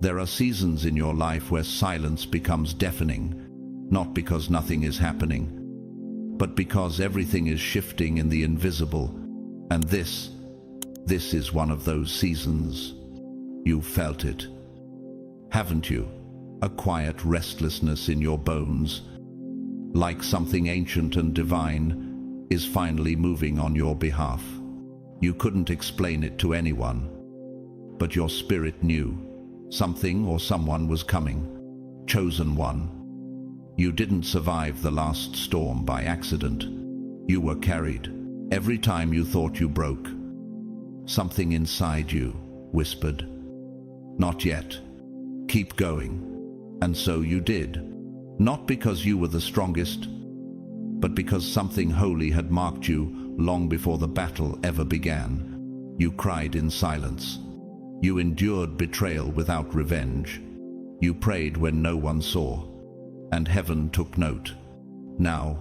There are seasons in your life where silence becomes deafening, not because nothing is happening, but because everything is shifting in the invisible. And this is one of those seasons. You've felt it, haven't you? A quiet restlessness in your bones, like something ancient and divine is finally moving on your behalf. You couldn't explain it to anyone, but your spirit knew. Something or someone was coming, chosen one. You didn't survive the last storm by accident. You were carried. Every time you thought you broke, something inside you whispered, "Not yet. Keep going." And so you did. Not because you were the strongest, but because something holy had marked you long before the battle ever began. You cried in silence. You endured betrayal without revenge. You prayed when no one saw, and heaven took note. Now,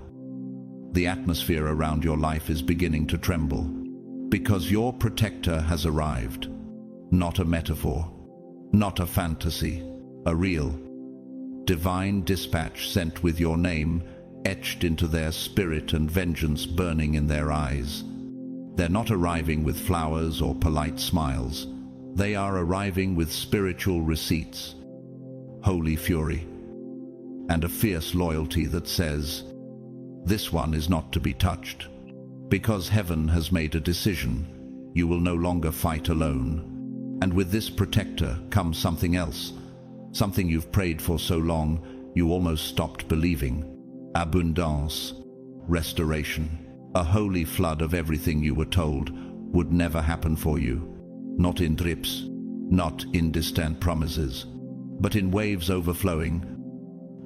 the atmosphere around your life is beginning to tremble, because your protector has arrived. Not a metaphor, not a fantasy, a real, divine dispatch sent with your name etched into their spirit and vengeance burning in their eyes. They're not arriving with flowers or polite smiles. They are arriving with spiritual receipts, holy fury, and a fierce loyalty that says, "This one is not to be touched." Because heaven has made a decision, you will no longer fight alone. And with this protector comes something else, something you've prayed for so long you almost stopped believing. Abundance, restoration, a holy flood of everything you were told would never happen for you. Not in drips, not in distant promises, but in waves overflowing,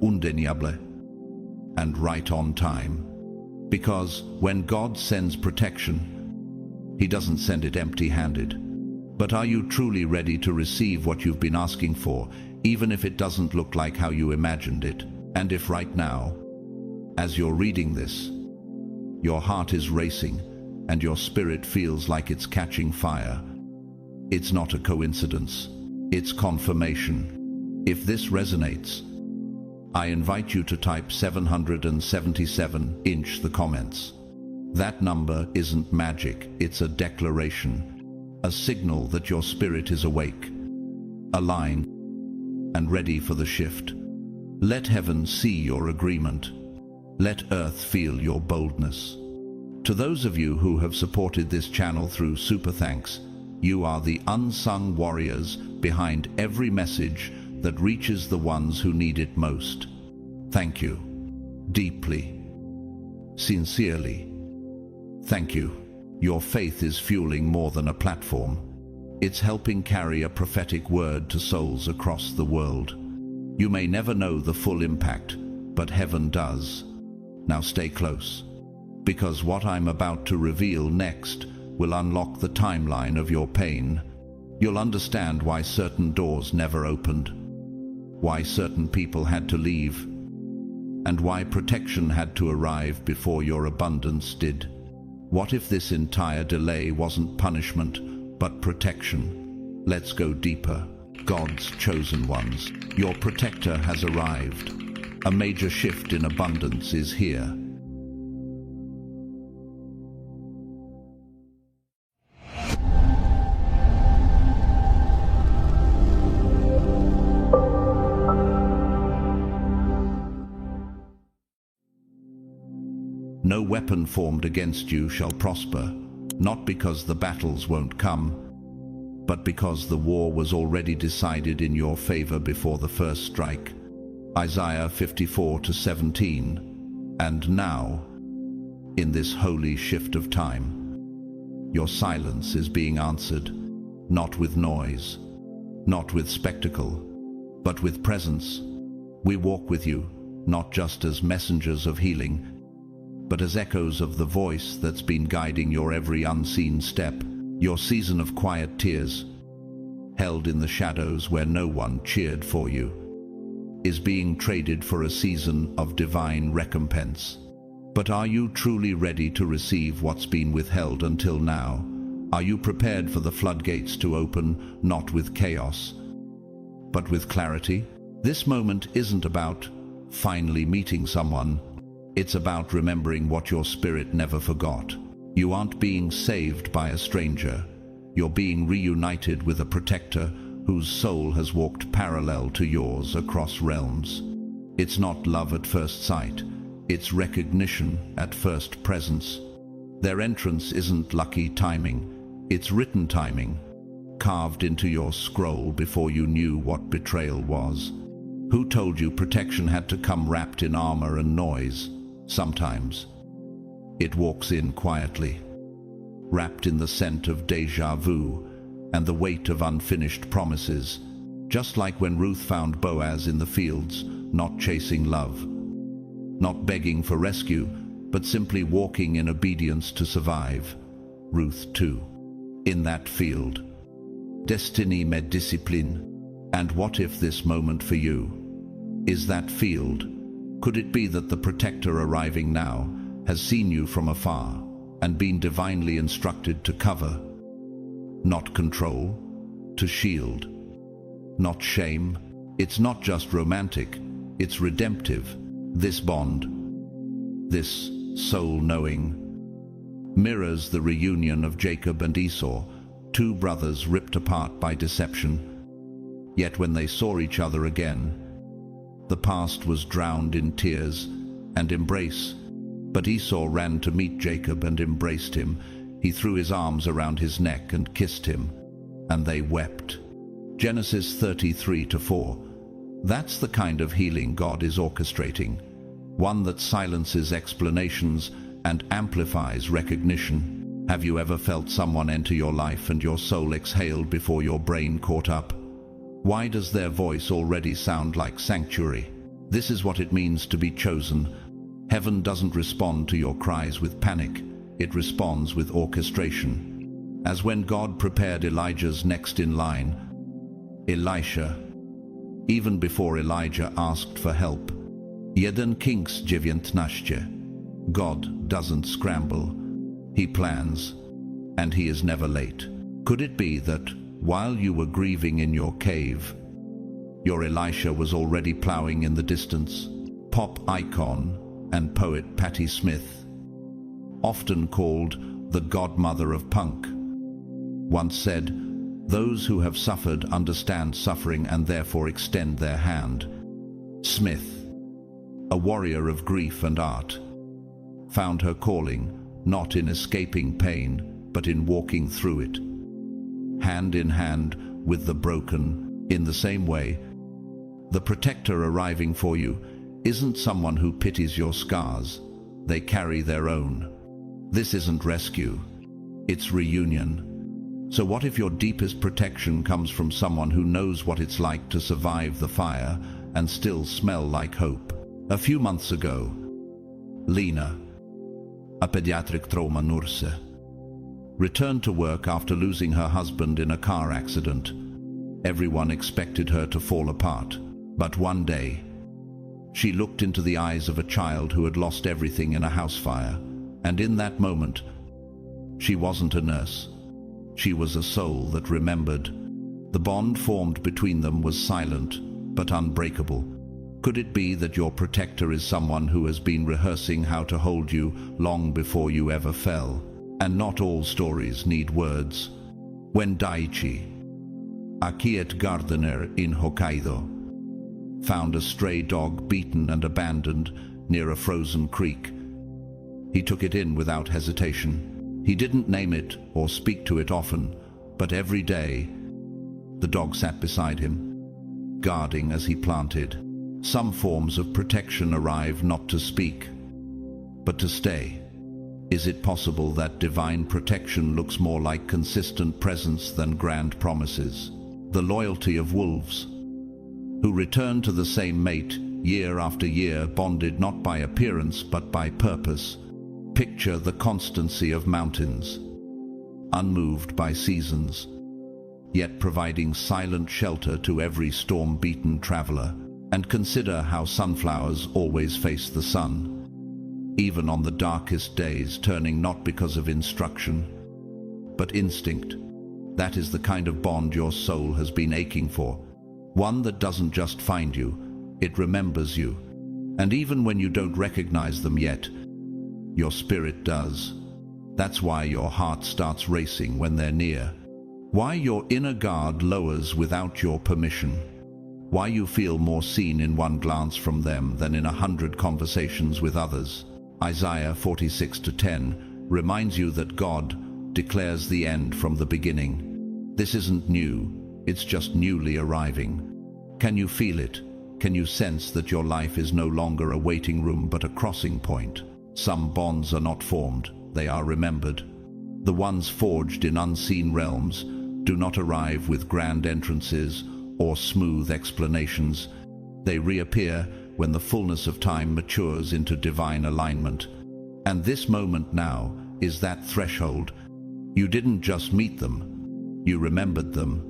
undeniable, and right on time. Because when God sends protection, He doesn't send it empty-handed. But are you truly ready to receive what you've been asking for, even if it doesn't look like how you imagined it? And if right now, as you're reading this, your heart is racing and your spirit feels like it's catching fire, it's not a coincidence, it's confirmation. If this resonates, I invite you to type 777 in the comments. That number isn't magic, it's a declaration, a signal that your spirit is awake, aligned, and ready for the shift. Let heaven see your agreement. Let earth feel your boldness. To those of you who have supported this channel through Super Thanks, you are the unsung warriors behind every message that reaches the ones who need it most. Thank you. Deeply. Sincerely. Thank you. Your faith is fueling more than a platform. It's helping carry a prophetic word to souls across the world. You may never know the full impact, but heaven does. Now stay close, because what I'm about to reveal next will unlock the timeline of your pain. You'll understand why certain doors never opened, why certain people had to leave, and why protection had to arrive before your abundance did. What if this entire delay wasn't punishment, but protection? Let's go deeper. God's chosen ones. Your protector has arrived. A major shift in abundance is here. No weapon formed against you shall prosper, not because the battles won't come, but because the war was already decided in your favor before the first strike. Isaiah 54:17. And now, in this holy shift of time, your silence is being answered, not with noise, not with spectacle, but with presence. We walk with you, not just as messengers of healing, but as echoes of the voice that's been guiding your every unseen step. Your season of quiet tears, held in the shadows where no one cheered for you, is being traded for a season of divine recompense. But are you truly ready to receive what's been withheld until now? Are you prepared for the floodgates to open, not with chaos, but with clarity. This moment isn't about finally meeting someone. It's about remembering what your spirit never forgot. You aren't being saved by a stranger. You're being reunited with a protector whose soul has walked parallel to yours across realms. It's not love at first sight. It's recognition at first presence. Their entrance isn't lucky timing. It's written timing, carved into your scroll before you knew what betrayal was. Who told you protection had to come wrapped in armor and noise? Sometimes it walks in quietly, wrapped in the scent of déjà vu and the weight of unfinished promises, just like when Ruth found Boaz in the fields, not chasing love, not begging for rescue, but simply walking in obedience to survive. Ruth 2. In that field. Destiny med discipline. And what if this moment for you is that field? Could it be that the protector arriving now has seen you from afar and been divinely instructed to cover, not control, to shield, not shame? It's not just romantic, it's redemptive. This bond, this soul knowing, mirrors the reunion of Jacob and Esau, two brothers ripped apart by deception. Yet when they saw each other again, the past was drowned in tears and embrace. But Esau ran to meet Jacob and embraced him. He threw his arms around his neck and kissed him, and they wept. Genesis 33:4. That's the kind of healing God is orchestrating, one that silences explanations and amplifies recognition. Have you ever felt someone enter your life and your soul exhaled before your brain caught up? Why does their voice already sound like sanctuary? This is what it means to be chosen. Heaven doesn't respond to your cries with panic. It responds with orchestration. As when God prepared Elijah's next in line, Elisha, even before Elijah asked for help. Jeden Kings 19. God doesn't scramble. He plans, and he is never late. Could it be that while you were grieving in your cave, your Elisha was already plowing in the distance? Pop icon and poet Patti Smith, often called the godmother of punk, once said, "Those who have suffered understand suffering and therefore extend their hand." Smith, a warrior of grief and art, found her calling not in escaping pain, but in walking through it, hand in hand with the broken. In the same way, the protector arriving for you isn't someone who pities your scars. They carry their own. This isn't rescue, it's reunion. So what if your deepest protection comes from someone who knows what it's like to survive the fire and still smell like hope? A few months ago, Lena, a pediatric trauma nurse, returned to work after losing her husband in a car accident. Everyone expected her to fall apart, but one day, she looked into the eyes of a child who had lost everything in a house fire, and in that moment, she wasn't a nurse. She was a soul that remembered. The bond formed between them was silent, but unbreakable. Could it be that your protector is someone who has been rehearsing how to hold you long before you ever fell? And not all stories need words. When Daichi, a quiet gardener in Hokkaido, found a stray dog beaten and abandoned near a frozen creek, he took it in without hesitation. He didn't name it or speak to it often, but every day, the dog sat beside him, guarding as he planted. Some forms of protection arrive not to speak, but to stay. Is it possible that divine protection looks more like consistent presence than grand promises? The loyalty of wolves, who return to the same mate year after year, bonded not by appearance but by purpose. Picture the constancy of mountains, unmoved by seasons, yet providing silent shelter to every storm-beaten traveler. And consider how sunflowers always face the sun, even on the darkest days, turning not because of instruction, but instinct. That is the kind of bond your soul has been aching for. One that doesn't just find you, it remembers you. And even when you don't recognize them yet, your spirit does. That's why your heart starts racing when they're near. Why your inner guard lowers without your permission. Why you feel more seen in one glance from them than in 100 conversations with others. Isaiah 46:10 reminds you that God declares the end from the beginning. This isn't new, it's just newly arriving. Can you feel it? Can you sense that your life is no longer a waiting room but a crossing point? Some bonds are not formed, they are remembered. The ones forged in unseen realms do not arrive with grand entrances or smooth explanations. They reappear when the fullness of time matures into divine alignment. And this moment now is that threshold. You didn't just meet them, you remembered them.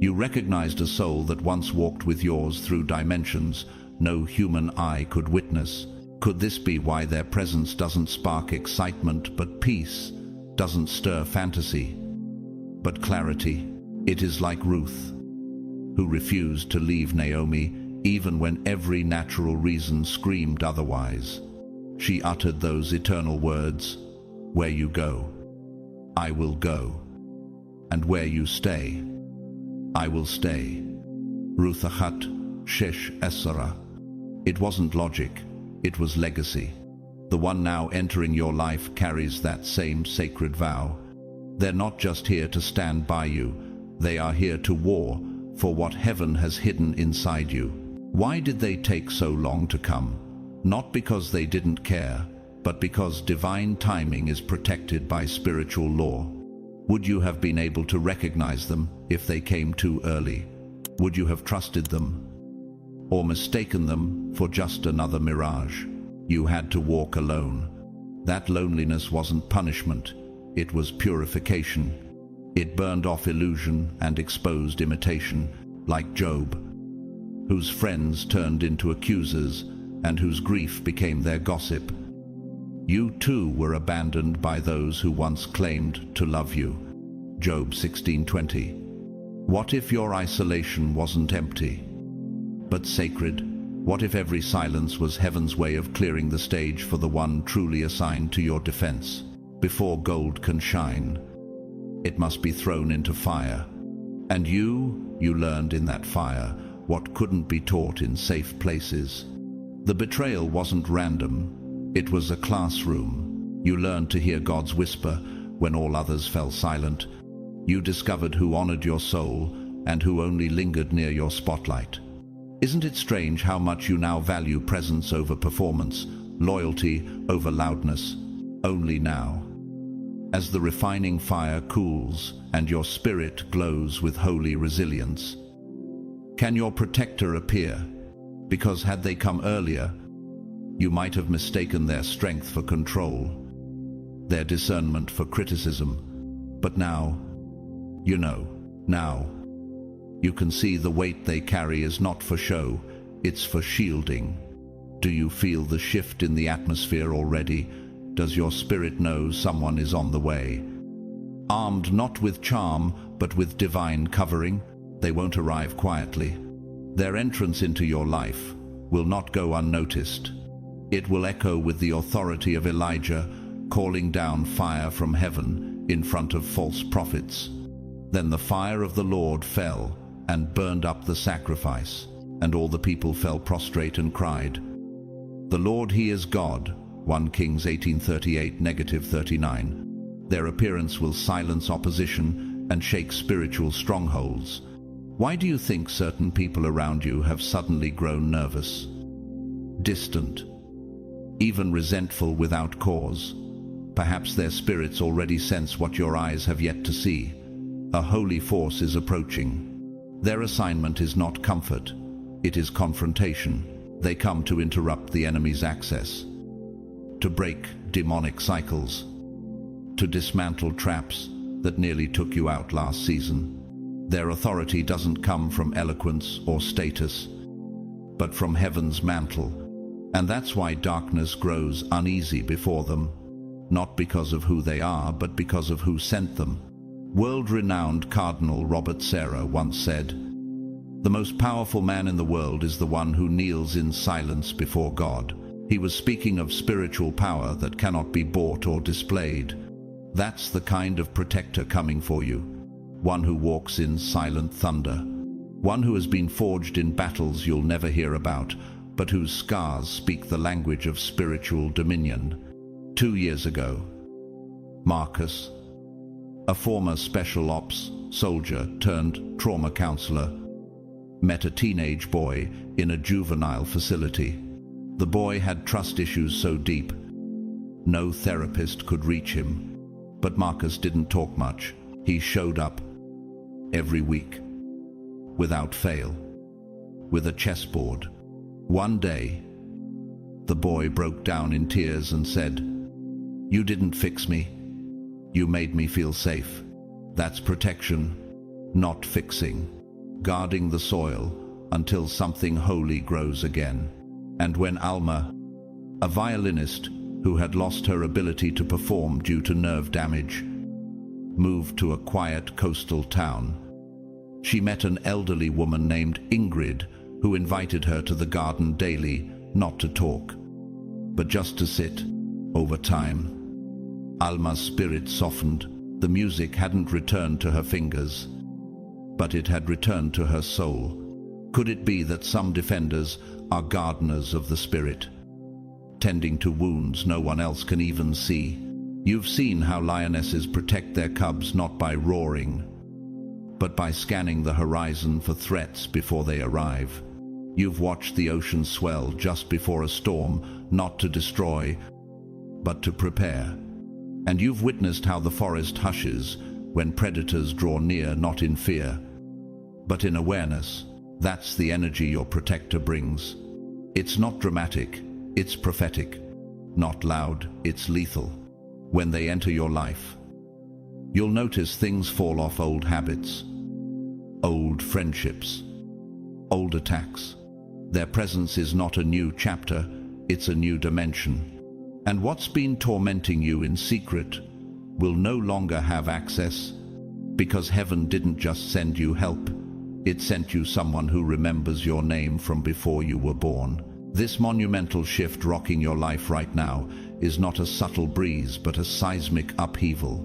You recognized a soul that once walked with yours through dimensions no human eye could witness. Could this be why their presence doesn't spark excitement but peace, doesn't stir fantasy but clarity? It is like Ruth, who refused to leave Naomi even when every natural reason screamed otherwise. She uttered those eternal words, "Where you go, I will go, and where you stay, I will stay." Ruth 1:6. It wasn't logic, it was legacy. The one now entering your life carries that same sacred vow. They're not just here to stand by you, they are here to war for what heaven has hidden inside you. Why did they take so long to come? Not because they didn't care, but because divine timing is protected by spiritual law. Would you have been able to recognize them if they came too early? Would you have trusted them? Or mistaken them for just another mirage? You had to walk alone. That loneliness wasn't punishment, it was purification. It burned off illusion and exposed imitation, like Job, whose friends turned into accusers and whose grief became their gossip. You too were abandoned by those who once claimed to love you. Job 16:20. What if your isolation wasn't empty, but sacred? What if every silence was heaven's way of clearing the stage for the one truly assigned to your defense? Before gold can shine, it must be thrown into fire. And you learned in that fire what couldn't be taught in safe places. The betrayal wasn't random, it was a classroom. You learned to hear God's whisper when all others fell silent. You discovered who honored your soul and who only lingered near your spotlight. Isn't it strange how much you now value presence over performance, loyalty over loudness? Only now, as the refining fire cools and your spirit glows with holy resilience, can your protector appear? Because had they come earlier, you might have mistaken their strength for control, their discernment for criticism. But now, now, you can see the weight they carry is not for show, it's for shielding. Do you feel the shift in the atmosphere already? Does your spirit know someone is on the way? Armed not with charm, but with divine covering, they won't arrive quietly. Their entrance into your life will not go unnoticed. It will echo with the authority of Elijah, calling down fire from heaven in front of false prophets. Then the fire of the Lord fell and burned up the sacrifice, and all the people fell prostrate and cried, "The Lord, He is God." 1 Kings 18:38-39. Their appearance will silence opposition and shake spiritual strongholds. Why do you think certain people around you have suddenly grown nervous, distant, even resentful without cause? Perhaps their spirits already sense what your eyes have yet to see. A holy force is approaching. Their assignment is not comfort, it is confrontation. They come to interrupt the enemy's access, to break demonic cycles, to dismantle traps that nearly took you out last season. Their authority doesn't come from eloquence or status, but from heaven's mantle. And that's why darkness grows uneasy before them, not because of who they are, but because of who sent them. World-renowned Cardinal Robert Serra once said, The most powerful man in the world is the one who kneels in silence before God. He was speaking of spiritual power that cannot be bought or displayed. That's the kind of protector coming for you. One who walks in silent thunder. One who has been forged in battles you'll never hear about, but whose scars speak the language of spiritual dominion. 2 years ago, Marcus, a former special ops soldier turned trauma counselor, met a teenage boy in a juvenile facility. The boy had trust issues so deep, no therapist could reach him. But Marcus didn't talk much. He showed up every week, without fail, with a chessboard. One day, the boy broke down in tears and said, "You didn't fix me. You made me feel safe." That's protection, not fixing. Guarding the soil until something holy grows again. And when Alma, a violinist who had lost her ability to perform due to nerve damage, moved to a quiet coastal town, she met an elderly woman named Ingrid who invited her to the garden daily, not to talk, but just to sit. Over time, Alma's spirit softened. The music hadn't returned to her fingers, but it had returned to her soul. Could it be that some defenders are gardeners of the spirit, tending to wounds no one else can even see? You've seen how lionesses protect their cubs not by roaring, but by scanning the horizon for threats before they arrive. You've watched the ocean swell just before a storm, not to destroy, but to prepare. And you've witnessed how the forest hushes when predators draw near, not in fear, but in awareness. That's the energy your protector brings. It's not dramatic, it's prophetic. Not loud, it's lethal. When they enter your life, you'll notice things fall off: old habits, old friendships, old attacks. Their presence is not a new chapter, it's a new dimension. And what's been tormenting you in secret will no longer have access, because heaven didn't just send you help, it sent you someone who remembers your name from before you were born. This monumental shift rocking your life right now is not a subtle breeze, but a seismic upheaval.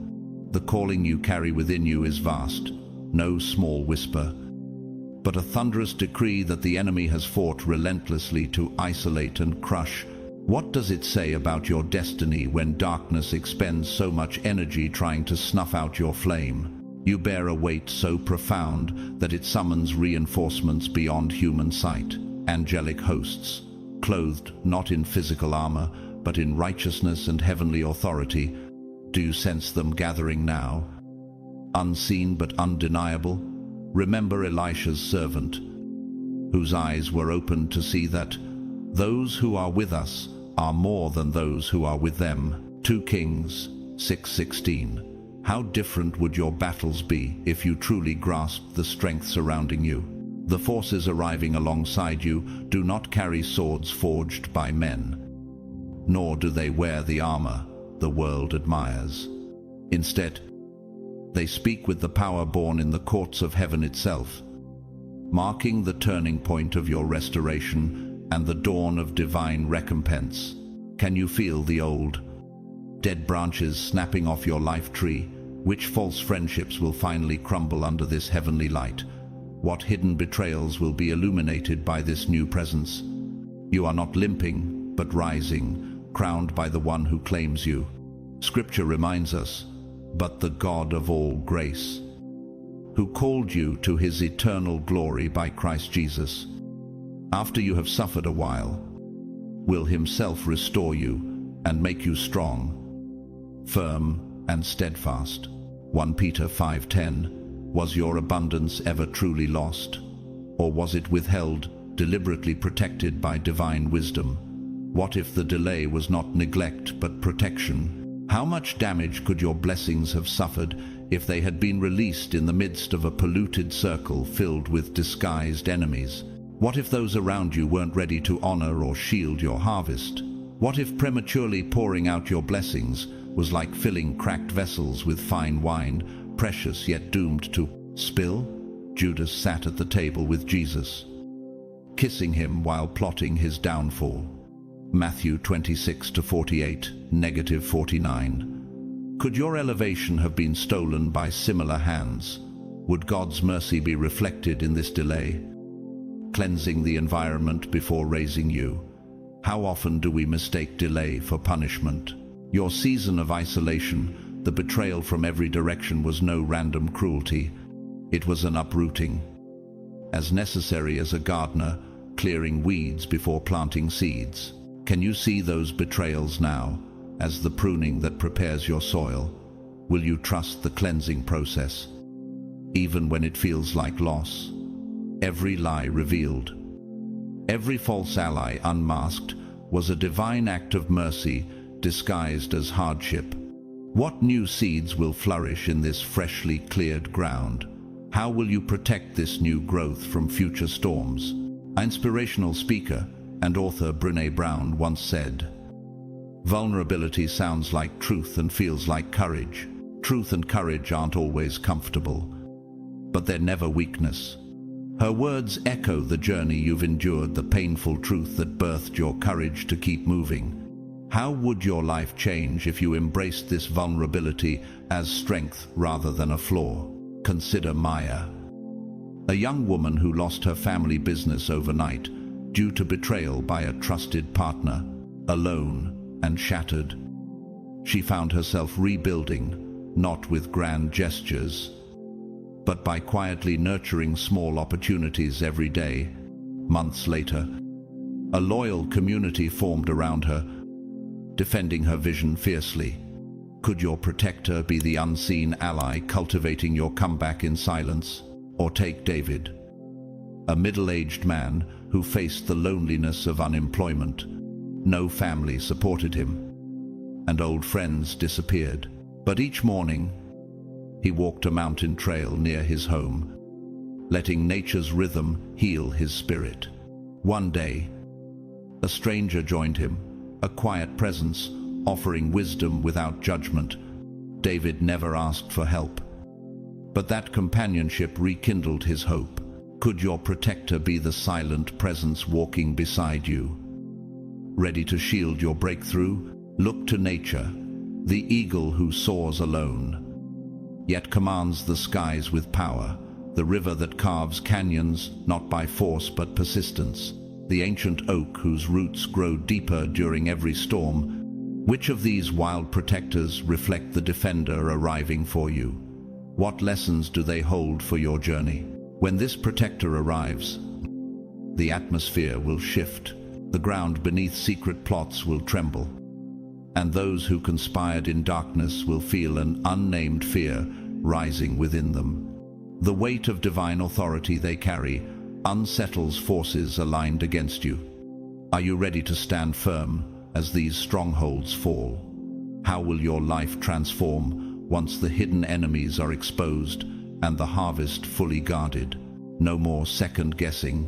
The calling you carry within you is vast, no small whisper, but a thunderous decree that the enemy has fought relentlessly to isolate and crush. What does it say about your destiny when darkness expends so much energy trying to snuff out your flame? You bear a weight so profound that it summons reinforcements beyond human sight. Angelic hosts, clothed not in physical armor, but in righteousness and heavenly authority. Do you sense them gathering now? Unseen but undeniable. Remember Elisha's servant, whose eyes were opened to see that those who are with us are more than those who are with them. 2 Kings 6:16. How different would your battles be if you truly grasped the strength surrounding you? The forces arriving alongside you do not carry swords forged by men, nor do they wear the armor the world admires. Instead, they speak with the power born in the courts of heaven itself, marking the turning point of your restoration and the dawn of divine recompense. Can you feel the old, dead branches snapping off your life tree? Which false friendships will finally crumble under this heavenly light? What hidden betrayals will be illuminated by this new presence? You are not limping, but rising, crowned by the one who claims you. Scripture reminds us, "But the God of all grace, who called you to his eternal glory by Christ Jesus, after you have suffered a while, will himself restore you and make you strong, firm, and steadfast." 1 Peter 5:10. Was your abundance ever truly lost? Or was it withheld, deliberately protected by divine wisdom? What if the delay was not neglect but protection? How much damage could your blessings have suffered if they had been released in the midst of a polluted circle filled with disguised enemies? What if those around you weren't ready to honor or shield your harvest? What if prematurely pouring out your blessings was like filling cracked vessels with fine wine, precious yet doomed to spill? Judas sat at the table with Jesus, kissing him while plotting his downfall. Matthew 26-48, -49. Could your elevation have been stolen by similar hands? Would God's mercy be reflected in this delay, cleansing the environment before raising you? How often do we mistake delay for punishment? Your season of isolation, the betrayal from every direction, was no random cruelty. It was an uprooting, as necessary as a gardener clearing weeds before planting seeds. Can you see those betrayals now as the pruning that prepares your soil? Will you trust the cleansing process, even when it feels like loss? Every lie revealed, every false ally unmasked, was a divine act of mercy disguised as hardship. What new seeds will flourish in this freshly cleared ground? How will you protect this new growth from future storms? Inspirational speaker and author Brené Brown once said, "Vulnerability sounds like truth and feels like courage. Truth and courage aren't always comfortable, but they're never weakness." Her words echo the journey you've endured, the painful truth that birthed your courage to keep moving. How would your life change if you embraced this vulnerability as strength rather than a flaw? Consider Maya, a young woman who lost her family business overnight due to betrayal by a trusted partner. Alone and shattered, she found herself rebuilding, not with grand gestures, but by quietly nurturing small opportunities every day. Months later, a loyal community formed around her, defending her vision fiercely. Could your protector be the unseen ally cultivating your comeback in silence? Or take David, a middle-aged man who faced the loneliness of unemployment. No family supported him, and old friends disappeared. But each morning, he walked a mountain trail near his home, letting nature's rhythm heal his spirit. One day, a stranger joined him, a quiet presence offering wisdom without judgment. David never asked for help, but that companionship rekindled his hope. Could your protector be the silent presence walking beside you, ready to shield your breakthrough? Look to nature, the eagle who soars alone, yet commands the skies with power, the river that carves canyons not by force but persistence, the ancient oak whose roots grow deeper during every storm. Which of these wild protectors reflect the defender arriving for you? What lessons do they hold for your journey? When this protector arrives, the atmosphere will shift, the ground beneath secret plots will tremble, and those who conspired in darkness will feel an unnamed fear rising within them. The weight of divine authority they carry unsettles forces aligned against you. Are you ready to stand firm as these strongholds fall? How will your life transform once the hidden enemies are exposed and the harvest fully guarded? No more second-guessing,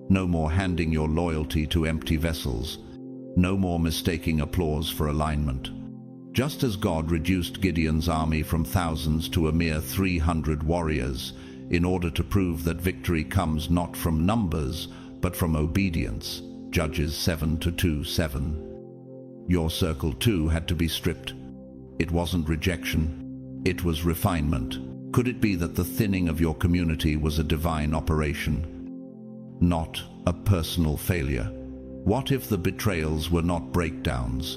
no more handing your loyalty to empty vessels, no more mistaking applause for alignment. Just as God reduced Gideon's army from thousands to a mere 300 warriors in order to prove that victory comes not from numbers but from obedience, Judges 7-2-7. Your circle too had to be stripped. It wasn't rejection, it was refinement. Could it be that the thinning of your community was a divine operation, not a personal failure? What if the betrayals were not breakdowns,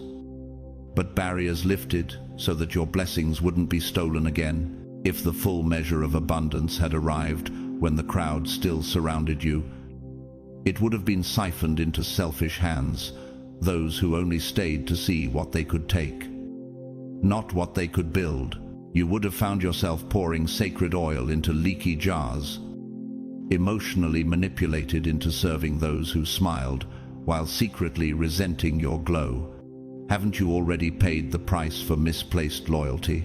but barriers lifted so that your blessings wouldn't be stolen again? If the full measure of abundance had arrived when the crowd still surrounded you, it would have been siphoned into selfish hands, those who only stayed to see what they could take, not what they could build. You would have found yourself pouring sacred oil into leaky jars, emotionally manipulated into serving those who smiled while secretly resenting your glow. Haven't you already paid the price for misplaced loyalty?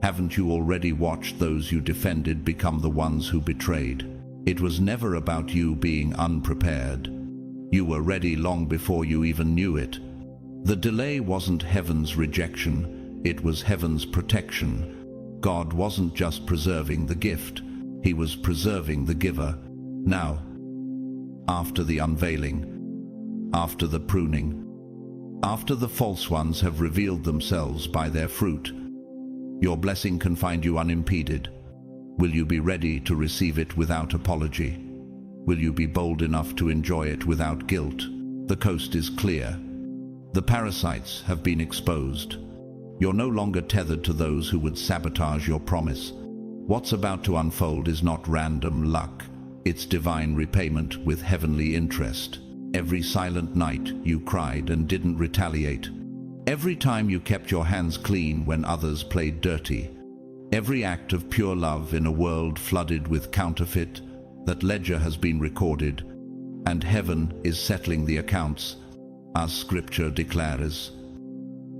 Haven't you already watched those you defended become the ones who betrayed? It was never about you being unprepared. You were ready long before you even knew it. The delay wasn't heaven's rejection, it was heaven's protection. God wasn't just preserving the gift, He was preserving the giver. Now, after the unveiling, after the pruning, after the false ones have revealed themselves by their fruit, your blessing can find you unimpeded. Will you be ready to receive it without apology? Will you be bold enough to enjoy it without guilt? The coast is clear. The parasites have been exposed. You're no longer tethered to those who would sabotage your promise. What's about to unfold is not random luck. It's divine repayment with heavenly interest. Every silent night you cried and didn't retaliate. Every time you kept your hands clean when others played dirty. Every act of pure love in a world flooded with counterfeit, that ledger has been recorded, and heaven is settling the accounts, as Scripture declares.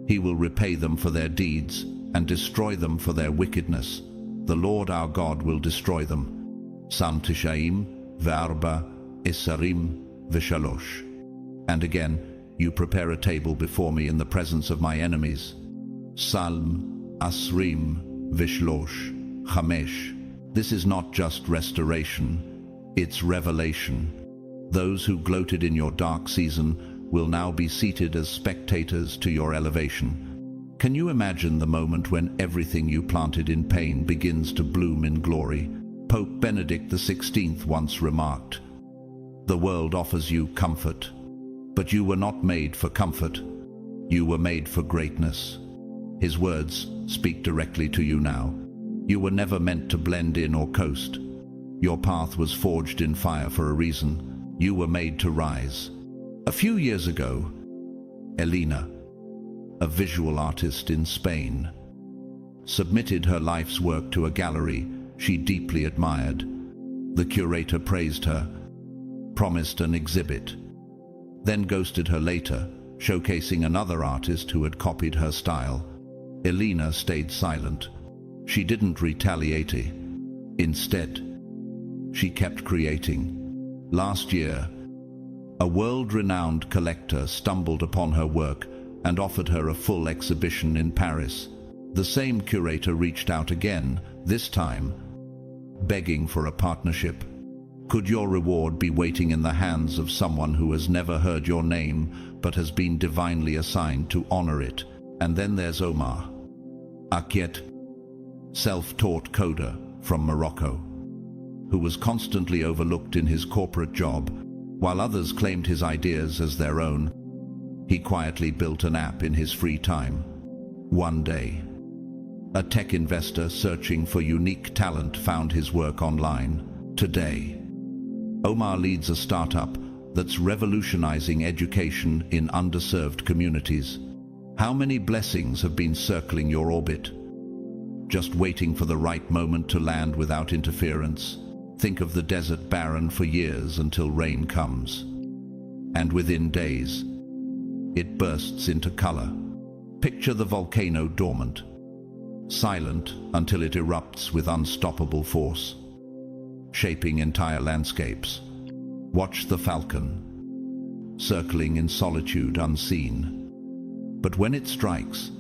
He will repay them for their deeds and destroy them for their wickedness. The Lord our God will destroy them. Psalm Tishaim, Ve'arba, Isarim, V'shalosh. And again, you prepare a table before me in the presence of my enemies. Psalm Asrim, V'shlosh, Chamesh. This is not just restoration, it's revelation. Those who gloated in your dark season will now be seated as spectators to your elevation. Can you imagine the moment when everything you planted in pain begins to bloom in glory? Pope Benedict XVI once remarked, "The world offers you comfort, but you were not made for comfort. You were made for greatness." His words speak directly to you now. You were never meant to blend in or coast. Your path was forged in fire for a reason. You were made to rise. A few years ago, Elena, a visual artist in Spain, submitted her life's work to a gallery she deeply admired. The curator praised her, promised an exhibit, then ghosted her later, showcasing another artist who had copied her style. Elena stayed silent. She didn't retaliate. Instead, she kept creating. Last year, a world-renowned collector stumbled upon her work and offered her a full exhibition in Paris. The same curator reached out again, this time begging for a partnership. Could your reward be waiting in the hands of someone who has never heard your name but has been divinely assigned to honor it? And then there's Omar Akiet, self-taught coder from Morocco, who was constantly overlooked in his corporate job. While others claimed his ideas as their own, he quietly built an app in his free time. One day, a tech investor searching for unique talent found his work online. Today, Omar leads a startup that's revolutionizing education in underserved communities. How many blessings have been circling your orbit, just waiting for the right moment to land without interference? Think of the desert barren for years until rain comes. And within days, it bursts into color. Picture the volcano dormant, silent until it erupts with unstoppable force, shaping entire landscapes. Watch the falcon, circling in solitude unseen. But when it strikes,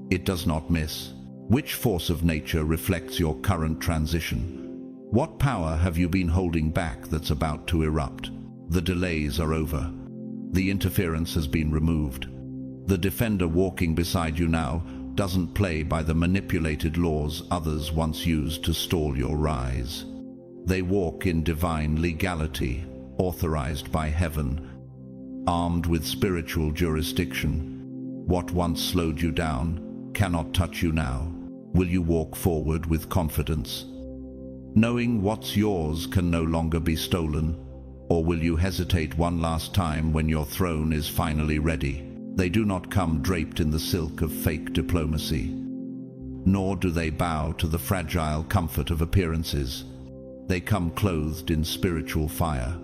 it does not miss. Which force of nature reflects your current transition? What power have you been holding back that's about to erupt? The delays are over. The interference has been removed. The defender walking beside you now doesn't play by the manipulated laws others once used to stall your rise. They walk in divine legality, authorized by heaven, armed with spiritual jurisdiction. What once slowed you down cannot touch you now. Will you walk forward with confidence, knowing what's yours can no longer be stolen? Or will you hesitate one last time when your throne is finally ready? They do not come draped in the silk of fake diplomacy, nor do they bow to the fragile comfort of appearances. They come clothed in spiritual fire,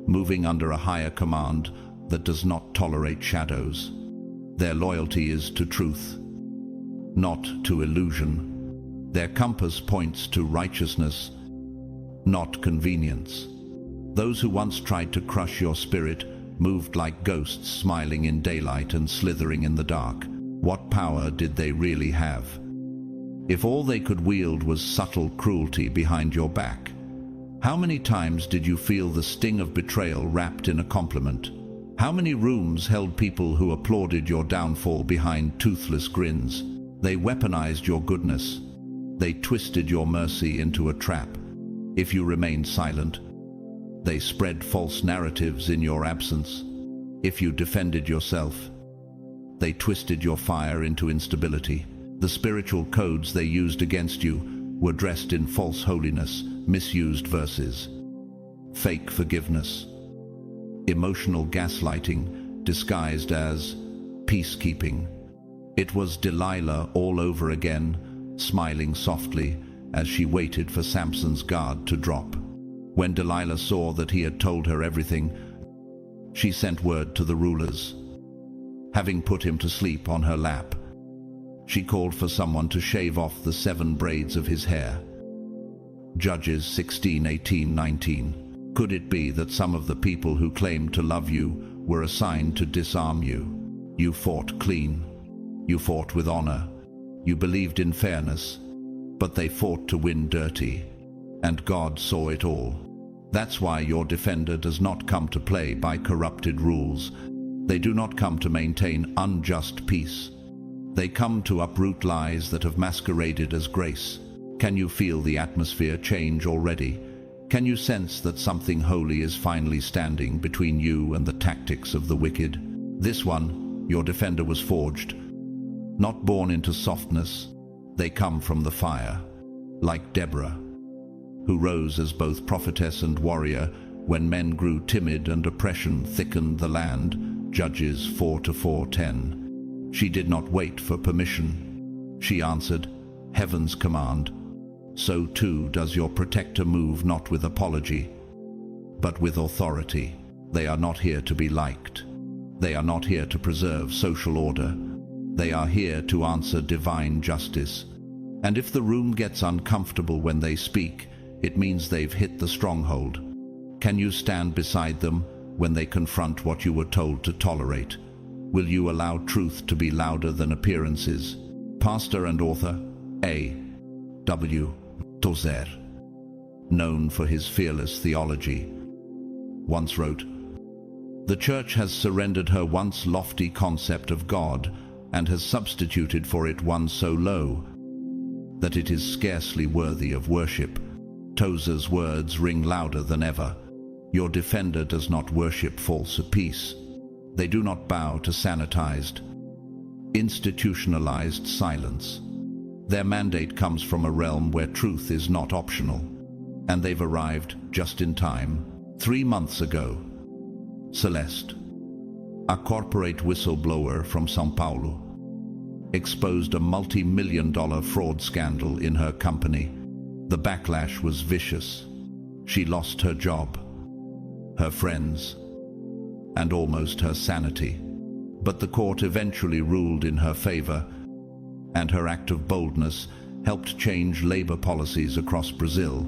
moving under a higher command that does not tolerate shadows. Their loyalty is to truth, not to illusion. Their compass points to righteousness, not convenience. Those who once tried to crush your spirit moved like ghosts, smiling in daylight and slithering in the dark. What power did they really have? If all they could wield was subtle cruelty behind your back? How many times did you feel the sting of betrayal wrapped in a compliment? How many rooms held people who applauded your downfall behind toothless grins? They weaponized your goodness. They twisted your mercy into a trap. If you remained silent, they spread false narratives in your absence. If you defended yourself, they twisted your fire into instability. The spiritual codes they used against you were dressed in false holiness, misused verses, fake forgiveness, emotional gaslighting disguised as peacekeeping. It was Delilah all over again, smiling softly as she waited for Samson's guard to drop. When Delilah saw that he had told her everything, she sent word to the rulers. Having put him to sleep on her lap, she called for someone to shave off the 7 braids of his hair. Judges 16, 18, 19. Could it be that some of the people who claimed to love you were assigned to disarm you? You fought clean. You fought with honor. You believed in fairness. But they fought to win dirty. And God saw it all. That's why your defender does not come to play by corrupted rules. They do not come to maintain unjust peace. They come to uproot lies that have masqueraded as grace. Can you feel the atmosphere change already? Can you sense that something holy is finally standing between you and the tactics of the wicked? This one, your defender, was forged, not born into softness. They come from the fire, like Deborah, who rose as both prophetess and warrior when men grew timid and oppression thickened the land. Judges 4:4-10. She did not wait for permission. She answered, heaven's command. So too does your protector move, not with apology, but with authority. They are not here to be liked. They are not here to preserve social order. They are here to answer divine justice. And if the room gets uncomfortable when they speak, it means they've hit the stronghold. Can you stand beside them when they confront what you were told to tolerate? Will you allow truth to be louder than appearances? Pastor and author A.W. Tozer, known for his fearless theology, once wrote, "The Church has surrendered her once lofty concept of God and has substituted for it one so low that it is scarcely worthy of worship." Tozer's words ring louder than ever. Your defender does not worship false peace. They do not bow to sanitized, institutionalized silence. Their mandate comes from a realm where truth is not optional, and they've arrived just in time. 3 months ago, Celeste, a corporate whistleblower from São Paulo, exposed a multi-million-dollar fraud scandal in her company. The backlash was vicious. She lost her job, her friends, and almost her sanity. But the court eventually ruled in her favor, and her act of boldness helped change labor policies across Brazil.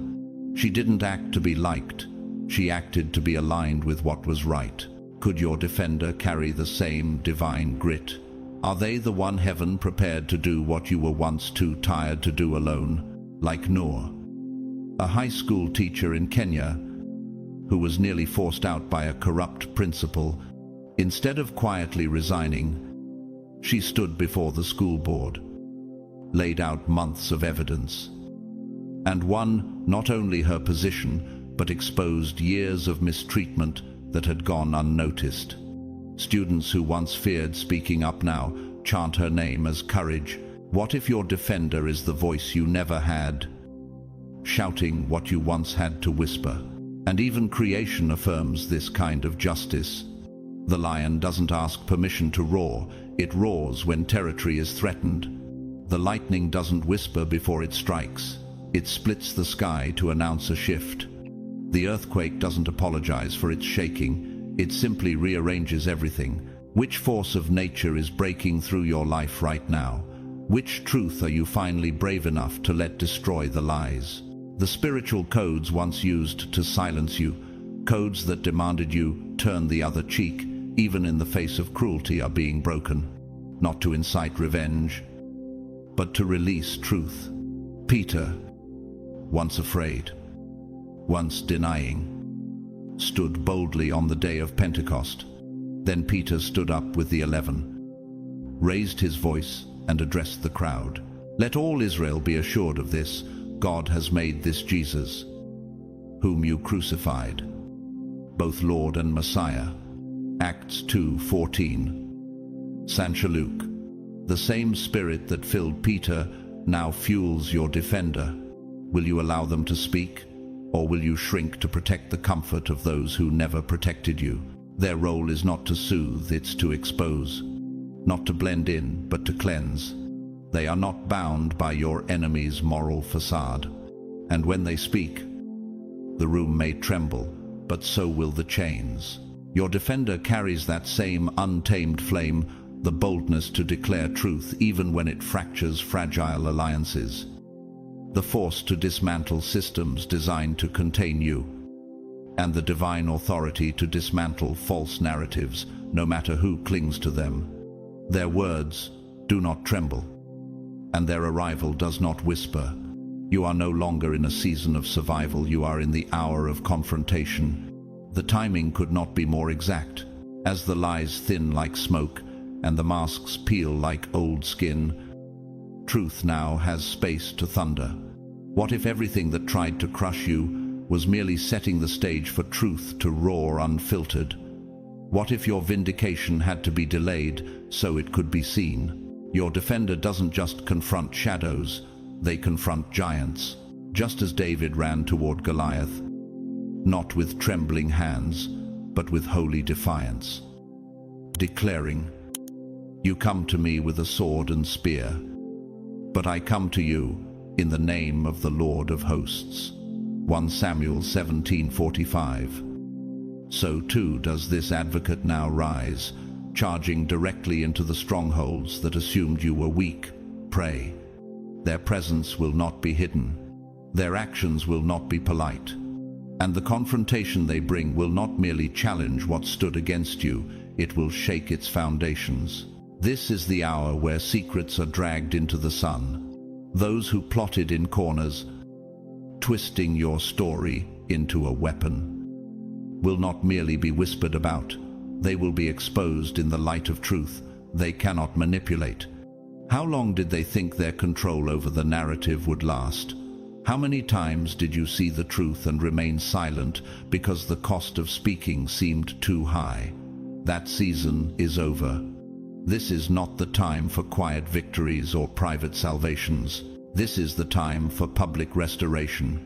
She didn't act to be liked. She acted to be aligned with what was right. Could your defender carry the same divine grit? Are they the one heaven prepared to do what you were once too tired to do alone? Like Noor, a high school teacher in Kenya, who was nearly forced out by a corrupt principal. Instead of quietly resigning, she stood before the school board, laid out months of evidence, and won not only her position, but exposed years of mistreatment that had gone unnoticed. Students who once feared speaking up now chant her name as courage. What if your defender is the voice you never had, shouting what you once had to whisper? And even creation affirms this kind of justice. The lion doesn't ask permission to roar. It roars when territory is threatened. The lightning doesn't whisper before it strikes. It splits the sky to announce a shift. The earthquake doesn't apologize for its shaking. It simply rearranges everything. Which force of nature is breaking through your life right now? Which truth are you finally brave enough to let destroy the lies? The spiritual codes once used to silence you, codes that demanded you turn the other cheek, even in the face of cruelty, are being broken. Not to incite revenge, but to release truth. Peter, once afraid, once denying, stood boldly on the day of Pentecost. Then Peter stood up with the 11, raised his voice, and addressed the crowd. "Let all Israel be assured of this: God has made this Jesus, whom you crucified, both Lord and Messiah." Acts 2:14. Sancha Luke. The same spirit that filled Peter now fuels your defender. Will you allow them to speak, or will you shrink to protect the comfort of those who never protected you? Their role is not to soothe, it's to expose. Not to blend in, but to cleanse. They are not bound by your enemy's moral facade. And when they speak, the room may tremble, but so will the chains. Your defender carries that same untamed flame, the boldness to declare truth even when it fractures fragile alliances. The force to dismantle systems designed to contain you, and the divine authority to dismantle false narratives, no matter who clings to them. Their words do not tremble, and their arrival does not whisper. You are no longer in a season of survival, you are in the hour of confrontation. The timing could not be more exact. As the lies thin like smoke, and the masks peel like old skin, truth now has space to thunder. What if everything that tried to crush you was merely setting the stage for truth to roar unfiltered? What if your vindication had to be delayed so it could be seen? Your defender doesn't just confront shadows, they confront giants, just as David ran toward Goliath, not with trembling hands, but with holy defiance, declaring, "You come to me with a sword and spear, but I come to you in the name of the Lord of hosts." 1 Samuel 17:45. So too does this advocate now rise, charging directly into the strongholds that assumed you were weak. Pray. Their presence will not be hidden. Their actions will not be polite. And the confrontation they bring will not merely challenge what stood against you, it will shake its foundations. This is the hour where secrets are dragged into the sun. Those who plotted in corners, twisting your story into a weapon, will not merely be whispered about. They will be exposed in the light of truth they cannot manipulate. How long did they think their control over the narrative would last? How many times did you see the truth and remain silent because the cost of speaking seemed too high? That season is over. This is not the time for quiet victories or private salvations. This is the time for public restoration.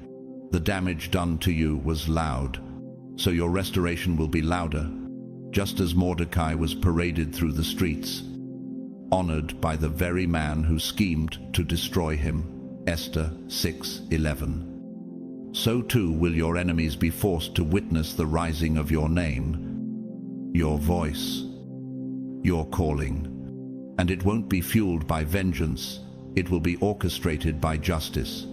The damage done to you was loud, so your restoration will be louder, just as Mordecai was paraded through the streets, honored by the very man who schemed to destroy him. Esther 6:11. So too will your enemies be forced to witness the rising of your name, your voice, your calling. And it won't be fueled by vengeance, it will be orchestrated by justice.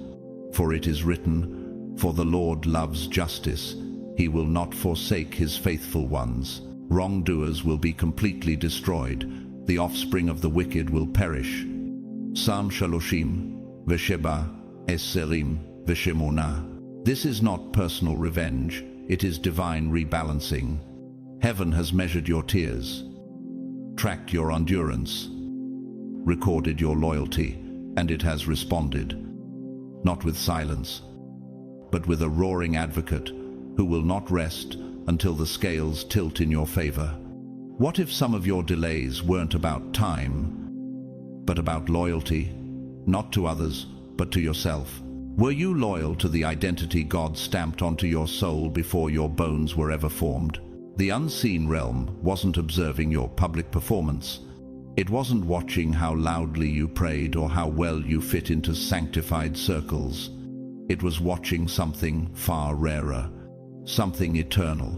For it is written, "For the Lord loves justice, he will not forsake his faithful ones." Wrongdoers will be completely destroyed, the offspring of the wicked will perish. Psalm Shaloshim, Vesheba, Esserim, Veshemona. This is not personal revenge, it is divine rebalancing. Heaven has measured your tears, tracked your endurance, recorded your loyalty, and it has responded, not with silence, but with a roaring advocate who will not rest until the scales tilt in your favor. What if some of your delays weren't about time, but about loyalty, not to others, but to yourself? Were you loyal to the identity God stamped onto your soul before your bones were ever formed? The unseen realm wasn't observing your public performance. It wasn't watching how loudly you prayed or how well you fit into sanctified circles. It was watching something far rarer, something eternal.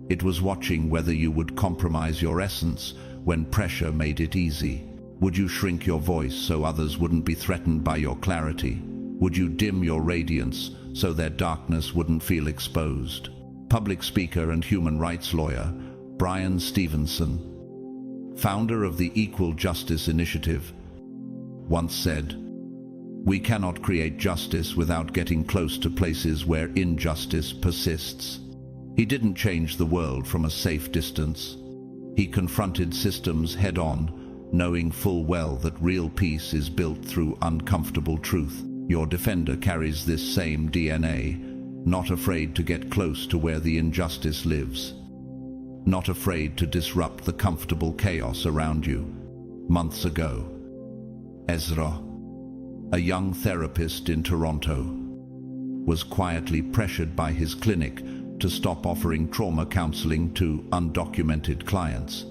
It was watching whether you would compromise your essence when pressure made it easy. Would you shrink your voice so others wouldn't be threatened by your clarity? Would you dim your radiance so their darkness wouldn't feel exposed? Public speaker and human rights lawyer Brian Stevenson, founder of the Equal Justice Initiative, once said, "We cannot create justice without getting close to places where injustice persists." He didn't change the world from a safe distance. He confronted systems head-on, knowing full well that real peace is built through uncomfortable truth. Your defender carries this same DNA, not afraid to get close to where the injustice lives, not afraid to disrupt the comfortable chaos around you. Months ago, Ezra, a young therapist in Toronto, was quietly pressured by his clinic to stop offering trauma counseling to undocumented clients.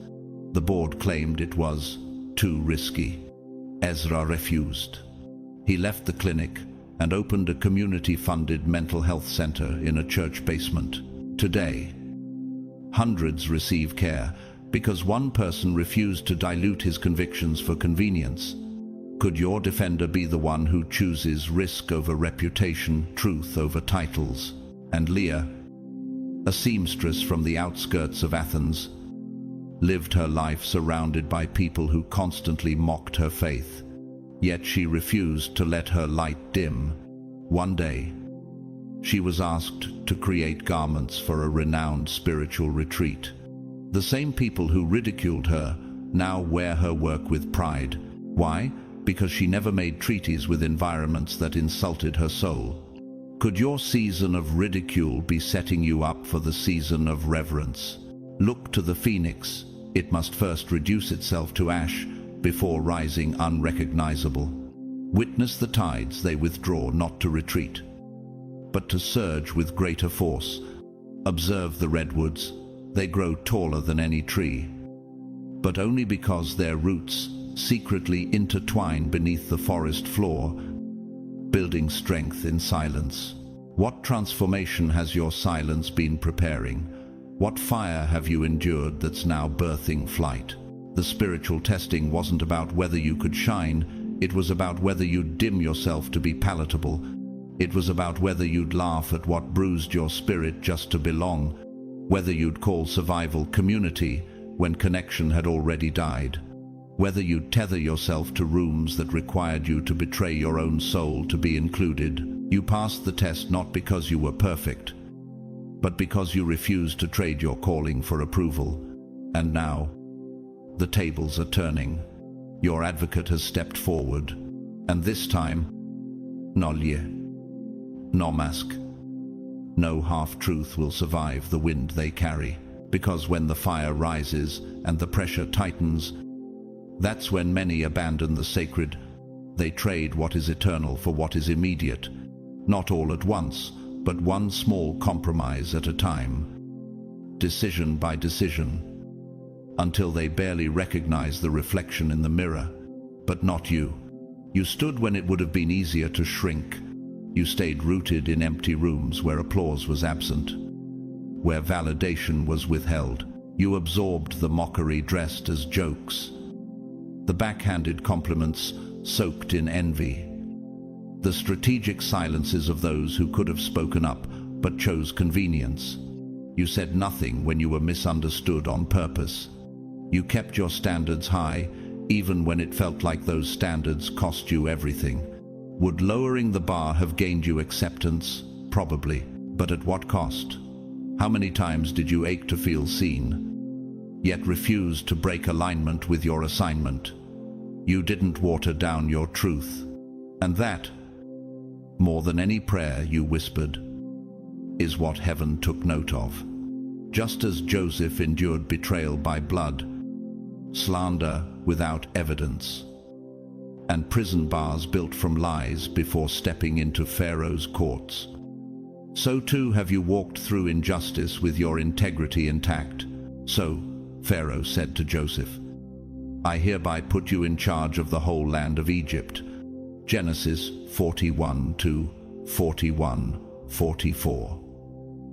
The board claimed it was too risky. Ezra refused. He left the clinic and opened a community-funded mental health center in a church basement. Today, hundreds receive care because one person refused to dilute his convictions for convenience. Could your defender be the one who chooses risk over reputation, truth over titles? And Leah, a seamstress from the outskirts of Athens, lived her life surrounded by people who constantly mocked her faith. Yet she refused to let her light dim. One day, she was asked to create garments for a renowned spiritual retreat. The same people who ridiculed her now wear her work with pride. Why? Because she never made treaties with environments that insulted her soul. Could your season of ridicule be setting you up for the season of reverence? Look to the phoenix. It must first reduce itself to ash before rising unrecognizable. Witness the tides. They withdraw not to retreat, but to surge with greater force. Observe the redwoods. They grow taller than any tree, but only because their roots secretly intertwine beneath the forest floor, building strength in silence. What transformation has your silence been preparing? What fire have you endured that's now birthing flight? The spiritual testing wasn't about whether you could shine, it was about whether you'd dim yourself to be palatable. It was about whether you'd laugh at what bruised your spirit just to belong, whether you'd call survival community when connection had already died, whether you'd tether yourself to rooms that required you to betray your own soul to be included. You passed the test not because you were perfect, but because you refused to trade your calling for approval. And now, the tables are turning. Your advocate has stepped forward, and this time, no lie, no mask, no half-truth will survive the wind they carry. Because when the fire rises and the pressure tightens, that's when many abandon the sacred. They trade what is eternal for what is immediate, not all at once, but one small compromise at a time, decision by decision, until they barely recognize the reflection in the mirror. But not you. You stood when it would have been easier to shrink. You stayed rooted in empty rooms where applause was absent, where validation was withheld. You absorbed the mockery dressed as jokes, the backhanded compliments soaked in envy, the strategic silences of those who could have spoken up but chose convenience. You said nothing when you were misunderstood on purpose. You kept your standards high, even when it felt like those standards cost you everything. Would lowering the bar have gained you acceptance? Probably, but at what cost? How many times did you ache to feel seen, yet refused to break alignment with your assignment? You didn't water down your truth. And that, more than any prayer you whispered, is what heaven took note of. Just as Joseph endured betrayal by blood, slander without evidence, and prison bars built from lies before stepping into Pharaoh's courts, so too have you walked through injustice with your integrity intact. So Pharaoh said to Joseph, "I hereby put you in charge of the whole land of Egypt." Genesis 41:41-44.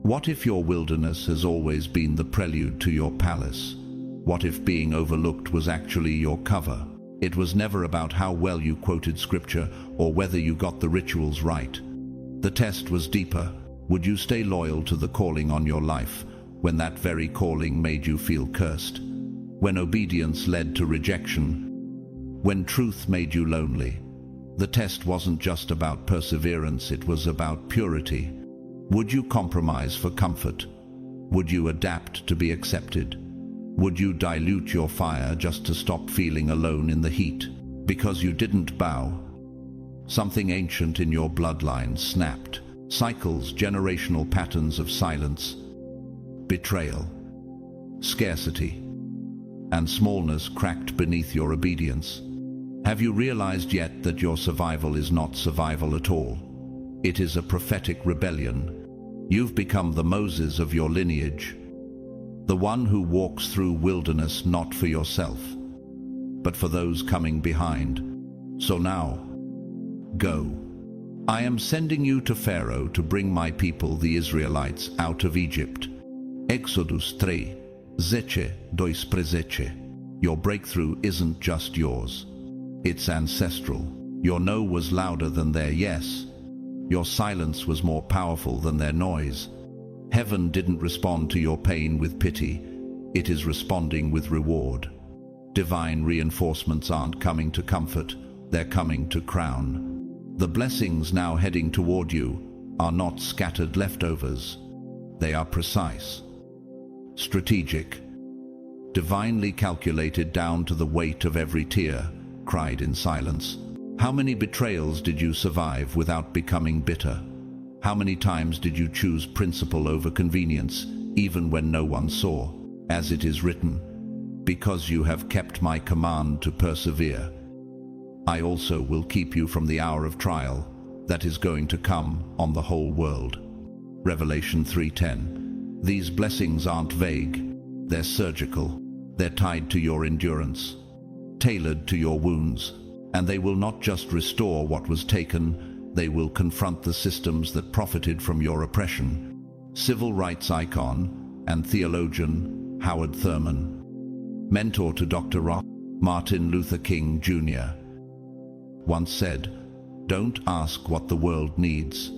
What if your wilderness has always been the prelude to your palace? What if being overlooked was actually your cover? It was never about how well you quoted scripture or whether you got the rituals right. The test was deeper. Would you stay loyal to the calling on your life when that very calling made you feel cursed? When obedience led to rejection? when truth made you lonely. The test wasn't just about perseverance, it was about purity. Would you compromise for comfort? Would you adapt to be accepted? Would you dilute your fire just to stop feeling alone in the heat? Because you didn't bow, something ancient in your bloodline snapped. Cycles, generational patterns of silence, betrayal, scarcity, and smallness cracked beneath your obedience. Have you realized yet that your survival is not survival at all? It is a prophetic rebellion. You've become the Moses of your lineage, the one who walks through wilderness not for yourself, but for those coming behind. So now, go. I am sending you to Pharaoh to bring my people, the Israelites, out of Egypt. Exodus 3, 10-12. Your breakthrough isn't just yours. It's ancestral. Your no was louder than their yes. Your silence was more powerful than their noise. Heaven didn't respond to your pain with pity. It is responding with reward. Divine reinforcements aren't coming to comfort, they're coming to crown. The blessings now heading toward you are not scattered leftovers. They are precise, strategic, divinely calculated down to the weight of every tear cried in silence. How many betrayals did you survive without becoming bitter? How many times did you choose principle over convenience, even when no one saw? As it is written, because you have kept my command to persevere, I also will keep you from the hour of trial that is going to come on the whole world. Revelation 3:10. These blessings aren't vague, they're surgical. They're tied to your endurance, tailored to your wounds, and they will not just restore what was taken, they will confront the systems that profited from your oppression. Civil rights icon and theologian Howard Thurman, mentor to Dr. Martin Luther King Jr., once said, "Don't ask what the world needs,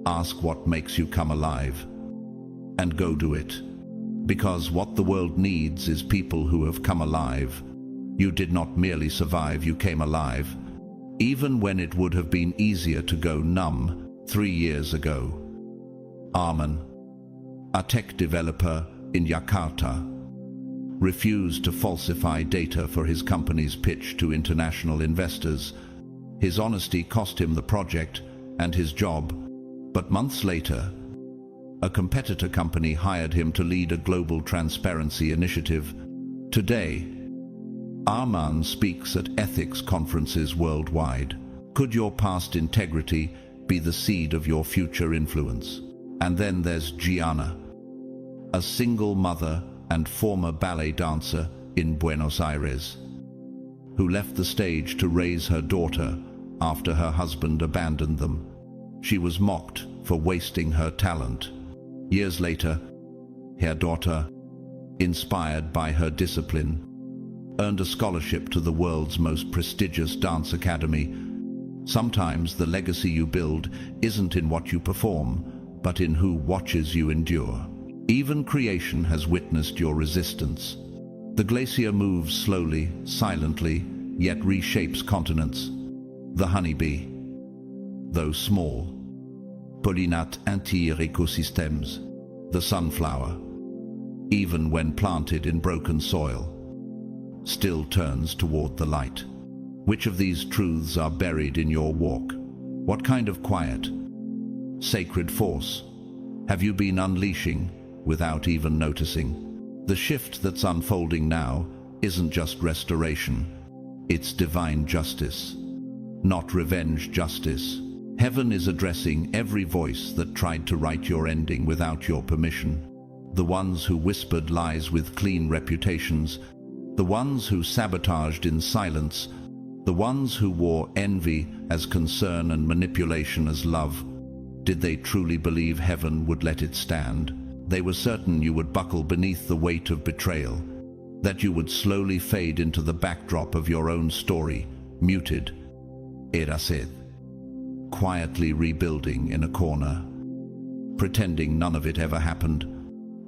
ask what makes you come alive, and go do it." Because what the world needs is people who have come alive. You did not merely survive, you came alive, even when it would have been easier to go numb 3 years ago. Arman, a tech developer in Jakarta, refused to falsify data for his company's pitch to international investors. His honesty cost him the project and his job, but months later, a competitor company hired him to lead a global transparency initiative. Today, Arman speaks at ethics conferences worldwide. Could your past integrity be the seed of your future influence? And then there's Gianna, a single mother and former ballet dancer in Buenos Aires, who left the stage to raise her daughter after her husband abandoned them. She was mocked for wasting her talent. Years later, her daughter, inspired by her discipline, earned a scholarship to the world's most prestigious dance academy. Sometimes the legacy you build isn't in what you perform, but in who watches you endure. Even creation has witnessed your resistance. The glacier moves slowly, silently, yet reshapes continents. The honeybee, though small, pollinate entire ecosystems. The sunflower, even when planted in broken soil, still turns toward the light. Which of these truths are buried in your walk? What kind of quiet, sacred force have you been unleashing without even noticing? The shift that's unfolding now isn't just restoration, it's divine justice, not revenge justice. Heaven is addressing every voice that tried to write your ending without your permission. The ones who whispered lies with clean reputations, the ones who sabotaged in silence, the ones who wore envy as concern and manipulation as love. Did they truly believe heaven would let it stand? They were certain you would buckle beneath the weight of betrayal, that you would slowly fade into the backdrop of your own story, muted, erased, quietly rebuilding in a corner, pretending none of it ever happened.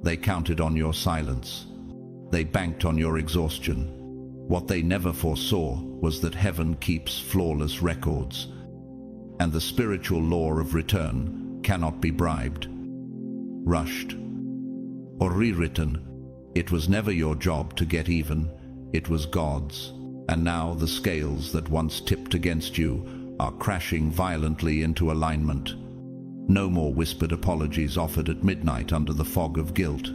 They counted on your silence. They banked on your exhaustion. What they never foresaw was that heaven keeps flawless records, and the spiritual law of return cannot be bribed, rushed, or rewritten. It was never your job to get even, it was God's. And now the scales that once tipped against you are crashing violently into alignment. No more whispered apologies offered at midnight under the fog of guilt.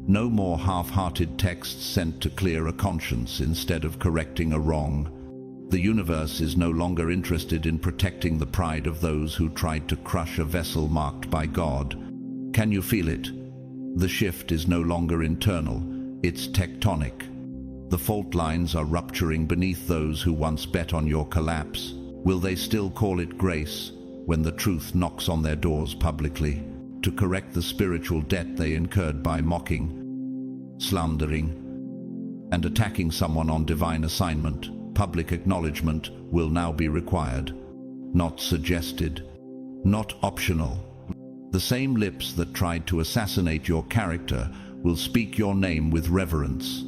No more half-hearted texts sent to clear a conscience instead of correcting a wrong. The universe is no longer interested in protecting the pride of those who tried to crush a vessel marked by God. Can you feel it? The shift is no longer internal, it's tectonic. The fault lines are rupturing beneath those who once bet on your collapse. Will they still call it grace when the truth knocks on their doors publicly, to correct the spiritual debt they incurred by mocking, slandering, and attacking someone on divine assignment? Public acknowledgement will now be required, not suggested, not optional. The same lips that tried to assassinate your character will speak your name with reverence.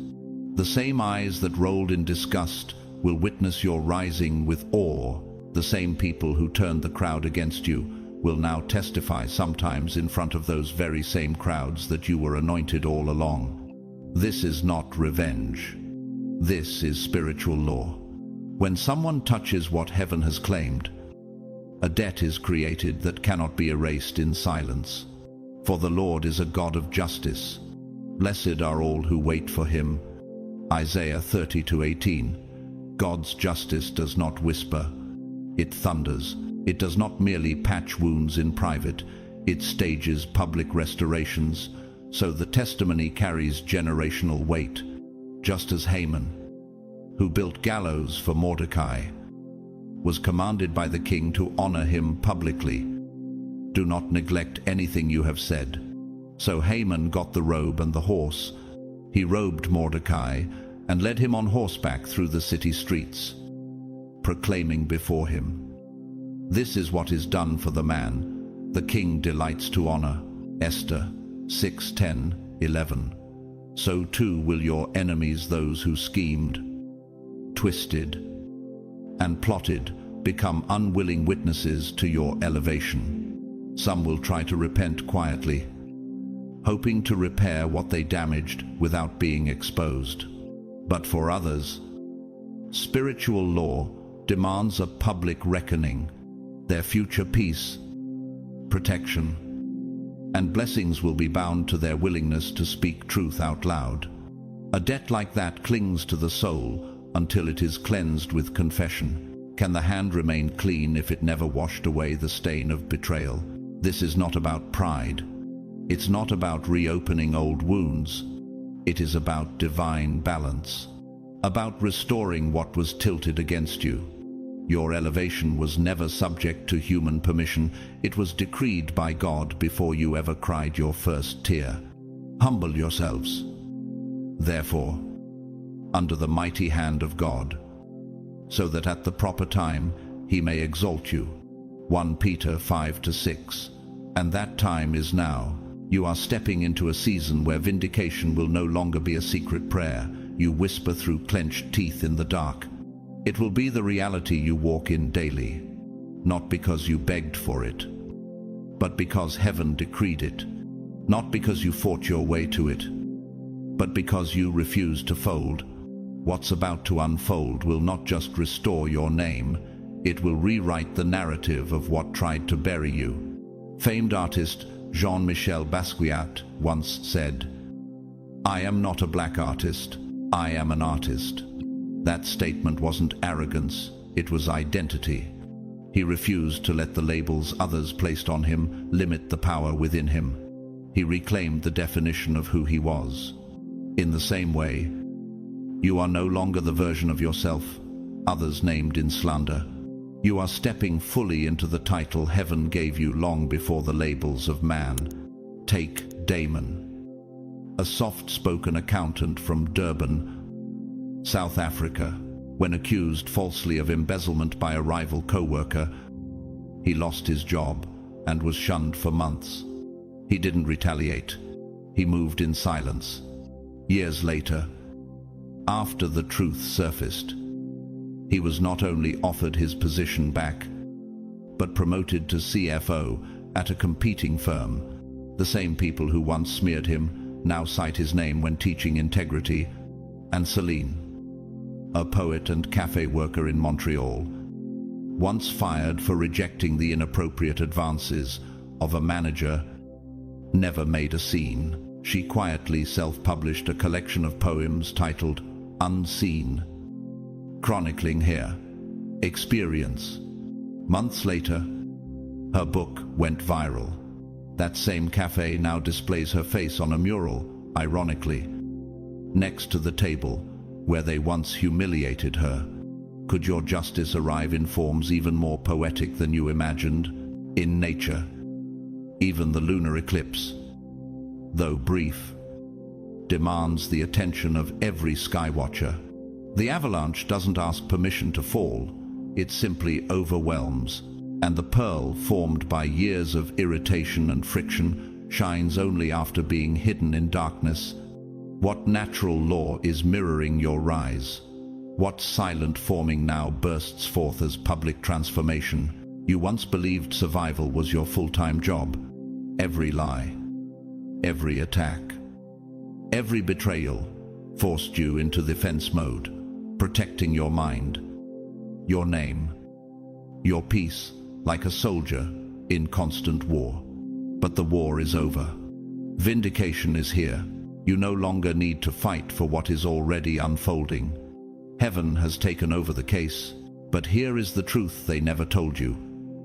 The same eyes that rolled in disgust will witness your rising with awe. The same people who turned the crowd against you will now testify, sometimes in front of those very same crowds, that you were anointed all along. This is not revenge. This is spiritual law. When someone touches what heaven has claimed, a debt is created that cannot be erased in silence. For the Lord is a God of justice. Blessed are all who wait for him. Isaiah 30:18. God's justice does not whisper, it thunders. It does not merely patch wounds in private, it stages public restorations, so the testimony carries generational weight. Just as Haman, who built gallows for Mordecai, was commanded by the king to honor him publicly. Do not neglect anything you have said. So Haman got the robe and the horse. He robed Mordecai and led him on horseback through the city streets, proclaiming before him, "This is what is done for the man the king delights to honor." Esther 6:10-11. So too will your enemies, those who schemed, twisted, and plotted, become unwilling witnesses to your elevation. Some will try to repent quietly, hoping to repair what they damaged without being exposed. But for others, spiritual law demands a public reckoning. Their future peace, protection, and blessings will be bound to their willingness to speak truth out loud. A debt like that clings to the soul until it is cleansed with confession. Can the hand remain clean if it never washed away the stain of betrayal? This is not about pride. It's not about reopening old wounds. It is about divine balance, about restoring what was tilted against you. Your elevation was never subject to human permission. It was decreed by God before you ever cried your first tear. Humble yourselves, therefore, under the mighty hand of God, so that at the proper time he may exalt you. 1 Peter 5-6. And that time is now. You are stepping into a season where vindication will no longer be a secret prayer you whisper through clenched teeth in the dark. It will be the reality you walk in daily, not because you begged for it, but because heaven decreed it. Not because you fought your way to it, but because you refused to fold. What's about to unfold will not just restore your name, it will rewrite the narrative of what tried to bury you. Famed artist Jean-Michel Basquiat once said, "I am not a black artist, I am an artist." That statement wasn't arrogance, it was identity. He refused to let the labels others placed on him limit the power within him. He reclaimed the definition of who he was. In the same way, you are no longer the version of yourself others named in slander. You are stepping fully into the title heaven gave you long before the labels of man. Take Damon, a soft-spoken accountant from Durban, South Africa. When accused falsely of embezzlement by a rival co-worker, he lost his job and was shunned for months. He didn't retaliate. He moved in silence. Years later, After the truth surfaced, he was not only offered his position back, but promoted to CFO at a competing firm. The same people who once smeared him now cite his name when teaching integrity. And Celine, a poet and cafe worker in Montreal, once fired for rejecting the inappropriate advances of a manager, never made a scene. She quietly self-published a collection of poems titled Unseen, chronicling her experience. Months later, her book went viral. That same cafe now displays her face on a mural, ironically, next to the table where they once humiliated her. Could your justice arrive in forms even more poetic than you imagined? In nature, even the lunar eclipse, though brief, demands the attention of every skywatcher. The avalanche doesn't ask permission to fall, it simply overwhelms, and the pearl formed by years of irritation and friction shines only after being hidden in darkness. What natural law is mirroring your rise? What silent forming now bursts forth as public transformation? You once believed survival was your full-time job. Every lie, every attack, every betrayal forced you into defense mode, protecting your mind, your name, your peace, like a soldier in constant war. But the war is over. Vindication is here. You no longer need to fight for what is already unfolding. Heaven has taken over the case, but here is the truth they never told you.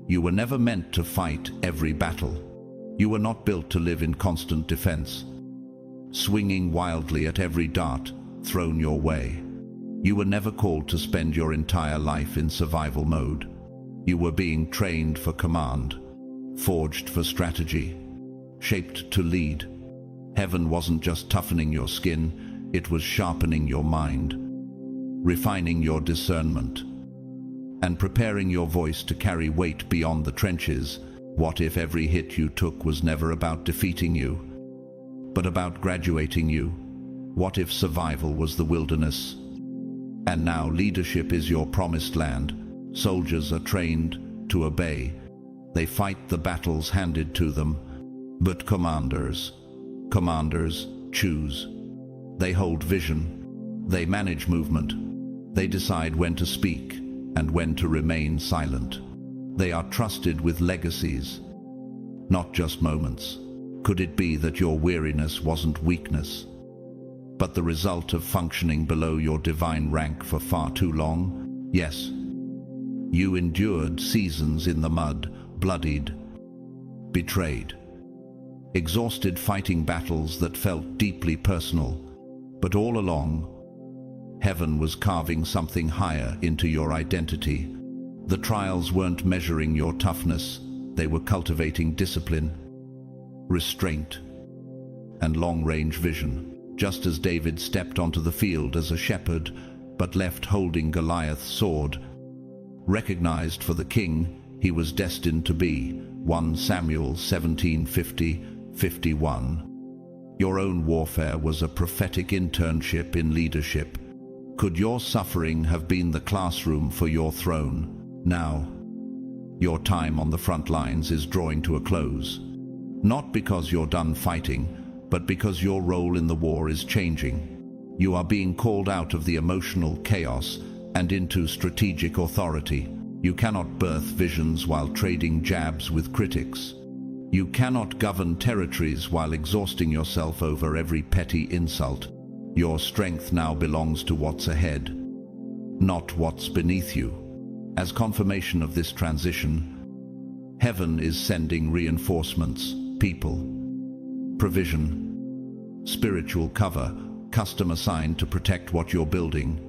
You were never meant to fight every battle. You were not built to live in constant defense, swinging wildly at every dart thrown your way. You were never called to spend your entire life in survival mode. You were being trained for command, forged for strategy, shaped to lead. Heaven wasn't just toughening your skin, it was sharpening your mind, refining your discernment, and preparing your voice to carry weight beyond the trenches. What if every hit you took was never about defeating you, but about graduating you? What if survival was the wilderness, and now leadership is your promised land? Soldiers are trained to obey. They fight the battles handed to them. But commanders choose. They hold vision. They manage movement. They decide when to speak and when to remain silent. They are trusted with legacies, not just moments. Could it be that your weariness wasn't weakness, but the result of functioning below your divine rank for far too long? Yes, you endured seasons in the mud, bloodied, betrayed, exhausted fighting battles that felt deeply personal. But all along, heaven was carving something higher into your identity. The trials weren't measuring your toughness, they were cultivating discipline, restraint, and long-range vision. Just as David stepped onto the field as a shepherd, but left holding Goliath's sword, recognized for the king he was destined to be. 1 Samuel 17:50-51. Your own warfare was a prophetic internship in leadership. Could your suffering have been the classroom for your throne? Now, your time on the front lines is drawing to a close. Not because you're done fighting, but because your role in the war is changing. You are being called out of the emotional chaos and into strategic authority. You cannot birth visions while trading jabs with critics. You cannot govern territories while exhausting yourself over every petty insult. Your strength now belongs to what's ahead, not what's beneath you. As confirmation of this transition, heaven is sending reinforcements, people, provision, spiritual cover, custom assigned to protect what you're building.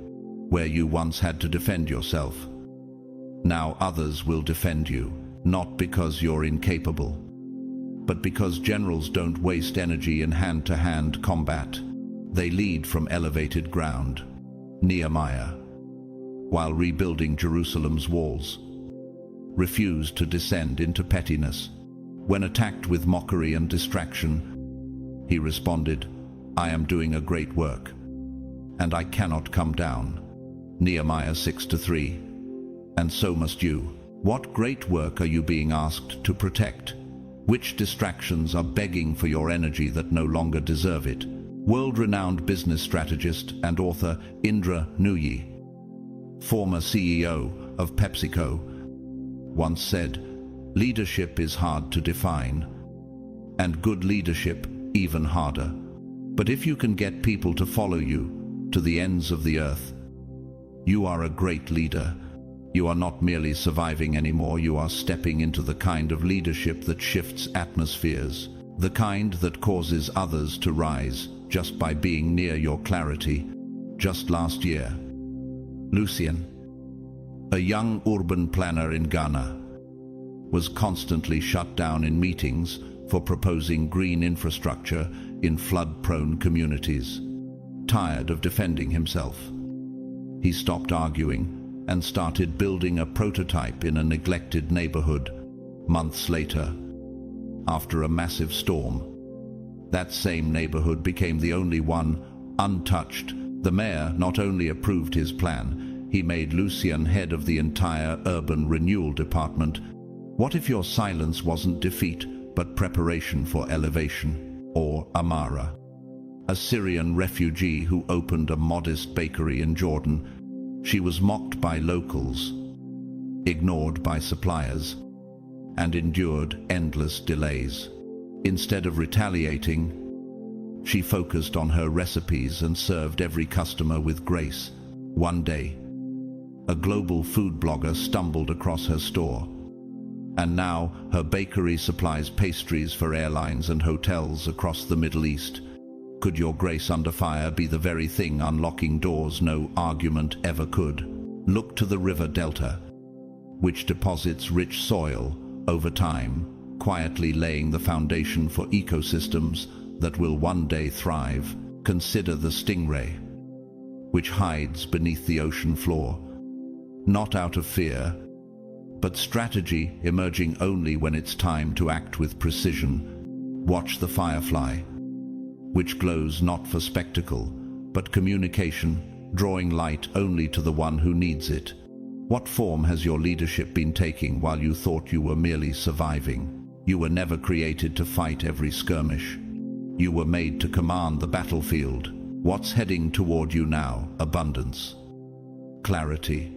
Where you once had to defend yourself, now others will defend you, not because you're incapable, but because generals don't waste energy in hand-to-hand combat. They lead from elevated ground. Nehemiah, while rebuilding Jerusalem's walls, refused to descend into pettiness. When attacked with mockery and distraction, he responded, "I am doing a great work, and I cannot come down. Nehemiah 6:3. And so must you. What great work are you being asked to protect? Which distractions are begging for your energy that no longer deserve it? World-renowned business strategist and author Indra Nooyi, former CEO of PepsiCo, once said, "Leadership is hard to define, and good leadership even harder. But if you can get people to follow you to the ends of the earth, you are a great leader." You are not merely surviving anymore, you are stepping into the kind of leadership that shifts atmospheres, the kind that causes others to rise just by being near your clarity. Just last year, Lucien, a young urban planner in Ghana, was constantly shut down in meetings for proposing green infrastructure in flood-prone communities. Tired of defending himself, he stopped arguing and started building a prototype in a neglected neighborhood. Months later, after a massive storm, that same neighborhood became the only one untouched. The mayor not only approved his plan, he made Lucien head of the entire urban renewal department. What if your silence wasn't defeat, but preparation for elevation? Or Amara, a Syrian refugee who opened a modest bakery in Jordan. She was mocked by locals, ignored by suppliers, and endured endless delays. Instead of retaliating, she focused on her recipes and served every customer with grace. One day, a global food blogger stumbled across her store, and now her bakery supplies pastries for airlines and hotels across the Middle East. Could your grace under fire be the very thing unlocking doors no argument ever could? Look to the river delta, which deposits rich soil over time, quietly laying the foundation for ecosystems that will one day thrive. Consider the stingray, which hides beneath the ocean floor, not out of fear, but strategy, emerging only when it's time to act with precision. Watch the firefly, which glows not for spectacle, but communication, drawing light only to the one who needs it. What form has your leadership been taking while you thought you were merely surviving? You were never created to fight every skirmish. You were made to command the battlefield. What's heading toward you now? Abundance, clarity,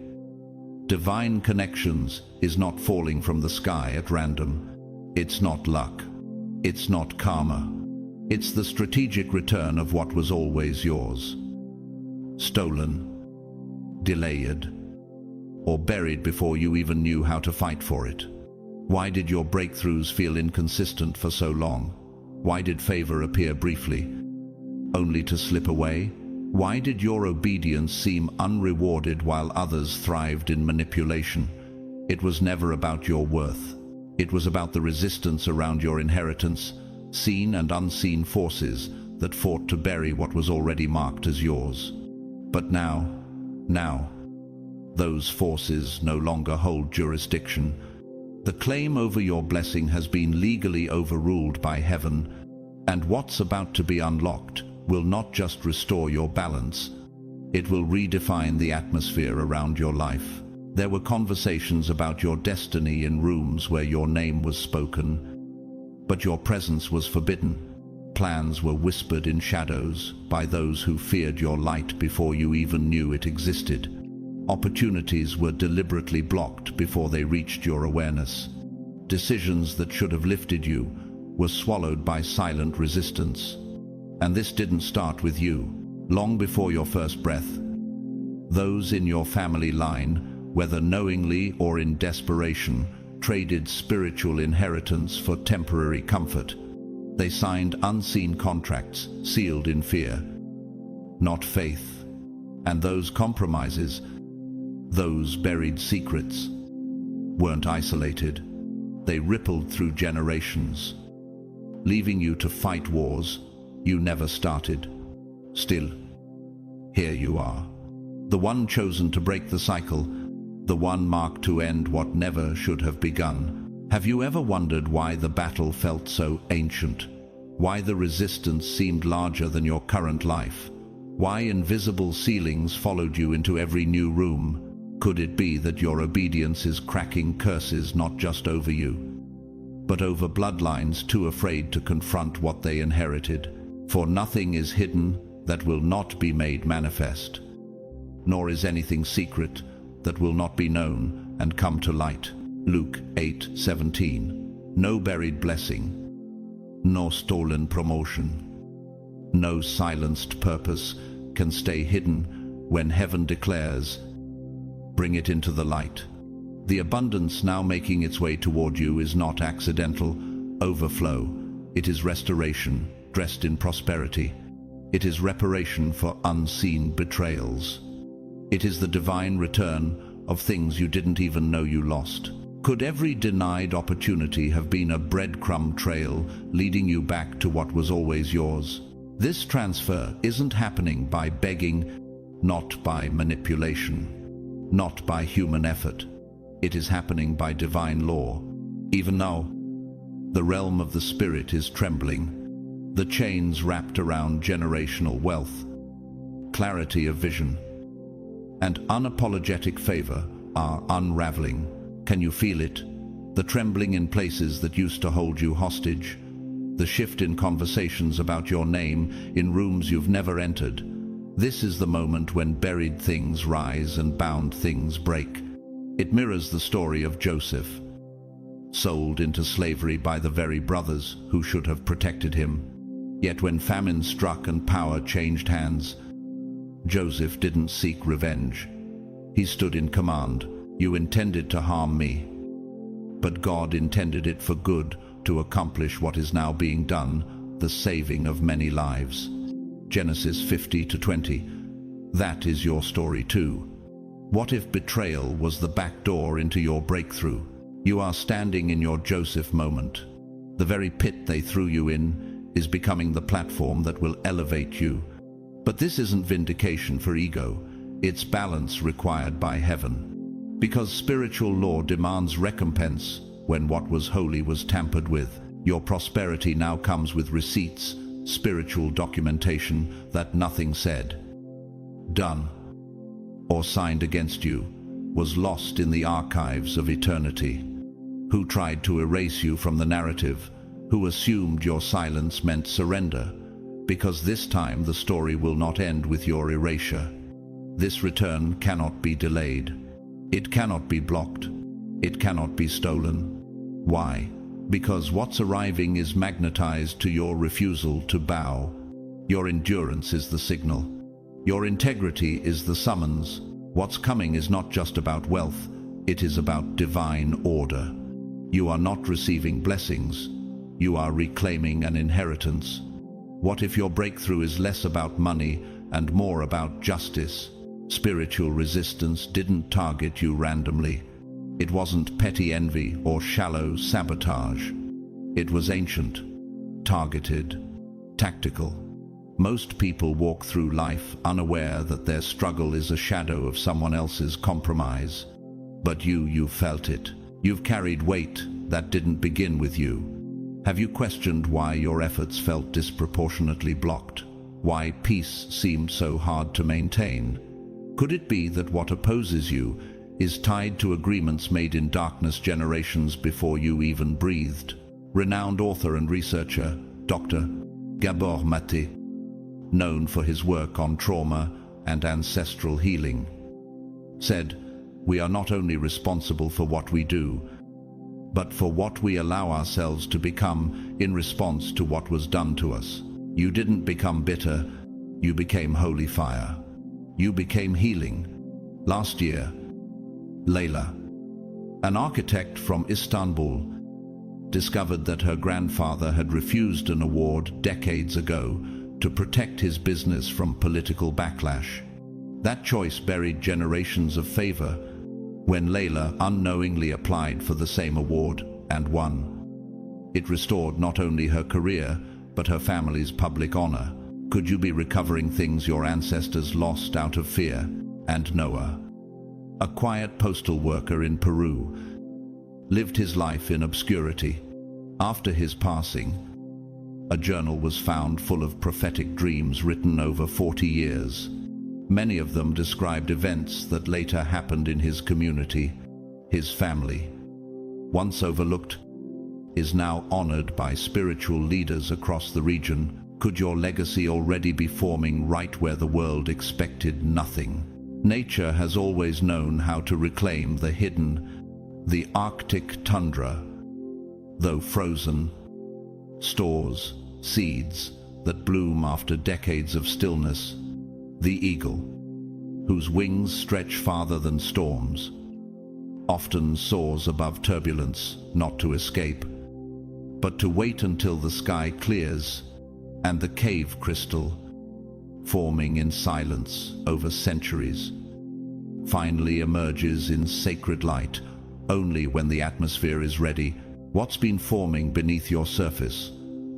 divine connections is not falling from the sky at random. It's not luck. It's not karma. It's the strategic return of what was always yours. Stolen, delayed, or buried before you even knew how to fight for it. Why did your breakthroughs feel inconsistent for so long? Why did favor appear briefly, only to slip away? Why did your obedience seem unrewarded while others thrived in manipulation? It was never about your worth. It was about the resistance around your inheritance, seen and unseen forces that fought to bury what was already marked as yours. But now, those forces no longer hold jurisdiction. The claim over your blessing has been legally overruled by heaven, and what's about to be unlocked will not just restore your balance, it will redefine the atmosphere around your life. There were conversations about your destiny in rooms where your name was spoken, but your presence was forbidden. Plans were whispered in shadows by those who feared your light before you even knew it existed. Opportunities were deliberately blocked before they reached your awareness. Decisions that should have lifted you were swallowed by silent resistance. And this didn't start with you. Long before your first breath, those in your family line, whether knowingly or in desperation, traded spiritual inheritance for temporary comfort. They signed unseen contracts, sealed in fear, not faith. And those compromises, those buried secrets, weren't isolated. They rippled through generations, leaving you to fight wars you never started. Still, here you are, the one chosen to break the cycle, the one marked to end what never should have begun. Have you ever wondered why the battle felt so ancient? Why the resistance seemed larger than your current life? Why invisible ceilings followed you into every new room. Could it be that your obedience is cracking curses not just over you, but over bloodlines too afraid to confront what they inherited? For nothing is hidden that will not be made manifest, nor is anything secret that will not be known and come to light. Luke 8:17. No buried blessing, no stolen promotion, no silenced purpose can stay hidden when heaven declares, "Bring it into the light." The abundance now making its way toward you is not accidental overflow. It is restoration dressed in prosperity. It is reparation for unseen betrayals. It is the divine return of things you didn't even know you lost. Could every denied opportunity have been a breadcrumb trail leading you back to what was always yours? This transfer isn't happening by begging, not by manipulation, not by human effort. It is happening by divine law. Even now, the realm of the Spirit is trembling. The chains wrapped around generational wealth, clarity of vision, and unapologetic favor are unraveling. Can you feel it? The trembling in places that used to hold you hostage. The shift in conversations about your name in rooms you've never entered. This is the moment when buried things rise and bound things break. It mirrors the story of Joseph, sold into slavery by the very brothers who should have protected him. Yet when famine struck and power changed hands, Joseph didn't seek revenge. He stood in command. You intended to harm me, but God intended it for good, to accomplish what is now being done, the saving of many lives. Genesis 50:20. That is your story too. What if betrayal was the back door into your breakthrough? You are standing in your Joseph moment. The very pit they threw you in is becoming the platform that will elevate you. But this isn't vindication for ego. It's balance required by heaven. Because spiritual law demands recompense when what was holy was tampered with. Your prosperity now comes with receipts, spiritual documentation that nothing said, done, or signed against you was lost in the archives of eternity. Who tried to erase you from the narrative? Who assumed your silence meant surrender? Because this time the story will not end with your erasure. This return cannot be delayed. It cannot be blocked. It cannot be stolen. Why? Because what's arriving is magnetized to your refusal to bow. Your endurance is the signal. Your integrity is the summons. What's coming is not just about wealth. It is about divine order. You are not receiving blessings. You are reclaiming an inheritance. What if your breakthrough is less about money and more about justice? Spiritual resistance didn't target you randomly. It wasn't petty envy or shallow sabotage. It was ancient, targeted, tactical. Most people walk through life unaware that their struggle is a shadow of someone else's compromise. But you felt it. You've carried weight that didn't begin with you. Have you questioned why your efforts felt disproportionately blocked? Why peace seemed so hard to maintain? Could it be that what opposes you is tied to agreements made in darkness generations before you even breathed? Renowned author and researcher, Dr. Gabor Mate, known for his work on trauma and ancestral healing, said, "We are not only responsible for what we do, but for what we allow ourselves to become in response to what was done to us." You didn't become bitter, you became holy fire. You became healing. Last year, Layla, an architect from Istanbul, discovered that her grandfather had refused an award decades ago to protect his business from political backlash. That choice buried generations of favor. When Layla unknowingly applied for the same award and won, it restored not only her career, but her family's public honor. Could you be recovering things your ancestors lost out of fear? And Noah, a quiet postal worker in Peru, lived his life in obscurity. After his passing, A journal was found full of prophetic dreams written over 40 years. Many of them described events that later happened in his community. His family, once overlooked, is now honored by spiritual leaders across the region. Could your legacy already be forming right where the world expected nothing? Nature has always known how to reclaim the hidden. The Arctic tundra, though frozen, stores seeds that bloom after decades of stillness. The eagle, whose wings stretch farther than storms, often soars above turbulence, not to escape, but to wait until the sky clears, and the cave crystal, forming in silence over centuries, finally emerges in sacred light only when the atmosphere is ready. What's been forming beneath your surface?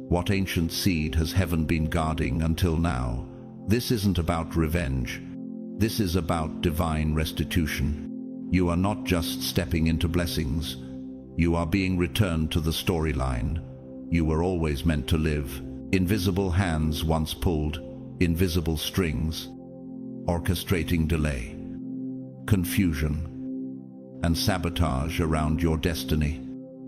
What ancient seed has heaven been guarding until now? This isn't about revenge. This is about divine restitution. You are not just stepping into blessings. You are being returned to the storyline you were always meant to live. Invisible hands once pulled, invisible strings, orchestrating delay, confusion, and sabotage around your destiny.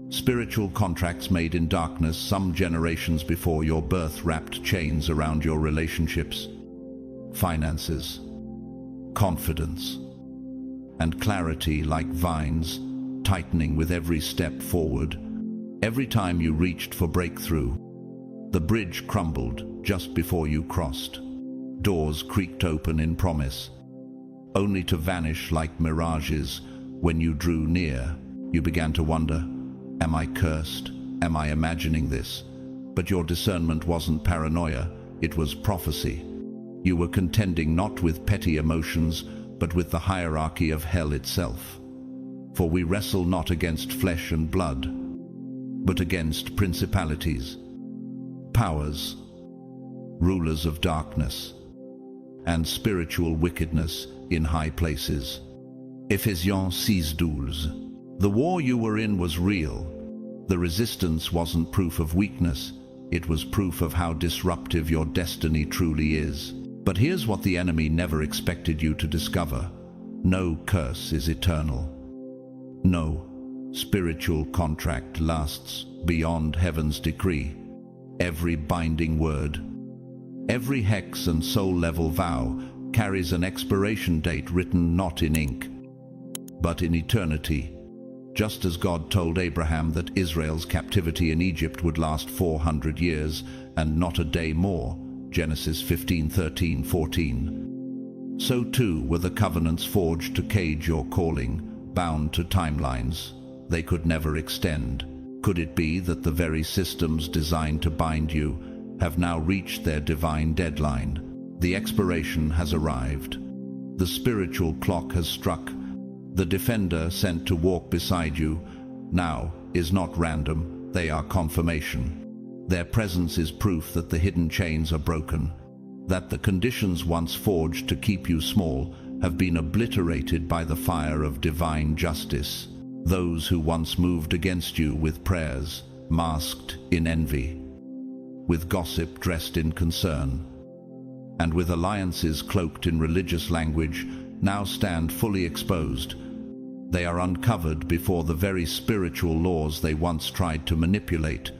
Spiritual contracts made in darkness some generations before your birth wrapped chains around your relationships, finances, confidence, and clarity like vines, tightening with every step forward. Every time you reached for breakthrough, the bridge crumbled just before you crossed. Doors creaked open in promise, only to vanish like mirages. When you drew near, you began to wonder, am I cursed? Am I imagining this? But your discernment wasn't paranoia, it was prophecy. You were contending not with petty emotions, but with the hierarchy of hell itself. For we wrestle not against flesh and blood, but against principalities, powers, rulers of darkness, and spiritual wickedness in high places. Ephesians 6:12. The war you were in was real. The resistance wasn't proof of weakness, it was proof of how disruptive your destiny truly is. But here's what the enemy never expected you to discover. No curse is eternal. No spiritual contract lasts beyond heaven's decree. Every binding word, every hex and soul-level vow carries an expiration date written not in ink, but in eternity. Just as God told Abraham that Israel's captivity in Egypt would last 400 years and not a day more, Genesis 15:13-14. So too were the covenants forged to cage your calling, bound to timelines they could never extend. Could it be that the very systems designed to bind you have now reached their divine deadline? The expiration has arrived. The spiritual clock has struck. The defender sent to walk beside you now is not random, they are confirmation. Their presence is proof that the hidden chains are broken, that the conditions once forged to keep you small have been obliterated by the fire of divine justice. Those who once moved against you with prayers, masked in envy, with gossip dressed in concern, and with alliances cloaked in religious language, now stand fully exposed. They are uncovered before the very spiritual laws they once tried to manipulate.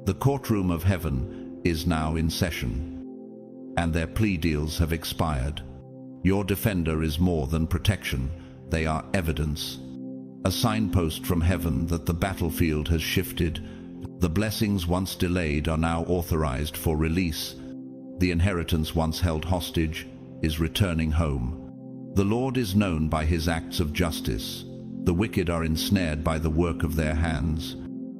The courtroom of heaven is now in session, and their plea deals have expired. Your defender is more than protection, they are evidence. A signpost from heaven that the battlefield has shifted. The blessings once delayed are now authorized for release. The inheritance once held hostage is returning home. The Lord is known by his acts of justice. The wicked are ensnared by the work of their hands.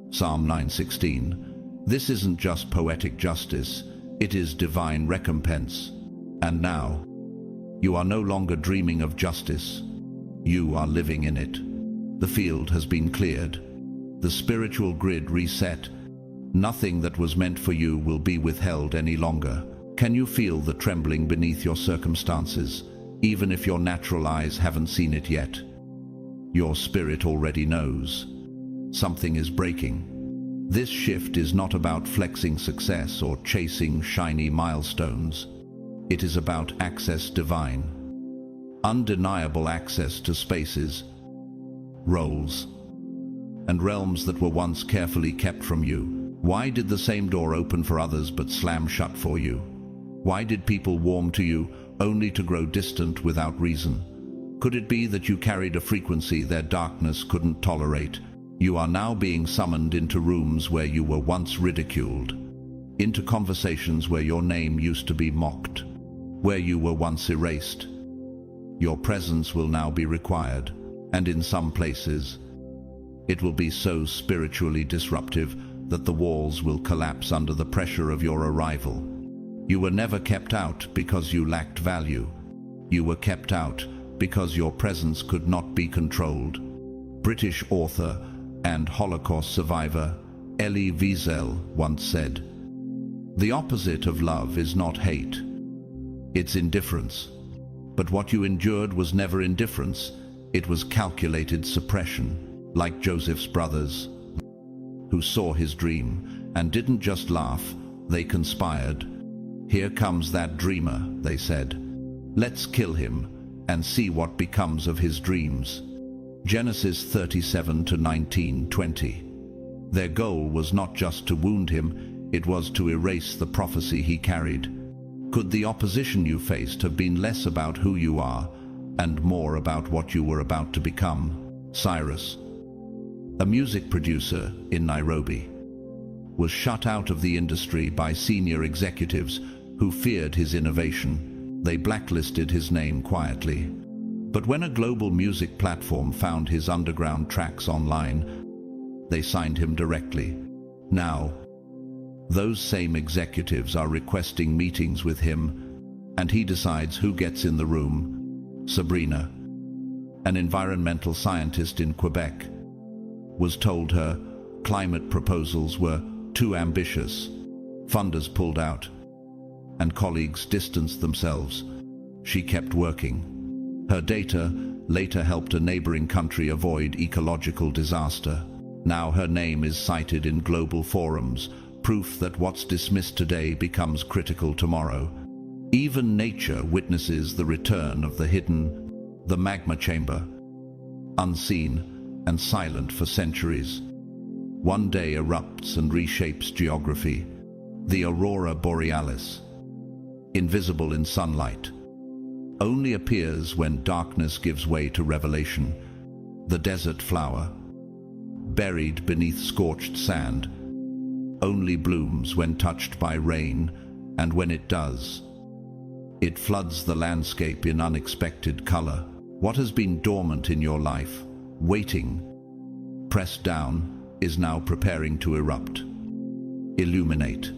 Psalm 9:16. This isn't just poetic justice, it is divine recompense. And now, you are no longer dreaming of justice. You are living in it. The field has been cleared. The spiritual grid reset. Nothing that was meant for you will be withheld any longer. Can you feel the trembling beneath your circumstances, even if your natural eyes haven't seen it yet? Your spirit already knows. Something is breaking. This shift is not about flexing success or chasing shiny milestones. It is about access divine. Undeniable access to spaces, roles, and realms that were once carefully kept from you. Why did the same door open for others but slam shut for you? Why did people warm to you only to grow distant without reason? Could it be that you carried a frequency their darkness couldn't tolerate? You are now being summoned into rooms where you were once ridiculed, into conversations where your name used to be mocked, where you were once erased. Your presence will now be required, and in some places, it will be so spiritually disruptive that the walls will collapse under the pressure of your arrival. You were never kept out because you lacked value. You were kept out because your presence could not be controlled. British author and Holocaust survivor Elie Wiesel once said, "The opposite of love is not hate. It's indifference. But what you endured was never indifference. It was calculated suppression, like Joseph's brothers, who saw his dream and didn't just laugh, they conspired. 'Here comes that dreamer,' they said. 'Let's kill him and see what becomes of his dreams.'" Genesis 37 to 19:20. Their goal was not just to wound him, it was to erase the prophecy he carried. Could the opposition you faced have been less about who you are and more about what you were about to become? Cyrus, a music producer in Nairobi, was shut out of the industry by senior executives who feared his innovation. They blacklisted his name quietly. But when a global music platform found his underground tracks online, they signed him directly. Now, those same executives are requesting meetings with him, and he decides who gets in the room. Sabrina, an environmental scientist in Quebec, was told her climate proposals were too ambitious. Funders pulled out, and colleagues distanced themselves. She kept working. Her data later helped a neighboring country avoid ecological disaster. Now her name is cited in global forums, proof that what's dismissed today becomes critical tomorrow. Even nature witnesses the return of the hidden, the magma chamber, unseen and silent for centuries. One day erupts and reshapes geography. The aurora borealis, invisible in sunlight, only appears when darkness gives way to revelation. The desert flower, buried beneath scorched sand, only blooms when touched by rain, and when it does, it floods the landscape in unexpected color. What has been dormant in your life, waiting, pressed down, is now preparing to erupt, illuminate,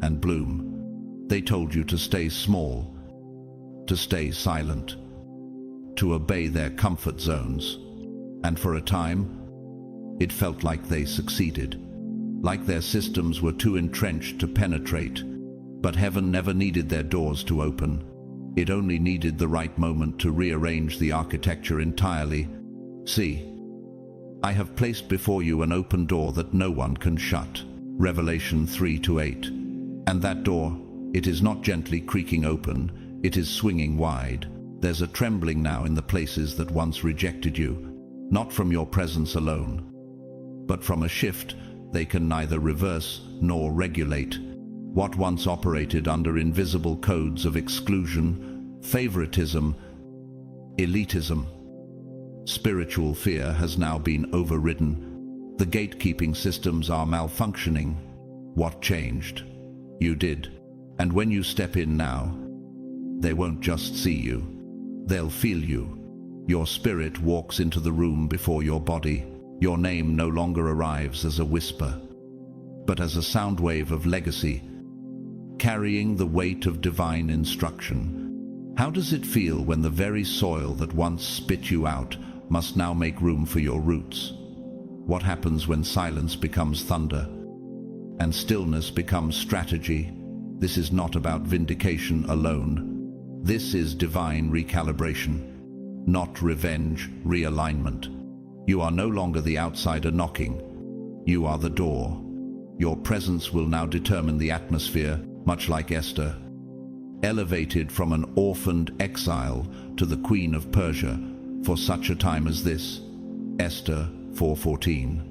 and bloom. They told you to stay small, to stay silent, to obey their comfort zones, and for a time, it felt like they succeeded. Like their systems were too entrenched to penetrate. But heaven never needed their doors to open. It only needed the right moment to rearrange the architecture entirely. See, I have placed before you an open door that no one can shut. Revelation 3-8. And that door, it is not gently creaking open, it is swinging wide. There's a trembling now in the places that once rejected you, not from your presence alone, but from a shift they can neither reverse nor regulate. What once operated under invisible codes of exclusion, favoritism, elitism, spiritual fear has now been overridden. The gatekeeping systems are malfunctioning. What changed? You did. And when you step in now, they won't just see you. They'll feel you. Your spirit walks into the room before your body. Your name no longer arrives as a whisper, but as a sound wave of legacy, carrying the weight of divine instruction. How does it feel when the very soil that once spit you out must now make room for your roots? What happens when silence becomes thunder and stillness becomes strategy? This is not about vindication alone. This is divine recalibration, not revenge, realignment. You are no longer the outsider knocking. You are the door. Your presence will now determine the atmosphere, much like Esther, elevated from an orphaned exile to the Queen of Persia for such a time as this. Esther 4:14.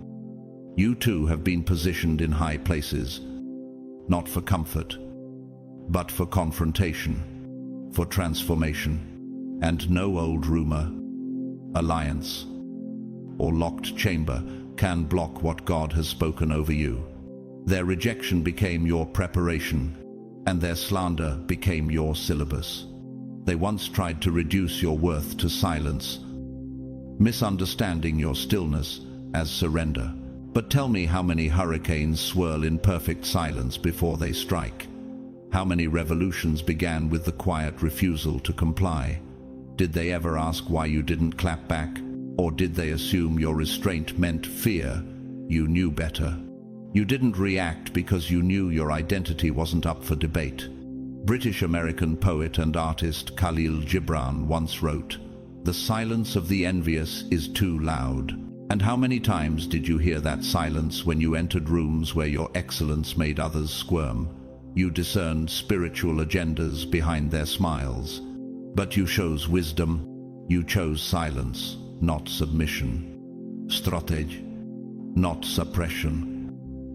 You too have been positioned in high places, not for comfort, but for confrontation, for transformation, and no old rumor, alliance, or locked chamber can block what God has spoken over you. Their rejection became your preparation, and their slander became your syllabus. They once tried to reduce your worth to silence, misunderstanding your stillness as surrender. But tell me, how many hurricanes swirl in perfect silence before they strike? How many revolutions began with the quiet refusal to comply? Did they ever ask why you didn't clap back? Or did they assume your restraint meant fear? You knew better. You didn't react because you knew your identity wasn't up for debate. British-American poet and artist Khalil Gibran once wrote, "The silence of the envious is too loud." And how many times did you hear that silence when you entered rooms where your excellence made others squirm? You discerned spiritual agendas behind their smiles. But you chose wisdom. You chose silence, not submission. Strategy, not suppression.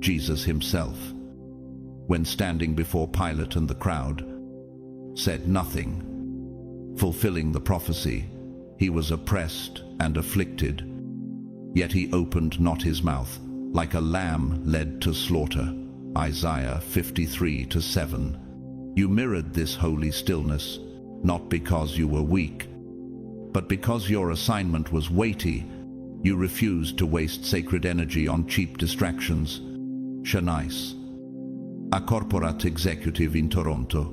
Jesus himself, when standing before Pilate and the crowd, said nothing. Fulfilling the prophecy, he was oppressed and afflicted, yet he opened not his mouth, like a lamb led to slaughter. Isaiah 53:7. You mirrored this holy stillness, not because you were weak, but because your assignment was weighty. You refused to waste sacred energy on cheap distractions. Shanice, a corporate executive in Toronto,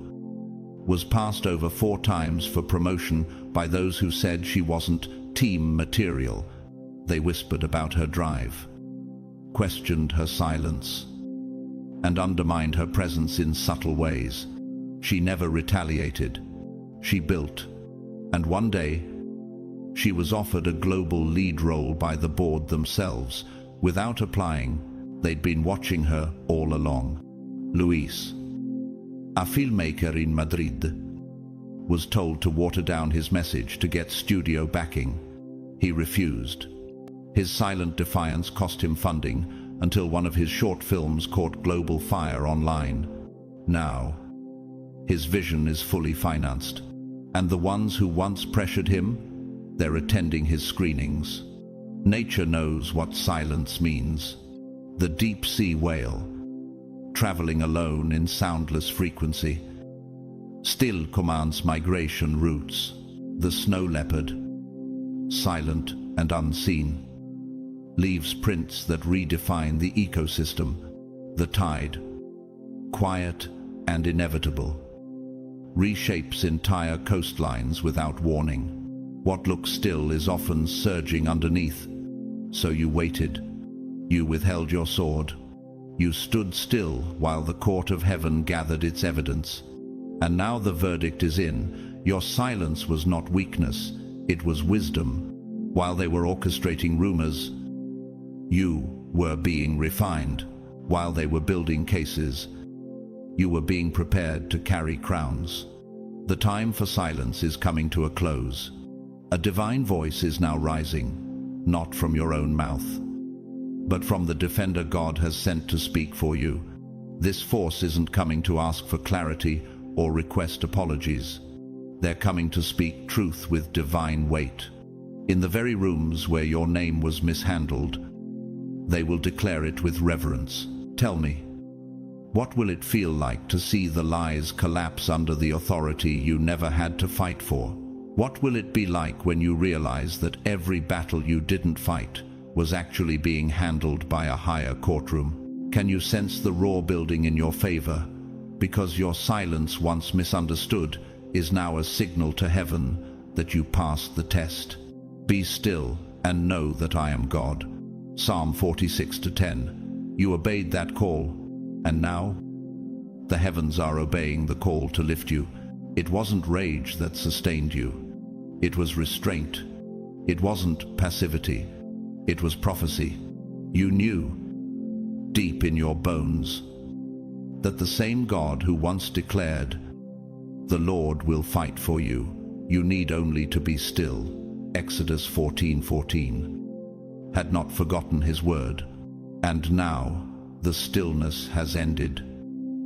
was passed over 4 times for promotion by those who said she wasn't team material. They whispered about her drive, questioned her silence, and undermined her presence in subtle ways. She never retaliated. She built, and one day, she was offered a global lead role by the board themselves. Without applying, they'd been watching her all along. Luis, a filmmaker in Madrid, was told to water down his message to get studio backing. He refused. His silent defiance cost him funding until one of his short films caught global fire online. Now, his vision is fully financed, and the ones who once pressured him, they're attending his screenings. Nature knows what silence means. The deep-sea whale, traveling alone in soundless frequency, still commands migration routes. The snow leopard, silent and unseen, leaves prints that redefine the ecosystem. The tide, quiet and inevitable, reshapes entire coastlines without warning. What looks still is often surging underneath. So you waited. You withheld your sword. You stood still while the court of heaven gathered its evidence. And now the verdict is in. Your silence was not weakness, it was wisdom. While they were orchestrating rumors, you were being refined. While they were building cases, you were being prepared to carry crowns. The time for silence is coming to a close. A divine voice is now rising, not from your own mouth, but from the defender God has sent to speak for you. This force isn't coming to ask for clarity or request apologies. They're coming to speak truth with divine weight. In the very rooms where your name was mishandled, they will declare it with reverence. Tell me, what will it feel like to see the lies collapse under the authority you never had to fight for? What will it be like when you realize that every battle you didn't fight was actually being handled by a higher courtroom? Can you sense the raw building in your favor? Because your silence, once misunderstood, is now a signal to heaven that you passed the test. Be still and know that I am God. Psalm 46:10. You obeyed that call, and now the heavens are obeying the call to lift you. It wasn't rage that sustained you. It was restraint. It wasn't passivity. It was prophecy. You knew deep in your bones, that the same God who once declared, "The Lord will fight for you, you need only to be still," Exodus 14:14, had not forgotten his word. And now the stillness has ended.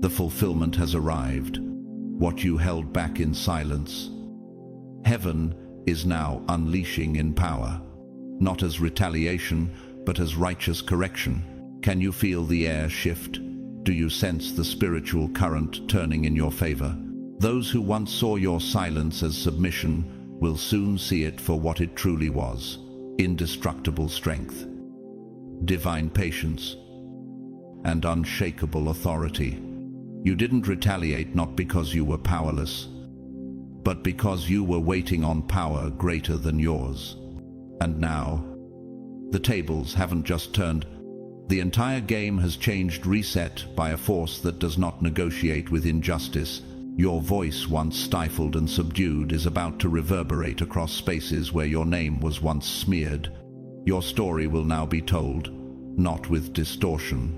The fulfillment has arrived. What you held back in silence, heaven is now unleashing in power, not as retaliation, but as righteous correction. Can you feel the air shift? Do you sense the spiritual current turning in your favor? Those who once saw your silence as submission will soon see it for what it truly was: indestructible strength, divine patience, and unshakable authority. You didn't retaliate not because you were powerless, but because you were waiting on power greater than yours. And now, the tables haven't just turned. The entire game has changed, reset by a force that does not negotiate with injustice. Your voice, once stifled and subdued, is about to reverberate across spaces where your name was once smeared. Your story will now be told, not with distortion,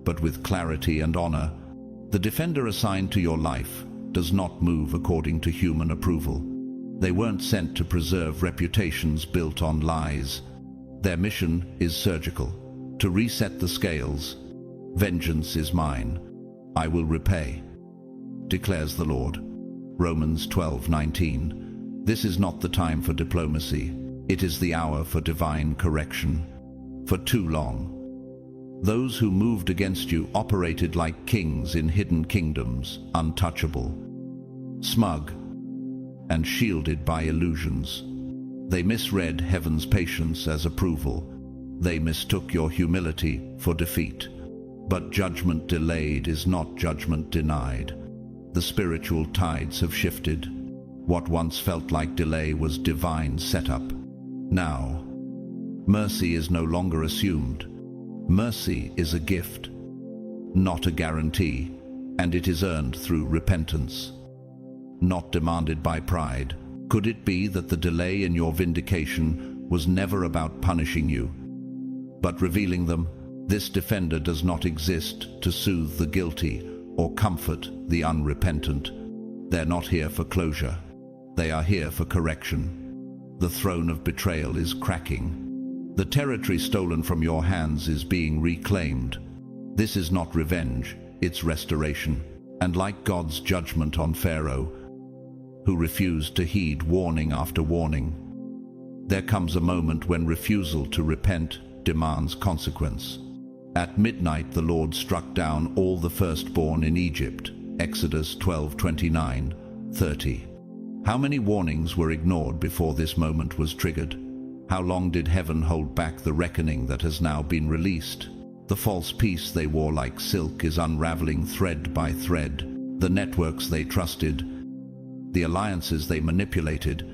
but with clarity and honor. The defender assigned to your life does not move according to human approval. They weren't sent to preserve reputations built on lies. Their mission is surgical, to reset the scales. "Vengeance is mine, I will repay," declares the Lord. Romans 12:19. This is not the time for diplomacy. It is the hour for divine correction. For too long, those who moved against you operated like kings in hidden kingdoms, untouchable, smug, and shielded by illusions. They misread heaven's patience as approval. They mistook your humility for defeat. But judgment delayed is not judgment denied. The spiritual tides have shifted. What once felt like delay was divine setup. Now, mercy is no longer assumed. Mercy is a gift, not a guarantee, and it is earned through repentance, not demanded by pride. Could it be that the delay in your vindication was never about punishing you, but revealing them? This defender does not exist to soothe the guilty or comfort the unrepentant. They're not here for closure. They are here for correction. The throne of betrayal is cracking. The territory stolen from your hands is being reclaimed. This is not revenge, it's restoration. And like God's judgment on Pharaoh, who refused to heed warning after warning, there comes a moment when refusal to repent demands consequence. At midnight the Lord struck down all the firstborn in Egypt. Exodus 12:29-30. How many warnings were ignored before this moment was triggered? How long did heaven hold back the reckoning that has now been released? The false peace they wore like silk is unraveling thread by thread. The networks they trusted, the alliances they manipulated,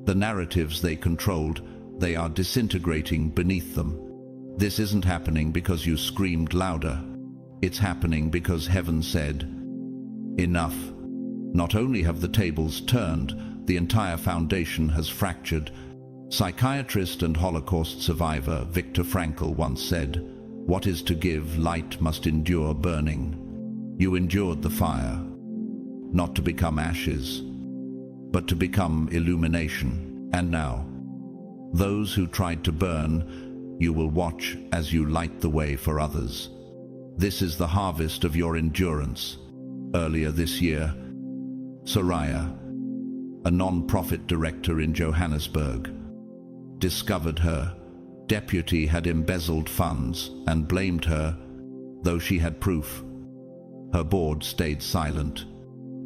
the narratives they controlled, they are disintegrating beneath them. This isn't happening because you screamed louder. It's happening because heaven said, "Enough." Not only have the tables turned, the entire foundation has fractured. Psychiatrist and Holocaust survivor Viktor Frankl once said, "What is to give light must endure burning." You endured the fire, not to become ashes, but to become illumination. And now, those who tried to burn, you will watch as you light the way for others. This is the harvest of your endurance. Earlier this year, Soraya, a non-profit director in Johannesburg, discovered her deputy had embezzled funds and blamed her, though she had proof. Her board stayed silent.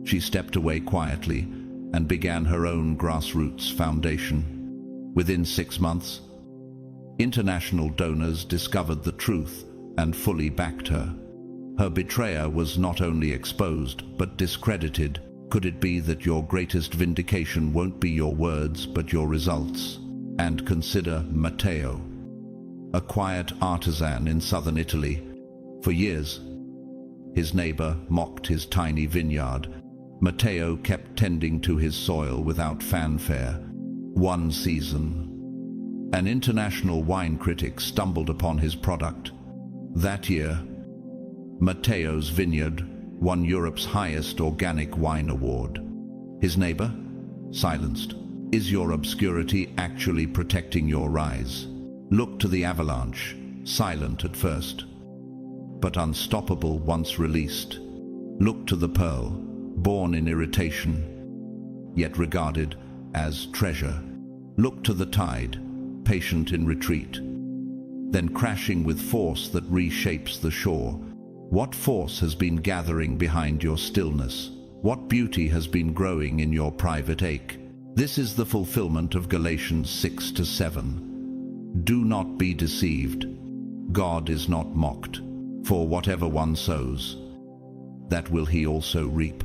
She stepped away quietly and began her own grassroots foundation. Within 6 months, international donors discovered the truth and fully backed her. Her betrayer was not only exposed, but discredited. Could it be that your greatest vindication won't be your words, but your results? And consider Matteo, a quiet artisan in southern Italy. For years, his neighbor mocked his tiny vineyard. Matteo kept tending to his soil without fanfare. One season, an international wine critic stumbled upon his product. That year, Matteo's vineyard won Europe's highest organic wine award. His neighbor? Silenced. Is your obscurity actually protecting your rise? Look to the avalanche, silent at first, but unstoppable once released. Look to the pearl, born in irritation, yet regarded as treasure. Look to the tide, patient in retreat, then crashing with force that reshapes the shore. What force has been gathering behind your stillness? What beauty has been growing in your private ache? This is the fulfillment of Galatians 6-7. Do not be deceived. God is not mocked. For whatever one sows, that will he also reap.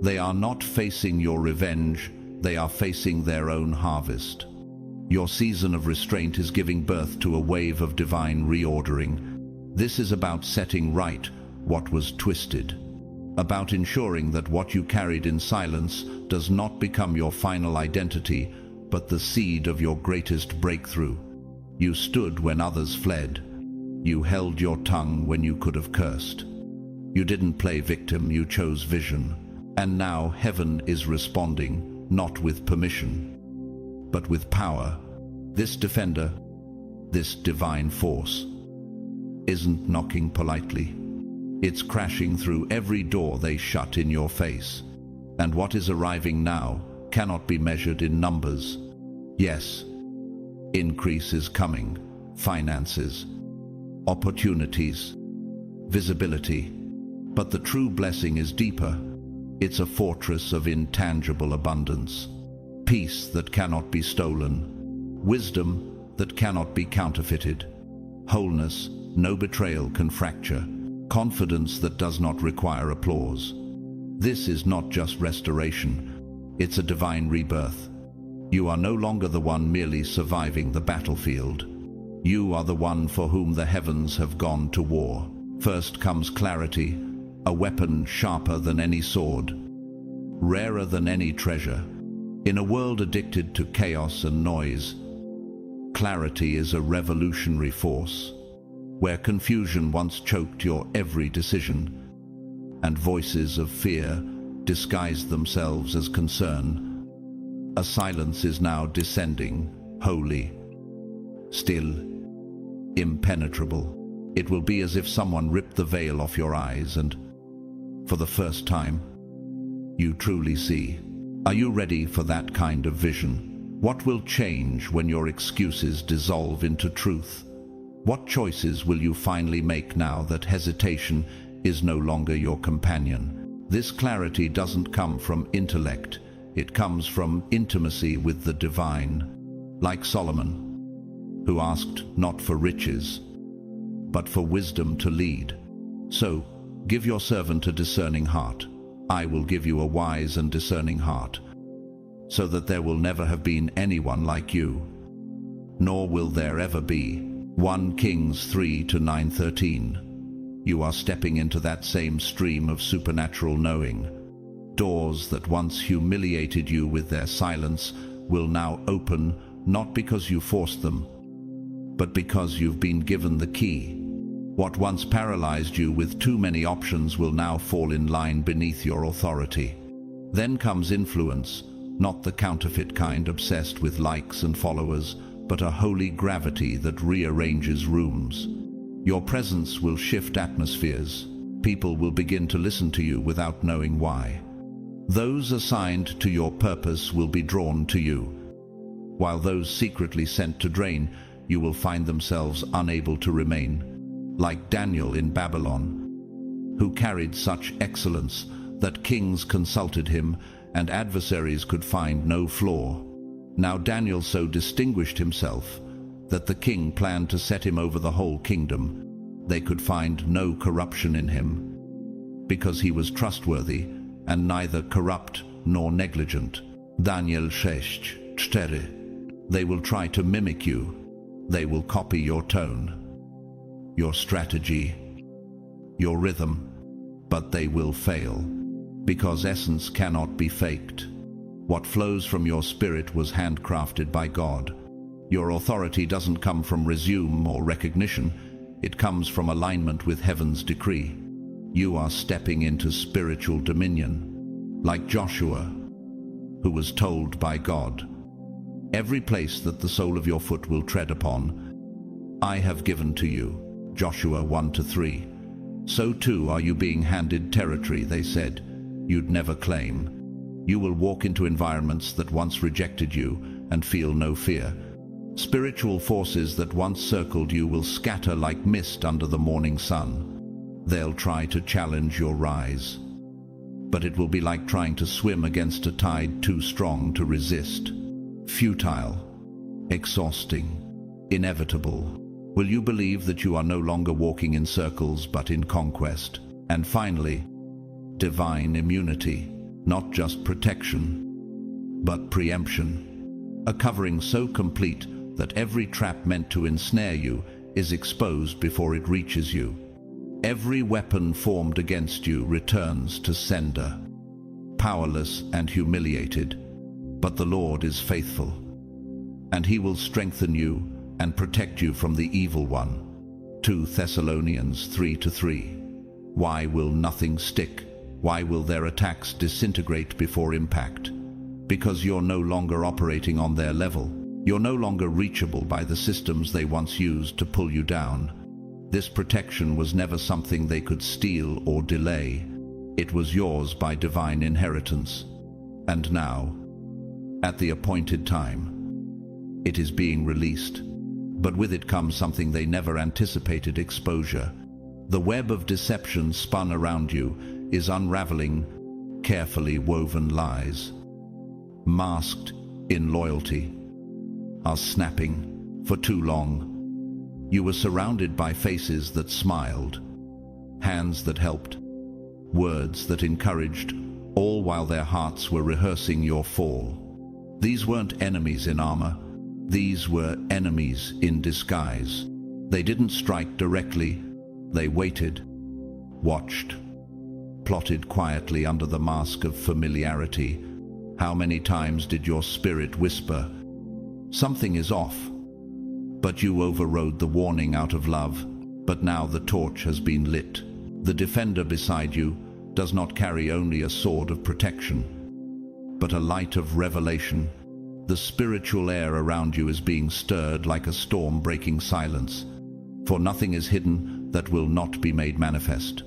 They are not facing your revenge, they are facing their own harvest. Your season of restraint is giving birth to a wave of divine reordering. This is about setting right what was twisted, about ensuring that what you carried in silence does not become your final identity, but the seed of your greatest breakthrough. You stood when others fled. You held your tongue when you could have cursed. You didn't play victim, you chose vision. And now heaven is responding, not with permission, but with power. This defender, this divine force, isn't knocking politely. It's crashing through every door they shut in your face. And what is arriving now cannot be measured in numbers. Yes, increase is coming, finances, opportunities, visibility. But the true blessing is deeper. It's a fortress of intangible abundance. Peace that cannot be stolen. Wisdom that cannot be counterfeited. Wholeness no betrayal can fracture. Confidence that does not require applause. This is not just restoration. It's a divine rebirth. You are no longer the one merely surviving the battlefield. You are the one for whom the heavens have gone to war. First comes clarity, a weapon sharper than any sword, rarer than any treasure. In a world addicted to chaos and noise, clarity is a revolutionary force. Where confusion once choked your every decision, and voices of fear disguised themselves as concern, a silence is now descending, holy, still, impenetrable. It will be as if someone ripped the veil off your eyes and, for the first time, you truly see. Are you ready for that kind of vision? What will change when your excuses dissolve into truth? What choices will you finally make now that hesitation is no longer your companion? This clarity doesn't come from intellect. It comes from intimacy with the divine. Like Solomon, who asked not for riches, but for wisdom to lead. So, give your servant a discerning heart. I will give you a wise and discerning heart, so that there will never have been anyone like you, nor will there ever be. 1 Kings 3-9-13. You are stepping into that same stream of supernatural knowing. Doors that once humiliated you with their silence will now open, not because you forced them, but because you've been given the key. What once paralyzed you with too many options will now fall in line beneath your authority. Then comes influence, not the counterfeit kind obsessed with likes and followers, but a holy gravity that rearranges rooms. Your presence will shift atmospheres. People will begin to listen to you without knowing why. Those assigned to your purpose will be drawn to you, while those secretly sent to drain you will find themselves unable to remain. Like Daniel in Babylon, who carried such excellence that kings consulted him and adversaries could find no flaw. Now Daniel so distinguished himself that the king planned to set him over the whole kingdom. They could find no corruption in him, because he was trustworthy and neither corrupt nor negligent. Daniel 6:4. They will try to mimic you. They will copy your tone, your strategy, your rhythm, but they will fail, because essence cannot be faked. What flows from your spirit was handcrafted by God. Your authority doesn't come from resume or recognition. It comes from alignment with heaven's decree. You are stepping into spiritual dominion, like Joshua, who was told by God, "Every place that the sole of your foot will tread upon, I have given to you." Joshua 1-3. So too are you being handed territory, they said, you'd never claim. You will walk into environments that once rejected you and feel no fear. Spiritual forces that once circled you will scatter like mist under the morning sun. They'll try to challenge your rise, but it will be like trying to swim against a tide too strong to resist. Futile, exhausting, inevitable. Will you believe that you are no longer walking in circles but in conquest? And finally, divine immunity, not just protection, but preemption. A covering so complete that every trap meant to ensnare you is exposed before it reaches you. Every weapon formed against you returns to sender, powerless and humiliated. But the Lord is faithful, and he will strengthen you and protect you from the evil one. 2 Thessalonians 3-3. Why will nothing stick? Why will their attacks disintegrate before impact? Because you're no longer operating on their level. You're no longer reachable by the systems they once used to pull you down. This protection was never something they could steal or delay. It was yours by divine inheritance. And now, at the appointed time, it is being released. But with it comes something they never anticipated: exposure. The web of deception spun around you is unraveling, carefully woven lies, masked in loyalty, are snapping for too long. You were surrounded by faces that smiled, hands that helped, words that encouraged, all while their hearts were rehearsing your fall. These weren't enemies in armor. These were enemies in disguise. They didn't strike directly. They waited, watched, plotted quietly under the mask of familiarity. How many times did your spirit whisper, "Something is off"? But you overrode the warning out of love. But now the torch has been lit. The defender beside you does not carry only a sword of protection, but a light of revelation. The spiritual air around you is being stirred like a storm breaking silence. For nothing is hidden that will not be made manifest,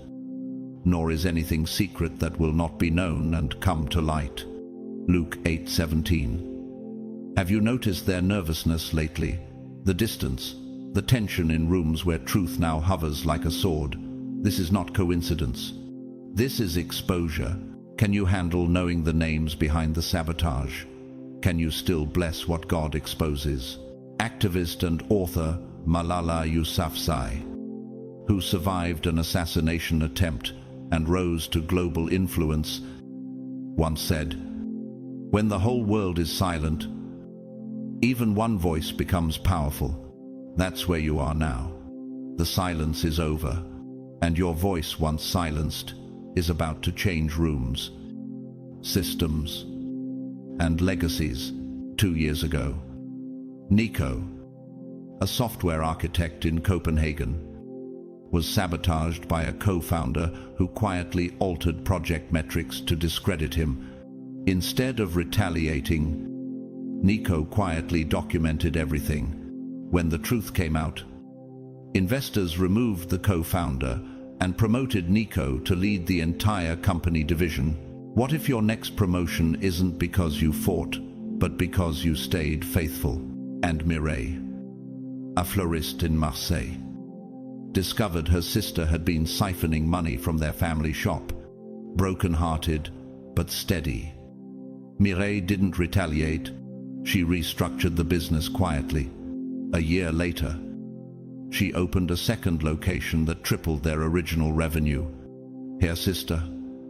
nor is anything secret that will not be known and come to light. Luke 8:17. Have you noticed their nervousness lately? The distance, the tension in rooms where truth now hovers like a sword. This is not coincidence. This is exposure. Can you handle knowing the names behind the sabotage? Can you still bless what God exposes? Activist and author Malala Yousafzai, who survived an assassination attempt and rose to global influence, once said, "When the whole world is silent, even one voice becomes powerful." That's where you are now. The silence is over, and your voice, once silenced, is about to change rooms, systems, and legacies. 2 years ago, Nico, a software architect in Copenhagen, was sabotaged by a co-founder who quietly altered project metrics to discredit him. Instead of retaliating, Nico quietly documented everything. When the truth came out, investors removed the co-founder and promoted Nico to lead the entire company division. What if your next promotion isn't because you fought, but because you stayed faithful? And Mireille, a florist in Marseille, discovered her sister had been siphoning money from their family shop. Broken-hearted, but steady, Mireille didn't retaliate. She restructured the business quietly. A year later, she opened a second location that tripled their original revenue. Her sister,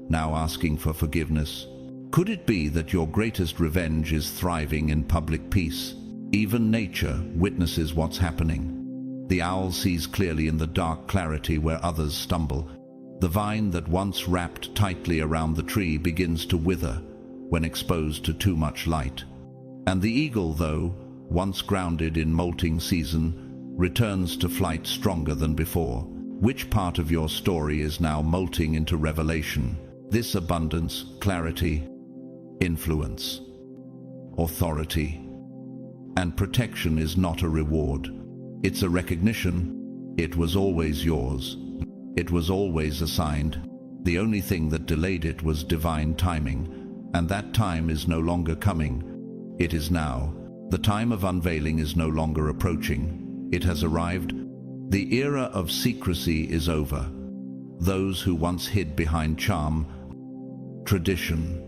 now asking for forgiveness. Could it be that your greatest revenge is thriving in public peace? Even nature witnesses what's happening. The owl sees clearly in the dark clarity where others stumble. The vine that once wrapped tightly around the tree begins to wither when exposed to too much light. And the eagle, though once grounded in molting season, returns to flight stronger than before. Which part of your story is now molting into revelation? This abundance, clarity, influence, authority, and protection is not a reward. It's a recognition. It was always yours. It was always assigned. The only thing that delayed it was divine timing, and that time is no longer coming. It is now. The time of unveiling is no longer approaching. It has arrived. The era of secrecy is over. Those who once hid behind charm, tradition,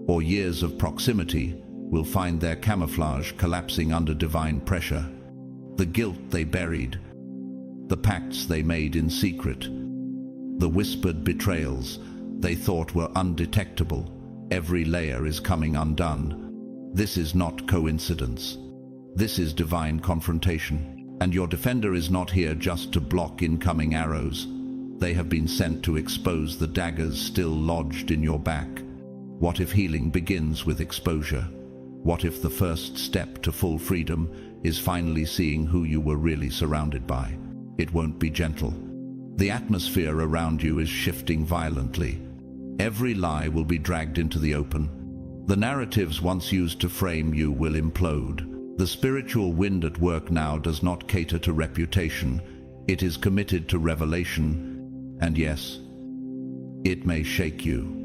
or years of proximity will find their camouflage collapsing under divine pressure. The guilt they buried, the pacts they made in secret, the whispered betrayals they thought were undetectable, every layer is coming undone. This is not coincidence. This is divine confrontation. And your defender is not here just to block incoming arrows. They have been sent to expose the daggers still lodged in your back. What if healing begins with exposure? What if the first step to full freedom is finally seeing who you were really surrounded by? It won't be gentle. The atmosphere around you is shifting violently. Every lie will be dragged into the open. The narratives once used to frame you will implode. The spiritual wind at work now does not cater to reputation. It is committed to revelation. And yes, it may shake you.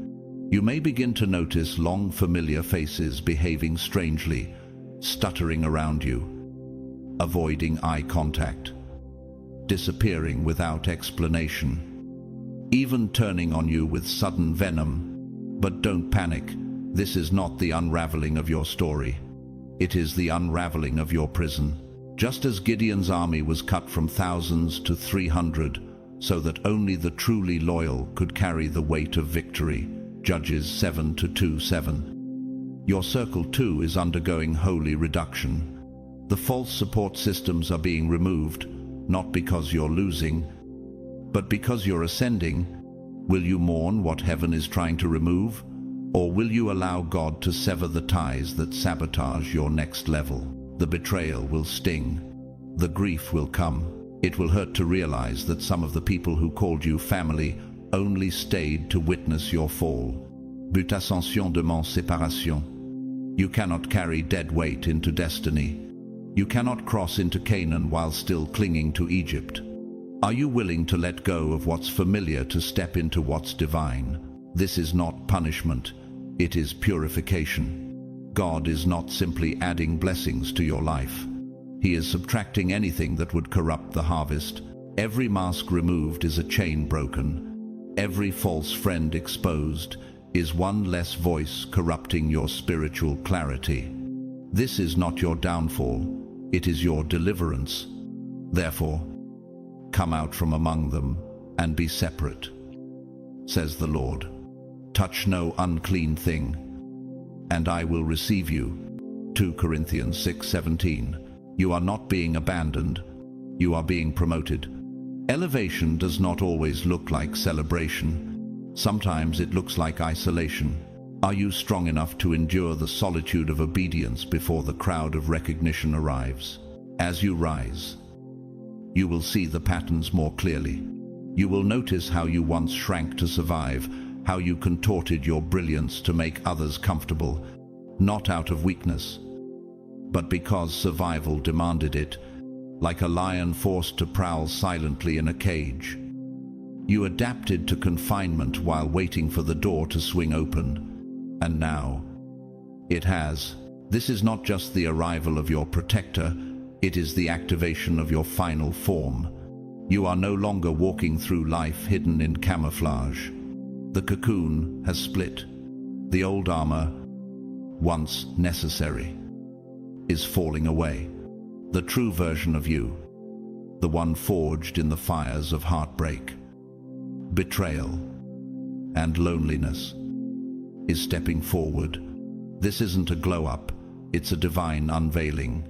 You may begin to notice long familiar faces behaving strangely, stuttering around you, avoiding eye contact, disappearing without explanation, even turning on you with sudden venom. But don't panic. This is not the unraveling of your story. It is the unraveling of your prison. Just as Gideon's army was cut from thousands to 300, so that only the truly loyal could carry the weight of victory. Judges 7:2-7. Your circle too is undergoing holy reduction. The false support systems are being removed, not because you're losing, but because you're ascending. Will you mourn what heaven is trying to remove? Or will you allow God to sever the ties that sabotage your next level? The betrayal will sting. The grief will come. It will hurt to realize that some of the people who called you family only stayed to witness your fall. But ascension demande séparation. You cannot carry dead weight into destiny. You cannot cross into Canaan while still clinging to Egypt. Are you willing to let go of what's familiar to step into what's divine? This is not punishment. It is purification. God is not simply adding blessings to your life. He is subtracting anything that would corrupt the harvest. Every mask removed is a chain broken. Every false friend exposed is one less voice corrupting your spiritual clarity. This is not your downfall. It is your deliverance. Therefore, come out from among them and be separate, says the Lord. Touch no unclean thing, and I will receive you. 2 Corinthians 6:17. You are not being abandoned. You are being promoted. Elevation does not always look like celebration. Sometimes it looks like isolation. Are you strong enough to endure the solitude of obedience before the crowd of recognition arrives? As you rise, you will see the patterns more clearly. You will notice how you once shrank to survive, how you contorted your brilliance to make others comfortable, not out of weakness, but because survival demanded it, like a lion forced to prowl silently in a cage. You adapted to confinement while waiting for the door to swing open. And now, it has. This is not just the arrival of your protector, it is the activation of your final form. You are no longer walking through life hidden in camouflage. The cocoon has split. The old armor, once necessary, is falling away. The true version of you, the one forged in the fires of heartbreak, betrayal, and loneliness, is stepping forward. This isn't a glow-up, it's a divine unveiling,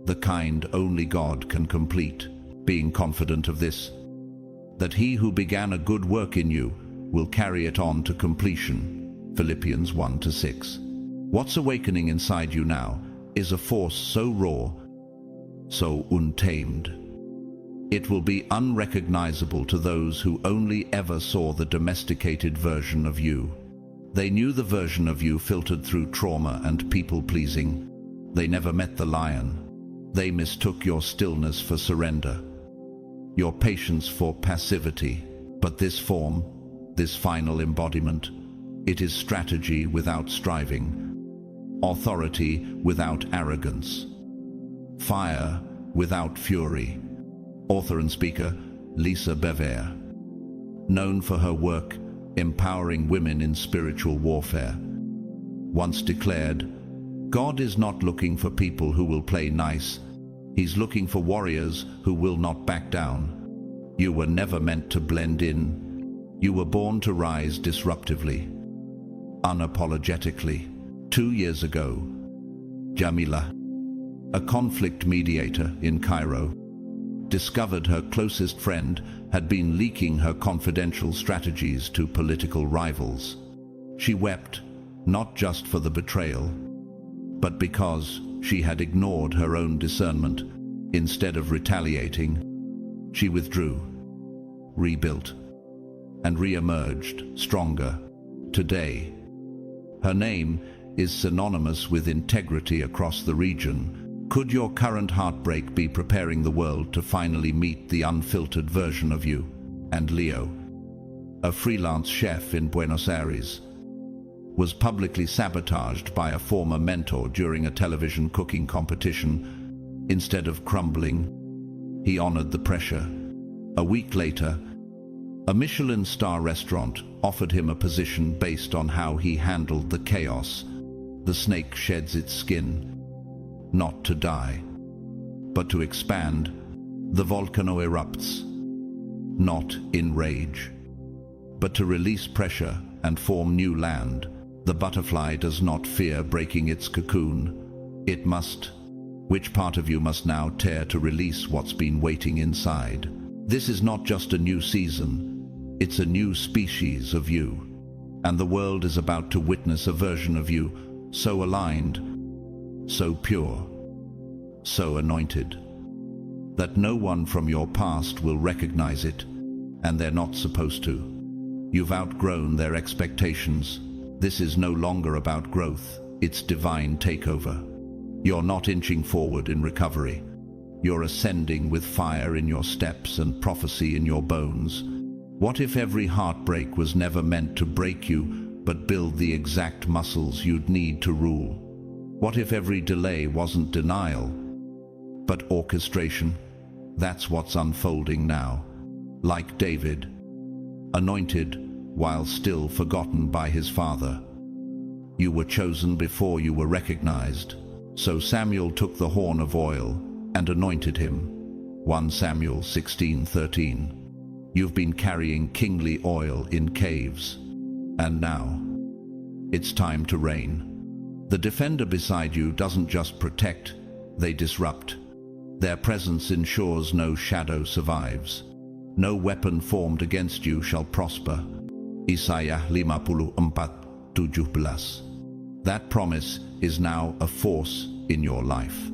the kind only God can complete. Being confident of this, that he who began a good work in you will carry it on to completion. Philippians 1:6. What's awakening inside you now is a force so raw, so untamed. It will be unrecognizable to those who only ever saw the domesticated version of you. They knew the version of you filtered through trauma and people-pleasing. They never met the lion. They mistook your stillness for surrender, your patience for passivity. But this form, this final embodiment, it is strategy without striving, authority without arrogance, fire without fury. Author and speaker, Lisa Bevere. Known for her work empowering women in spiritual warfare, once declared, "God is not looking for people who will play nice. He's looking for warriors who will not back down." You were never meant to blend in. You were born to rise disruptively, unapologetically. 2 years ago, Jamila, a conflict mediator in Cairo, discovered her closest friend had been leaking her confidential strategies to political rivals. She wept, not just for the betrayal, but because she had ignored her own discernment. Instead of retaliating, she withdrew, rebuilt, and re-emerged stronger. Today, her name is synonymous with integrity across the region. Could your current heartbreak be preparing the world to finally meet the unfiltered version of you? And Leo, a freelance chef in Buenos Aires, was publicly sabotaged by a former mentor during a television cooking competition. Instead of crumbling, he honored the pressure. A week later, a Michelin star restaurant offered him a position based on how he handled the chaos. The snake sheds its skin, not to die, but to expand. The volcano erupts, not in rage, but to release pressure and form new land. The butterfly does not fear breaking its cocoon. It must. Which part of you must now tear to release what's been waiting inside? This is not just a new season, it's a new species of you. And the world is about to witness a version of you so aligned, so pure, so anointed, that no one from your past will recognize it, and they're not supposed to. You've outgrown their expectations. This is no longer about growth, it's divine takeover. You're not inching forward in recovery. You're ascending with fire in your steps and prophecy in your bones. What if every heartbreak was never meant to break you, but build the exact muscles you'd need to rule? What if every delay wasn't denial, but orchestration? That's what's unfolding now. Like David, anointed while still forgotten by his father. You were chosen before you were recognized. So Samuel took the horn of oil and anointed him. 1 Samuel 16:13. You've been carrying kingly oil in caves, and now it's time to reign. The defender beside you doesn't just protect, they disrupt. Their presence ensures no shadow survives. No weapon formed against you shall prosper. Isaiah 54:17. That promise is now a force in your life.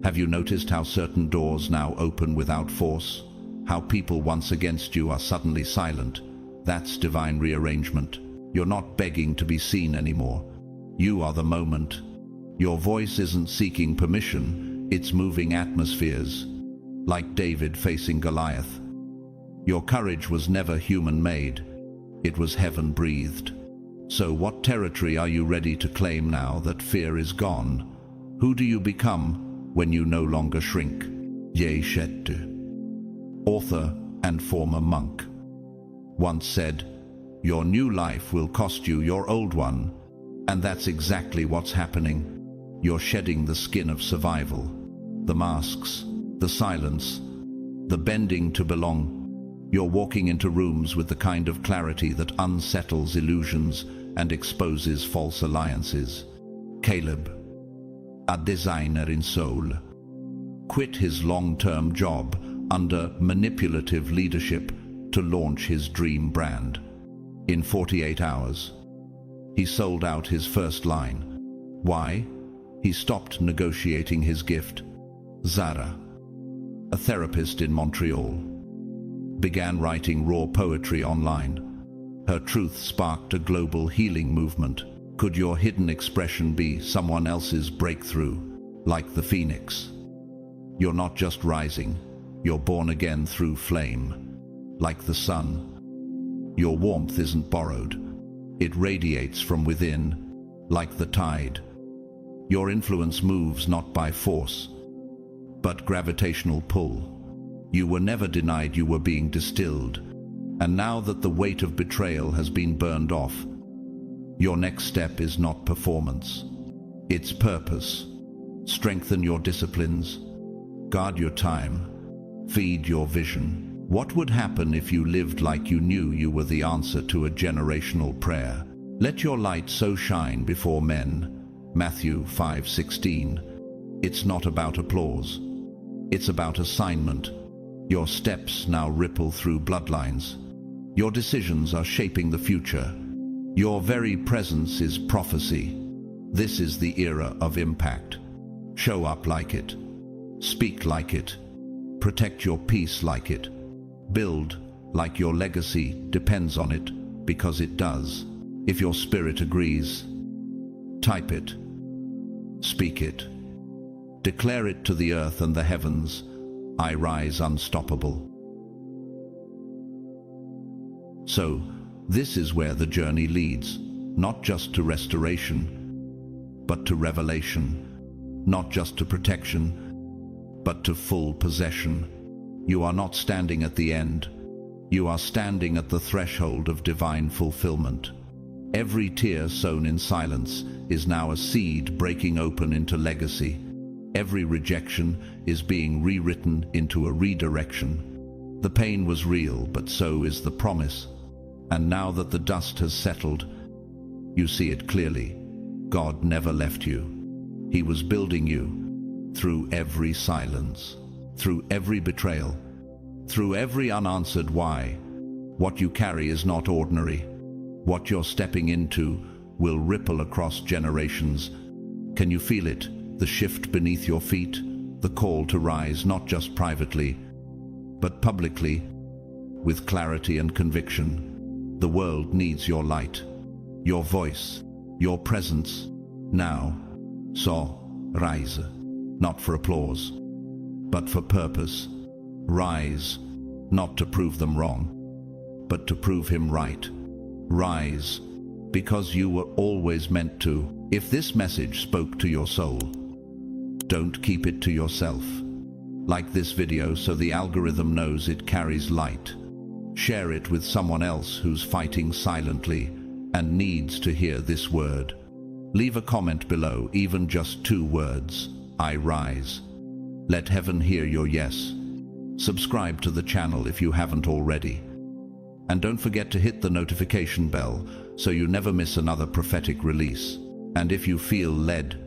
Have you noticed how certain doors now open without force? How people once against you are suddenly silent? That's divine rearrangement. You're not begging to be seen anymore. You are the moment. Your voice isn't seeking permission, it's moving atmospheres. Like David facing Goliath. Your courage was never human-made. It was heaven-breathed. So what territory are you ready to claim now that fear is gone? Who do you become when you no longer shrink? Ye Shettu, author and former monk, once said, "Your new life will cost you your old one." And that's exactly what's happening. You're shedding the skin of survival, the masks, the silence, the bending to belong. You're walking into rooms with the kind of clarity that unsettles illusions and exposes false alliances. Caleb, a designer in Seoul, quit his long-term job under manipulative leadership to launch his dream brand. In 48 hours, he sold out his first line. Why? He stopped negotiating his gift. Zara, a therapist in Montreal, began writing raw poetry online. Her truth sparked a global healing movement. Could your hidden expression be someone else's breakthrough, like the phoenix? You're not just rising, you're born again through flame, like the sun. Your warmth isn't borrowed, it radiates from within, like the tide. Your influence moves not by force, but gravitational pull. You were never denied you were being distilled, and now that the weight of betrayal has been burned off, your next step is not performance, it's purpose. Strengthen your disciplines, guard your time, feed your vision. What would happen if you lived like you knew you were the answer to a generational prayer? Let your light so shine before men. Matthew 5:16. It's not about applause. It's about assignment. Your steps now ripple through bloodlines. Your decisions are shaping the future. Your very presence is prophecy. This is the era of impact. Show up like it. Speak like it. Protect your peace like it. Build like your legacy depends on it, because it does. If your spirit agrees, type it. Speak it. Declare it to the earth and the heavens. I rise unstoppable. So, this is where the journey leads, not just to restoration, but to revelation, not just to protection, but to full possession. You are not standing at the end. You are standing at the threshold of divine fulfillment. Every tear sown in silence is now a seed breaking open into legacy. Every rejection is being rewritten into a redirection. The pain was real, but so is the promise. And now that the dust has settled, you see it clearly. God never left you. He was building you through every silence, through every betrayal, through every unanswered why. What you carry is not ordinary. What you're stepping into will ripple across generations. Can you feel it? The shift beneath your feet, the call to rise not just privately, but publicly, with clarity and conviction. The world needs your light, your voice, your presence, now. So, rise, not for applause, but for purpose. Rise, not to prove them wrong, but to prove him right. Rise, because you were always meant to. If this message spoke to your soul, don't keep it to yourself. Like this video so the algorithm knows it carries light. Share it with someone else who's fighting silently and needs to hear this word. Leave a comment below, even just 2 words. I rise. Let heaven hear your yes. Subscribe to the channel if you haven't already. And don't forget to hit the notification bell so you never miss another prophetic release. And if you feel led,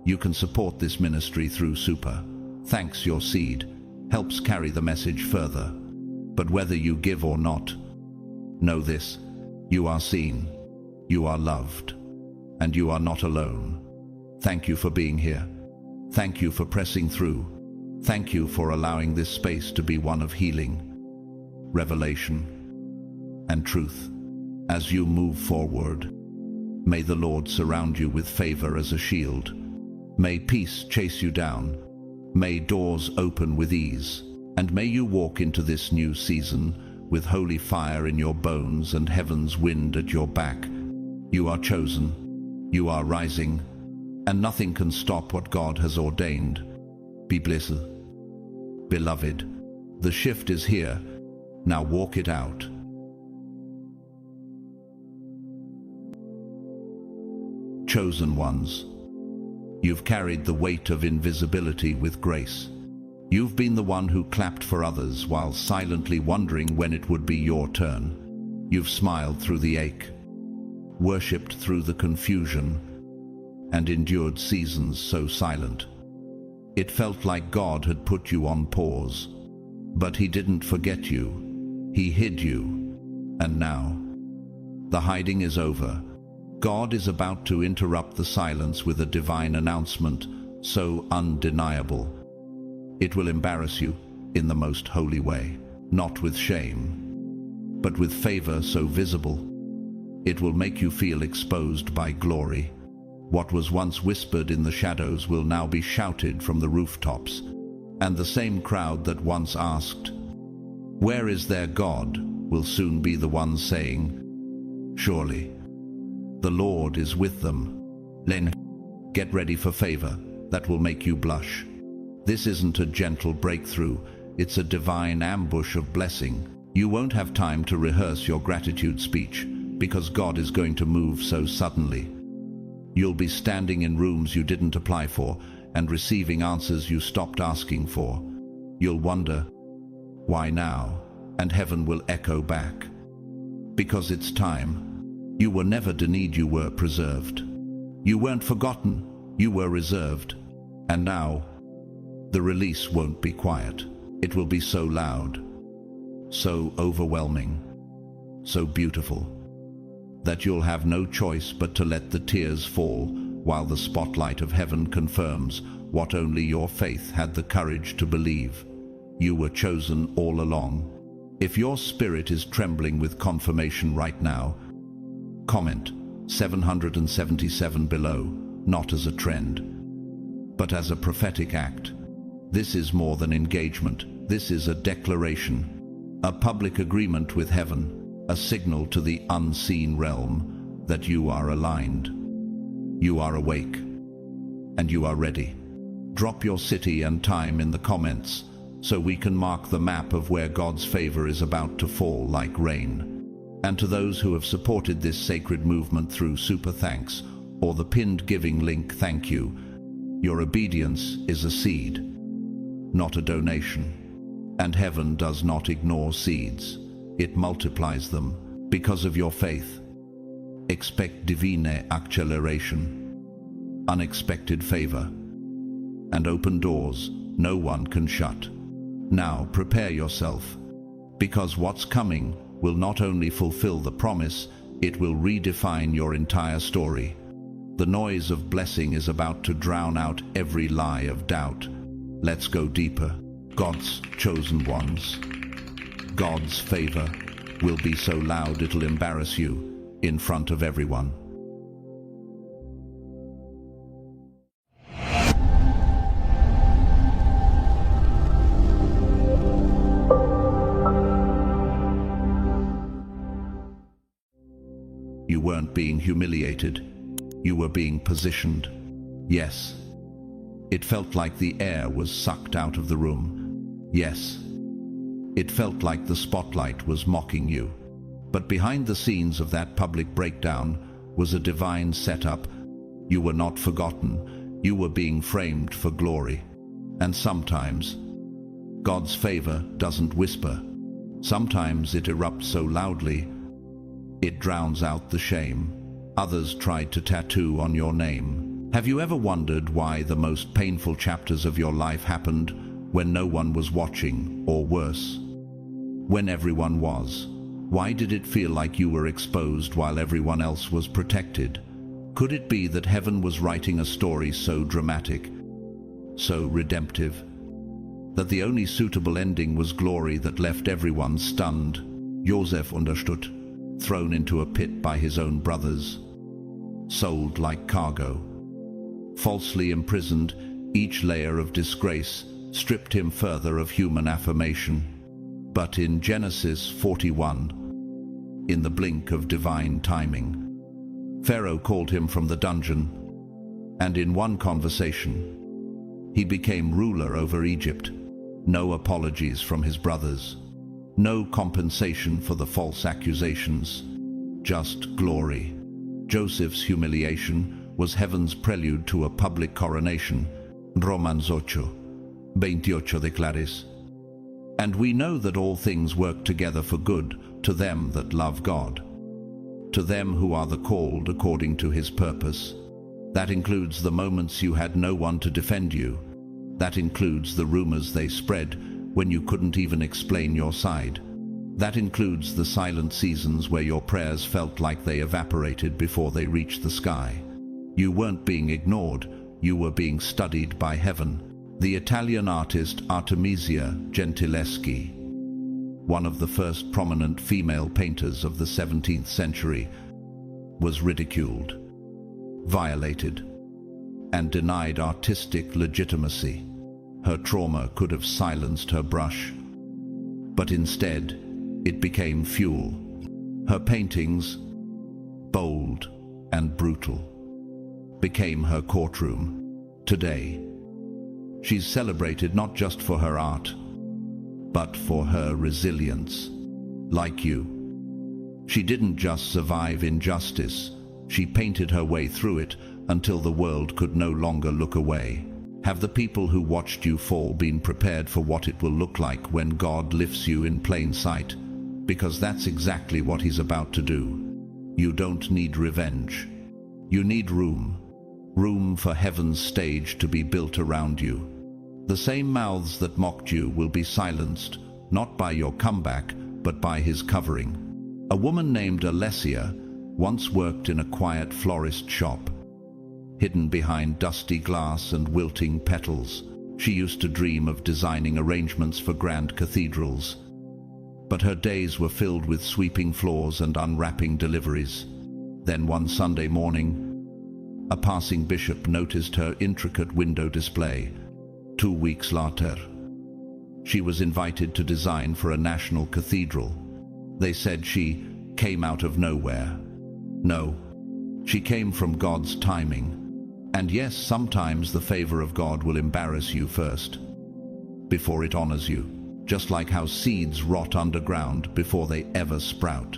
you can support this ministry through Super Thanks. Your seed helps carry the message further. But whether you give or not, know this: you are seen, you are loved, and you are not alone. Thank you for being here. Thank you for pressing through. Thank you for allowing this space to be one of healing, revelation, and truth. As you move forward, may the Lord surround you with favor as a shield. May peace chase you down. May doors open with ease. And may you walk into this new season with holy fire in your bones and heaven's wind at your back. You are chosen. You are rising. And nothing can stop what God has ordained. Be blessed. Beloved, the shift is here. Now walk it out. Chosen ones, you've carried the weight of invisibility with grace. You've been the one who clapped for others while silently wondering when it would be your turn. You've smiled through the ache, worshipped through the confusion, and endured seasons so silent. It felt like God had put you on pause. But he didn't forget you. He hid you. And now, the hiding is over. God is about to interrupt the silence with a divine announcement so undeniable. It will embarrass you in the most holy way, not with shame, but with favor so visible. It will make you feel exposed by glory. What was once whispered in the shadows will now be shouted from the rooftops, and the same crowd that once asked, "Where is their God?" will soon be the ones saying, "Surely the Lord is with them." Then get ready for favor that will make you blush. This isn't a gentle breakthrough, it's a divine ambush of blessing. You won't have time to rehearse your gratitude speech, because God is going to move so suddenly. You'll be standing in rooms you didn't apply for and receiving answers you stopped asking for. You'll wonder, why now? And heaven will echo back, because it's time. You were never denied, you were preserved. You weren't forgotten, you were reserved. And now, the release won't be quiet. It will be so loud, so overwhelming, so beautiful, that you'll have no choice but to let the tears fall while the spotlight of heaven confirms what only your faith had the courage to believe. You were chosen all along. If your spirit is trembling with confirmation right now, comment 777 below, not as a trend, but as a prophetic act. This is more than engagement. This is a declaration, a public agreement with heaven, a signal to the unseen realm that you are aligned, you are awake, and you are ready. Drop your city and time in the comments so we can mark the map of where God's favor is about to fall like rain. And to those who have supported this sacred movement through super thanks or the pinned giving link, thank you. Your obedience is a seed, not a donation. And heaven does not ignore seeds. It multiplies them because of your faith. Expect divine acceleration, unexpected favor, and open doors no one can shut. Now prepare yourself, because what's coming will not only fulfill the promise, it will redefine your entire story. The noise of blessing is about to drown out every lie of doubt. Let's go deeper. God's chosen ones. God's favor will be so loud it'll embarrass you in front of everyone. You weren't being humiliated. You were being positioned. Yes. It felt like the air was sucked out of the room. Yes. It felt like the spotlight was mocking you. But behind the scenes of that public breakdown was a divine setup. You were not forgotten. You were being framed for glory. And sometimes, God's favor doesn't whisper. Sometimes it erupts so loudly, it drowns out the shame. Others tried to tattoo on your name. Have you ever wondered why the most painful chapters of your life happened when no one was watching, or worse, when everyone was? Why did it feel like you were exposed while everyone else was protected? Could it be that heaven was writing a story so dramatic, so redemptive, that the only suitable ending was glory that left everyone stunned? Joseph understood, thrown into a pit by his own brothers, sold like cargo, falsely imprisoned. Each layer of disgrace stripped him further of human affirmation. But in Genesis 41, in the blink of divine timing, Pharaoh called him from the dungeon, and in one conversation, he became ruler over Egypt. No apologies from his brothers. No compensation for the false accusations, just glory. Joseph's humiliation was heaven's prelude to a public coronation. Romans 8:28 declares. And we know that all things work together for good to them that love God, to them who are the called according to his purpose. That includes the moments you had no one to defend you. That includes the rumors they spread when you couldn't even explain your side. That includes the silent seasons where your prayers felt like they evaporated before they reached the sky. You weren't being ignored, you were being studied by heaven. The Italian artist Artemisia Gentileschi, one of the first prominent female painters of the 17th century, was ridiculed, violated, and denied artistic legitimacy. Her trauma could have silenced her brush, but instead it became fuel. Her paintings, bold and brutal, became her courtroom. Today, she's celebrated not just for her art, but for her resilience. Like you, she didn't just survive injustice, she painted her way through it until the world could no longer look away. Have the people who watched you fall been prepared for what it will look like when God lifts you in plain sight? Because that's exactly what He's about to do. You don't need revenge. You need room. Room for heaven's stage to be built around you. The same mouths that mocked you will be silenced, not by your comeback, but by His covering. A woman named Alessia once worked in a quiet florist shop. Hidden behind dusty glass and wilting petals, she used to dream of designing arrangements for grand cathedrals. But her days were filled with sweeping floors and unwrapping deliveries. Then one Sunday morning, a passing bishop noticed her intricate window display. 2 weeks later, she was invited to design for a national cathedral. They said she came out of nowhere. No, she came from God's timing. And yes, sometimes the favor of God will embarrass you first, before it honors you, just like how seeds rot underground before they ever sprout.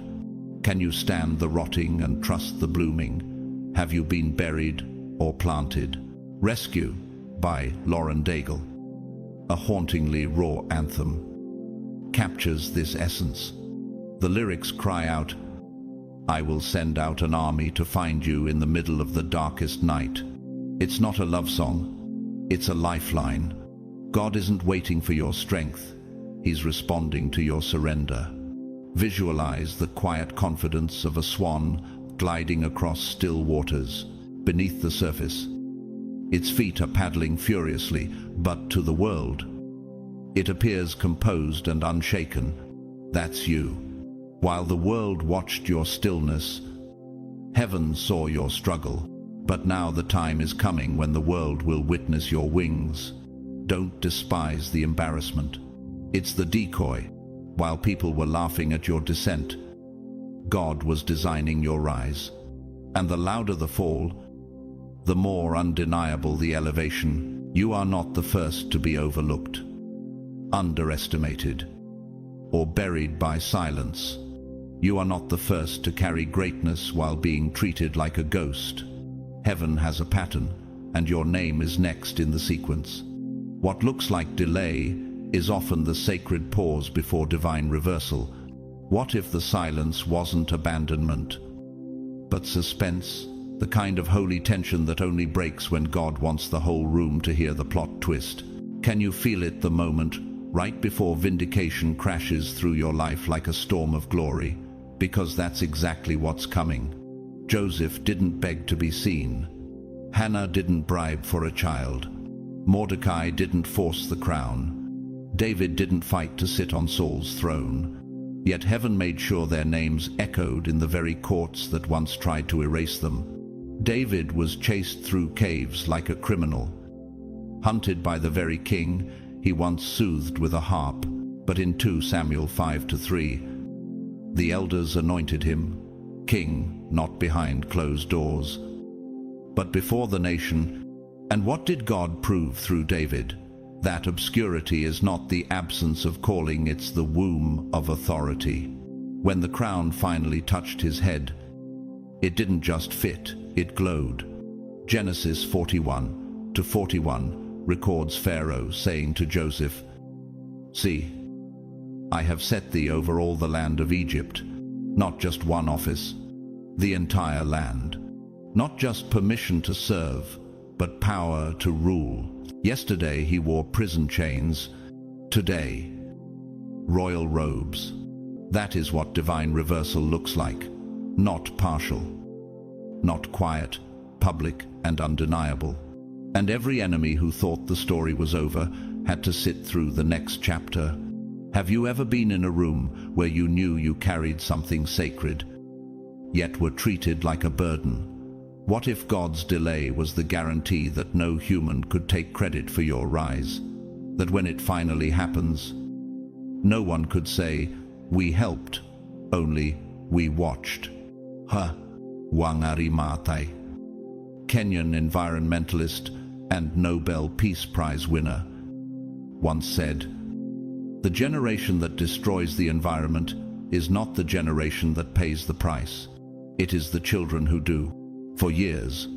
Can you stand the rotting and trust the blooming? Have you been buried or planted? Rescue by Lauren Daigle, a hauntingly raw anthem, captures this essence. The lyrics cry out, "I will send out an army to find you in the middle of the darkest night." It's not a love song, it's a lifeline. God isn't waiting for your strength, He's responding to your surrender. Visualize the quiet confidence of a swan gliding across still waters. Beneath the surface, its feet are paddling furiously, but to the world, it appears composed and unshaken. That's you. While the world watched your stillness, heaven saw your struggle. But now the time is coming when the world will witness your wings. Don't despise the embarrassment. It's the decoy. While people were laughing at your descent, God was designing your rise. And the louder the fall, the more undeniable the elevation. You are not the first to be overlooked, underestimated, or buried by silence. You are not the first to carry greatness while being treated like a ghost. Heaven has a pattern, and your name is next in the sequence. What looks like delay is often the sacred pause before divine reversal. What if the silence wasn't abandonment, but suspense, the kind of holy tension that only breaks when God wants the whole room to hear the plot twist? Can you feel it the moment, right before vindication crashes through your life like a storm of glory? Because that's exactly what's coming. Joseph didn't beg to be seen. Hannah didn't bribe for a child. Mordecai didn't force the crown. David didn't fight to sit on Saul's throne. Yet heaven made sure their names echoed in the very courts that once tried to erase them. David was chased through caves like a criminal. Hunted by the very king he once soothed with a harp. But in 2 Samuel 5-3, the elders anointed him king, not behind closed doors, but before the nation. And what did God prove through David? That obscurity is not the absence of calling, it's the womb of authority. When the crown finally touched his head, it didn't just fit, it glowed. Genesis 41-41 records Pharaoh saying to Joseph, "See, I have set thee over all the land of Egypt." Not just one office, the entire land. Not just permission to serve, but power to rule. Yesterday he wore prison chains. Today, royal robes. That is what divine reversal looks like. Not partial, not quiet, public and undeniable. And every enemy who thought the story was over had to sit through the next chapter. Have you ever been in a room where you knew you carried something sacred, yet were treated like a burden? What if God's delay was the guarantee that no human could take credit for your rise? That when it finally happens, no one could say, "We helped," only, "We watched." Wangari Maathai, Kenyan environmentalist and Nobel Peace Prize winner, once said, "The generation that destroys the environment is not the generation that pays the price. It is the children who do." For years,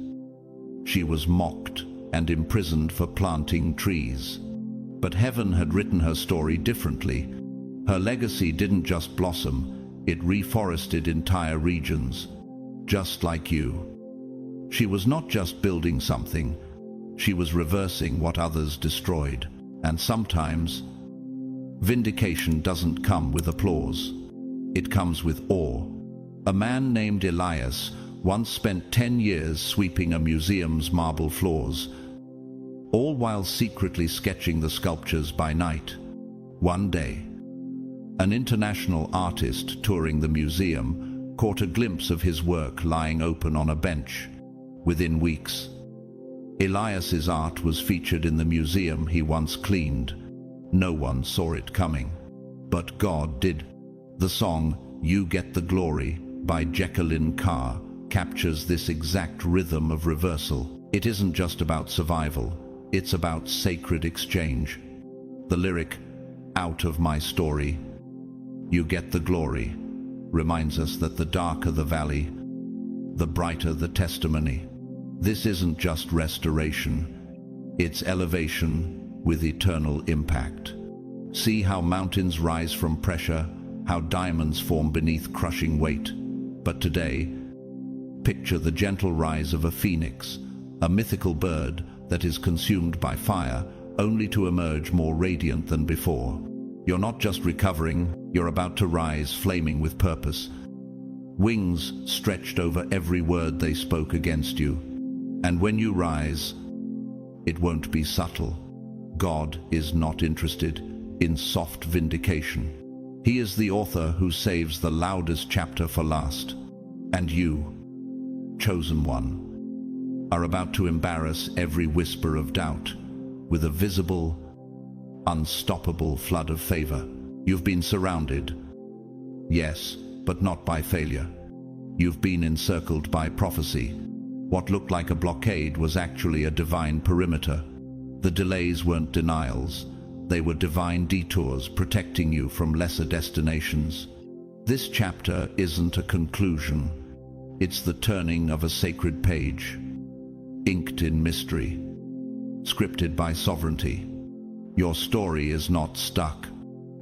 she was mocked and imprisoned for planting trees. But heaven had written her story differently. Her legacy didn't just blossom, it reforested entire regions, just like you. She was not just building something, she was reversing what others destroyed. And sometimes, vindication doesn't come with applause. It comes with awe. A man named Elias once spent 10 years sweeping a museum's marble floors, all while secretly sketching the sculptures by night. One day, an international artist touring the museum caught a glimpse of his work lying open on a bench. Within weeks, Elias's art was featured in the museum he once cleaned. No one saw it coming, but God did. The song "You Get the Glory" by Jacqueline Carr captures this exact rhythm of reversal. It isn't just about survival, it's about sacred exchange. The lyric, "Out of my story, you get the glory," reminds us that the darker the valley, the brighter the testimony. This isn't just restoration, it's elevation with eternal impact. See how mountains rise from pressure, how diamonds form beneath crushing weight. But today, picture the gentle rise of a phoenix, a mythical bird that is consumed by fire, only to emerge more radiant than before. You're not just recovering, you're about to rise flaming with purpose. Wings stretched over every word they spoke against you. And when you rise, it won't be subtle. God is not interested in soft vindication. He is the author who saves the loudest chapter for last. And you, chosen one, are about to embarrass every whisper of doubt with a visible, unstoppable flood of favor. You've been surrounded, yes, but not by failure. You've been encircled by prophecy. What looked like a blockade was actually a divine perimeter. The delays weren't denials. They were divine detours protecting you from lesser destinations. This chapter isn't a conclusion. It's the turning of a sacred page, inked in mystery, scripted by sovereignty. Your story is not stuck.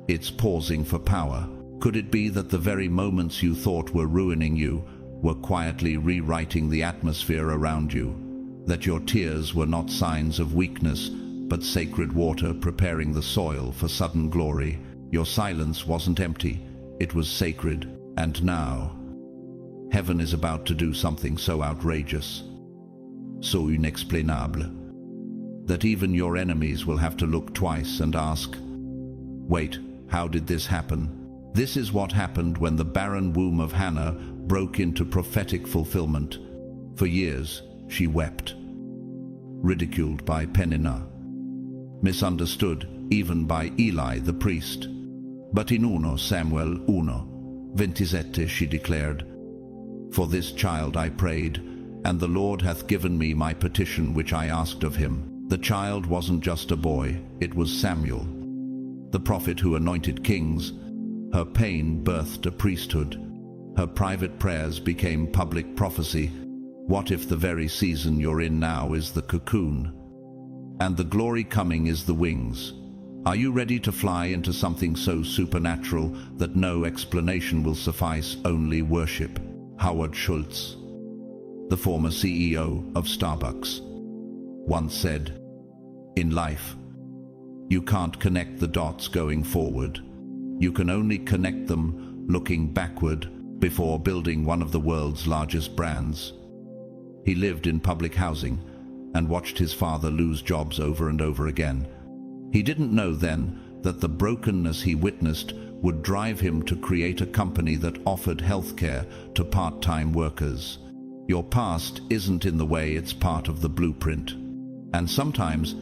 It's pausing for power. Could it be that the very moments you thought were ruining you were quietly rewriting the atmosphere around you? That your tears were not signs of weakness, but sacred water preparing the soil for sudden glory? Your silence wasn't empty, it was sacred. And now, heaven is about to do something so outrageous, so inexplicable, that even your enemies will have to look twice and ask, "Wait, how did this happen?" This is what happened when the barren womb of Hannah broke into prophetic fulfillment. For years, she wept, ridiculed by Peninnah, misunderstood even by Eli the priest. But in 1 Samuel 1:27 she declared, "For this child I prayed, and the Lord hath given me my petition which I asked of him." The child wasn't just a boy, it was Samuel, the prophet who anointed kings. Her pain birthed a priesthood. Her private prayers became public prophecy. What if the very season you're in now is the cocoon, and the glory coming is the wings? Are you ready to fly into something so supernatural that no explanation will suffice, only worship? Howard Schultz, the former CEO of Starbucks, once said, "In life, you can't connect the dots going forward. You can only connect them looking backward before building one of the world's largest brands." He lived in public housing, and watched his father lose jobs over and over again. He didn't know then that the brokenness he witnessed would drive him to create a company that offered healthcare to part-time workers. Your past isn't in the way, it's part of the blueprint. And sometimes,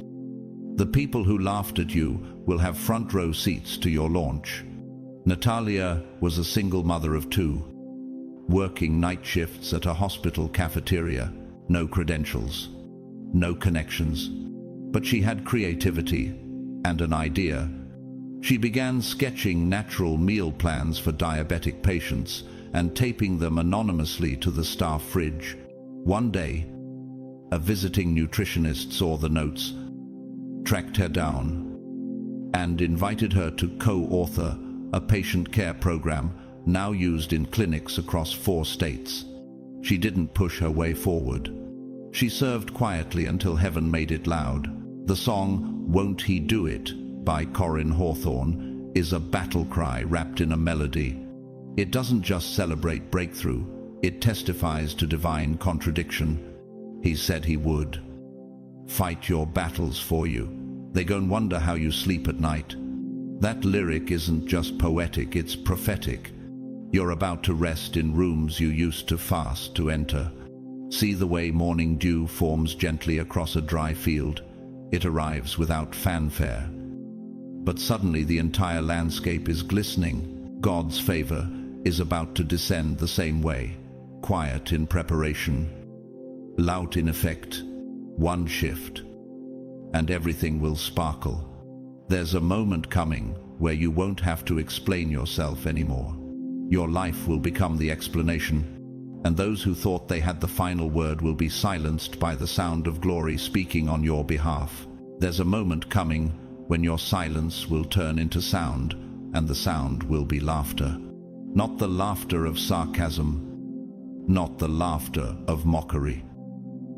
the people who laughed at you will have front row seats to your launch. Natalia was a single mother of 2, working night shifts at a hospital cafeteria. No credentials, no connections, but she had creativity and an idea. She began sketching natural meal plans for diabetic patients and taping them anonymously to the staff fridge. One day, a visiting nutritionist saw the notes, tracked her down, and invited her to co-author a patient care program now used in clinics across 4 states. She didn't push her way forward. She served quietly until heaven made it loud. The song "Won't He Do It" by Corinne Hawthorne is a battle cry wrapped in a melody. It doesn't just celebrate breakthrough, it testifies to divine contradiction. He said he would fight your battles for you. They go and wonder how you sleep at night. That lyric isn't just poetic, it's prophetic. You're about to rest in rooms you used to fast to enter. See the way morning dew forms gently across a dry field. It arrives without fanfare. But suddenly the entire landscape is glistening. God's favor is about to descend the same way. Quiet in preparation, loud in effect. One shift, and everything will sparkle. There's a moment coming where you won't have to explain yourself anymore. Your life will become the explanation, and those who thought they had the final word will be silenced by the sound of glory speaking on your behalf. There's a moment coming when your silence will turn into sound, and the sound will be laughter. Not the laughter of sarcasm, not the laughter of mockery,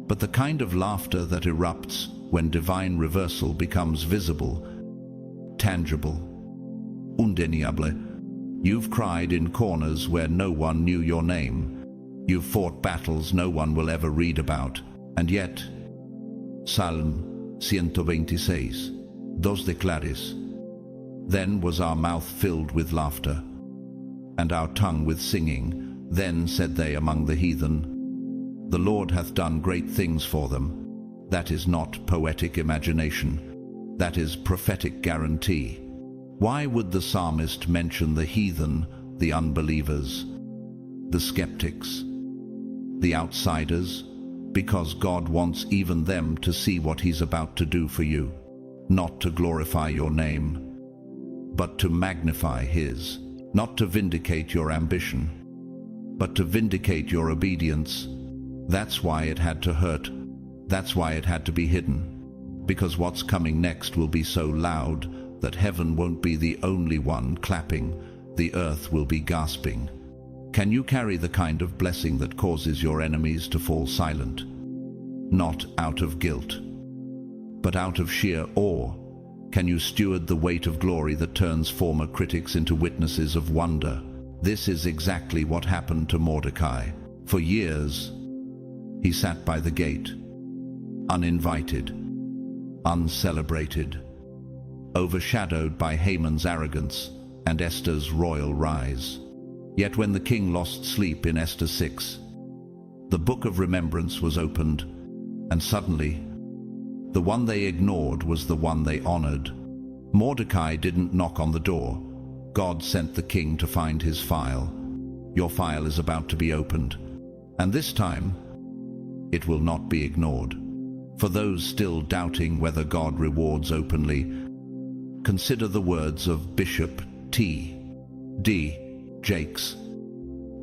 but the kind of laughter that erupts when divine reversal becomes visible, tangible, undeniable. You've cried in corners where no one knew your name. You've fought battles no one will ever read about. And yet, Psalm 126, dos declares, then was our mouth filled with laughter, and our tongue with singing. Then said they among the heathen, the Lord hath done great things for them. That is not poetic imagination. That is prophetic guarantee. Why would the psalmist mention the heathen, the unbelievers, the skeptics, the outsiders? Because God wants even them to see what He's about to do for you. Not to glorify your name, but to magnify His. Not to vindicate your ambition, but to vindicate your obedience. That's why it had to hurt. That's why it had to be hidden. Because what's coming next will be so loud that heaven won't be the only one clapping. The earth will be gasping. Can you carry the kind of blessing that causes your enemies to fall silent? Not out of guilt, but out of sheer awe. Can you steward the weight of glory that turns former critics into witnesses of wonder? This is exactly what happened to Mordecai. For years, he sat by the gate, uninvited, uncelebrated, overshadowed by Haman's arrogance and Esther's royal rise. Yet when the king lost sleep in Esther 6, the book of remembrance was opened, and suddenly, the one they ignored was the one they honored. Mordecai didn't knock on the door. God sent the king to find his file. Your file is about to be opened, and this time, it will not be ignored. For those still doubting whether God rewards openly, consider the words of Bishop T.D. Jakes,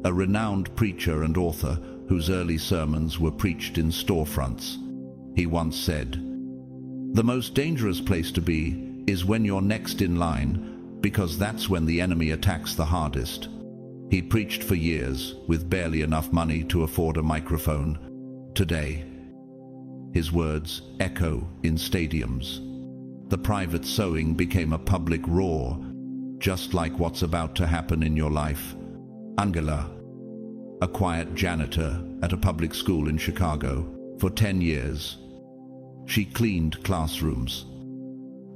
a renowned preacher and author whose early sermons were preached in storefronts. He once said, "The most dangerous place to be is when you're next in line, because that's when the enemy attacks the hardest." He preached for years with barely enough money to afford a microphone. Today, his words echo in stadiums. The private sowing became a public roar, just like what's about to happen in your life. Angela, a quiet janitor at a public school in Chicago, for 10 years, She cleaned classrooms,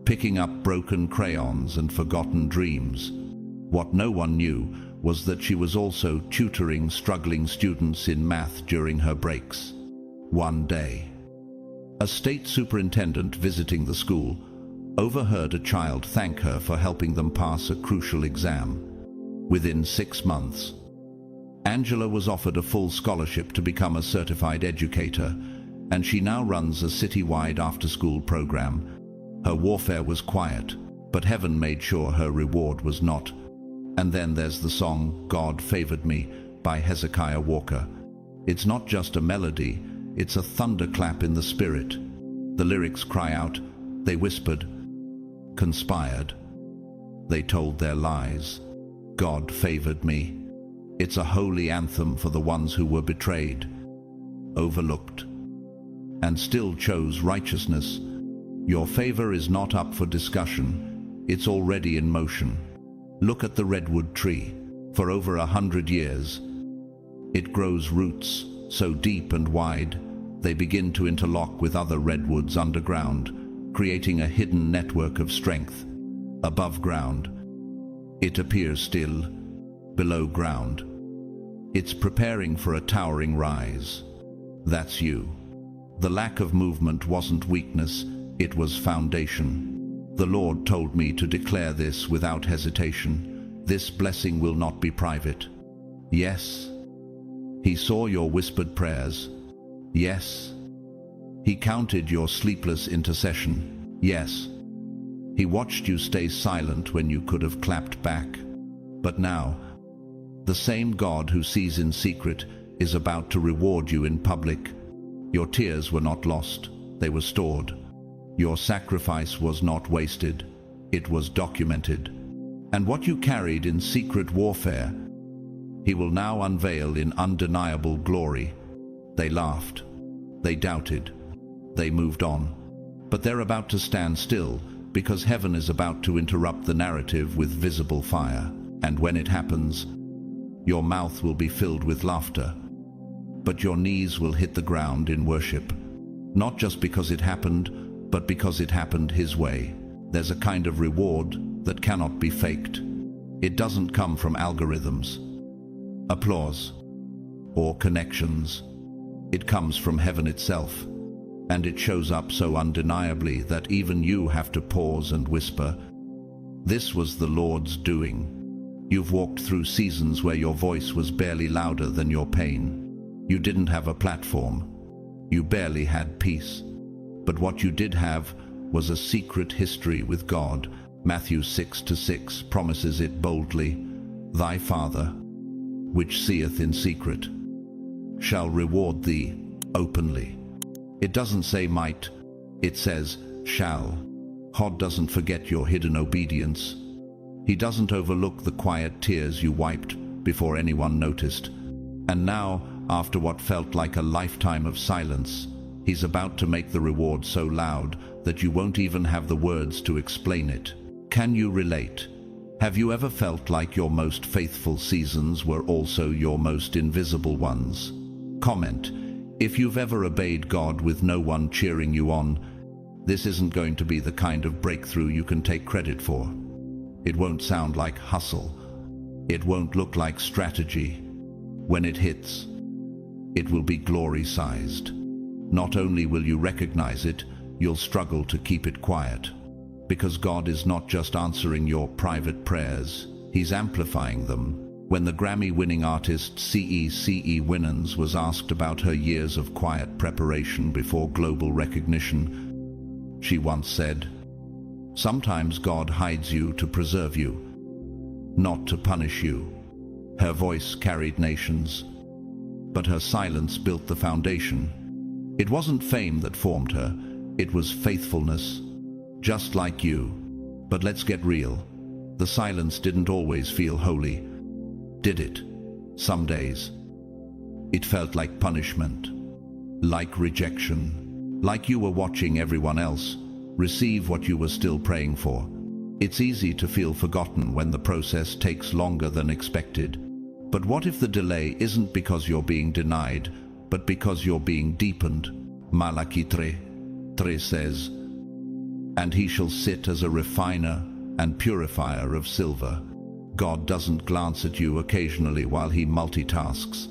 picking up broken crayons and forgotten dreams. What no one knew was that she was also tutoring struggling students in math during her breaks. One day, a state superintendent visiting the school overheard a child thank her for helping them pass a crucial exam. Within 6 months, Angela was offered a full scholarship to become a certified educator, and she now runs a citywide after-school program. Her warfare was quiet, but heaven made sure her reward was not. And then there's the song "God Favored Me" by Hezekiah Walker. It's not just a melody, it's a thunderclap in the spirit. The lyrics cry out, they whispered, conspired, they told their lies. God favored me. It's a holy anthem for the ones who were betrayed, overlooked, and still chose righteousness. Your favor is not up for discussion, it's already in motion. Look at the redwood tree. For over 100 years, it grows roots so deep and wide, they begin to interlock with other redwoods underground, creating a hidden network of strength. Above ground, it appears still. Below ground, it's preparing for a towering rise. That's you. The lack of movement wasn't weakness, it was foundation. The Lord told me to declare this without hesitation. This blessing will not be private. Yes, He saw your whispered prayers. Yes, He counted your sleepless intercession. Yes, He watched you stay silent when you could have clapped back. But now, the same God who sees in secret is about to reward you in public. Your tears were not lost, they were stored. Your sacrifice was not wasted, it was documented. And what you carried in secret warfare, He will now unveil in undeniable glory. They laughed, they doubted, they moved on. But they're about to stand still, because heaven is about to interrupt the narrative with visible fire. And when it happens, your mouth will be filled with laughter, but your knees will hit the ground in worship. Not just because it happened, but because it happened His way. There's a kind of reward that cannot be faked. It doesn't come from algorithms, applause, or connections. It comes from heaven itself, and it shows up so undeniably that even you have to pause and whisper, "This was the Lord's doing." You've walked through seasons where your voice was barely louder than your pain. You didn't have a platform. You barely had peace. But what you did have was a secret history with God. Matthew 6:6 promises it boldly. Thy Father, which seeth in secret, shall reward thee openly. It doesn't say might, it says shall. God doesn't forget your hidden obedience. He doesn't overlook the quiet tears you wiped before anyone noticed. And now, after what felt like a lifetime of silence, He's about to make the reward so loud that you won't even have the words to explain it. Can you relate? Have you ever felt like your most faithful seasons were also your most invisible ones? Comment if you've ever obeyed God with no one cheering you on. This isn't going to be the kind of breakthrough you can take credit for. It won't sound like hustle. It won't look like strategy. When it hits, it will be glory-sized. Not only will you recognize it, you'll struggle to keep it quiet. Because God is not just answering your private prayers, He's amplifying them. When the Grammy-winning artist CeCe Winans was asked about her years of quiet preparation before global recognition, she once said, "Sometimes God hides you to preserve you, not to punish you." Her voice carried nations, but her silence built the foundation. It wasn't fame that formed her, it was faithfulness, just like you. But let's get real. The silence didn't always feel holy, did it? Some days, it felt like punishment, like rejection, like you were watching everyone else receive what you were still praying for. It's easy to feel forgotten when the process takes longer than expected. But what if the delay isn't because you're being denied, but because you're being deepened? Malachi 3. 3 says, "And he shall sit as a refiner and purifier of silver." God doesn't glance at you occasionally while he multitasks.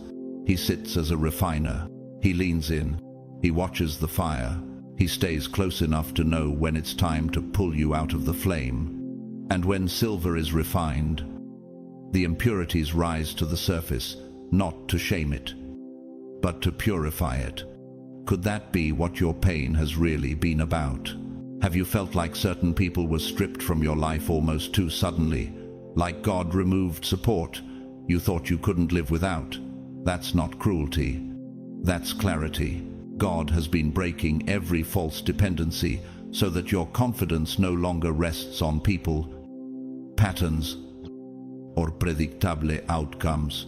He sits as a refiner. He leans in. He watches the fire. He stays close enough to know when it's time to pull you out of the flame. And when silver is refined, the impurities rise to the surface, not to shame it, but to purify it. Could that be what your pain has really been about? Have you felt like certain people were stripped from your life almost too suddenly? Like God removed support you thought you couldn't live without? That's not cruelty. That's clarity. God has been breaking every false dependency so that your confidence no longer rests on people, patterns, or predictable outcomes.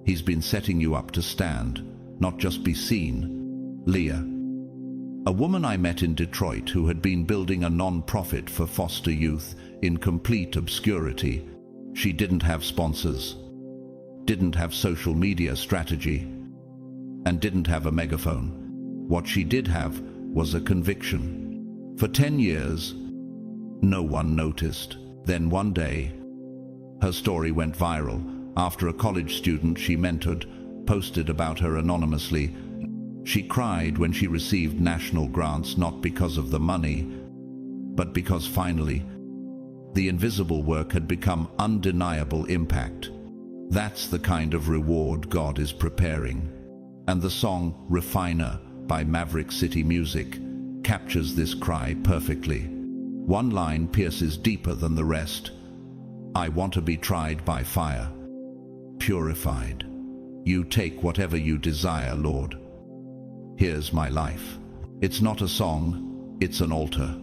He's been setting you up to stand, not just be seen. Leah, a woman I met in Detroit who had been building a non-profit for foster youth in complete obscurity. She didn't have sponsors, didn't have social media strategy, and didn't have a megaphone. What she did have was a conviction. For 10 years, no one noticed. Then one day, her story went viral after a college student she mentored posted about her anonymously. She cried when she received national grants, not because of the money, but because finally, the invisible work had become undeniable impact. That's the kind of reward God is preparing. And the song Refiner by Maverick City Music captures this cry perfectly. One line pierces deeper than the rest. "I want to be tried by fire, purified. You take whatever you desire, Lord. Here's my life." It's not a song, it's an altar.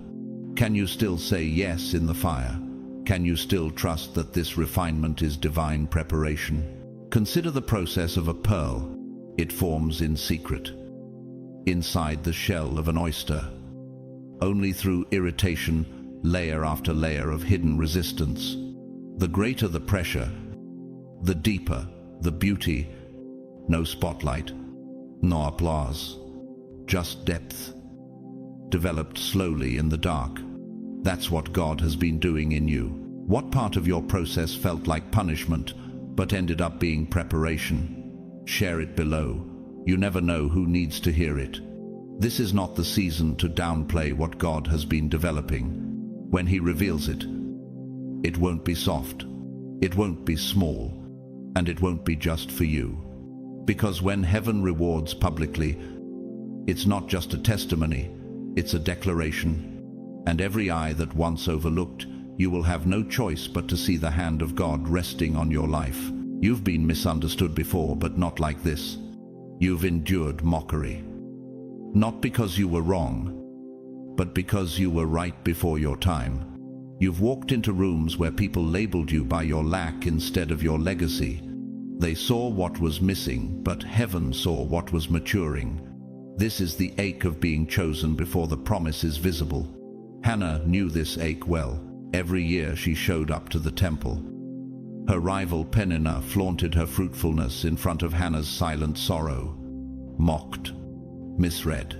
Can you still say yes in the fire? Can you still trust that this refinement is divine preparation? Consider the process of a pearl. It forms in secret, inside the shell of an oyster. Only through irritation, layer after layer of hidden resistance. The greater the pressure, the deeper the beauty. No spotlight, no applause, just depth, developed slowly in the dark. That's what God has been doing in you. What part of your process felt like punishment, but ended up being preparation? Share it below. You never know who needs to hear it. This is not the season to downplay what God has been developing. When He reveals it, it won't be soft, it won't be small, and it won't be just for you. Because when heaven rewards publicly, it's not just a testimony, it's a declaration. And every eye that once overlooked, you will have no choice but to see the hand of God resting on your life. You've been misunderstood before, but not like this. You've endured mockery. Not because you were wrong, but because you were right before your time. You've walked into rooms where people labeled you by your lack instead of your legacy. They saw what was missing, but heaven saw what was maturing. This is the ache of being chosen before the promise is visible. Hannah knew this ache well. Every year she showed up to the temple. Her rival Peninnah flaunted her fruitfulness in front of Hannah's silent sorrow. Mocked, misread,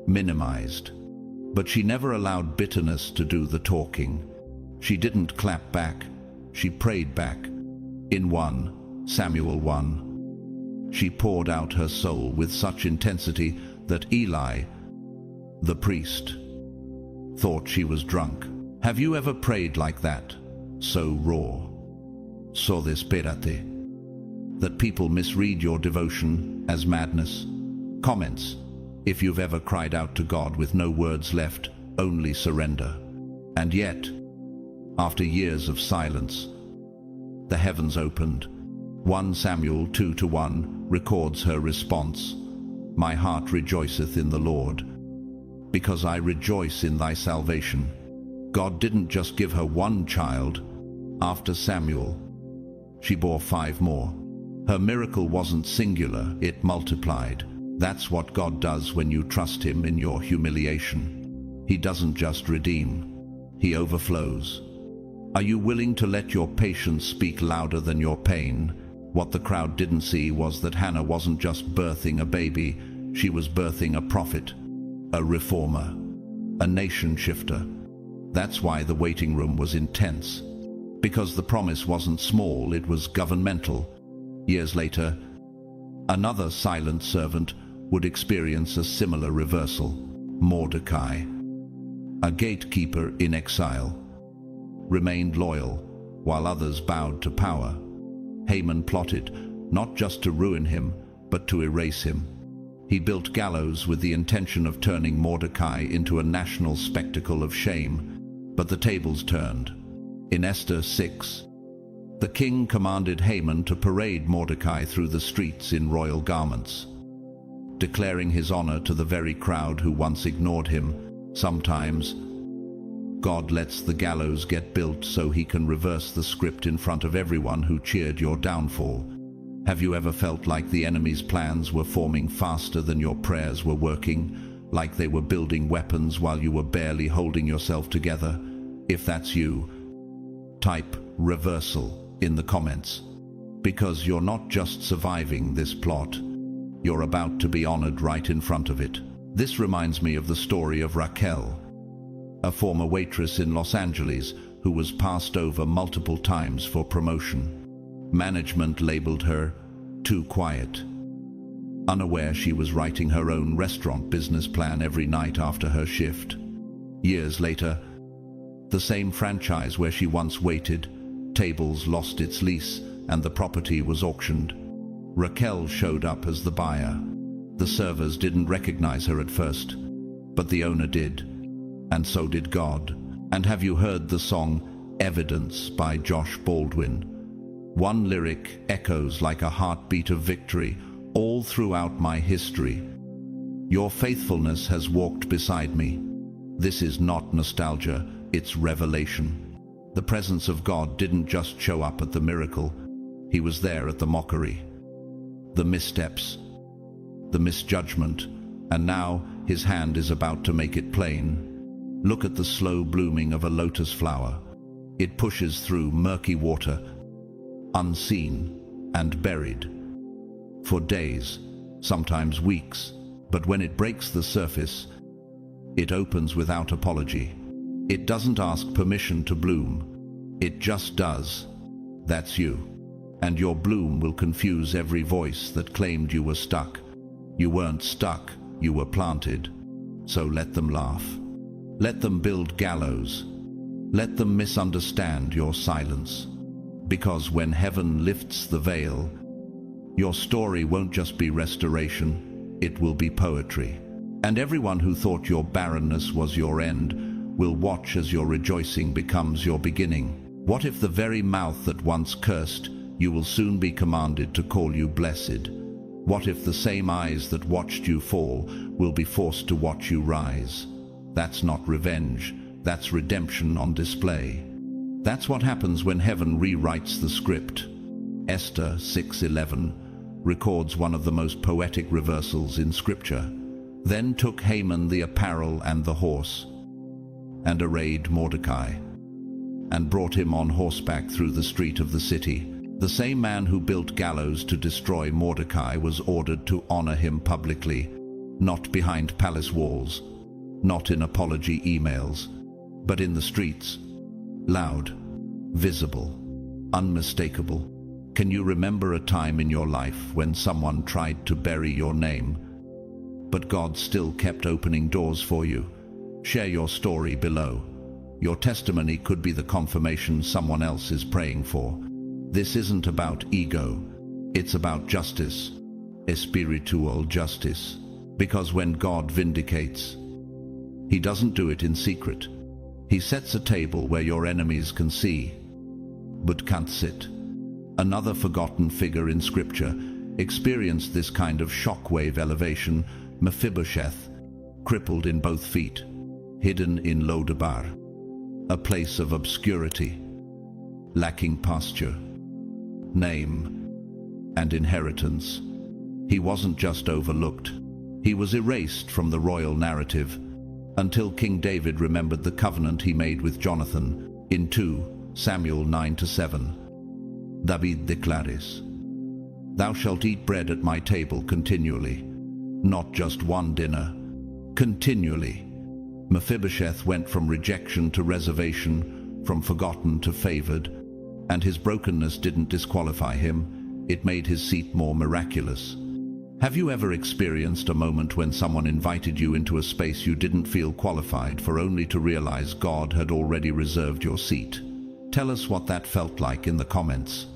minimized. But she never allowed bitterness to do the talking. She didn't clap back, she prayed back. In 1 Samuel 1, she poured out her soul with such intensity that Eli, the priest, thought she was drunk. Have you ever prayed like that? So raw, so desperate, that people misread your devotion as madness? Comments: if you've ever cried out to God with no words left, only surrender. And yet, after years of silence, the heavens opened. 1 Samuel 2:1 records her response. My heart rejoiceth in the Lord, because I rejoice in thy salvation. God didn't just give her one child. After Samuel, she bore 5 more. Her miracle wasn't singular, it multiplied. That's what God does when you trust Him in your humiliation. He doesn't just redeem, He overflows. Are you willing to let your patience speak louder than your pain? What the crowd didn't see was that Hannah wasn't just birthing a baby, she was birthing a prophet, a reformer. a nation shifter. That's why the waiting room was intense. Because the promise wasn't small, it was governmental. Years later, another silent servant would experience a similar reversal. Mordecai, a gatekeeper in exile, remained loyal while others bowed to power. Haman plotted not just to ruin him, but to erase him. He built gallows with the intention of turning Mordecai into a national spectacle of shame, but the tables turned. In Esther 6, the king commanded Haman to parade Mordecai through the streets in royal garments, declaring his honor to the very crowd who once ignored him. Sometimes, God lets the gallows get built so he can reverse the script in front of everyone who cheered your downfall. Have you ever felt like the enemy's plans were forming faster than your prayers were working, like they were building weapons while you were barely holding yourself together? If that's you, type reversal in the comments, because you're not just surviving this plot, you're about to be honored right in front of it. This reminds me of the story of Raquel, a former waitress in Los Angeles who was passed over multiple times for promotion. Management labeled her too quiet, unaware she was writing her own restaurant business plan every night after her shift. Years later, the same franchise where she once waited tables lost its lease and the property was auctioned. Raquel showed up as the buyer. The servers didn't recognize her at first, but the owner did, and so did God. And have you heard the song Evidence by Josh Baldwin? One lyric echoes like a heartbeat of victory all throughout my history. Your faithfulness has walked beside me. This is not nostalgia, it's revelation. The presence of God didn't just show up at the miracle. He was there at the mockery, the missteps, the misjudgment, and now his hand is about to make it plain. Look at the slow blooming of a lotus flower. It pushes through murky water, unseen and buried, for days, sometimes weeks, but when it breaks the surface, it opens without apology. It doesn't ask permission to bloom. It just does. That's you. And your bloom will confuse every voice that claimed you were stuck. You weren't stuck, you were planted. So let them laugh. Let them build gallows. Let them misunderstand your silence. Because when heaven lifts the veil, your story won't just be restoration, it will be poetry. And everyone who thought your barrenness was your end will watch as your rejoicing becomes your beginning. What if the very mouth that once cursed you will soon be commanded to call you blessed? What if the same eyes that watched you fall will be forced to watch you rise? That's not revenge, that's redemption on display. That's what happens when heaven rewrites the script. Esther 6:11 records one of the most poetic reversals in Scripture. Then took Haman the apparel and the horse, and arrayed Mordecai, and brought him on horseback through the street of the city. The same man who built gallows to destroy Mordecai was ordered to honor him publicly, not behind palace walls, not in apology emails, but in the streets. Loud, visible, unmistakable. Can you remember a time in your life when someone tried to bury your name, but God still kept opening doors for you? Share your story below. Your testimony could be the confirmation someone else is praying for. This isn't about ego, it's about justice, spiritual justice. Because when God vindicates, He doesn't do it in secret. He sets a table where your enemies can see, but can't sit. Another forgotten figure in Scripture experienced this kind of shockwave elevation. Mephibosheth, crippled in both feet, hidden in Lodabar, a place of obscurity, lacking pasture, name, and inheritance. He wasn't just overlooked, he was erased from the royal narrative, until King David remembered the covenant he made with Jonathan in 2 Samuel 9-7. David declares, "Thou shalt eat bread at my table continually," not just one dinner, continually. Mephibosheth went from rejection to reservation, from forgotten to favored, and his brokenness didn't disqualify him, it made his seat more miraculous. Have you ever experienced a moment when someone invited you into a space you didn't feel qualified for, only to realize God had already reserved your seat? Tell us what that felt like in the comments.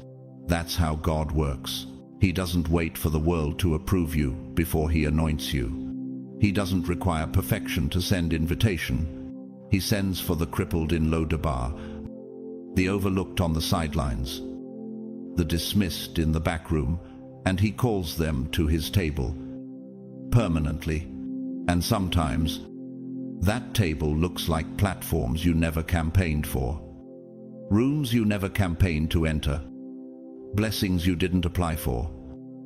That's how God works. He doesn't wait for the world to approve you before He anoints you. He doesn't require perfection to send invitation. He sends for the crippled in Lodabar, the overlooked on the sidelines, the dismissed in the back room, and He calls them to His table permanently. And sometimes that table looks like platforms you never campaigned for, rooms you never campaigned to enter, blessings you didn't apply for.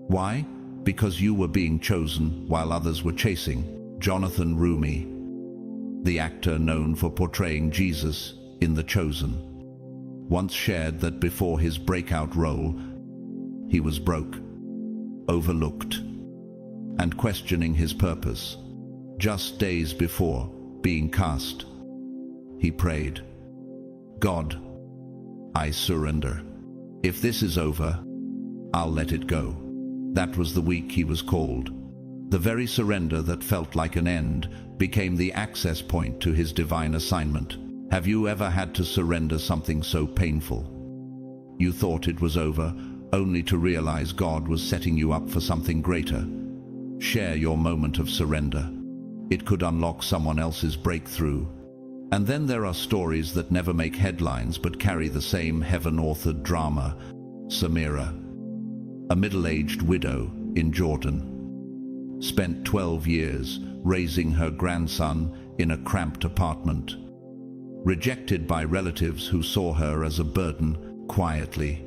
Why? Because you were being chosen while others were chasing. Jonathan Rumi, the actor known for portraying Jesus in The Chosen, once shared that before his breakout role, he was broke, overlooked, and questioning his purpose. Just days before being cast, he prayed, "God, I surrender. If this is over, I'll let it go." That was the week he was called. The very surrender that felt like an end became the access point to his divine assignment. Have you ever had to surrender something so painful? You thought it was over, only to realize God was setting you up for something greater. Share your moment of surrender. It could unlock someone else's breakthrough. And then there are stories that never make headlines but carry the same heaven-authored drama. Samira, a middle-aged widow in Jordan, spent 12 years raising her grandson in a cramped apartment. Rejected by relatives who saw her as a burden, quietly,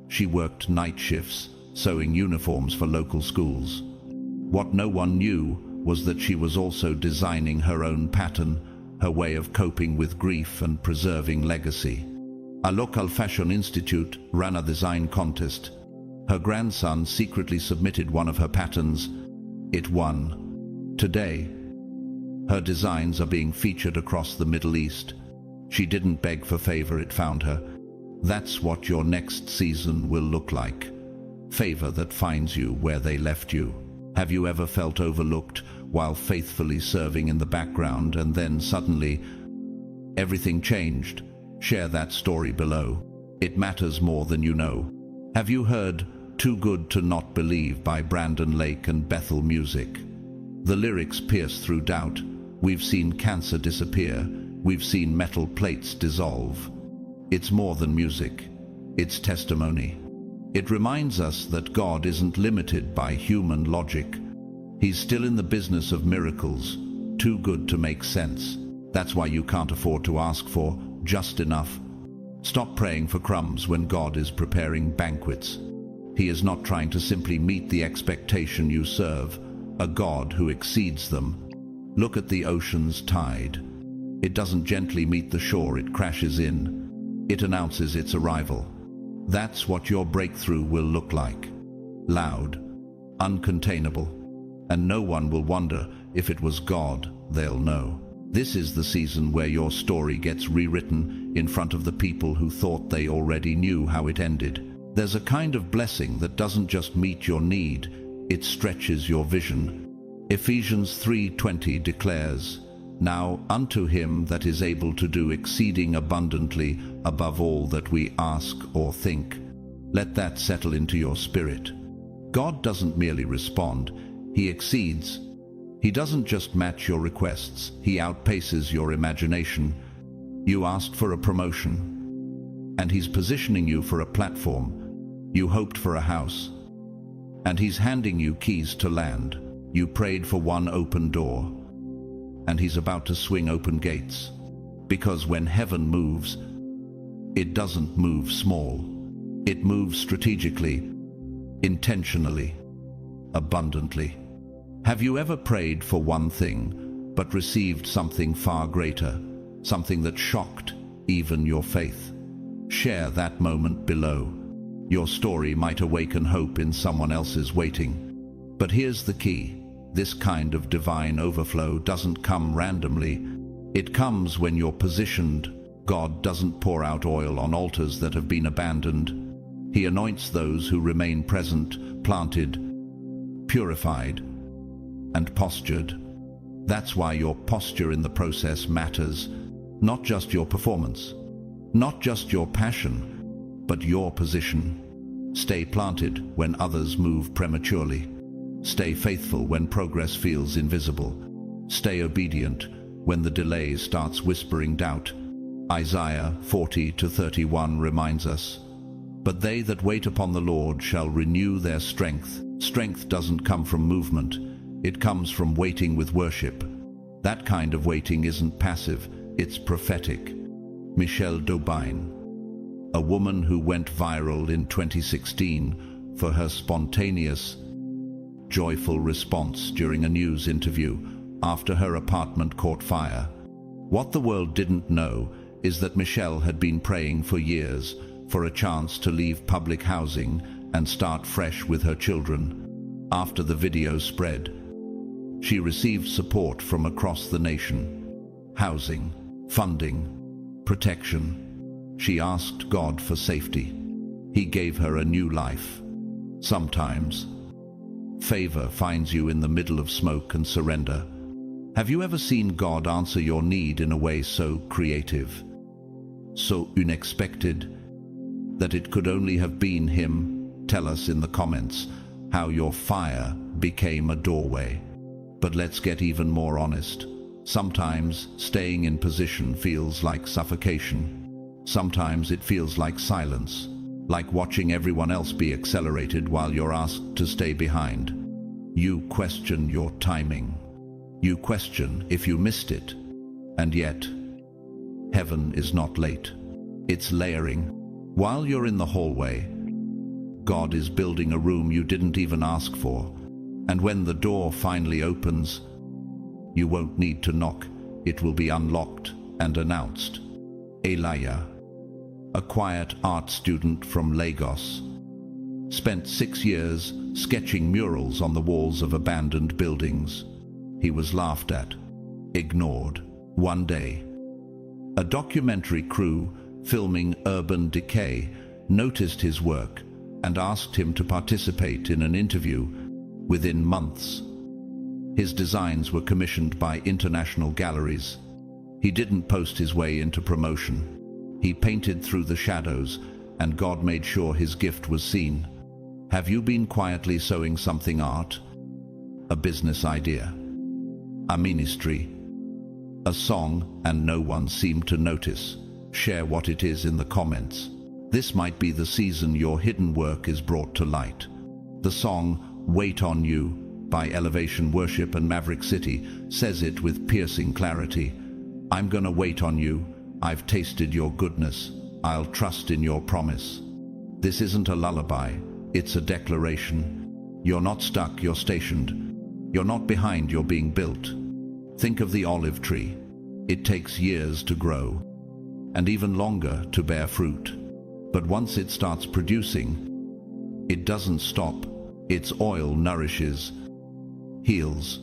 she worked night shifts, sewing uniforms for local schools. What no one knew was that she was also designing her own pattern, her way of coping with grief and preserving legacy. A local fashion institute ran a design contest. Her grandson secretly submitted one of her patterns. It won. Today, her designs are being featured across the Middle East. She didn't beg for favor, it found her. That's what your next season will look like. Favor that finds you where they left you. Have you ever felt overlooked while faithfully serving in the background, and then suddenly everything changed? Share that story below. It matters more than you know. Have you heard "Too Good to Not Believe" by Brandon Lake and Bethel Music? The lyrics pierce through doubt. We've seen cancer disappear. We've seen metal plates dissolve. It's more than music. It's testimony. It reminds us that God isn't limited by human logic. He's still in the business of miracles, too good to make sense. That's why you can't afford to ask for just enough. Stop praying for crumbs when God is preparing banquets. He is not trying to simply meet the expectation you serve, a God who exceeds them. Look at the ocean's tide. It doesn't gently meet the shore, it crashes in. It announces its arrival. That's what your breakthrough will look like. Loud, uncontainable, and no one will wonder if it was God. They'll know. This is the season where your story gets rewritten in front of the people who thought they already knew how it ended. There's a kind of blessing that doesn't just meet your need, it stretches your vision. Ephesians 3:20 declares, "Now unto him that is able to do exceeding abundantly above all that we ask or think." Let that settle into your spirit. God doesn't merely respond, He exceeds. He doesn't just match your requests, He outpaces your imagination. You asked for a promotion, and He's positioning you for a platform. You hoped for a house, and He's handing you keys to land. You prayed for one open door, and He's about to swing open gates. Because when heaven moves, it doesn't move small. It moves strategically, intentionally, abundantly. Have you ever prayed for one thing, but received something far greater, something that shocked even your faith? Share that moment below. Your story might awaken hope in someone else's waiting. But here's the key. this kind of divine overflow doesn't come randomly. It comes when you're positioned. God doesn't pour out oil on altars that have been abandoned. He anoints those who remain present, planted, purified, and postured. That's why your posture in the process matters. Not just your performance, not just your passion, but your position. Stay planted when others move prematurely. Stay faithful when progress feels invisible. Stay obedient when the delay starts whispering doubt. Isaiah 40:31 reminds us, "But they that wait upon the Lord shall renew their strength." Strength doesn't come from movement. It comes from waiting with worship. That kind of waiting isn't passive, it's prophetic. Michelle Dobine, a woman who went viral in 2016 for her spontaneous, joyful response during a news interview after her apartment caught fire. What the world didn't know is that Michelle had been praying for years for a chance to leave public housing and start fresh with her children. After the video spread, she received support from across the nation. Housing, funding, protection. She asked God for safety. He gave her a new life. Sometimes, favor finds you in the middle of smoke and surrender. Have you ever seen God answer your need in a way so creative, so unexpected, that it could only have been Him? Tell us in the comments how your fire became a doorway. But let's get even more honest. Sometimes staying in position feels like suffocation. Sometimes it feels like silence, like watching everyone else be accelerated while you're asked to stay behind. You question your timing. You question if you missed it. And yet, heaven is not late. It's layering. While you're in the hallway, God is building a room you didn't even ask for. And when the door finally opens, you won't need to knock. It will be unlocked and announced. Elia, a quiet art student from Lagos, spent 6 years sketching murals on the walls of abandoned buildings. He was laughed at, ignored. One day, a documentary crew filming urban decay noticed his work and asked him to participate in an interview. Within months, his designs were commissioned by international galleries. He didn't post his way into promotion. He painted through the shadows, and God made sure his gift was seen. Have you been quietly sowing something? Art, a business idea, a ministry, a song, and no one seemed to notice? Share what it is in the comments. This might be the season your hidden work is brought to light. The song "Wait on You" by Elevation Worship and Maverick City says it with piercing clarity. I'm gonna wait on you. I've tasted your goodness. I'll trust in your promise. This isn't a lullaby. It's a declaration. You're not stuck, you're stationed. You're not behind, you're being built. Think of the olive tree. It takes years to grow, and even longer to bear fruit. But once it starts producing, it doesn't stop. Its oil nourishes, heals,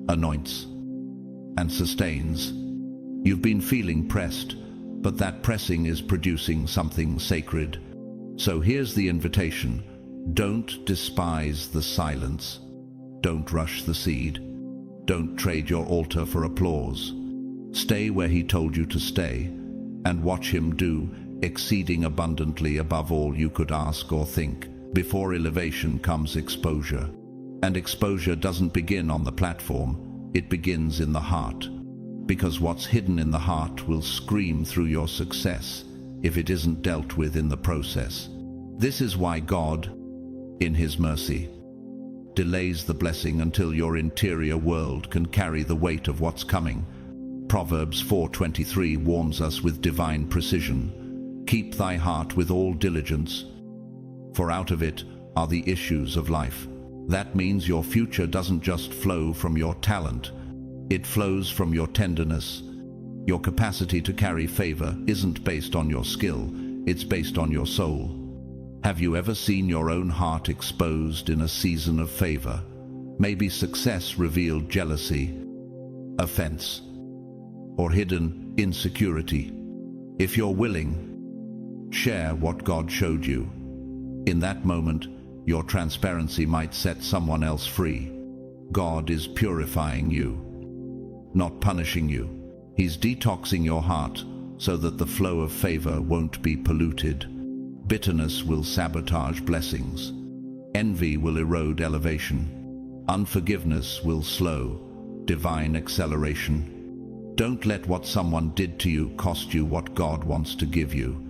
anoints, and sustains. You've been feeling pressed, but that pressing is producing something sacred. So here's the invitation. Don't despise the silence. Don't rush the seed. Don't trade your altar for applause. Stay where He told you to stay, and watch Him do exceeding abundantly above all you could ask or think. Before elevation comes exposure. And exposure doesn't begin on the platform, it begins in the heart. Because what's hidden in the heart will scream through your success if it isn't dealt with in the process. This is why God, in His mercy, delays the blessing until your interior world can carry the weight of what's coming. Proverbs 4:23 warns us with divine precision. Keep thy heart with all diligence, for out of it are the issues of life. That means your future doesn't just flow from your talent. It flows from your tenderness. Your capacity to carry favor isn't based on your skill, it's based on your soul. Have you ever seen your own heart exposed in a season of favor? Maybe success revealed jealousy, offense, or hidden insecurity. If you're willing, share what God showed you. In that moment, your transparency might set someone else free. God is purifying you, not punishing you. He's detoxing your heart so that the flow of favor won't be polluted. Bitterness will sabotage blessings. Envy will erode elevation. Unforgiveness will slow divine acceleration. Don't let what someone did to you cost you what God wants to give you.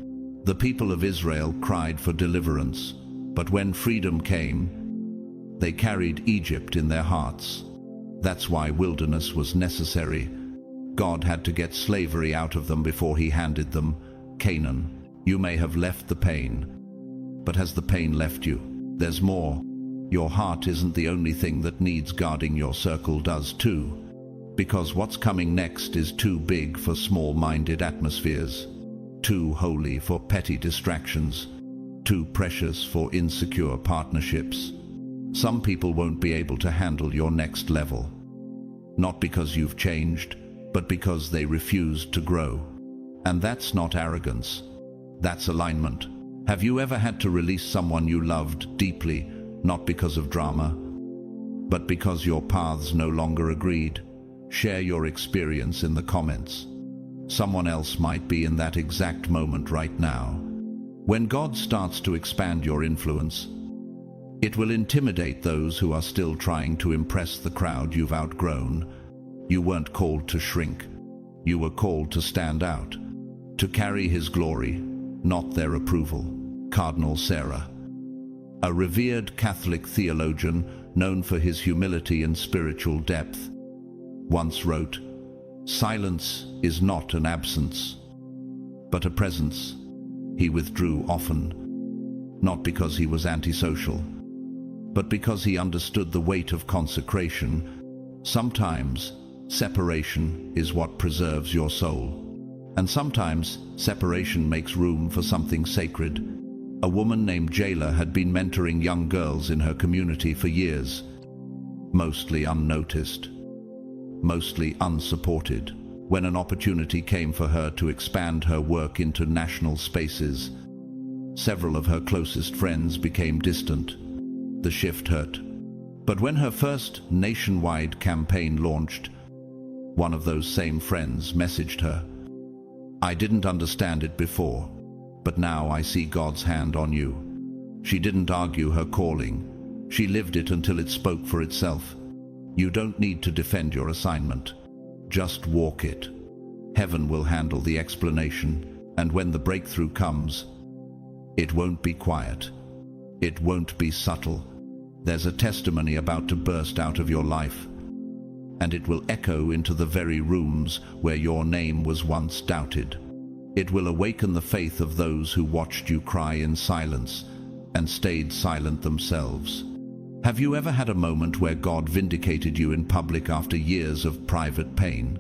The people of Israel cried for deliverance, but when freedom came, they carried Egypt in their hearts. That's why wilderness was necessary. God had to get slavery out of them before he handed them Canaan. You may have left the pain, but has the pain left you? There's more. Your heart isn't the only thing that needs guarding. Your circle does too. Because what's coming next is too big for small-minded atmospheres, too holy for petty distractions, too precious for insecure partnerships. Some people won't be able to handle your next level. Not because you've changed, but because they refused to grow. And that's not arrogance. That's alignment. Have you ever had to release someone you loved deeply, not because of drama, but because your paths no longer agreed? Share your experience in the comments. Someone else might be in that exact moment right now. When God starts to expand your influence, it will intimidate those who are still trying to impress the crowd you've outgrown. You weren't called to shrink. You were called to stand out, to carry his glory, not their approval. Cardinal Sarah, a revered Catholic theologian known for his humility and spiritual depth, once wrote, "Silence is not an absence, but a presence." He withdrew often, not because he was antisocial, but because he understood the weight of consecration. Sometimes separation is what preserves your soul, and sometimes separation makes room for something sacred. A woman named Jayla had been mentoring young girls in her community for years, mostly unnoticed, mostly unsupported. When an opportunity came for her to expand her work into national spaces, several of her closest friends became distant. The shift hurt. But when her first nationwide campaign launched, one of those same friends messaged her, "I didn't understand it before, but now I see God's hand on you." She didn't argue her calling. She lived it until it spoke for itself. You don't need to defend your assignment. Just walk it. Heaven will handle the explanation, and when the breakthrough comes, it won't be quiet. It won't be subtle. There's a testimony about to burst out of your life, and it will echo into the very rooms where your name was once doubted. It will awaken the faith of those who watched you cry in silence and stayed silent themselves. Have you ever had a moment where God vindicated you in public after years of private pain?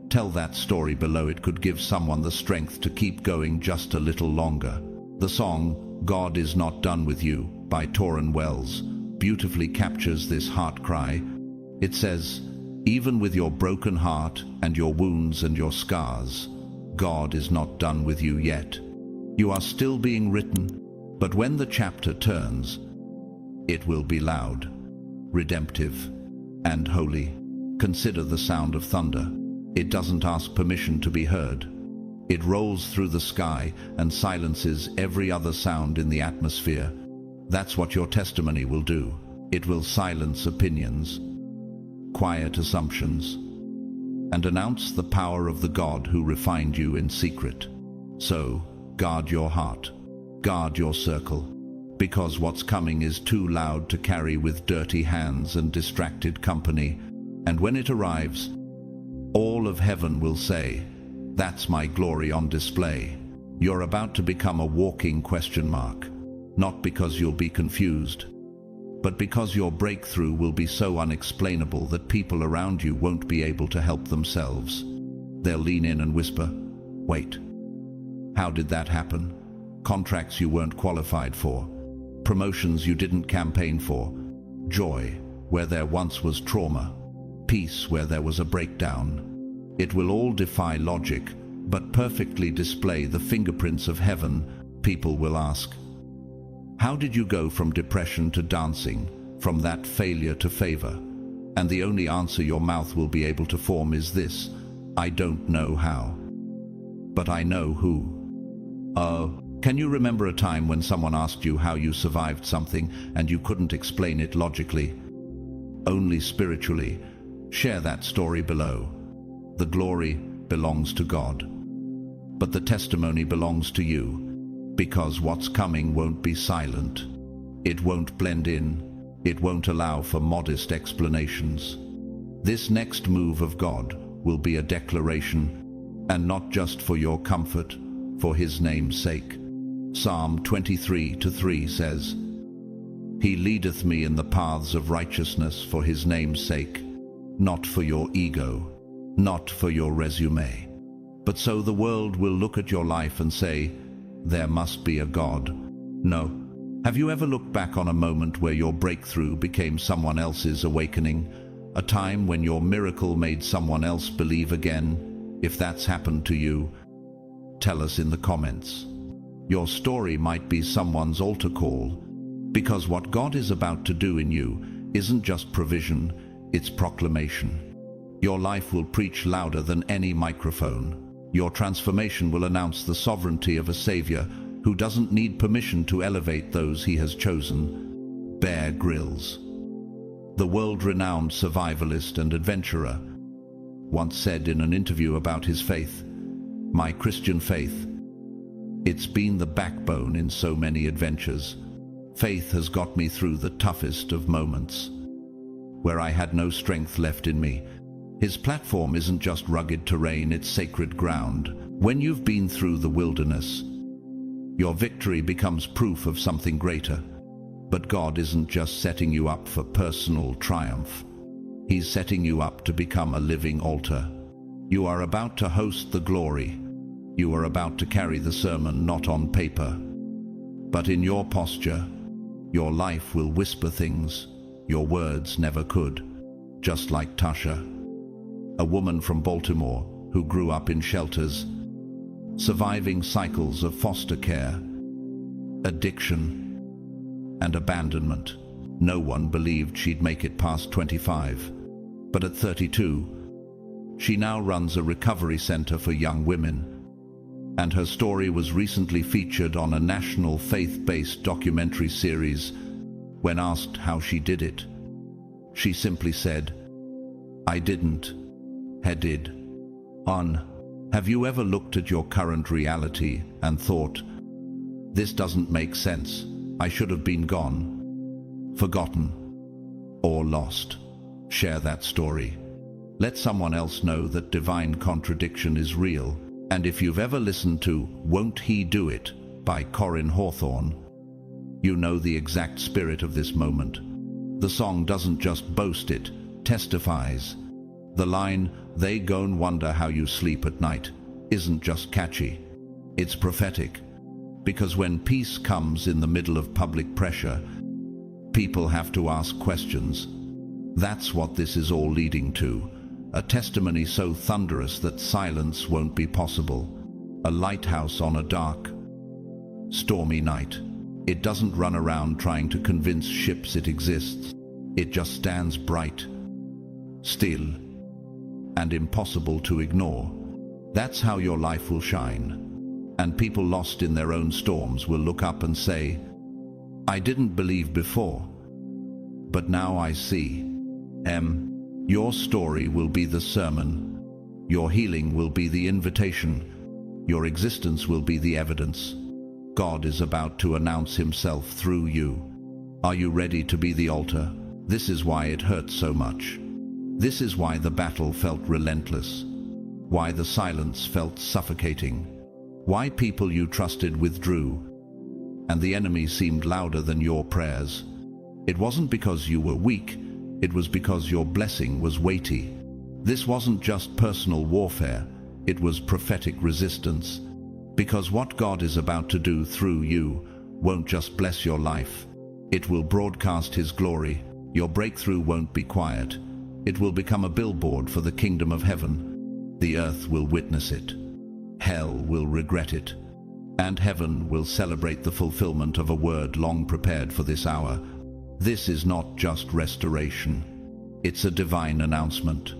Tell that story below. It could give someone the strength to keep going just a little longer. The song, "God Is Not Done With You" by Torrin Wells, beautifully captures this heart cry. It says, "Even with your broken heart and your wounds and your scars, God is not done with you yet. You are still being written, but when the chapter turns, it will be loud, redemptive, and holy." Consider the sound of thunder. It doesn't ask permission to be heard. It rolls through the sky and silences every other sound in the atmosphere. That's what your testimony will do. It will silence opinions, quiet assumptions, and announce the power of the God who refined you in secret. So, guard your heart, guard your circle, because what's coming is too loud to carry with dirty hands and distracted company. And when it arrives, all of heaven will say, "That's my glory on display." You're about to become a walking question mark, not because you'll be confused, but because your breakthrough will be so unexplainable that people around you won't be able to help themselves. They'll lean in and whisper, "Wait, how did that happen?" Contracts you weren't qualified for, promotions you didn't campaign for, joy where there once was trauma, peace where there was a breakdown. It will all defy logic, but perfectly display the fingerprints of heaven. People will ask, how did you go from depression to dancing, from that failure to favor? And the only answer your mouth will be able to form is this: I don't know how, but I know who. Can you remember a time when someone asked you how you survived something and you couldn't explain it logically, only spiritually? Share that story below. The glory belongs to God, but the testimony belongs to you, because what's coming won't be silent. It won't blend in. It won't allow for modest explanations. This next move of God will be a declaration, and not just for your comfort, for His name's sake. Psalm 23:3 says, He leadeth me in the paths of righteousness for His name's sake, not for your ego, not for your resume, but so the world will look at your life and say, there must be a God. No. Have you ever looked back on a moment where your breakthrough became someone else's awakening? A time when your miracle made someone else believe again? If that's happened to you, tell us in the comments. Your story might be someone's altar call, because what God is about to do in you isn't just provision, it's proclamation. Your life will preach louder than any microphone. Your transformation will announce the sovereignty of a Savior who doesn't need permission to elevate those He has chosen. Bear Grylls, the world-renowned survivalist and adventurer, once said in an interview about his faith, "My Christian faith, it's been the backbone in so many adventures. Faith has got me through the toughest of moments, where I had no strength left in me." His platform isn't just rugged terrain, it's sacred ground. When you've been through the wilderness, your victory becomes proof of something greater. But God isn't just setting you up for personal triumph. He's setting you up to become a living altar. You are about to host the glory. You are about to carry the sermon not on paper, but in your posture. Your life will whisper things your words never could. Just like Tasha, a woman from Baltimore who grew up in shelters, surviving cycles of foster care, addiction, and abandonment. No one believed she'd make it past 25. But at 32, she now runs a recovery center for young women. And her story was recently featured on a national faith-based documentary series. When asked how she did it, she simply said, "I didn't. Headed on." Have you ever looked at your current reality and thought, this doesn't make sense, I should have been gone, forgotten, or lost? Share that story. Let someone else know that divine contradiction is real. And if you've ever listened to "Won't He Do It" by Corinne Hawthorne, you know the exact spirit of this moment. The song doesn't just boast, it testifies. The line, "They gon' wonder how you sleep at night," isn't just catchy, it's prophetic. Because when peace comes in the middle of public pressure, people have to ask questions. That's what this is all leading to. A testimony so thunderous that silence won't be possible. A lighthouse on a dark, stormy night. It doesn't run around trying to convince ships it exists. It just stands bright, still, and impossible to ignore. That's how your life will shine. And people lost in their own storms will look up and say, "I didn't believe before, but now I see." Your story will be the sermon. Your healing will be the invitation. Your existence will be the evidence. God is about to announce Himself through you. Are you ready to be the altar? This is why it hurts so much. This is why the battle felt relentless. Why the silence felt suffocating. Why people you trusted withdrew, and the enemy seemed louder than your prayers. It wasn't because you were weak, it was because your blessing was weighty. This wasn't just personal warfare, it was prophetic resistance. Because what God is about to do through you won't just bless your life, it will broadcast His glory. Your breakthrough won't be quiet. It will become a billboard for the kingdom of heaven. The earth will witness it. Hell will regret it. And heaven will celebrate the fulfillment of a word long prepared for this hour. This is not just restoration. It's a divine announcement.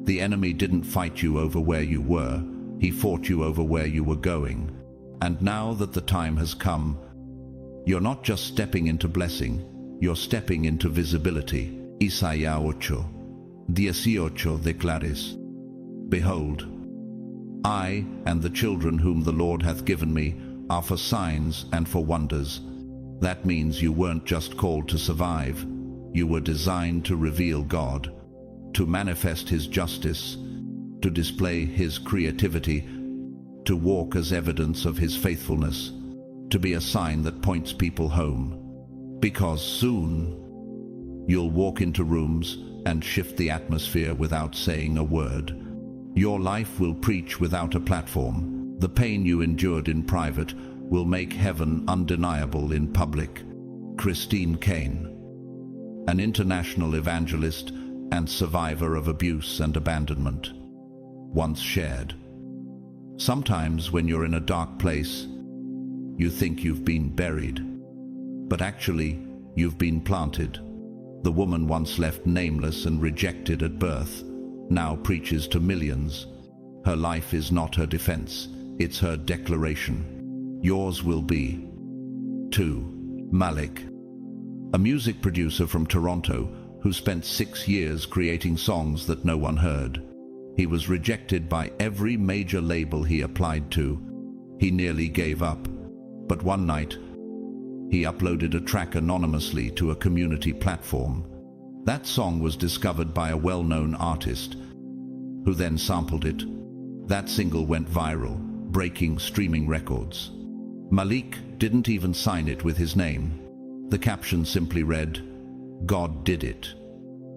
The enemy didn't fight you over where you were. He fought you over where you were going. And now that the time has come, you're not just stepping into blessing, you're stepping into visibility. Isaías 8:18 declares, Behold, I and the children whom the Lord hath given me are for signs and for wonders. That means you weren't just called to survive. You were designed to reveal God, to manifest His justice, to display His creativity, to walk as evidence of His faithfulness, to be a sign that points people home. Because soon you'll walk into rooms and shift the atmosphere without saying a word. Your life will preach without a platform. The pain you endured in private will make heaven undeniable in public. Christine Kane, an international evangelist and survivor of abuse and abandonment, once shared, Sometimes when you're in a dark place, you think you've been buried, but actually you've been planted. The woman once left nameless and rejected at birth now preaches to millions. Her life is not her defense, it's her declaration. Yours will be. 2. Malik, a music producer from Toronto who spent 6 years creating songs that no one heard. He was rejected by every major label he applied to. He nearly gave up. But one night, he uploaded a track anonymously to a community platform. That song was discovered by a well-known artist, who then sampled it. That single went viral, breaking streaming records. Malik didn't even sign it with his name. The caption simply read, "God did it.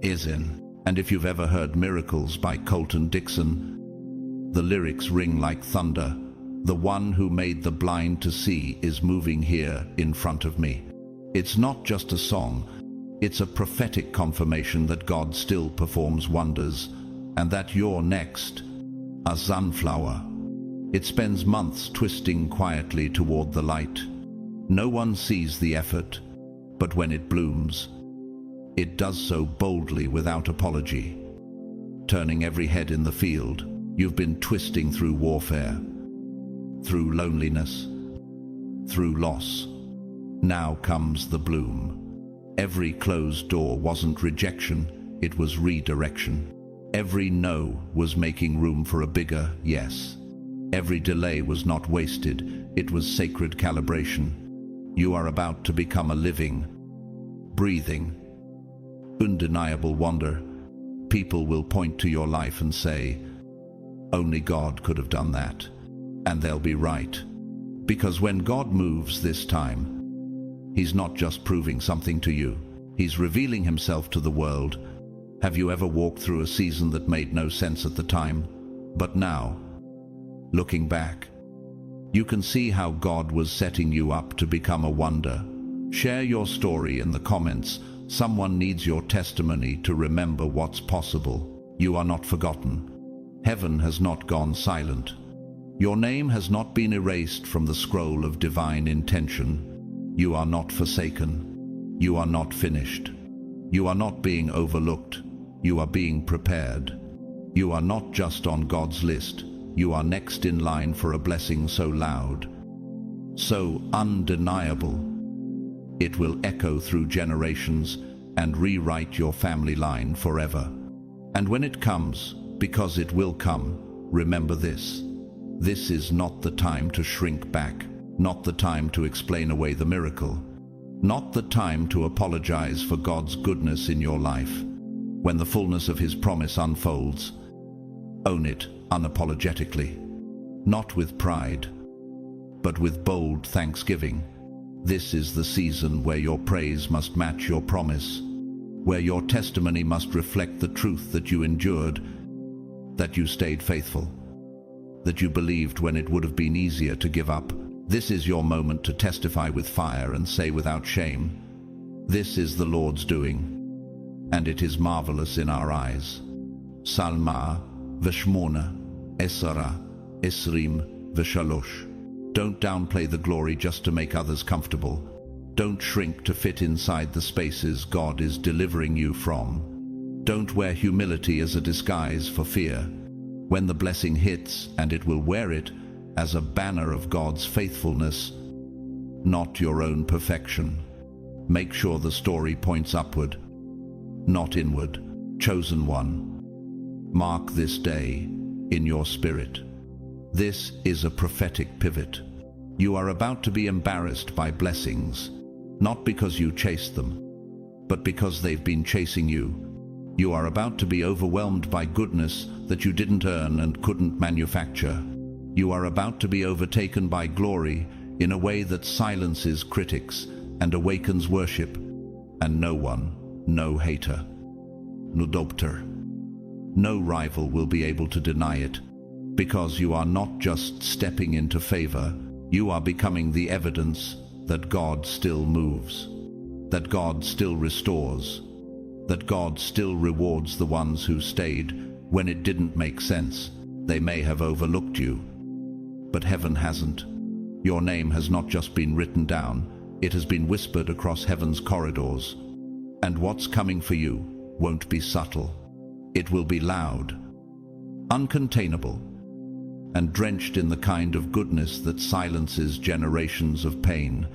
Is in." And if you've ever heard Miracles by Colton Dixon, the lyrics ring like thunder. The one who made the blind to see is moving here in front of me. It's not just a song, it's a prophetic confirmation that God still performs wonders, and that you're next. A sunflower. It spends months twisting quietly toward the light. No one sees the effort, but when it blooms, it does so boldly without apology. Turning every head in the field, you've been twisting through warfare, through loneliness, through loss. Now comes the bloom. Every closed door wasn't rejection, it was redirection. Every no was making room for a bigger yes. Every delay was not wasted, it was sacred calibration. You are about to become a living, breathing, undeniable wonder. People will point to your life and say, "Only God could have done that." And they'll be right. Because when God moves this time, He's not just proving something to you, He's revealing Himself to the world. Have you ever walked through a season that made no sense at the time, but now, looking back, you can see how God was setting you up to become a wonder? Share your story in the comments. Someone needs your testimony to remember what's possible. You are not forgotten. Heaven has not gone silent. Your name has not been erased from the scroll of divine intention. You are not forsaken. You are not finished. You are not being overlooked. You are being prepared. You are not just on God's list. You are next in line for a blessing so loud, so undeniable, it will echo through generations and rewrite your family line forever. And when it comes, because it will come, remember this. This is not the time to shrink back, not the time to explain away the miracle, not the time to apologize for God's goodness in your life. When the fullness of His promise unfolds, own it unapologetically, not with pride, but with bold thanksgiving. This is the season where your praise must match your promise, where your testimony must reflect the truth that you endured, that you stayed faithful, that you believed when it would have been easier to give up. This is your moment to testify with fire and say without shame, "This is the Lord's doing. and it is marvelous in our eyes. Salma, Veshmona, Esara, Esrim, Veshalosh. Don't downplay the glory just to make others comfortable. Don't shrink to fit inside the spaces God is delivering you from. Don't wear humility as a disguise for fear. When the blessing hits, and it will wear it, as a banner of God's faithfulness, not your own perfection. Make sure the story points upward, not inward. Chosen one, mark this day in your spirit. This is a prophetic pivot. You are about to be embarrassed by blessings, not because you chased them, but because they've been chasing you. You are about to be overwhelmed by goodness that you didn't earn and couldn't manufacture. You are about to be overtaken by glory in a way that silences critics and awakens worship, and no one, no hater, no doubter, no rival will be able to deny it, because you are not just stepping into favor, you are becoming the evidence that God still moves, that God still restores, that God still rewards the ones who stayed when it didn't make sense. They may have overlooked you, but heaven hasn't. Your name has not just been written down, it has been whispered across heaven's corridors. And what's coming for you won't be subtle. It will be loud, uncontainable, and drenched in the kind of goodness that silences generations of pain.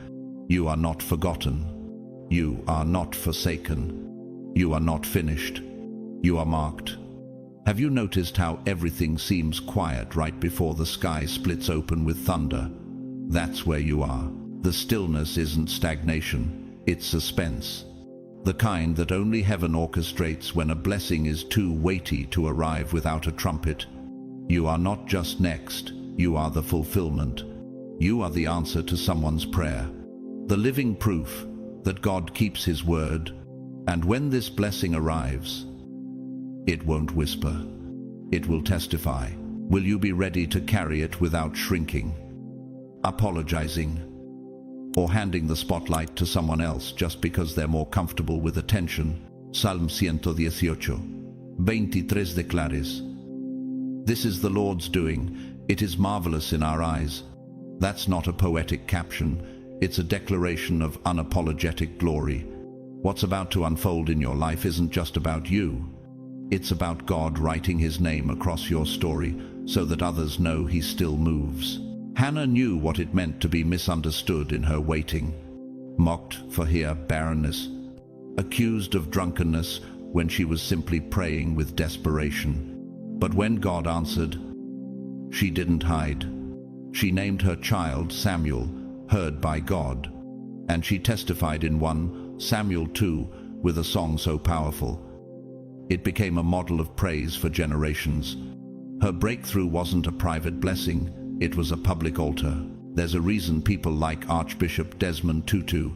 You are not forgotten. You are not forsaken. You are not finished. You are marked. Have you noticed how everything seems quiet right before the sky splits open with thunder? That's where you are. The stillness isn't stagnation, it's suspense. The kind that only heaven orchestrates when a blessing is too weighty to arrive without a trumpet. You are not just next, you are the fulfillment. You are the answer to someone's prayer. The living proof that God keeps His word. And when this blessing arrives, it won't whisper. It will testify. Will you be ready to carry it without shrinking, apologizing, or handing the spotlight to someone else just because they're more comfortable with attention? Salm 118, 23 declares, "This is the Lord's doing. It is marvelous in our eyes." That's not a poetic caption. It's a declaration of unapologetic glory. What's about to unfold in your life isn't just about you. It's about God writing His name across your story so that others know He still moves. Hannah knew what it meant to be misunderstood in her waiting, mocked for her barrenness, accused of drunkenness when she was simply praying with desperation. But when God answered, she didn't hide. She named her child Samuel, heard by God, and she testified in 1 Samuel 2 with a song so powerful. It became a model of praise for generations. Her breakthrough wasn't a private blessing, it was a public altar. There's a reason people like Archbishop Desmond Tutu,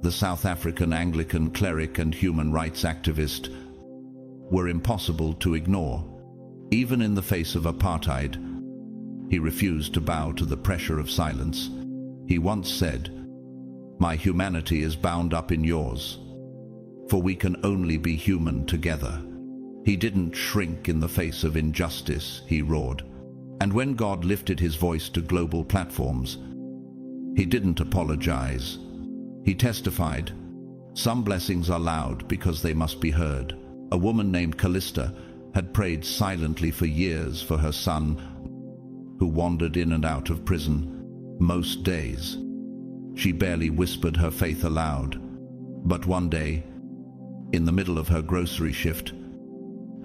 the South African Anglican cleric and human rights activist, were impossible to ignore. Even in the face of apartheid, he refused to bow to the pressure of silence. He once said, "My humanity is bound up in yours, for we can only be human together." He didn't shrink in the face of injustice, he roared. And when God lifted His voice to global platforms, He didn't apologize. He testified. Some blessings are loud because they must be heard. A woman named Callista had prayed silently for years for her son, who wandered in and out of prison most days. She barely whispered her faith aloud. But one day, in the middle of her grocery shift,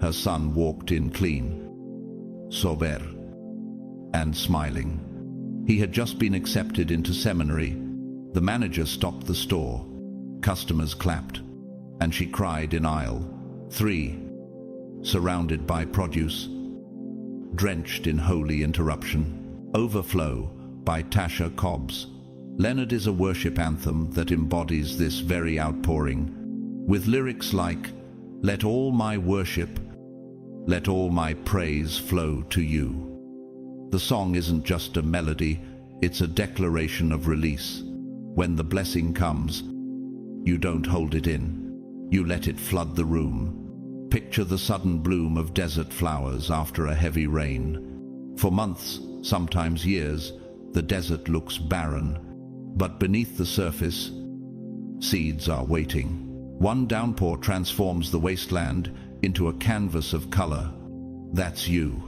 her son walked in clean, sober, and smiling. He had just been accepted into seminary. The manager stopped the store. Customers clapped, and she cried in aisle 3, surrounded by produce, drenched in holy interruption. Overflow by Tasha Cobbs. Leonard is a worship anthem that embodies this very outpouring, with lyrics like, "Let all my worship, let all my praise flow to you." The song isn't just a melody, it's a declaration of release. When the blessing comes, you don't hold it in. You let it flood the room. Picture the sudden bloom of desert flowers after a heavy rain. For months, sometimes years, the desert looks barren, but beneath the surface, seeds are waiting. One downpour transforms the wasteland into a canvas of color. That's you.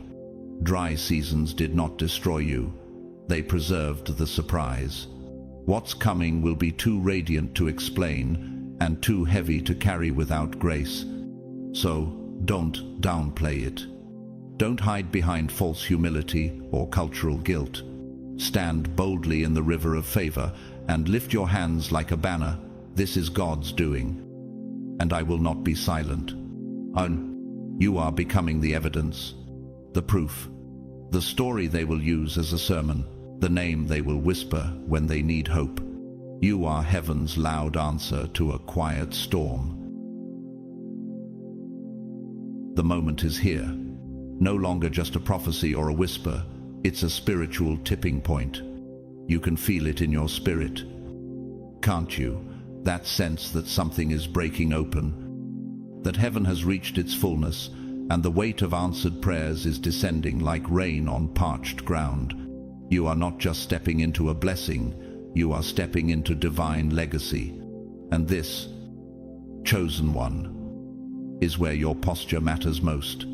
Dry seasons did not destroy you. They preserved the surprise. What's coming will be too radiant to explain and too heavy to carry without grace. So don't downplay it. Don't hide behind false humility or cultural guilt. Stand boldly in the river of favor and lift your hands like a banner. This is God's doing, and I will not be silent. You are becoming the evidence, the proof, the story they will use as a sermon, the name they will whisper when they need hope. You are heaven's loud answer to a quiet storm. The moment is here. No longer just a prophecy or a whisper. It's a spiritual tipping point. You can feel it in your spirit. Can't you? That sense that something is breaking open, that heaven has reached its fullness, and the weight of answered prayers is descending like rain on parched ground. You are not just stepping into a blessing, you are stepping into divine legacy. And this, chosen one, is where your posture matters most.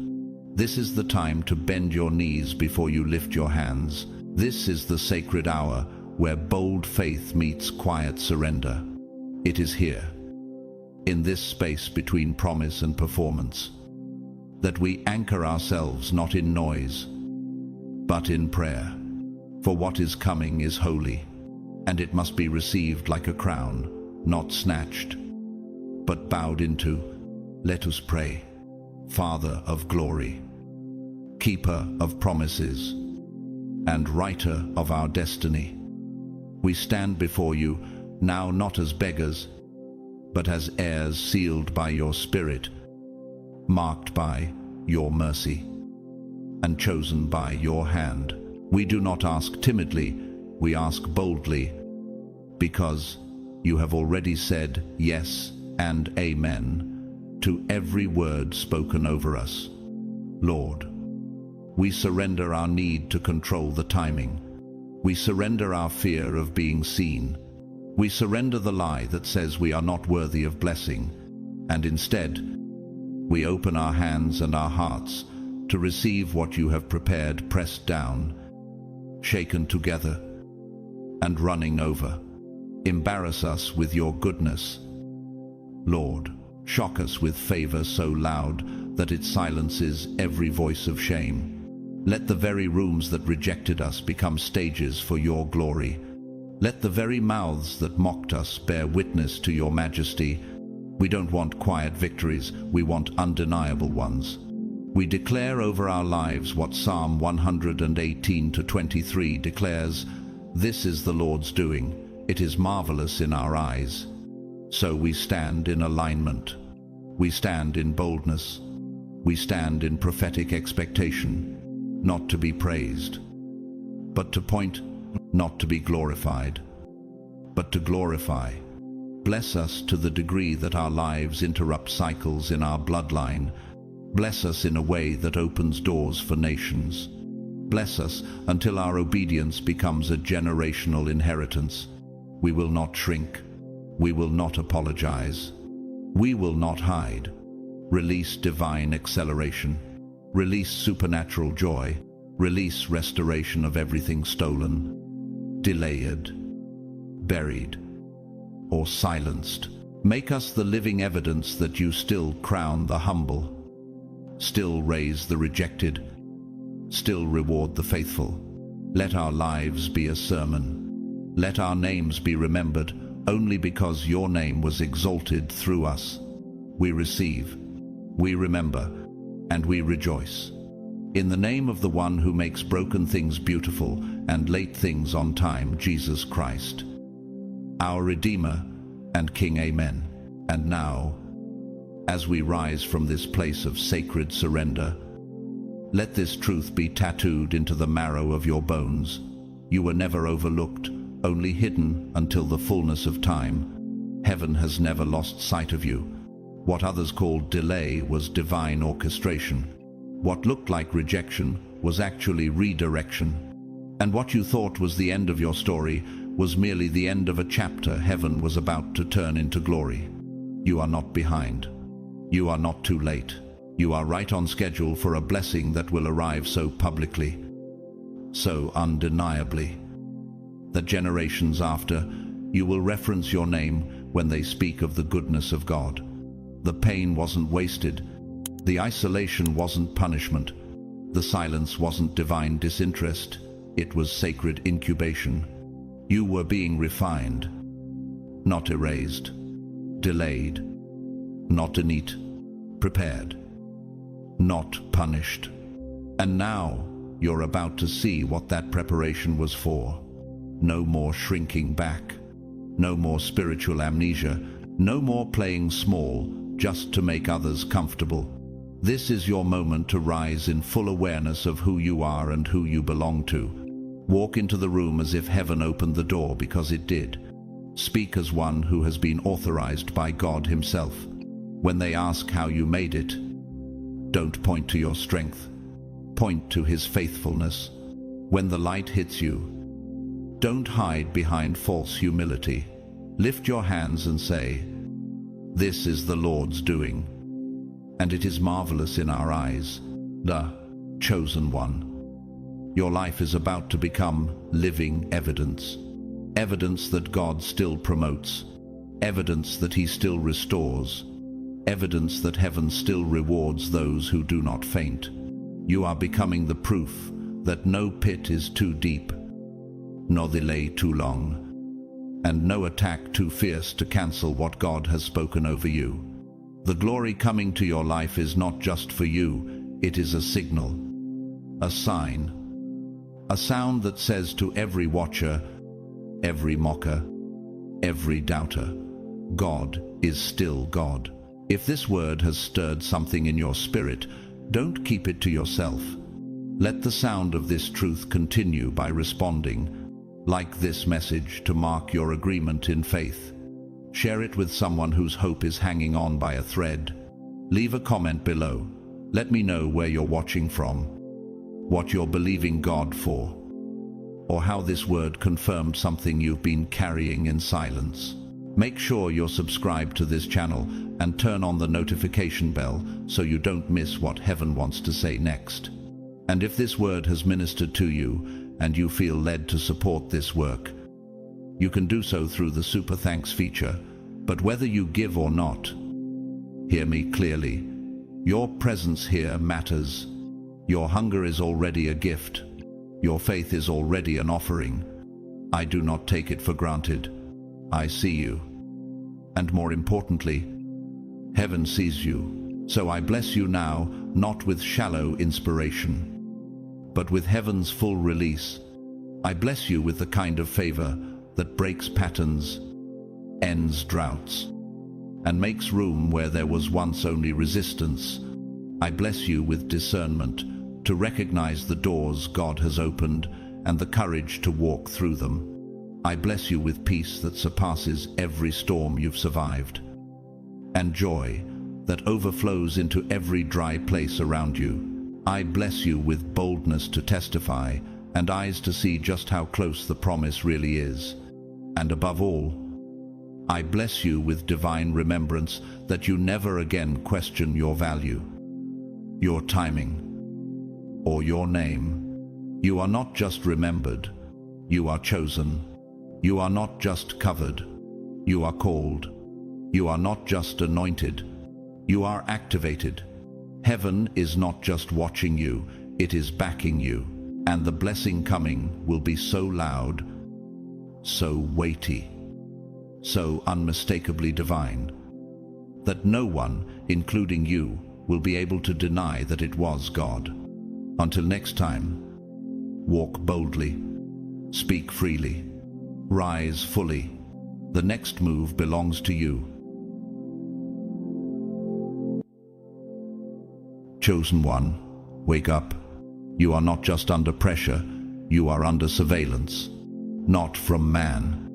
This is the time to bend your knees before you lift your hands. This is the sacred hour where bold faith meets quiet surrender. It is here, in this space between promise and performance, that we anchor ourselves not in noise, but in prayer. For what is coming is holy, and it must be received like a crown, not snatched, but bowed into. Let us pray. Father of glory, keeper of promises, and writer of our destiny, we stand before you now not as beggars, but as heirs sealed by your Spirit, marked by your mercy, and chosen by your hand. We do not ask timidly, we ask boldly, because you have already said yes and amen to every word spoken over us. Lord, we surrender our need to control the timing. We surrender our fear of being seen. We surrender the lie that says we are not worthy of blessing, and instead, we open our hands and our hearts to receive what you have prepared, pressed down, shaken together, and running over. Embarrass us with your goodness. Lord, shock us with favor so loud that it silences every voice of shame. Let the very rooms that rejected us become stages for your glory. Let the very mouths that mocked us bear witness to your majesty. We don't want quiet victories, we want undeniable ones. We declare over our lives what Psalm 118:23 declares, "This is the Lord's doing, it is marvelous in our eyes." So we stand in alignment. We stand in boldness. We stand in prophetic expectation, not to be praised, but to point, not to be glorified, but to glorify. Bless us to the degree that our lives interrupt cycles in our bloodline. Bless us in a way that opens doors for nations. Bless us until our obedience becomes a generational inheritance. We will not shrink. We will not apologize. We will not hide. Release divine acceleration. Release supernatural joy. Release restoration of everything stolen, delayed, buried, or silenced. Make us the living evidence that you still crown the humble, still raise the rejected, still reward the faithful. Let our lives be a sermon. Let our names be remembered only because your name was exalted through us. We receive, we remember, and we rejoice. In the name of the one who makes broken things beautiful and late things on time, Jesus Christ, our Redeemer and King. Amen. And now, as we rise from this place of sacred surrender, let this truth be tattooed into the marrow of your bones. You were never overlooked, only hidden until the fullness of time. Heaven has never lost sight of you. What others called delay was divine orchestration. What looked like rejection was actually redirection. And what you thought was the end of your story was merely the end of a chapter heaven was about to turn into glory. You are not behind. You are not too late. You are right on schedule for a blessing that will arrive so publicly, so undeniably, that generations after, you will reference your name when they speak of the goodness of God. The pain wasn't wasted. The isolation wasn't punishment. The silence wasn't divine disinterest. It was sacred incubation. You were being refined, not erased, delayed, not neat, prepared, not punished. And now you're about to see what that preparation was for. No more shrinking back. No more spiritual amnesia. No more playing small just to make others comfortable. This is your moment to rise in full awareness of who you are and who you belong to. Walk into the room as if heaven opened the door, because it did. Speak as one who has been authorized by God Himself. When they ask how you made it, don't point to your strength. Point to His faithfulness. When the light hits you, don't hide behind false humility. Lift your hands and say, "This is the Lord's doing, and it is marvelous in our eyes." The chosen one. Your life is about to become living evidence. Evidence that God still promotes. Evidence that He still restores. Evidence that heaven still rewards those who do not faint. You are becoming the proof that no pit is too deep, nor delay too long, and no attack too fierce to cancel what God has spoken over you. The glory coming to your life is not just for you, it is a signal, a sign, a sound that says to every watcher, every mocker, every doubter, God is still God. If this word has stirred something in your spirit, don't keep it to yourself. Let the sound of this truth continue by responding. Like this message to mark your agreement in faith. Share it with someone whose hope is hanging on by a thread. Leave a comment below. Let me know where you're watching from, what you're believing God for, or how this word confirmed something you've been carrying in silence. Make sure you're subscribed to this channel and turn on the notification bell so you don't miss what heaven wants to say next. And if this word has ministered to you and you feel led to support this work, you can do so through the Super Thanks feature. But whether you give or not, hear me clearly. Your presence here matters. Your hunger is already a gift. Your faith is already an offering. I do not take it for granted. I see you. And more importantly, heaven sees you. So I bless you now, not with shallow inspiration, but with heaven's full release. I bless you with the kind of favor that breaks patterns, ends droughts, and makes room where there was once only resistance. I bless you with discernment to recognize the doors God has opened and the courage to walk through them. I bless you with peace that surpasses every storm you've survived, and joy that overflows into every dry place around you. I bless you with boldness to testify and eyes to see just how close the promise really is. And above all, I bless you with divine remembrance that you never again question your value, your timing, or your name. You are not just remembered, you are chosen. You are not just covered, you are called. You are not just anointed, you are activated. Heaven is not just watching you, it is backing you. And the blessing coming will be so loud, so weighty, so unmistakably divine, that no one, including you, will be able to deny that it was God. Until next time, walk boldly, speak freely, rise fully. The next move belongs to you. Chosen one, wake up. You are not just under pressure, you are under surveillance. Not from man,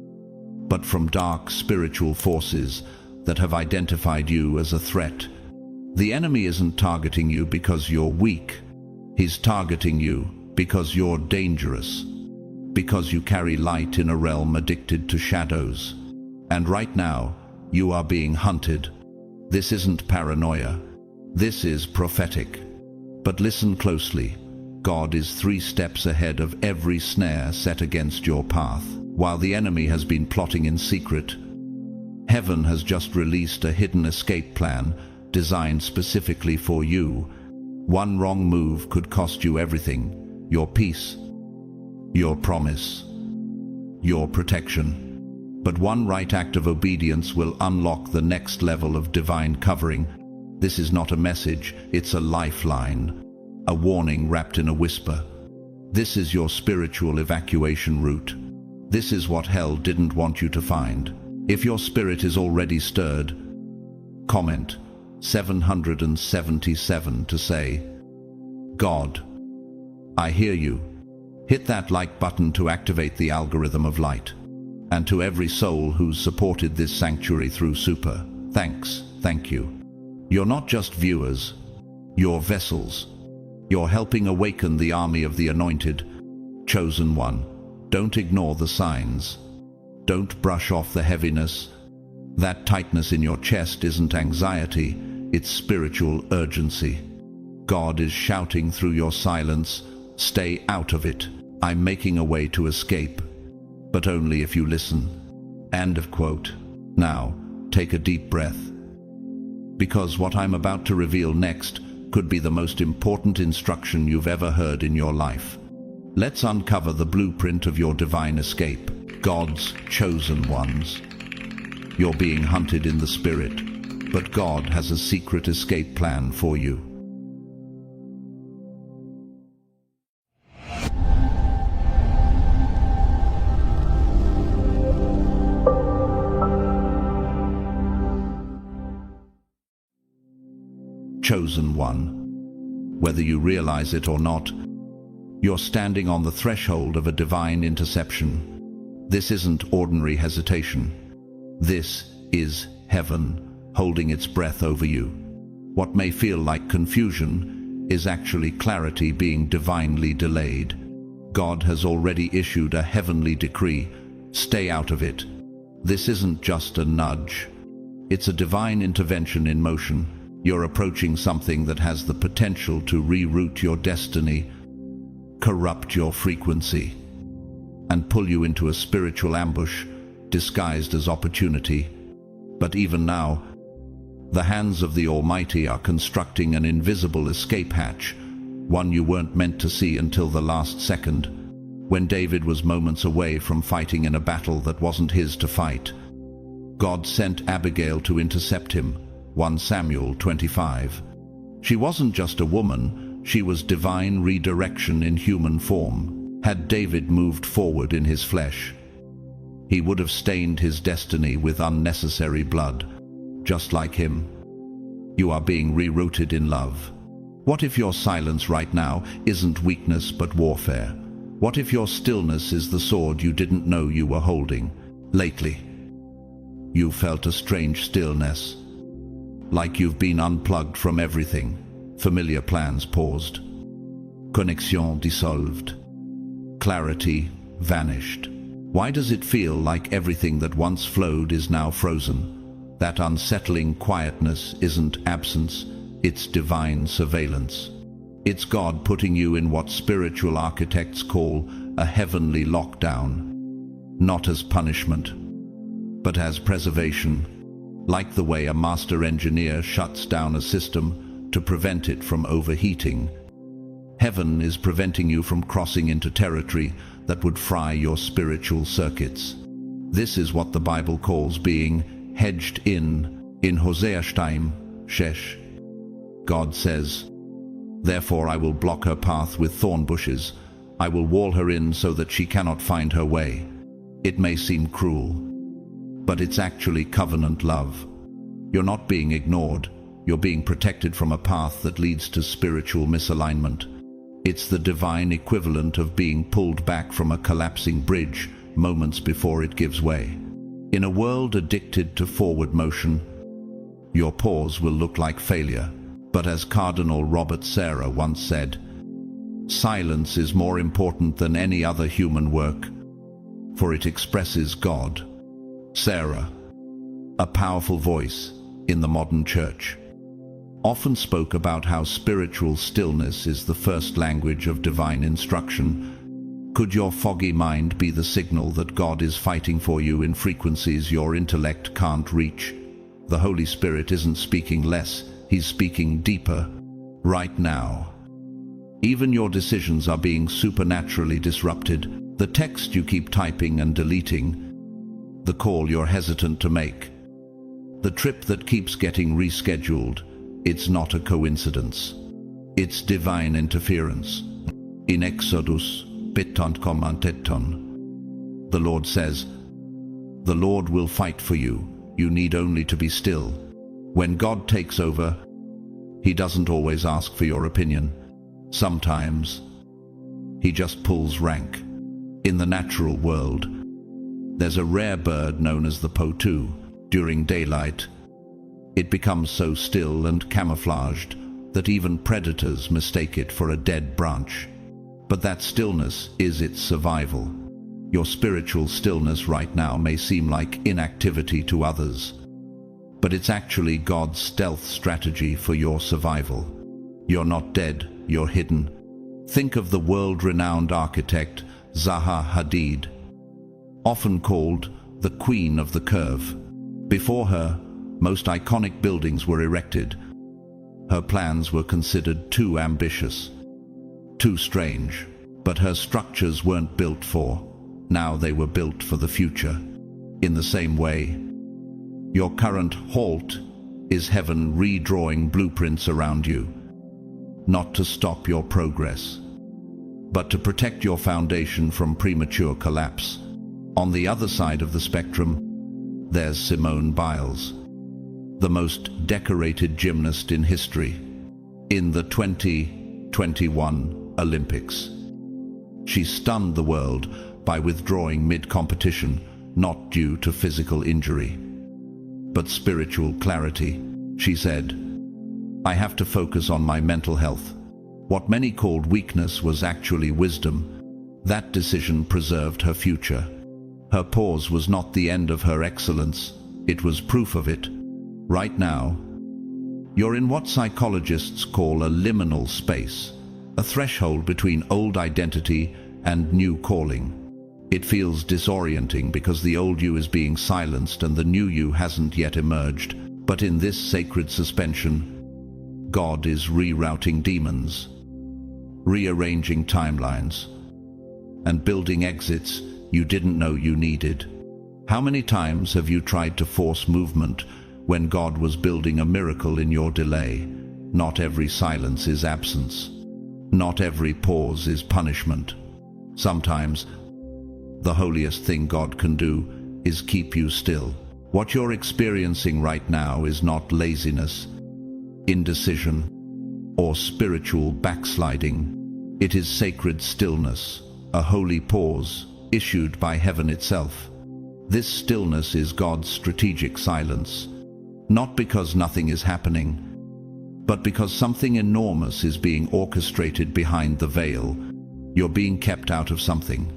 but from dark spiritual forces that have identified you as a threat. The enemy isn't targeting you because you're weak. He's targeting you because you're dangerous, because you carry light in a realm addicted to shadows. And right now, you are being hunted. This isn't paranoia. This is prophetic. But listen closely. God is 3 steps ahead of every snare set against your path. While the enemy has been plotting in secret, heaven has just released a hidden escape plan designed specifically for you. One wrong move could cost you everything: your peace, your promise, your protection. But one right act of obedience will unlock the next level of divine covering. This is not a message, it's a lifeline, a warning wrapped in a whisper. This is your spiritual evacuation route. This is what hell didn't want you to find. If your spirit is already stirred, comment 777 to say, God, I hear you. Hit that like button to activate the algorithm of light. And to every soul who's supported this sanctuary through Super, thanks, thank you. You're not just viewers, you're vessels. You're helping awaken the army of the anointed, chosen one. Don't ignore the signs. Don't brush off the heaviness. That tightness in your chest isn't anxiety, it's spiritual urgency. God is shouting through your silence, stay out of it. I'm making a way to escape, but only if you listen. End of quote. Now, take a deep breath, because what I'm about to reveal next could be the most important instruction you've ever heard in your life. Let's uncover the blueprint of your divine escape, God's chosen ones. You're being hunted in the spirit, but God has a secret escape plan for you. Chosen one. Whether you realize it or not, you're standing on the threshold of a divine interception. This isn't ordinary hesitation. This is heaven holding its breath over you. What may feel like confusion is actually clarity being divinely delayed. God has already issued a heavenly decree. Stay out of it. This isn't just a nudge. It's a divine intervention in motion. You're approaching something that has the potential to reroute your destiny, corrupt your frequency, and pull you into a spiritual ambush disguised as opportunity. But even now, the hands of the Almighty are constructing an invisible escape hatch, one you weren't meant to see until the last second, when David was moments away from fighting in a battle that wasn't his to fight. God sent Abigail to intercept him. 1 Samuel 25. She wasn't just a woman, she was divine redirection in human form. Had David moved forward in his flesh, he would have stained his destiny with unnecessary blood, just like him. You are being rerouted in love. What if your silence right now isn't weakness but warfare? What if your stillness is the sword you didn't know you were holding? Lately, you felt a strange stillness, like you've been unplugged from everything. Familiar plans paused. Connexion dissolved. Clarity vanished. Why does it feel like everything that once flowed is now frozen? That unsettling quietness isn't absence, it's divine surveillance. It's God putting you in what spiritual architects call a heavenly lockdown. Not as punishment, but as preservation. Like the way a master engineer shuts down a system to prevent it from overheating. Heaven is preventing you from crossing into territory that would fry your spiritual circuits. This is what the Bible calls being hedged in Hosea 6. God says, "Therefore I will block her path with thorn bushes. I will wall her in so that she cannot find her way." It may seem cruel, but it's actually covenant love. You're not being ignored. You're being protected from a path that leads to spiritual misalignment. It's the divine equivalent of being pulled back from a collapsing bridge moments before it gives way. In a world addicted to forward motion, Your pause will look like failure. But as Cardinal Robert Sarah once said, silence is more important than any other human work, for it expresses God. Sarah, a powerful voice in the modern church, often spoke about how spiritual stillness is the first language of divine instruction. Could your foggy mind be the signal that God is fighting for you in frequencies your intellect can't reach? The Holy Spirit isn't speaking less, He's speaking deeper, right now. Even your decisions are being supernaturally disrupted. The text you keep typing and deleting, the call you're hesitant to make, the trip that keeps getting rescheduled, it's not a coincidence. It's divine interference. In Exodus, the Lord says, the Lord will fight for you. You need only to be still. When God takes over, He doesn't always ask for your opinion. Sometimes, He just pulls rank. In the natural world, there's a rare bird known as the potu. During daylight, it becomes so still and camouflaged that even predators mistake it for a dead branch. But that stillness is its survival. Your spiritual stillness right now may seem like inactivity to others, but it's actually God's stealth strategy for your survival. You're not dead, you're hidden. Think of the world-renowned architect Zaha Hadid, often called the Queen of the Curve. Before her, most iconic buildings were erected. Her plans were considered too ambitious, too strange, but her structures weren't built for now, they were built for the future. In the same way, your current halt is heaven redrawing blueprints around you, not to stop your progress, but to protect your foundation from premature collapse. On the other side of the spectrum, there's Simone Biles, the most decorated gymnast in history. In the 2021 Olympics, she stunned the world by withdrawing mid-competition, not due to physical injury, but spiritual clarity. She said, "I have to focus on my mental health." What many called weakness was actually wisdom. That decision preserved her future. Her pause was not the end of her excellence, it was proof of it. Right now, you're in what psychologists call a liminal space, a threshold between old identity and new calling. It feels disorienting because the old you is being silenced and the new you hasn't yet emerged. But in this sacred suspension, God is rerouting demons, rearranging timelines, and building exits you didn't know you needed. How many times have you tried to force movement when God was building a miracle in your delay? Not every silence is absence. Not every pause is punishment. Sometimes, the holiest thing God can do is keep you still. What you're experiencing right now is not laziness, indecision, or spiritual backsliding. It is sacred stillness, a holy pause issued by heaven itself. This stillness is God's strategic silence, not because nothing is happening, but because something enormous is being orchestrated behind the veil. You're being kept out of something,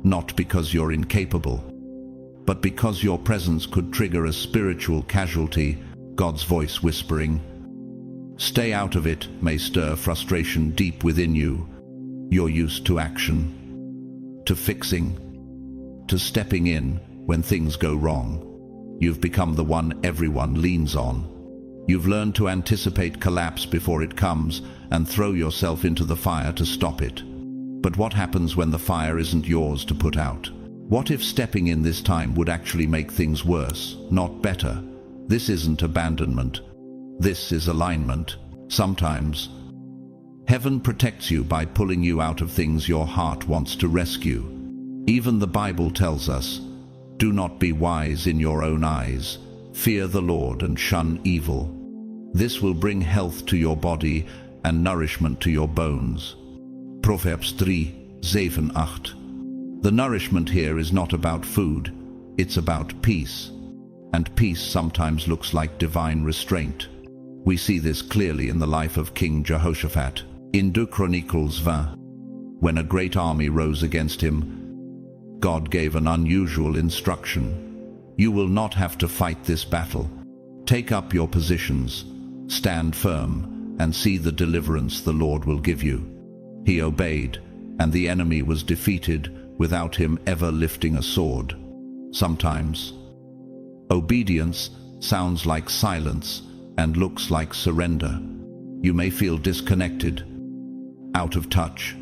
not because you're incapable, but because your presence could trigger a spiritual casualty. God's voice whispering, "Stay out of it," may stir frustration deep within you. You're used to action, to fixing, to stepping in when things go wrong. You've become the one everyone leans on. You've learned to anticipate collapse before it comes and throw yourself into the fire to stop it. But what happens when the fire isn't yours to put out? What if stepping in this time would actually make things worse, not better? This isn't abandonment. This is alignment. Sometimes, heaven protects you by pulling you out of things your heart wants to rescue. Even the Bible tells us, "Do not be wise in your own eyes. Fear the Lord and shun evil. This will bring health to your body and nourishment to your bones." Proverbs 3:7-8. The nourishment here is not about food, it's about peace. and peace sometimes looks like divine restraint. We see this clearly in the life of King Jehoshaphat. In 2 Chronicles 20, when a great army rose against him, God gave an unusual instruction. You will not have to fight this battle. Take up your positions, stand firm, and see the deliverance the Lord will give you. He obeyed, and the enemy was defeated without him ever lifting a sword. Sometimes, obedience sounds like silence and looks like surrender. You may feel disconnected, out of touch,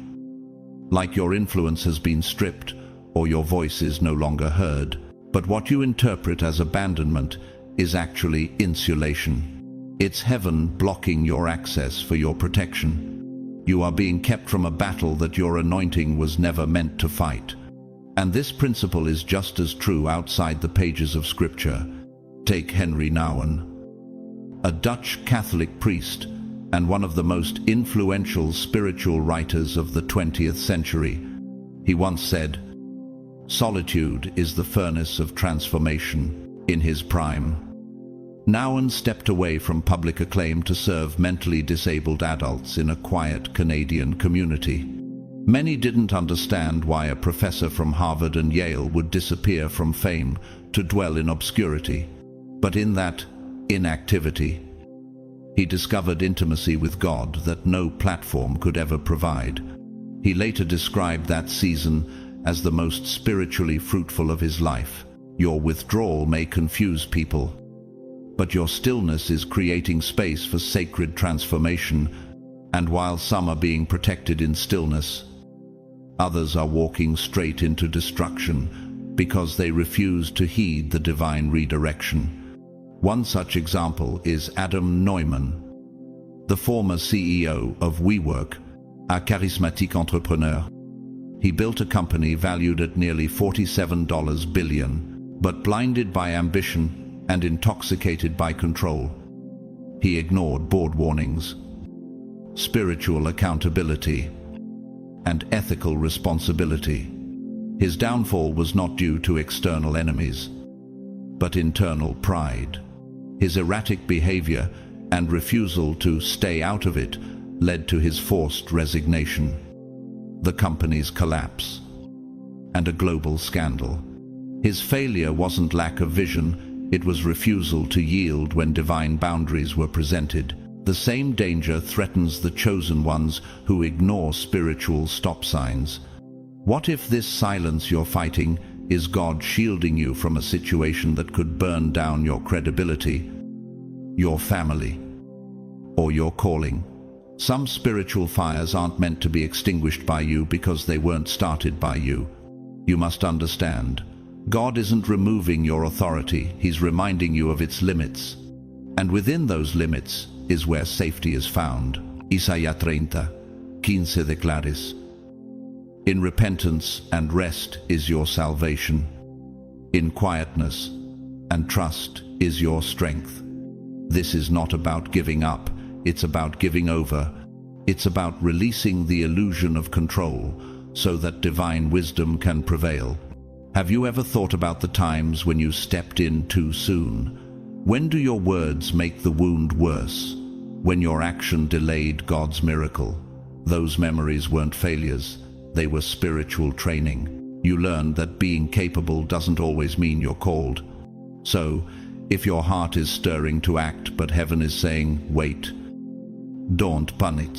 like your influence has been stripped or your voice is no longer heard. But what you interpret as abandonment is actually insulation. It's heaven blocking your access for your protection. You are being kept from a battle that your anointing was never meant to fight. And this principle is just as true outside the pages of Scripture. Take Henry Nouwen, a Dutch Catholic priest and one of the most influential spiritual writers of the 20th century. He once said, "Solitude is the furnace of transformation." In his prime, Nouwen stepped away from public acclaim to serve mentally disabled adults in a quiet Canadian community. Many didn't understand why a professor from Harvard and Yale would disappear from fame to dwell in obscurity. But in that inactivity, he discovered intimacy with God that no platform could ever provide. He later described that season as the most spiritually fruitful of his life. Your withdrawal may confuse people, but your stillness is creating space for sacred transformation. And while some are being protected in stillness, others are walking straight into destruction because they refuse to heed the divine redirection. One such example is Adam Neumann, the former CEO of WeWork, a charismatic entrepreneur. He built a company valued at nearly $47 billion, but blinded by ambition and intoxicated by control, he ignored board warnings, spiritual accountability, and ethical responsibility. His downfall was not due to external enemies, but internal pride. His erratic behavior and refusal to stay out of it led to his forced resignation, the company's collapse, and a global scandal. His failure wasn't lack of vision, it was refusal to yield when divine boundaries were presented. The same danger threatens the chosen ones who ignore spiritual stop signs. What if this silence you're fighting is God shielding you from a situation that could burn down your credibility, your family, or your calling? Some spiritual fires aren't meant to be extinguished by you because they weren't started by you. You must understand, God isn't removing your authority, He's reminding you of its limits. And within those limits is where safety is found. Isaías 30:15 declares, "In repentance and rest is your salvation. In quietness and trust is your strength." This is not about giving up, it's about giving over. It's about releasing the illusion of control so that divine wisdom can prevail. Have you ever thought about the times when you stepped in too soon? When do your words make the wound worse? When your action delayed God's miracle? Those memories weren't failures, they were spiritual training. You learned that being capable doesn't always mean you're called. So, if your heart is stirring to act but heaven is saying, wait, don't panic,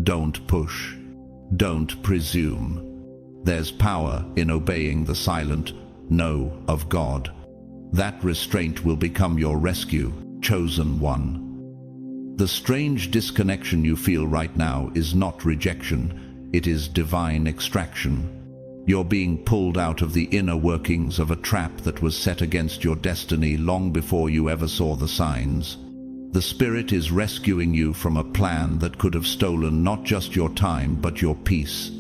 don't push, don't presume. There's power in obeying the silent no of God. That restraint will become your rescue, chosen one. The strange disconnection you feel right now is not rejection, it is divine extraction. You're being pulled out of the inner workings of a trap that was set against your destiny long before you ever saw the signs. The Spirit is rescuing you from a plan that could have stolen not just your time but your peace,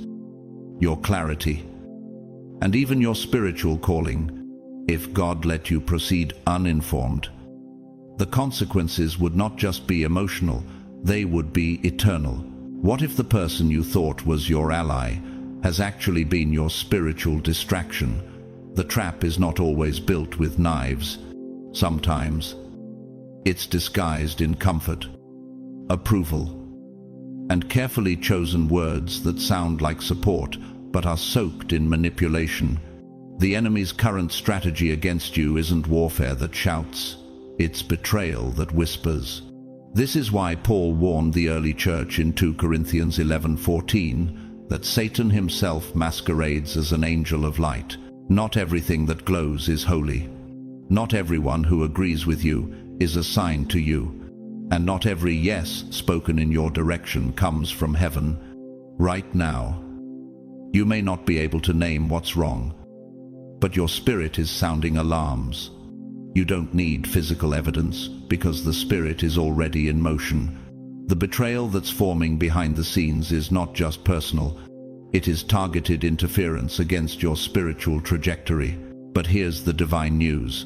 your clarity, and even your spiritual calling. If God let you proceed uninformed, the consequences would not just be emotional, they would be eternal. What if the person you thought was your ally has actually been your spiritual distraction? The trap is not always built with knives. Sometimes it's disguised in comfort, approval, and carefully chosen words that sound like support but are soaked in manipulation. The enemy's current strategy against you isn't warfare that shouts, it's betrayal that whispers. This is why Paul warned the early church in 2 Corinthians 11:14 that Satan himself masquerades as an angel of light. Not everything that glows is holy. Not everyone who agrees with you is assigned to you. And not every yes spoken in your direction comes from heaven. Right now, you may not be able to name what's wrong, but your spirit is sounding alarms. You don't need physical evidence because the spirit is already in motion. The betrayal that's forming behind the scenes is not just personal. It is targeted interference against your spiritual trajectory. But here's the divine news.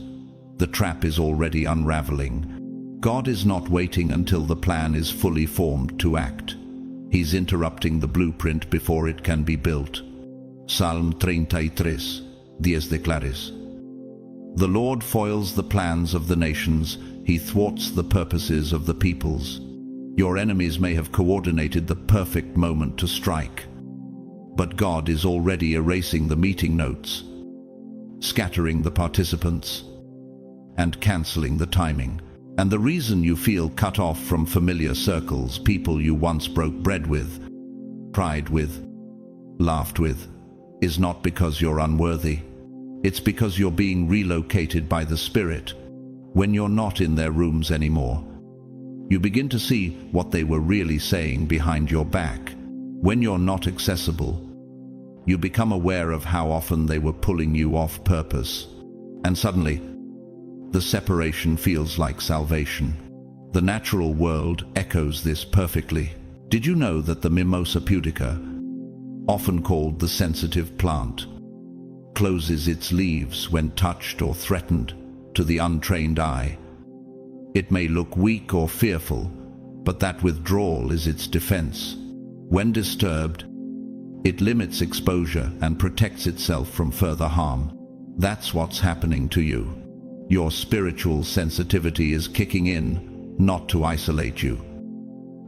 The trap is already unraveling. God is not waiting until the plan is fully formed to act. He's interrupting the blueprint before it can be built. Psalm 33, 10 declares, "The Lord foils the plans of the nations, he thwarts the purposes of the peoples." Your enemies may have coordinated the perfect moment to strike, but God is already erasing the meeting notes, scattering the participants, and canceling the timing. And the reason you feel cut off from familiar circles, people you once broke bread with, cried with, laughed with, is not because you're unworthy. It's because you're being relocated by the Spirit. When you're not in their rooms anymore, you begin to see what they were really saying behind your back. When you're not accessible, you become aware of how often they were pulling you off purpose. And suddenly, the separation feels like salvation. The natural world echoes this perfectly. Did you know that the Mimosa pudica, often called the sensitive plant, closes its leaves when touched or threatened? To the untrained eye, it may look weak or fearful, but that withdrawal is its defense. When disturbed, it limits exposure and protects itself from further harm. That's what's happening to you. Your spiritual sensitivity is kicking in, not to isolate you,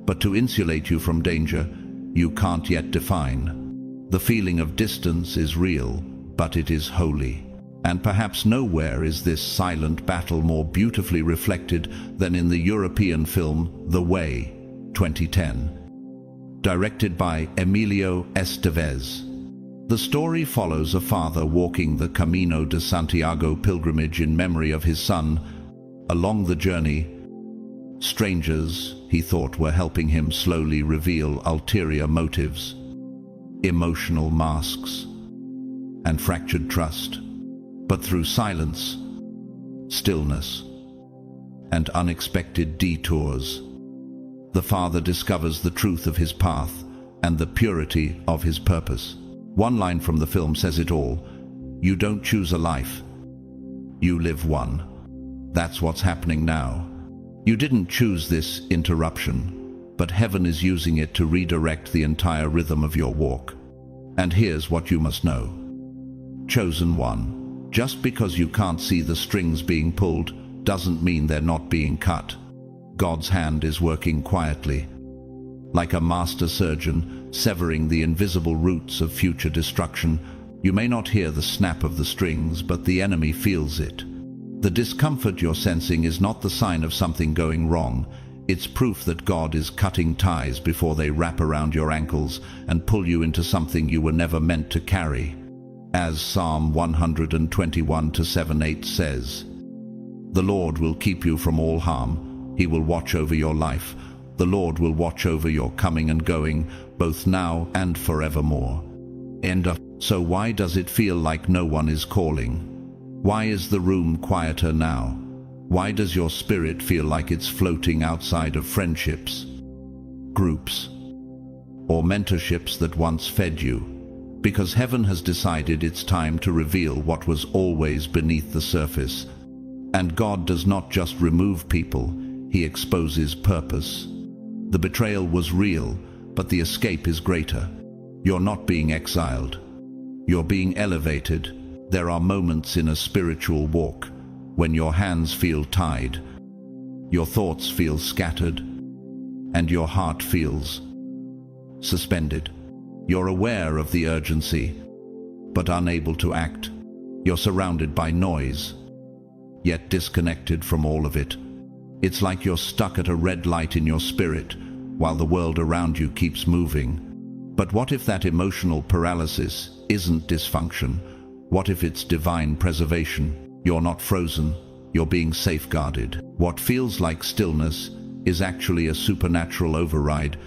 but to insulate you from danger you can't yet define. The feeling of distance is real, but it is holy. And perhaps nowhere is this silent battle more beautifully reflected than in the European film The Way, 2010, directed by Emilio Estevez. The story follows a father walking the Camino de Santiago pilgrimage in memory of his son. Along the journey, strangers, he thought, were helping him slowly reveal ulterior motives, emotional masks, and fractured trust. But through silence, stillness, and unexpected detours, the father discovers the truth of his path and the purity of his purpose. One line from the film says it all: "You don't choose a life, you live one." That's what's happening now. You didn't choose this interruption, but heaven is using it to redirect the entire rhythm of your walk. And here's what you must know. Chosen one. Just because you can't see the strings being pulled doesn't mean they're not being cut. God's hand is working quietly, like a master surgeon severing the invisible roots of future destruction. You may not hear the snap of the strings, but the enemy feels it. The discomfort you're sensing is not the sign of something going wrong. It's proof that God is cutting ties before they wrap around your ankles and pull you into something you were never meant to carry. As Psalm 121:7-8 says, "The Lord will keep you from all harm. He will watch over your life. The Lord will watch over your coming and going, both now and forevermore." So why does it feel like no one is calling? Why is the room quieter now? Why does your spirit feel like it's floating outside of friendships, groups, or mentorships that once fed you? Because heaven has decided it's time to reveal what was always beneath the surface. And God does not just remove people, he exposes purpose. The betrayal was real, but the escape is greater. You're not being exiled. You're being elevated. There are moments in a spiritual walk when your hands feel tied, your thoughts feel scattered, and your heart feels suspended. You're aware of the urgency, but unable to act. You're surrounded by noise, yet disconnected from all of it. It's like you're stuck at a red light in your spirit, while the world around you keeps moving. But what if that emotional paralysis isn't dysfunction? What if it's divine preservation? You're not frozen, you're being safeguarded. What feels like stillness is actually a supernatural override,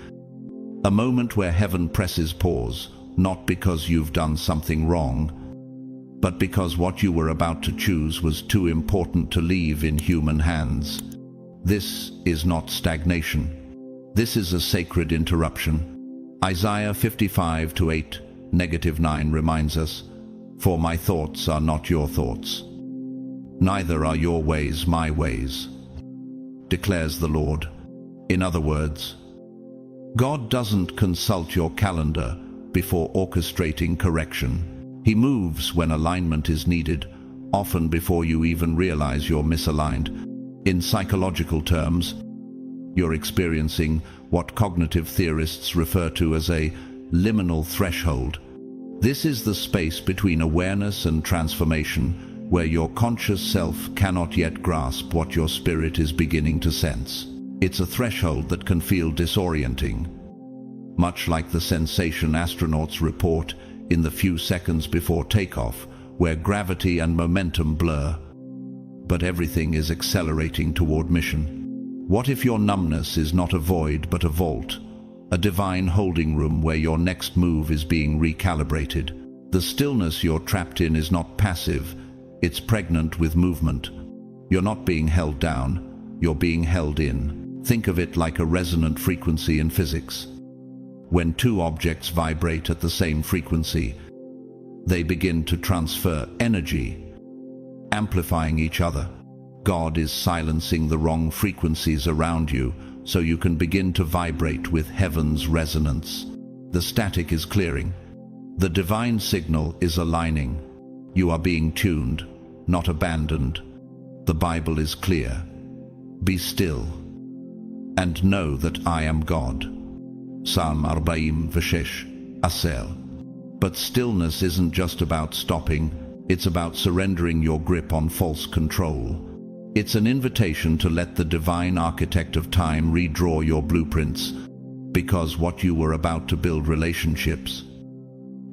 a moment where heaven presses pause, not because you've done something wrong, but because what you were about to choose was too important to leave in human hands. This is not stagnation. This is a sacred interruption. Isaiah 55:8-9 reminds us, "For my thoughts are not your thoughts, neither are your ways my ways, declares the Lord." In other words, God doesn't consult your calendar before orchestrating correction. He moves when alignment is needed, often before you even realize you're misaligned. In psychological terms, you're experiencing what cognitive theorists refer to as a liminal threshold. This is the space between awareness and transformation, where your conscious self cannot yet grasp what your spirit is beginning to sense. It's a threshold that can feel disorienting, much like the sensation astronauts report in the few seconds before takeoff, where gravity and momentum blur, but everything is accelerating toward mission. What if your numbness is not a void but a vault, a divine holding room where your next move is being recalibrated? The stillness you're trapped in is not passive, it's pregnant with movement. You're not being held down, you're being held in. Think of it like a resonant frequency in physics. When two objects vibrate at the same frequency, they begin to transfer energy, amplifying each other. God is silencing the wrong frequencies around you so you can begin to vibrate with heaven's resonance. The static is clearing. The divine signal is aligning. You are being tuned, not abandoned. The Bible is clear. Be still and know that I am God. Psalm 46:10. But stillness isn't just about stopping, it's about surrendering your grip on false control. It's an invitation to let the divine architect of time redraw your blueprints, because what you were about to build, relationships,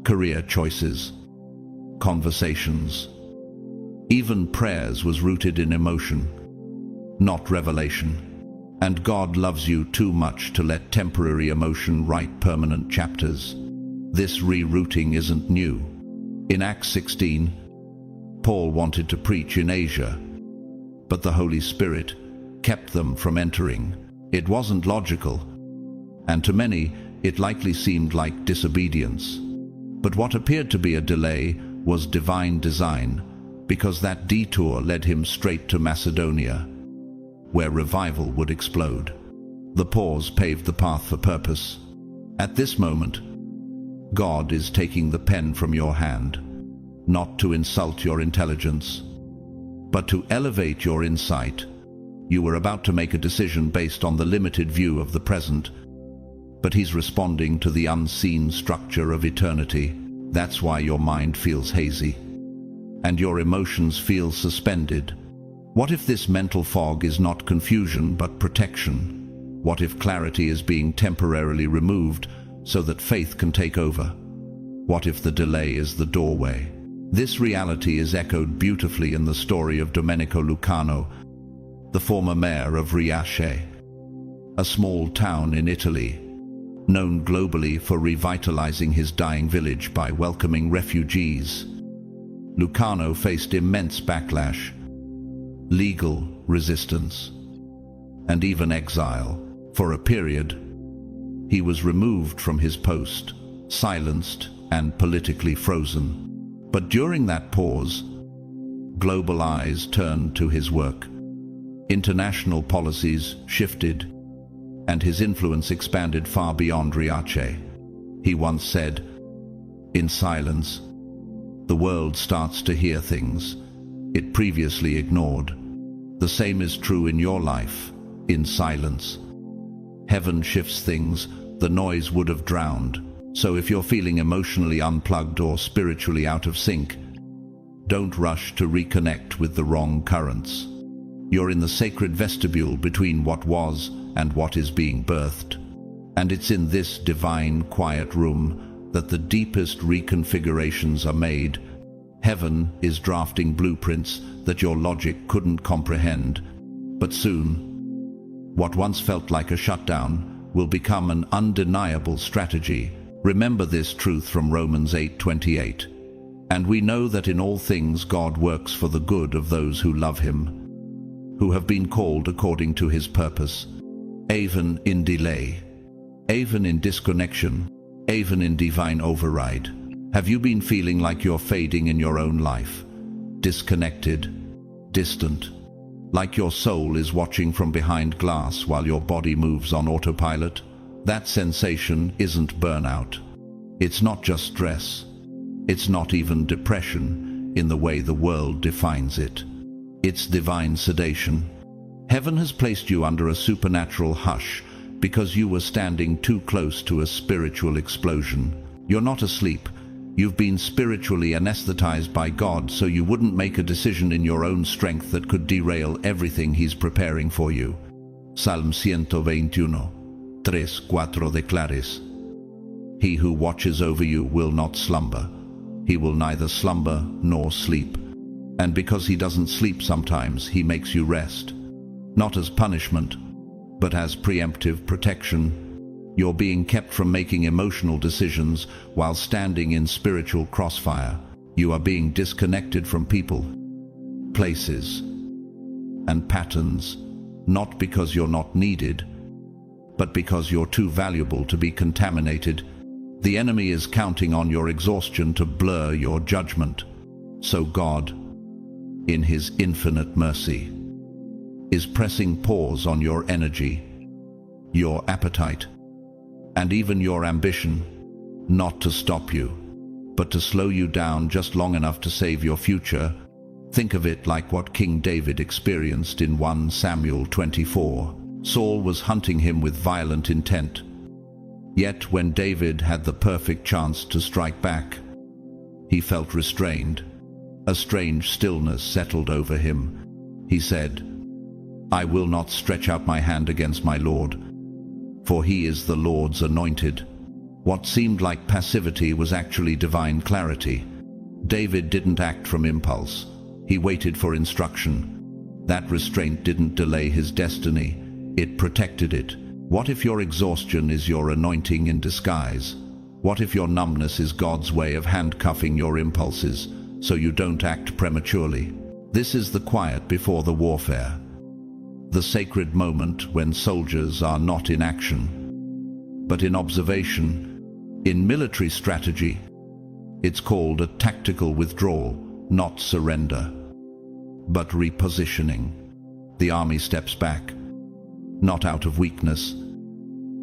career choices, conversations, even prayers, was rooted in emotion, not revelation. And God loves you too much to let temporary emotion write permanent chapters. This rerouting isn't new. In Acts 16, Paul wanted to preach in Asia, but the Holy Spirit kept them from entering. It wasn't logical, and to many it likely seemed like disobedience. But what appeared to be a delay was divine design, because that detour led him straight to Macedonia, where revival would explode. The pause paved the path for purpose. At this moment, God is taking the pen from your hand, not to insult your intelligence, but to elevate your insight. You were about to make a decision based on the limited view of the present, but He's responding to the unseen structure of eternity. That's why your mind feels hazy, and your emotions feel suspended. What if this mental fog is not confusion but protection? What if clarity is being temporarily removed so that faith can take over? What if the delay is the doorway? This reality is echoed beautifully in the story of Domenico Lucano, the former mayor of Riace, a small town in Italy, known globally for revitalizing his dying village by welcoming refugees. Lucano faced immense backlash, legal resistance, and even exile. For a period, he was removed from his post, silenced and politically frozen. But during that pause, global eyes turned to his work. International policies shifted, and his influence expanded far beyond Riace. He once said, "In silence, the world starts to hear things it previously ignored. The same is true in your life, in silence. Heaven shifts things the noise would have drowned. So if you're feeling emotionally unplugged or spiritually out of sync, don't rush to reconnect with the wrong currents. You're in the sacred vestibule between what was and what is being birthed. And it's in this divine, quiet room that the deepest reconfigurations are made. Heaven is drafting blueprints that your logic couldn't comprehend. But soon, what once felt like a shutdown will become an undeniable strategy. Remember this truth from Romans 8:28. And we know that in all things God works for the good of those who love him, who have been called according to his purpose. Even in delay, even in disconnection, even in divine override. Have you been feeling like you're fading in your own life? Disconnected, distant, like your soul is watching from behind glass while your body moves on autopilot? That sensation isn't burnout. It's not just stress. It's not even depression in the way the world defines it. It's divine sedation. Heaven has placed you under a supernatural hush because you were standing too close to a spiritual explosion. You're not asleep. You've been spiritually anesthetized by God so you wouldn't make a decision in your own strength that could derail everything he's preparing for you. Salm 121, 3-4 declares, He who watches over you will not slumber. He will neither slumber nor sleep. And because he doesn't sleep sometimes, he makes you rest. Not as punishment, but as preemptive protection. You're being kept from making emotional decisions while standing in spiritual crossfire. You are being disconnected from people, places, and patterns, not because you're not needed, but because you're too valuable to be contaminated. The enemy is counting on your exhaustion to blur your judgment. So God, in his infinite mercy, is pressing pause on your energy, your appetite, and even your ambition, not to stop you, but to slow you down just long enough to save your future. Think of it like what King David experienced in 1 Samuel 24. Saul was hunting him with violent intent. Yet when David had the perfect chance to strike back, he felt restrained. A strange stillness settled over him. He said, I will not stretch out my hand against my Lord, for he is the Lord's anointed. What seemed like passivity was actually divine clarity. David didn't act from impulse. He waited for instruction. That restraint didn't delay his destiny. It protected it. What if your exhaustion is your anointing in disguise? What if your numbness is God's way of handcuffing your impulses so you don't act prematurely? This is the quiet before the warfare. The sacred moment when soldiers are not in action, but in observation. In military strategy, it's called a tactical withdrawal, not surrender, but repositioning. The army steps back, not out of weakness,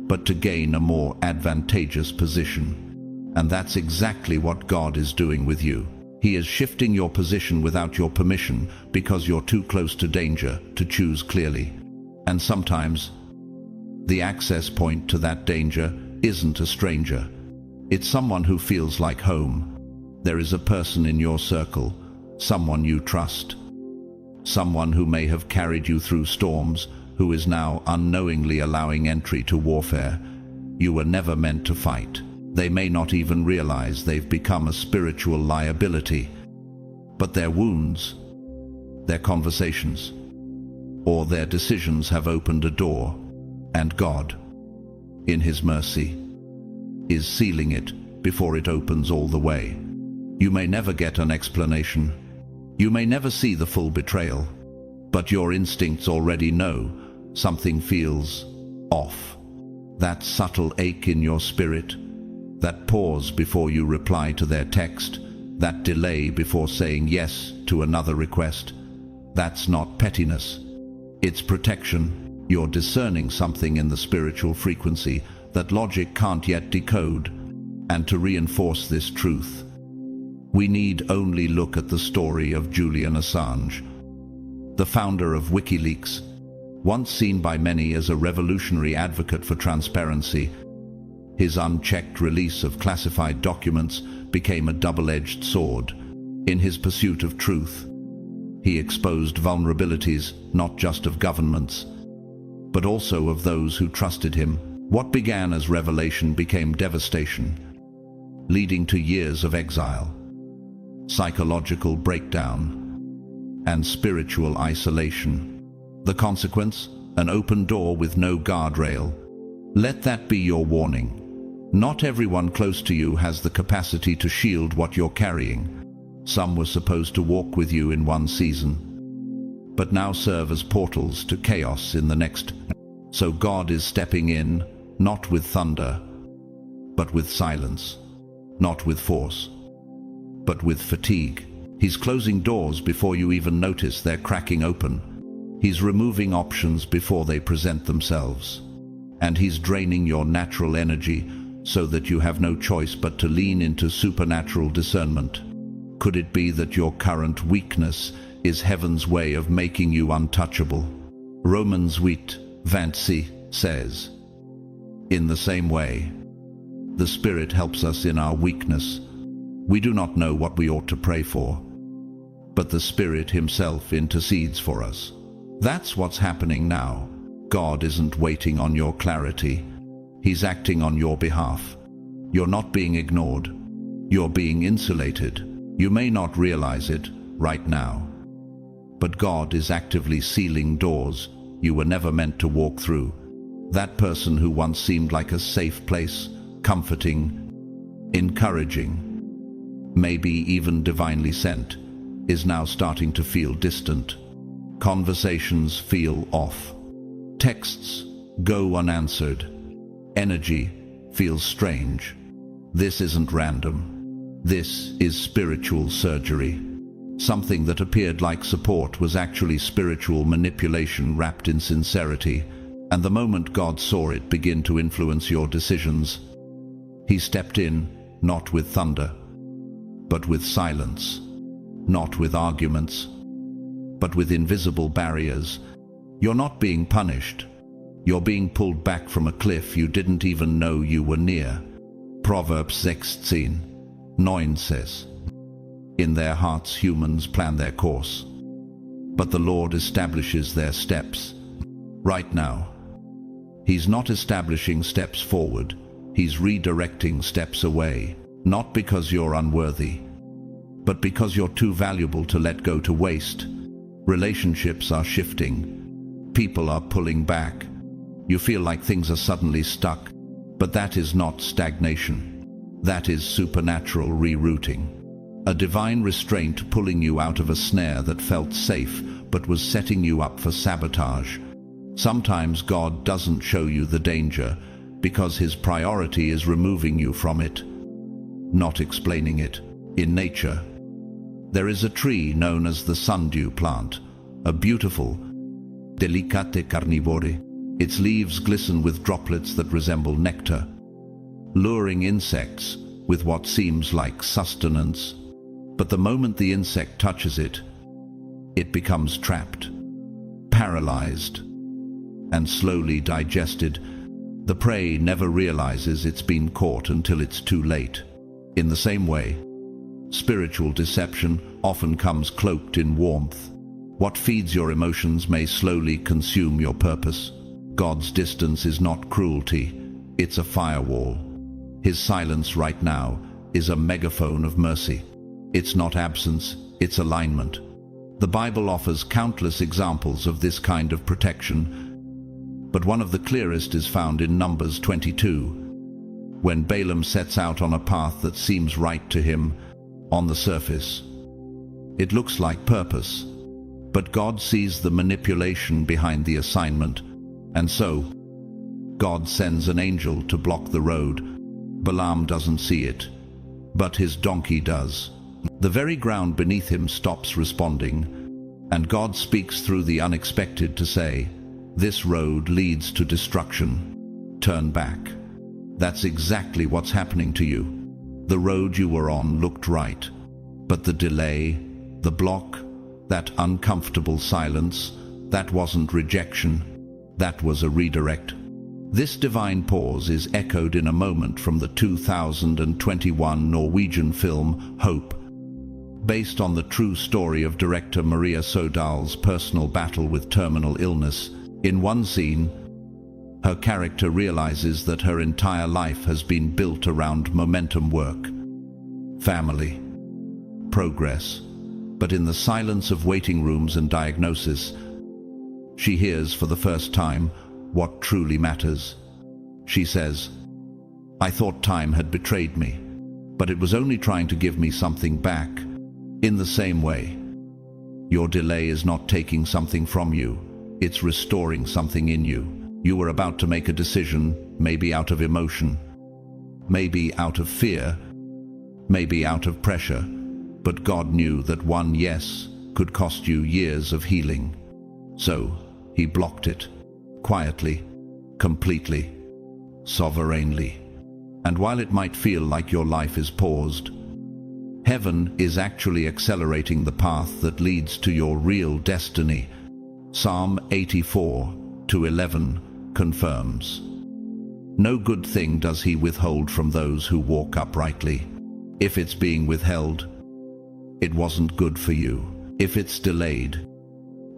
but to gain a more advantageous position. And that's exactly what God is doing with you. He is shifting your position without your permission because you're too close to danger to choose clearly. And sometimes, the access point to that danger isn't a stranger. It's someone who feels like home. There is a person in your circle, someone you trust, someone who may have carried you through storms, who is now unknowingly allowing entry to warfare you were never meant to fight. They may not even realize they've become a spiritual liability, but their wounds, their conversations, or their decisions have opened a door, and God, in his mercy, is sealing it before it opens all the way. You may never get an explanation. You may never see the full betrayal, but your instincts already know something feels off. That subtle ache in your spirit, that pause before you reply to their text, that delay before saying yes to another request, that's not pettiness. It's protection. You're discerning something in the spiritual frequency that logic can't yet decode. And to reinforce this truth, We need only look at the story of Julian Assange, the founder of WikiLeaks. Once seen by many as a revolutionary advocate for transparency, his unchecked release of classified documents became a double-edged sword. In his pursuit of truth, he exposed vulnerabilities not just of governments, but also of those who trusted him. What began as revelation became devastation, leading to years of exile, psychological breakdown, and spiritual isolation. The consequence? An open door with no guardrail. Let that be your warning. Not everyone close to you has the capacity to shield what you're carrying. Some were supposed to walk with you in one season, but now serve as portals to chaos in the next. So God is stepping in, not with thunder, but with silence. Not with force, but with fatigue. He's closing doors before you even notice they're cracking open. He's removing options before they present themselves. And he's draining your natural energy so that you have no choice but to lean into supernatural discernment. Could it be that your current weakness is heaven's way of making you untouchable? Romans 8:26 says, "In the same way, the Spirit helps us in our weakness. We do not know what we ought to pray for, but the Spirit Himself intercedes for us." That's what's happening now. God isn't waiting on your clarity. He's acting on your behalf. You're not being ignored. You're being insulated. You may not realize it right now, but God is actively sealing doors you were never meant to walk through. That person who once seemed like a safe place, comforting, encouraging, maybe even divinely sent, is now starting to feel distant. Conversations feel off. Texts go unanswered. Energy feels strange. This isn't random. This is spiritual surgery. Something that appeared like support was actually spiritual manipulation wrapped in sincerity, and the moment God saw it begin to influence your decisions, He stepped in, not with thunder, but with silence, not with arguments, but with invisible barriers. You're not being punished. You're being pulled back from a cliff you didn't even know you were near. Proverbs 16:9 says, "In their hearts humans plan their course, but the Lord establishes their steps." Right now, He's not establishing steps forward. He's redirecting steps away, not because you're unworthy, but because you're too valuable to let go to waste. Relationships are shifting. People are pulling back. You feel like things are suddenly stuck, but that is not stagnation. That is supernatural rerouting. A divine restraint pulling you out of a snare that felt safe but was setting you up for sabotage. Sometimes God doesn't show you the danger because His priority is removing you from it, not explaining it. In nature, there is a tree known as the sundew plant, a beautiful, delicate carnivore. Its leaves glisten with droplets that resemble nectar, luring insects with what seems like sustenance. But the moment the insect touches it, it becomes trapped, paralyzed, and slowly digested. The prey never realizes it's been caught until it's too late. In the same way, spiritual deception often comes cloaked in warmth. What feeds your emotions may slowly consume your purpose. God's distance is not cruelty, it's a firewall. His silence right now is a megaphone of mercy. It's not absence, it's alignment. The Bible offers countless examples of this kind of protection, but one of the clearest is found in Numbers 22, when Balaam sets out on a path that seems right to him on the surface. It looks like purpose, but God sees the manipulation behind the assignment, and so God sends an angel to block the road. Balaam doesn't see it, but his donkey does. The very ground beneath him stops responding, and God speaks through the unexpected to say, "This road leads to destruction. Turn back." That's exactly what's happening to you. The road you were on looked right, But the delay, the block, that uncomfortable silence, that wasn't rejection, that was a redirect. This divine pause is echoed in a moment from the 2021 Norwegian film Hope, based on the true story of director Maria Sodal's personal battle with terminal illness. In one scene, her character realizes that her entire life has been built around momentum work, family, progress. But in the silence of waiting rooms and diagnosis, she hears for the first time what truly matters. She says, "I thought time had betrayed me, but it was only trying to give me something back." In the same way, your delay is not taking something from you, it's restoring something in you. You were about to make a decision, maybe out of emotion, maybe out of fear, maybe out of pressure, but God knew that one yes could cost you years of healing. So he blocked it, quietly, completely, sovereignly. And while it might feel like your life is paused, heaven is actually accelerating the path that leads to your real destiny. Psalm 84:11 confirms, "No good thing does he withhold from those who walk uprightly." If it's being withheld, it wasn't good for you. If it's delayed,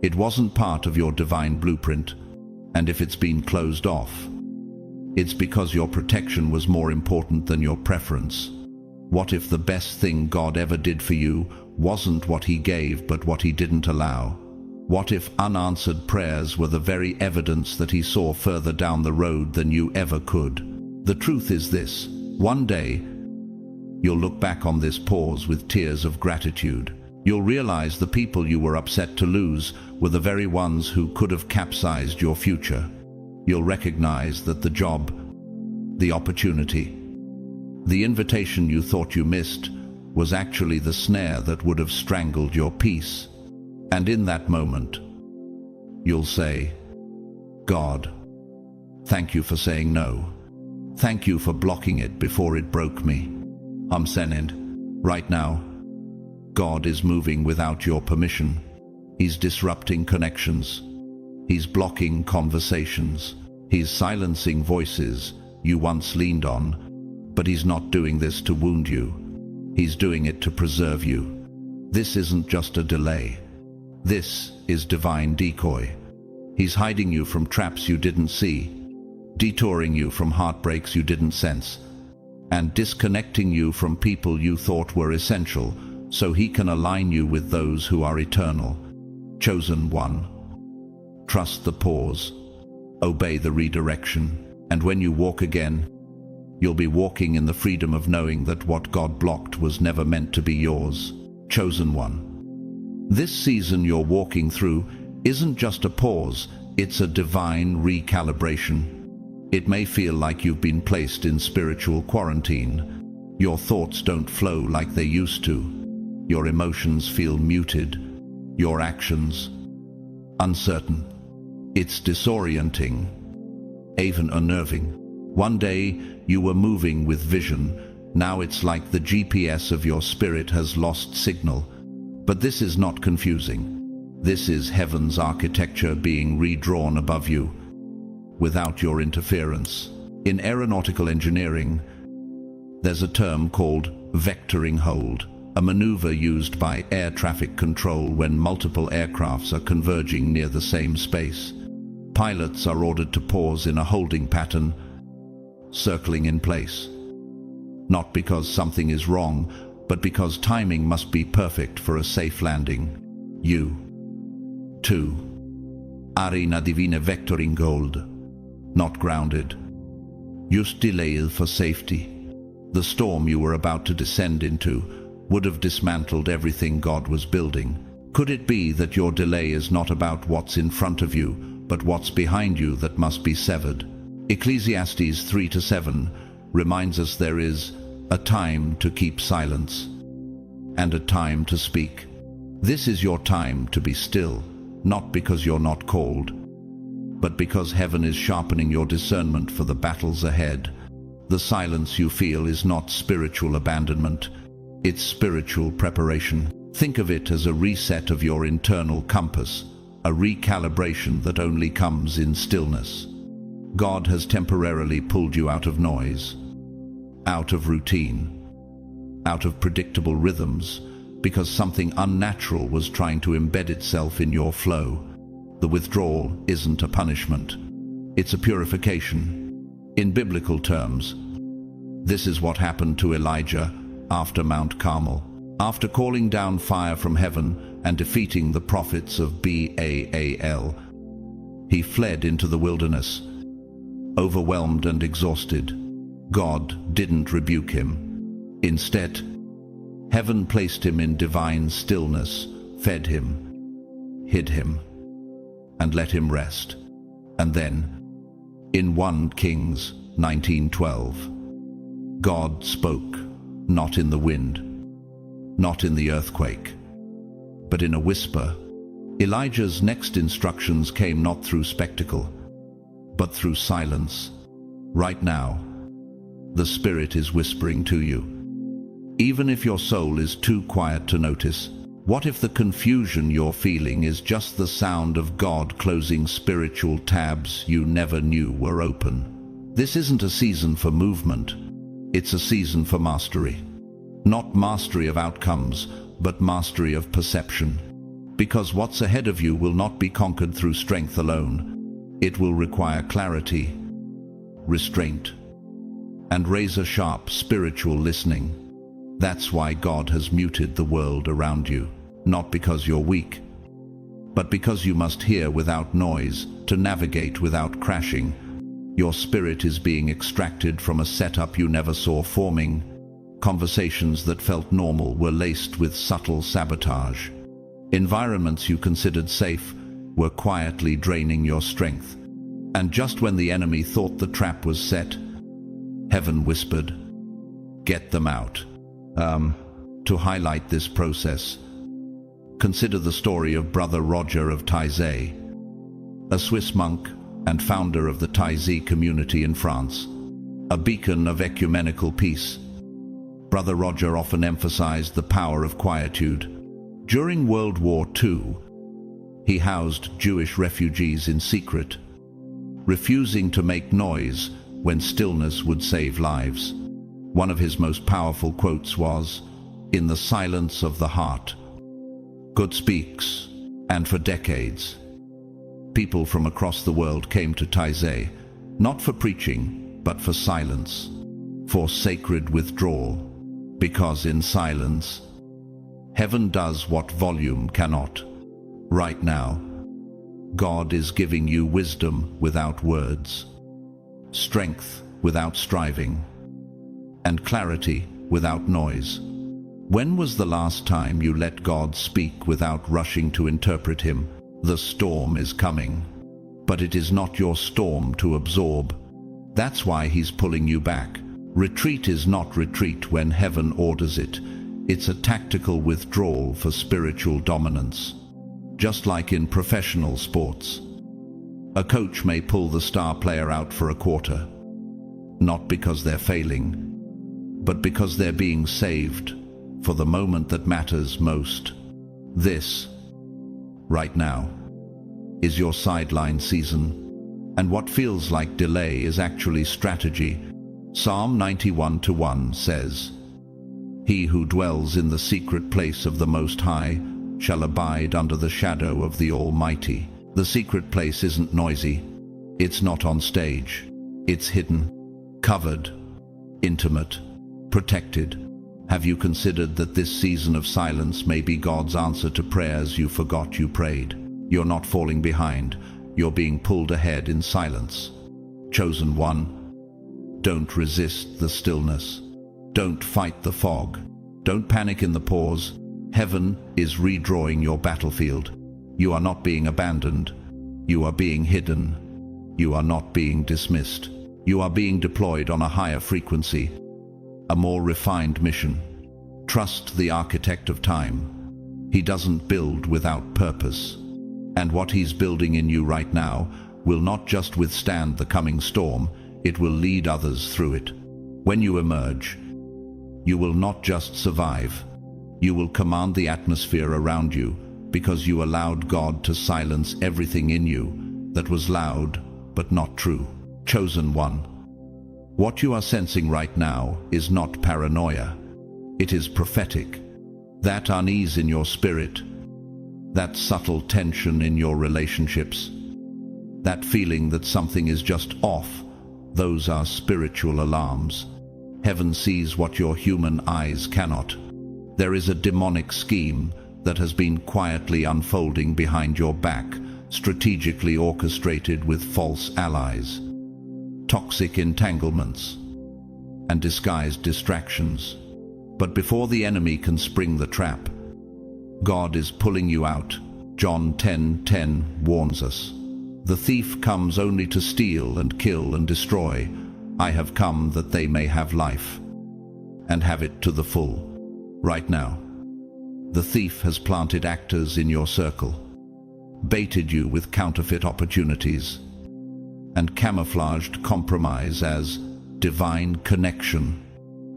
it wasn't part of your divine blueprint. And if it's been closed off, it's because your protection was more important than your preference. What if the best thing God ever did for you wasn't what he gave, but what he didn't allow? What if unanswered prayers were the very evidence that he saw further down the road than you ever could? The truth is this: one day, you'll look back on this pause with tears of gratitude. You'll realize the people you were upset to lose were the very ones who could have capsized your future. You'll recognize that the job, the opportunity, the invitation you thought you missed was actually the snare that would have strangled your peace. And in that moment, you'll say, "God, thank you for saying no. Thank you for blocking it before it broke me." Sened. Right now, God is moving without your permission. He's disrupting connections. He's blocking conversations. He's silencing voices you once leaned on. But he's not doing this to wound you. He's doing it to preserve you. This isn't just a delay. This is divine decoy. He's hiding you from traps you didn't see, detouring you from heartbreaks you didn't sense, and disconnecting you from people you thought were essential, so he can align you with those who are eternal. Chosen one. Trust the pause. Obey the redirection. And when you walk again, you'll be walking in the freedom of knowing that what God blocked was never meant to be yours. Chosen one. This season you're walking through isn't just a pause, it's a divine recalibration. It may feel like you've been placed in spiritual quarantine. Your thoughts don't flow like they used to. Your emotions feel muted. Your actions uncertain. It's disorienting, even unnerving. One day you were moving with vision. Now it's like the GPS of your spirit has lost signal. But this is not confusing. This is heaven's architecture being redrawn above you, without your interference. In aeronautical engineering, there's a term called vectoring hold, a maneuver used by air traffic control when multiple aircrafts are converging near the same space. Pilots are ordered to pause in a holding pattern, circling in place. Not because something is wrong, but because timing must be perfect for a safe landing. You, too, are in a divine vectoring hold, not grounded, just delayed for safety. The storm you were about to descend into would have dismantled everything God was building. Could it be that your delay is not about what's in front of you, but what's behind you that must be severed? Ecclesiastes 3-7 reminds us there is a time to keep silence and a time to speak. This is your time to be still, not because you're not called, but because heaven is sharpening your discernment for the battles ahead. The silence you feel is not spiritual abandonment. It's spiritual preparation. Think of it as a reset of your internal compass, a recalibration that only comes in stillness. God has temporarily pulled you out of noise, out of routine, out of predictable rhythms, because something unnatural was trying to embed itself in your flow. The withdrawal isn't a punishment. It's a purification. In biblical terms, this is what happened to Elijah after Mount Carmel. After calling down fire from heaven and defeating the prophets of Baal, he fled into the wilderness, overwhelmed and exhausted. God didn't rebuke him. Instead, heaven placed him in divine stillness, fed him, hid him, and let him rest. And then, in 1 Kings 19:12, God spoke, not in the wind, not in the earthquake, but in a whisper. Elijah's next instructions came not through spectacle, but through silence. Right now, the Spirit is whispering to you. Even if your soul is too quiet to notice, what if the confusion you're feeling is just the sound of God closing spiritual tabs you never knew were open? This isn't a season for movement. It's a season for mastery. Not mastery of outcomes, but mastery of perception. Because what's ahead of you will not be conquered through strength alone. It will require clarity, restraint, and razor-sharp spiritual listening. That's why God has muted the world around you. Not because you're weak, but because you must hear without noise, to navigate without crashing. Your spirit is being extracted from a setup you never saw forming. Conversations that felt normal were laced with subtle sabotage. Environments you considered safe were quietly draining your strength. And just when the enemy thought the trap was set, heaven whispered, "Get them out." To highlight this process, consider the story of Brother Roger of Taizé, a Swiss monk and founder of the Taizé community in France, a beacon of ecumenical peace. Brother Roger often emphasized the power of quietude. During World War II, he housed Jewish refugees in secret, refusing to make noise when stillness would save lives. One of his most powerful quotes was, "In the silence of the heart, God speaks." And for decades, people from across the world came to Taizé, not for preaching, but for silence, for sacred withdrawal. Because in silence, heaven does what volume cannot. Right now, God is giving you wisdom without words, strength without striving, and clarity without noise. When was the last time you let God speak without rushing to interpret him? The storm is coming, but it is not your storm to absorb. That's why he's pulling you back. Retreat is not retreat when heaven orders it. It's a tactical withdrawal for spiritual dominance. Just like in professional sports, a coach may pull the star player out for a quarter, not because they're failing, but because they're being saved for the moment that matters most. This, right now, is your sideline season, and what feels like delay is actually strategy. Psalm 91:1 says, "He who dwells in the secret place of the Most High shall abide under the shadow of the Almighty." The secret place isn't noisy. It's not on stage. It's hidden, covered, intimate, protected. Have you considered that this season of silence may be God's answer to prayers you forgot you prayed? You're not falling behind. You're being pulled ahead in silence. Chosen one, don't resist the stillness. Don't fight the fog. Don't panic in the pause. Heaven is redrawing your battlefield. You are not being abandoned. You are being hidden. You are not being dismissed. You are being deployed on a higher frequency, a more refined mission. Trust the architect of time. He doesn't build without purpose. And what he's building in you right now will not just withstand the coming storm, it will lead others through it. When you emerge, You will not just survive. You will command the atmosphere around you because you allowed God to silence everything in you that was loud but not true. Chosen one. What you are sensing right now is not paranoia. It is prophetic. That unease in your spirit, that subtle tension in your relationships, that feeling that something is just off, those are spiritual alarms. Heaven sees what your human eyes cannot. There is a demonic scheme that has been quietly unfolding behind your back, strategically orchestrated with false allies, toxic entanglements, and disguised distractions. But before the enemy can spring the trap, God is pulling you out. John 10:10 warns us. The thief comes only to steal and kill and destroy. I have come that they may have life, and have it to the full. Right now, the thief has planted actors in your circle, baited you with counterfeit opportunities, and camouflaged compromise as divine connection.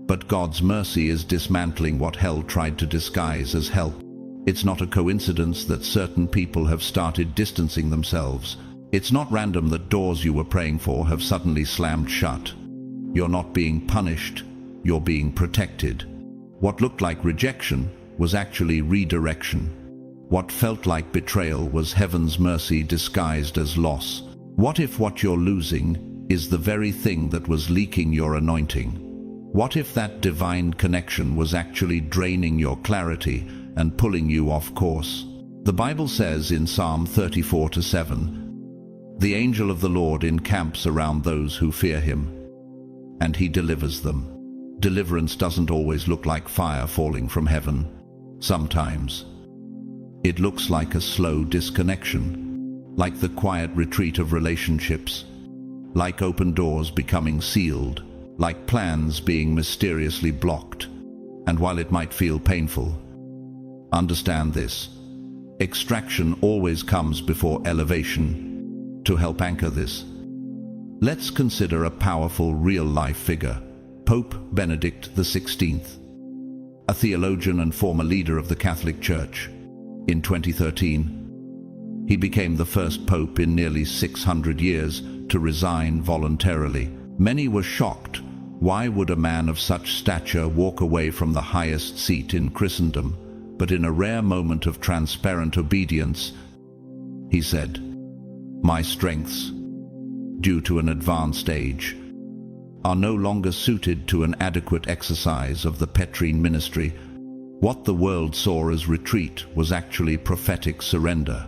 But God's mercy is dismantling what hell tried to disguise as help. It's not a coincidence that certain people have started distancing themselves. It's not random that doors you were praying for have suddenly slammed shut. You're not being punished, you're being protected. What looked like rejection was actually redirection. What felt like betrayal was heaven's mercy disguised as loss. What if what you're losing is the very thing that was leaking your anointing? What if that divine connection was actually draining your clarity and pulling you off course? The Bible says in Psalm 34:7, "The angel of the Lord encamps around those who fear him, and he delivers them." Deliverance doesn't always look like fire falling from heaven. Sometimes it looks like a slow disconnection, like the quiet retreat of relationships, like open doors becoming sealed, like plans being mysteriously blocked. And while it might feel painful, understand this: extraction always comes before elevation. To help anchor this, let's consider a powerful real-life figure, Pope Benedict XVI, a theologian and former leader of the Catholic Church. In 2013, he became the first pope in nearly 600 years to resign voluntarily. Many were shocked. Why would a man of such stature walk away from the highest seat in Christendom? But in a rare moment of transparent obedience, he said, "My strengths, due to an advanced age, are no longer suited to an adequate exercise of the Petrine ministry." What the world saw as retreat was actually prophetic surrender.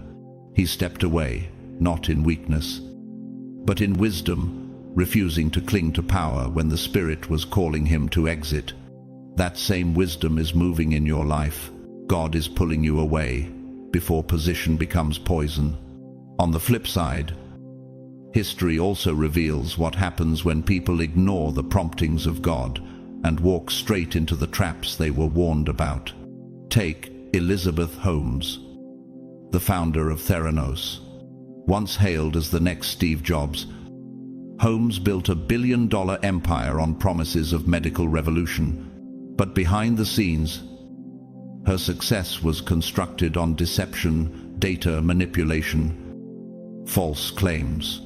He stepped away, not in weakness, but in wisdom, refusing to cling to power when the Spirit was calling him to exit. That same wisdom is moving in your life. God is pulling you away before position becomes poison. On the flip side, history also reveals what happens when people ignore the promptings of God and walk straight into the traps they were warned about. Take Elizabeth Holmes, the founder of Theranos. Once hailed as the next Steve Jobs, Holmes built a billion-dollar empire on promises of medical revolution. But behind the scenes, her success was constructed on deception, data manipulation, false claims,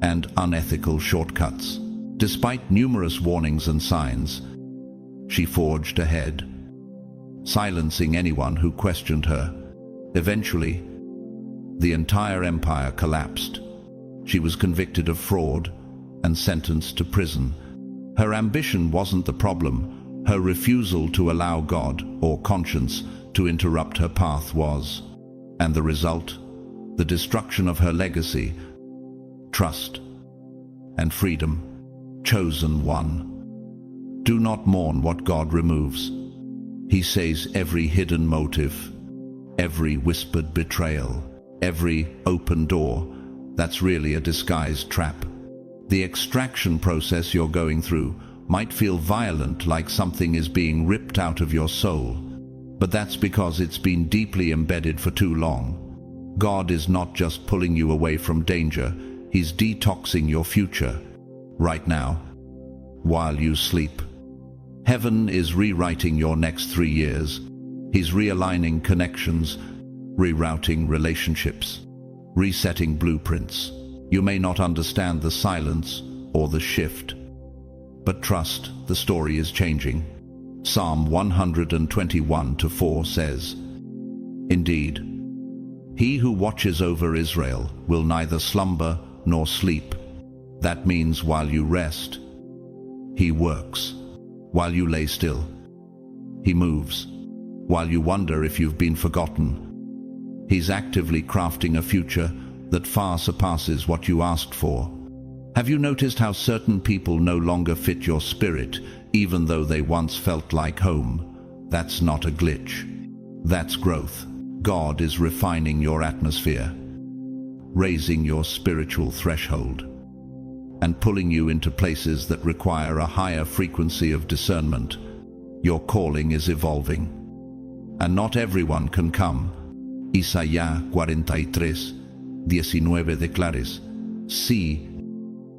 and unethical shortcuts. Despite numerous warnings and signs, she forged ahead, silencing anyone who questioned her. Eventually, the entire empire collapsed. She was convicted of fraud and sentenced to prison. Her ambition wasn't the problem. Her refusal to allow God or conscience to interrupt her path was. And the result? The destruction of her legacy, trust, and freedom. Chosen one. Do not mourn what God removes. He says every hidden motive, every whispered betrayal, every open door, that's really a disguised trap. The extraction process you're going through might feel violent, like something is being ripped out of your soul, but that's because it's been deeply embedded for too long. God is not just pulling you away from danger, He's detoxing your future right now, while you sleep. Heaven is rewriting your next 3 years. He's realigning connections, rerouting relationships, resetting blueprints. You may not understand the silence or the shift, but trust, the story is changing. Psalm 121:4 says, "Indeed, he who watches over Israel will neither slumber nor sleep." That means while you rest, he works. While you lay still, he moves. While you wonder if you've been forgotten, he's actively crafting a future that far surpasses what you asked for. Have you noticed how certain people no longer fit your spirit, even though they once felt like home? That's not a glitch. That's growth. God is refining your atmosphere, raising your spiritual threshold, and pulling you into places that require a higher frequency of discernment. Your calling is evolving, and not everyone can come. Isaías 43:19 declares, "See,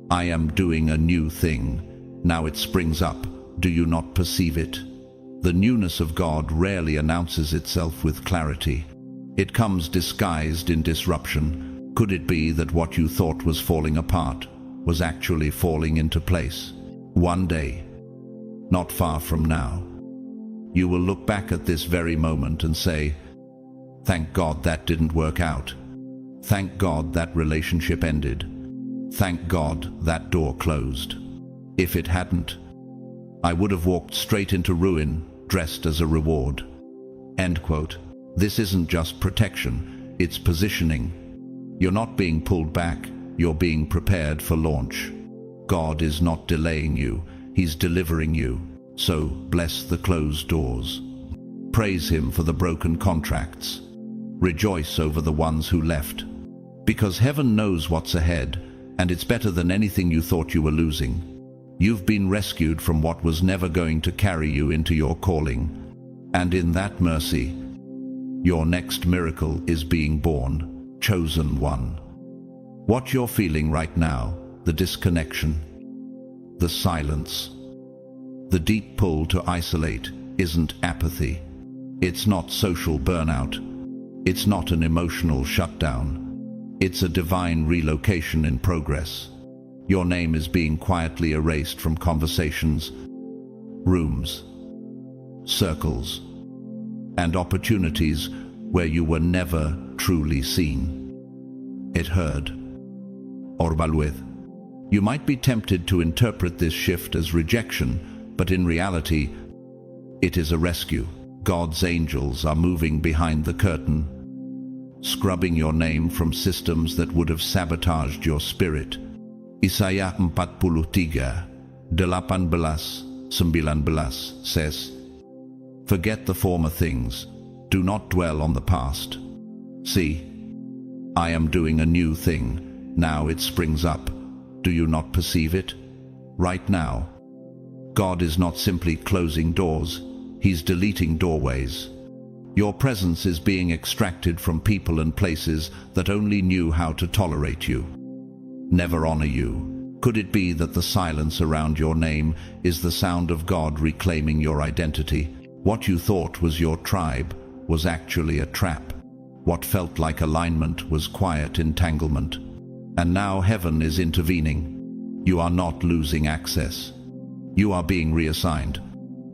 I am doing a new thing. Now it springs up. Do you not perceive it?" The newness of God rarely announces itself with clarity. It comes disguised in disruption. Could it be that what you thought was falling apart was actually falling into place? One day, not far from now, you will look back at this very moment and say, "Thank God that didn't work out. Thank God that relationship ended. Thank God that door closed. If it hadn't, I would have walked straight into ruin, dressed as a reward." End quote. This isn't just protection, it's positioning. You're not being pulled back, you're being prepared for launch. God is not delaying you, he's delivering you. So bless the closed doors. Praise him for the broken contracts. Rejoice over the ones who left. Because heaven knows what's ahead, and it's better than anything you thought you were losing. You've been rescued from what was never going to carry you into your calling. And in that mercy, your next miracle is being born, chosen one. What you're feeling right now, the disconnection, the silence, the deep pull to isolate, isn't apathy. It's not social burnout. It's not an emotional shutdown. It's a divine relocation in progress. Your name is being quietly erased from conversations, rooms, circles, and opportunities where you were never truly seen. It heard. Overflow. You might be tempted to interpret this shift as rejection, but in reality, it is a rescue. God's angels are moving behind the curtain, scrubbing your name from systems that would have sabotaged your spirit. Isaías 43:18 says, "Forget the former things, do not dwell on the past. See, I am doing a new thing, now it springs up. Do you not perceive it?" Right now, God is not simply closing doors, he's deleting doorways. Your presence is being extracted from people and places that only knew how to tolerate you, never honor you. Could it be that the silence around your name is the sound of God reclaiming your identity? What you thought was your tribe was actually a trap. What felt like alignment was quiet entanglement. And now heaven is intervening. You are not losing access. You are being reassigned.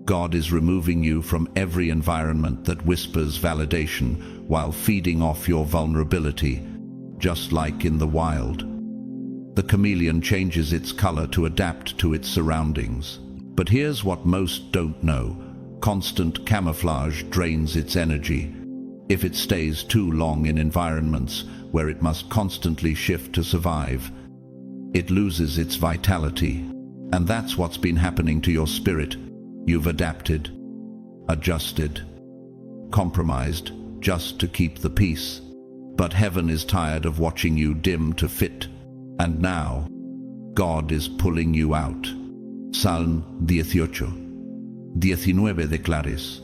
God is removing you from every environment that whispers validation while feeding off your vulnerability, just like in the wild. The chameleon changes its color to adapt to its surroundings. But here's what most don't know. Constant camouflage drains its energy. If it stays too long in environments where it must constantly shift to survive, it loses its vitality. And that's what's been happening to your spirit. You've adapted, adjusted, compromised just to keep the peace. But heaven is tired of watching you dim to fit. And now, God is pulling you out. Psalm 18:19 declares,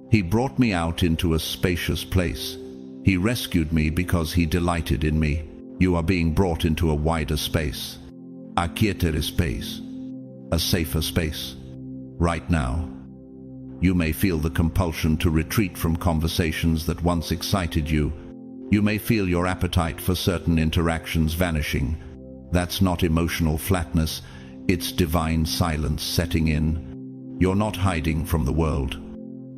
"He brought me out into a spacious place. He rescued me because he delighted in me." You are being brought into a wider space, a quieter space, a safer space. Right now, you may feel the compulsion to retreat from conversations that once excited you. You may feel your appetite for certain interactions vanishing. That's not emotional flatness, it's divine silence setting in. You're not hiding from the world.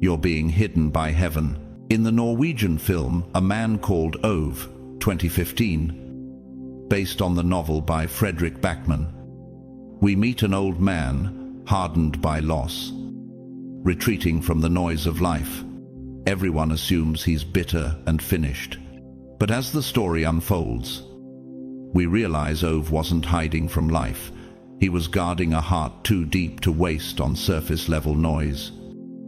You're being hidden by heaven. In the Norwegian film A Man Called Ove, 2015, based on the novel by Fredrik Backman, we meet an old man, hardened by loss, retreating from the noise of life. Everyone assumes he's bitter and finished. But as the story unfolds, we realize Ove wasn't hiding from life. He was guarding a heart too deep to waste on surface-level noise.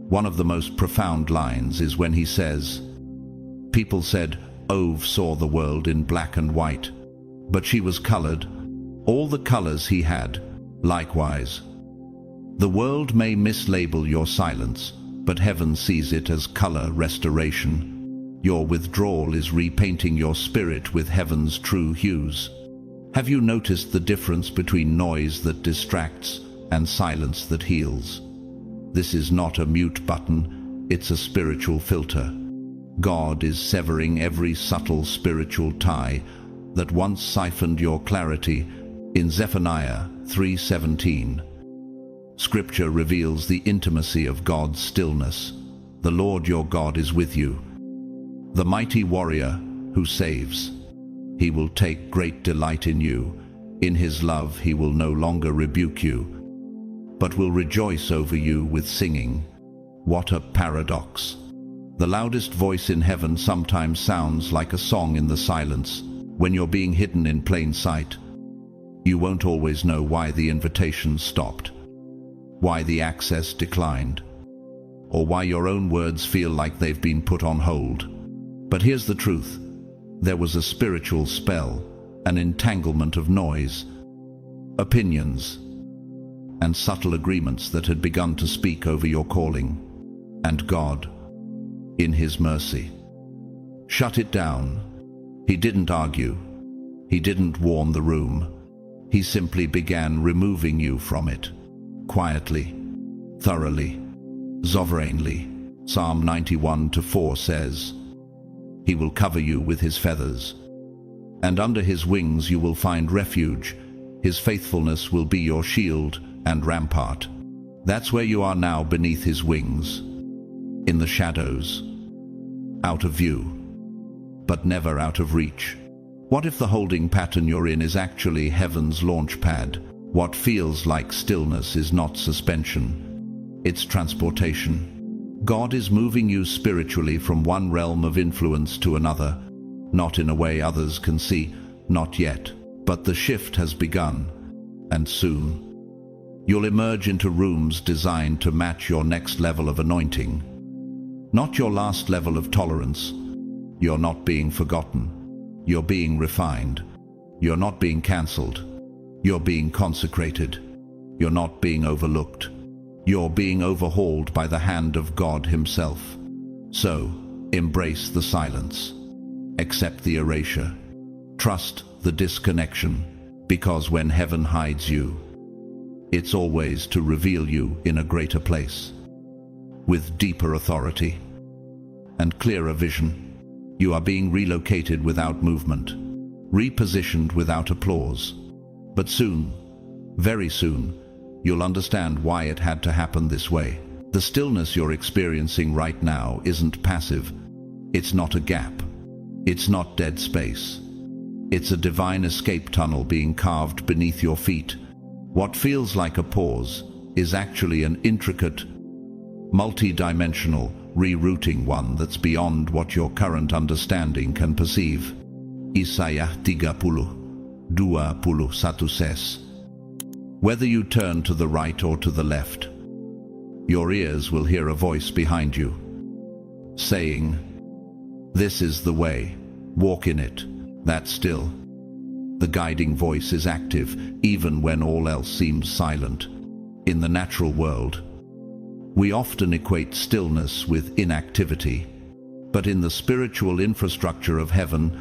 One of the most profound lines is when he says, "People said Ove saw the world in black and white, but she was colored, all the colors he had, likewise. The world may mislabel your silence, but heaven sees it as color restoration. Your withdrawal is repainting your spirit with heaven's true hues." Have you noticed the difference between noise that distracts and silence that heals? This is not a mute button, it's a spiritual filter. God is severing every subtle spiritual tie that once siphoned your clarity. In Zephaniah 3:17, Scripture reveals the intimacy of God's stillness. The Lord your God is with you, the mighty warrior who saves. He will take great delight in you. In his love he will no longer rebuke you, but will rejoice over you with singing. What a paradox! The loudest voice in heaven sometimes sounds like a song in the silence. When you're being hidden in plain sight, you won't always know why the invitation stopped, why the access declined, or why your own words feel like they've been put on hold. But here's the truth. There was a spiritual spell, an entanglement of noise, opinions, and subtle agreements that had begun to speak over your calling. And God, in his mercy, shut it down. He didn't argue. He didn't warn the room. He simply began removing you from it, quietly, thoroughly, sovereignly. Psalm 91:4 says, "He will cover you with his feathers, and under his wings you will find refuge. His faithfulness will be your shield and rampart." That's where you are now, beneath his wings, in the shadows, out of view, but never out of reach. What if the holding pattern you're in is actually heaven's launch pad? What feels like stillness is not suspension, it's transportation. God is moving you spiritually from one realm of influence to another, not in a way others can see, not yet, but the shift has begun, and soon you'll emerge into rooms designed to match your next level of anointing, not your last level of tolerance. You're not being forgotten. You're being refined. You're not being cancelled. You're being consecrated. You're not being overlooked. You're being overhauled by the hand of God himself. So, embrace the silence. Accept the erasure. Trust the disconnection, because when heaven hides you, it's always to reveal you in a greater place, with deeper authority and clearer vision. You are being relocated without movement, repositioned without applause. But soon, very soon, you'll understand why it had to happen this way. The stillness you're experiencing right now isn't passive. It's not a gap. It's not dead space. It's a divine escape tunnel being carved beneath your feet. What feels like a pause is actually an intricate, multi-dimensional, rerouting one that's beyond what your current understanding can perceive. Isaiah 30:21 says, "Whether you turn to the right or to the left, your ears will hear a voice behind you, saying, 'This is the way, walk in it.'" That still, the guiding voice is active, even when all else seems silent. In the natural world, we often equate stillness with inactivity, but in the spiritual infrastructure of heaven,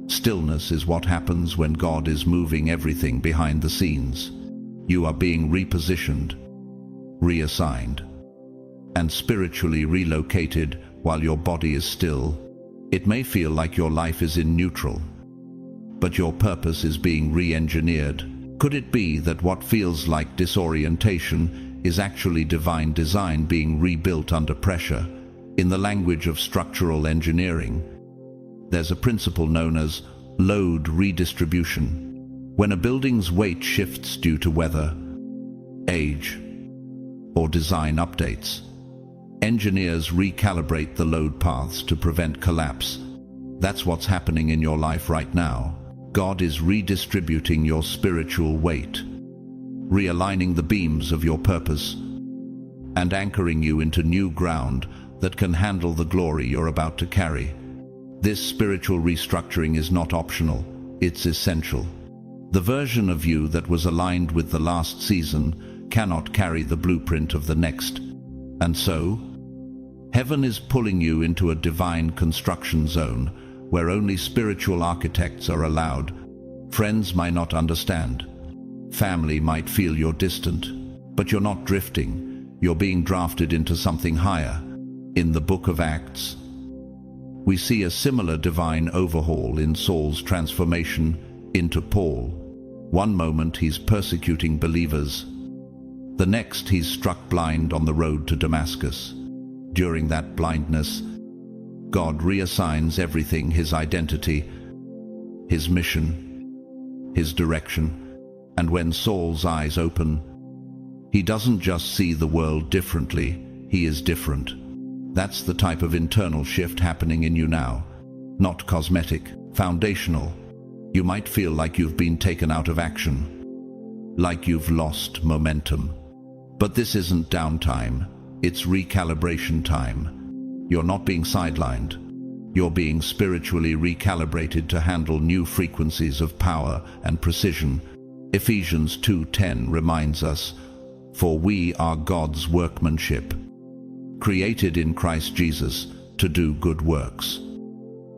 stillness is what happens when God is moving everything behind the scenes. You are being repositioned, reassigned, and spiritually relocated while your body is still. It may feel like your life is in neutral, but your purpose is being re-engineered. Could it be that what feels like disorientation is actually divine design being rebuilt under pressure? In the language of structural engineering, there's a principle known as load redistribution. When a building's weight shifts due to weather, age, or design updates, engineers recalibrate the load paths to prevent collapse. That's what's happening in your life right now. God is redistributing your spiritual weight, realigning the beams of your purpose, and anchoring you into new ground that can handle the glory you're about to carry. This spiritual restructuring is not optional, it's essential. The version of you that was aligned with the last season cannot carry the blueprint of the next. And so, heaven is pulling you into a divine construction zone where only spiritual architects are allowed. Friends might not understand. Family might feel you're distant, but you're not drifting. You're being drafted into something higher. In the book of Acts, we see a similar divine overhaul in Saul's transformation into Paul. One moment he's persecuting believers. The next he's struck blind on the road to Damascus. During that blindness, God reassigns everything: his identity, his mission, his direction. And when Saul's eyes open, he doesn't just see the world differently, he is different. That's the type of internal shift happening in you now. Not cosmetic, foundational. You might feel like you've been taken out of action, like you've lost momentum. But this isn't downtime, it's recalibration time. You're not being sidelined. You're being spiritually recalibrated to handle new frequencies of power and precision. Ephesians 2:10 reminds us, "For we are God's workmanship, created in Christ Jesus to do good works,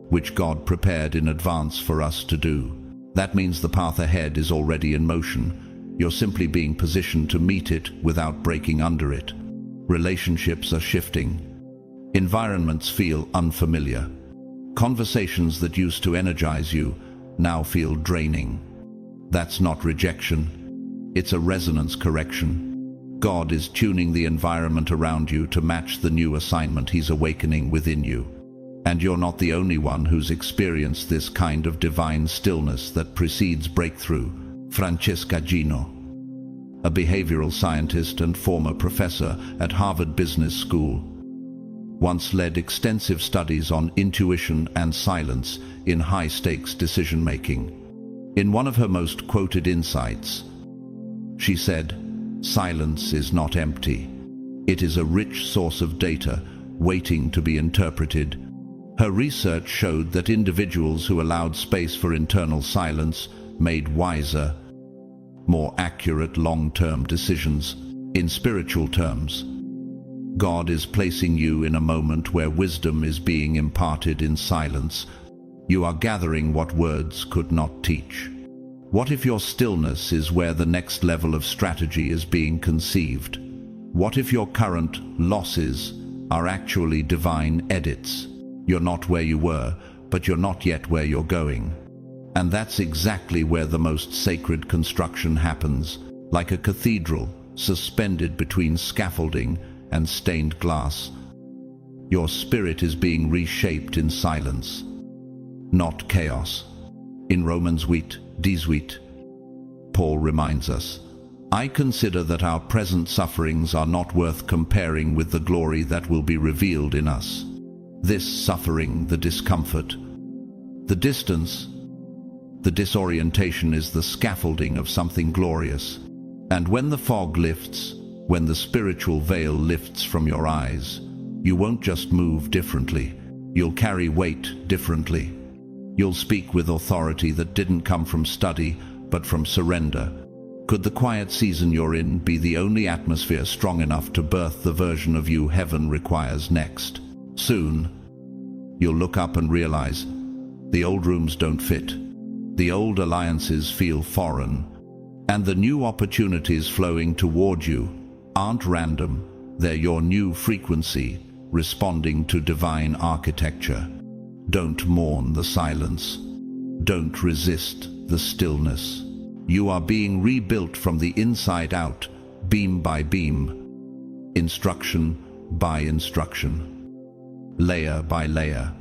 which God prepared in advance for us to do." That means the path ahead is already in motion. You're simply being positioned to meet it without breaking under it. Relationships are shifting. Environments feel unfamiliar. Conversations that used to energize you now feel draining. That's not rejection. It's a resonance correction. God is tuning the environment around you to match the new assignment He's awakening within you. And you're not the only one who's experienced this kind of divine stillness that precedes breakthrough. Francesca Gino, a behavioral scientist and former professor at Harvard Business School, once led extensive studies on intuition and silence in high-stakes decision-making. In one of her most quoted insights, she said, "Silence is not empty. It is a rich source of data waiting to be interpreted." Her research showed that individuals who allowed space for internal silence made wiser, more accurate long-term decisions. In spiritual terms, God is placing you in a moment where wisdom is being imparted in silence. You are gathering what words could not teach. What if your stillness is where the next level of strategy is being conceived? What if your current losses are actually divine edits? You're not where you were, but you're not yet where you're going. And that's exactly where the most sacred construction happens, like a cathedral suspended between scaffolding and stained glass. Your spirit is being reshaped in silence, not chaos. In Romans 8:18, Paul reminds us, "I consider that our present sufferings are not worth comparing with the glory that will be revealed in us." This suffering, the discomfort, the distance, the disorientation is the scaffolding of something glorious. And when the fog lifts, when the spiritual veil lifts from your eyes, you won't just move differently, you'll carry weight differently. You'll speak with authority that didn't come from study, but from surrender. Could the quiet season you're in be the only atmosphere strong enough to birth the version of you heaven requires next? Soon, you'll look up and realize the old rooms don't fit, the old alliances feel foreign, and the new opportunities flowing toward you aren't random, they're your new frequency, responding to divine architecture. Don't mourn the silence. Don't resist the stillness. You are being rebuilt from the inside out, beam by beam, instruction by instruction, layer by layer.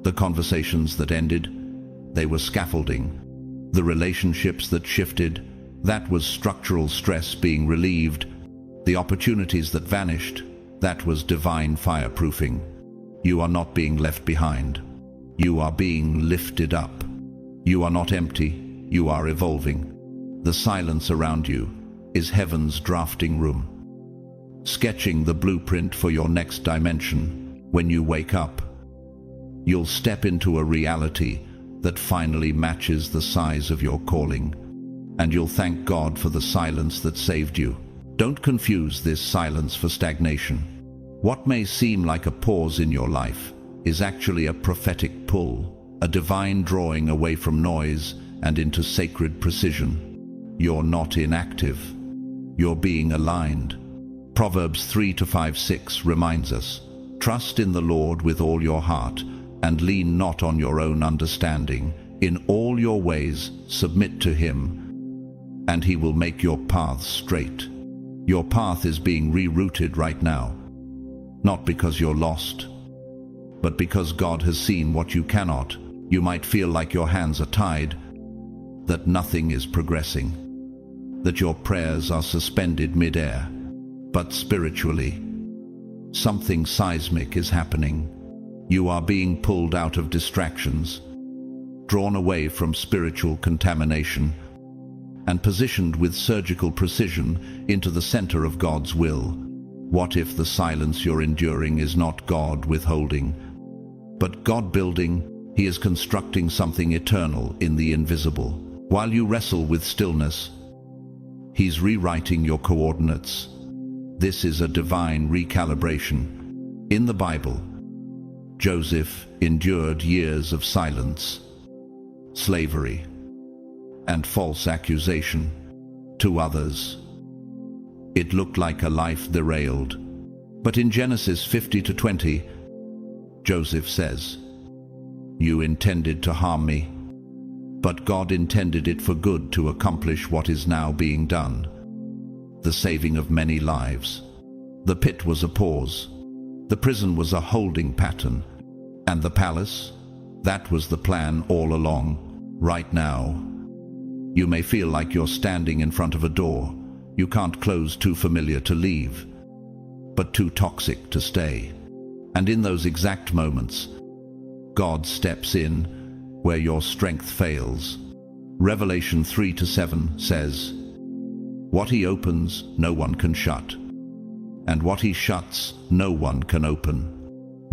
The conversations that ended, they were scaffolding. The relationships that shifted, that was structural stress being relieved. The opportunities that vanished, that was divine fireproofing. You are not being left behind. You are being lifted up. You are not empty, you are evolving. The silence around you is heaven's drafting room, sketching the blueprint for your next dimension. When you wake up, you'll step into a reality that finally matches the size of your calling, and you'll thank God for the silence that saved you. Don't confuse this silence for stagnation. What may seem like a pause in your life is actually a prophetic pull, a divine drawing away from noise and into sacred precision. You're not inactive. You're being aligned. Proverbs 3:5-6 reminds us, "Trust in the Lord with all your heart, and lean not on your own understanding. In all your ways submit to Him, and He will make your paths straight." Your path is being rerouted right now, not because you're lost, but because God has seen what you cannot. You might feel like your hands are tied, that nothing is progressing, that your prayers are suspended mid-air. But spiritually, something seismic is happening. You are being pulled out of distractions, drawn away from spiritual contamination, and positioned with surgical precision into the center of God's will. What if the silence you're enduring is not God withholding, but God building? He is constructing something eternal in the invisible. While you wrestle with stillness, He's rewriting your coordinates. This is a divine recalibration. In the Bible, Joseph endured years of silence, slavery, and false accusation. To others, it looked like a life derailed. But in Genesis 50-20, Joseph says, "You intended to harm me, but God intended it for good to accomplish what is now being done, the saving of many lives." The pit was a pause. The prison was a holding pattern. And the palace, that was the plan all along. Right now, you may feel like you're standing in front of a door. You can't close, too familiar to leave, but too toxic to stay. And in those exact moments, God steps in where your strength fails. Revelation 3-7 says, "What He opens, no one can shut, and what He shuts, no one can open."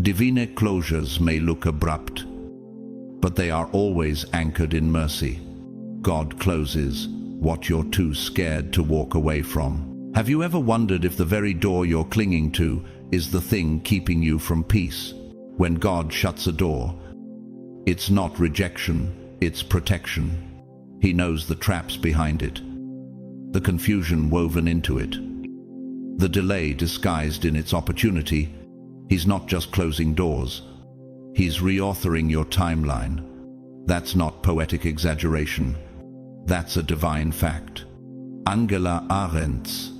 Divine closures may look abrupt, but they are always anchored in mercy. God closes what you're too scared to walk away from. Have you ever wondered if the very door you're clinging to is the thing keeping you from peace? When God shuts a door, it's not rejection, it's protection. He knows the traps behind it, the confusion woven into it, the delay disguised in its opportunity. He's not just closing doors, He's reauthoring your timeline. That's not poetic exaggeration. That's a divine fact. Angela Arendt,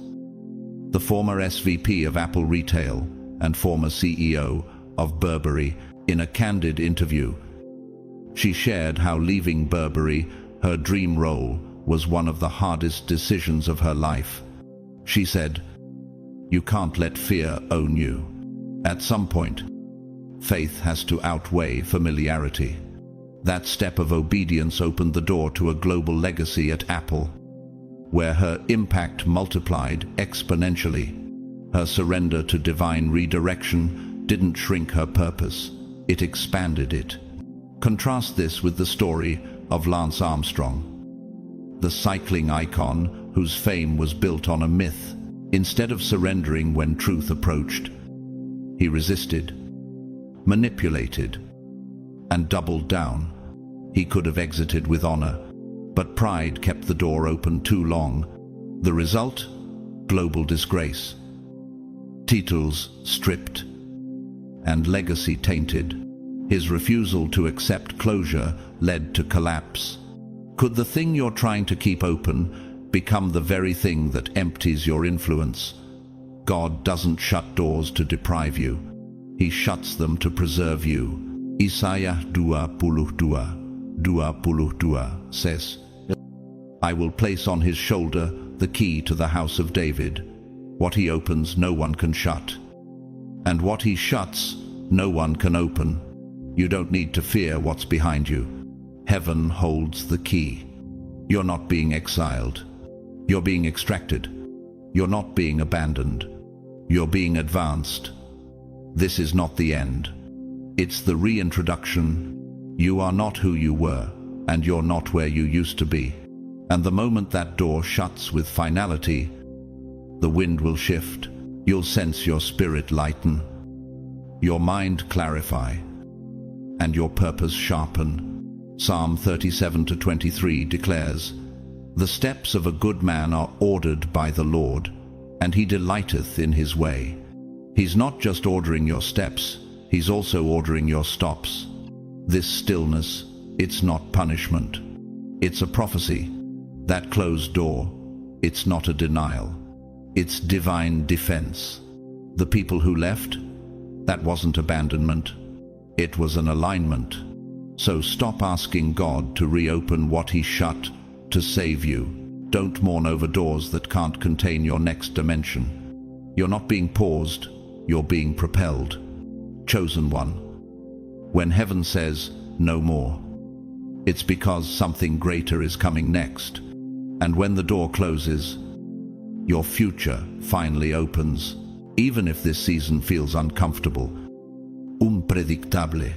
the former SVP of Apple Retail and former CEO of Burberry, in a candid interview, she shared how leaving Burberry, her dream role, was one of the hardest decisions of her life. She said, "You can't let fear own you. At some point, faith has to outweigh familiarity." That step of obedience opened the door to a global legacy at Apple, where her impact multiplied exponentially. Her surrender to divine redirection didn't shrink her purpose, it expanded it. Contrast this with the story of Lance Armstrong, the cycling icon whose fame was built on a myth. Instead of surrendering when truth approached, he resisted, manipulated, and doubled down. He could have exited with honor, but pride kept the door open too long. The result? Global disgrace. titles stripped, and legacy tainted. His refusal to accept closure led to collapse. Could the thing you're trying to keep open become the very thing that empties your influence? God doesn't shut doors to deprive you. He shuts them to preserve you. Isaiah 22 says, I will place on his shoulder the key to the house of David. What he opens, no one can shut. And what he shuts, no one can open. You don't need to fear what's behind you. Heaven holds the key. You're not being exiled. You're being extracted. You're not being abandoned. You're being advanced. This is not the end. It's the reintroduction. You are not who you were, and you're not where you used to be. And the moment that door shuts with finality, the wind will shift. You'll sense your spirit lighten, your mind clarify, and your purpose sharpen. Psalm 37:23 declares, The steps of a good man are ordered by the Lord, and he delighteth in his way. He's not just ordering your steps, he's also ordering your stops. This stillness, it's not punishment. It's a prophecy. That closed door, it's not a denial. It's divine defense. The people who left, that wasn't abandonment. It was an alignment. So stop asking God to reopen what he shut to save you. Don't mourn over doors that can't contain your next dimension. You're not being paused, you're being propelled. Chosen one. When heaven says, no more, it's because something greater is coming next. And when the door closes, your future finally opens, even if this season feels uncomfortable, unpredictable,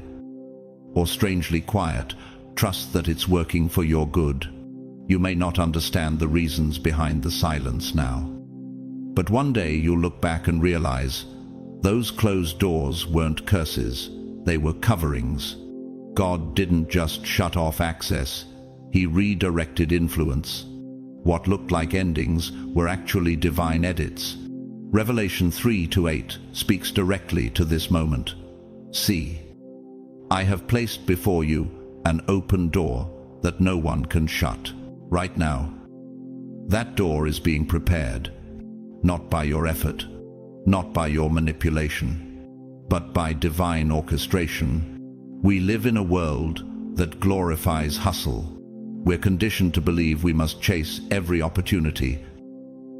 or strangely quiet. Trust that it's working for your good. You may not understand the reasons behind the silence now, but one day you'll look back and realize those closed doors weren't curses, they were coverings. God didn't just shut off access, he redirected influence. What looked like endings were actually divine edits. Revelation 3:8 speaks directly to this moment. See, I have placed before you an open door that no one can shut. Right now, that door is being prepared, not by your effort, not by your manipulation, but by divine orchestration. We live in a world that glorifies hustle. We're conditioned to believe we must chase every opportunity,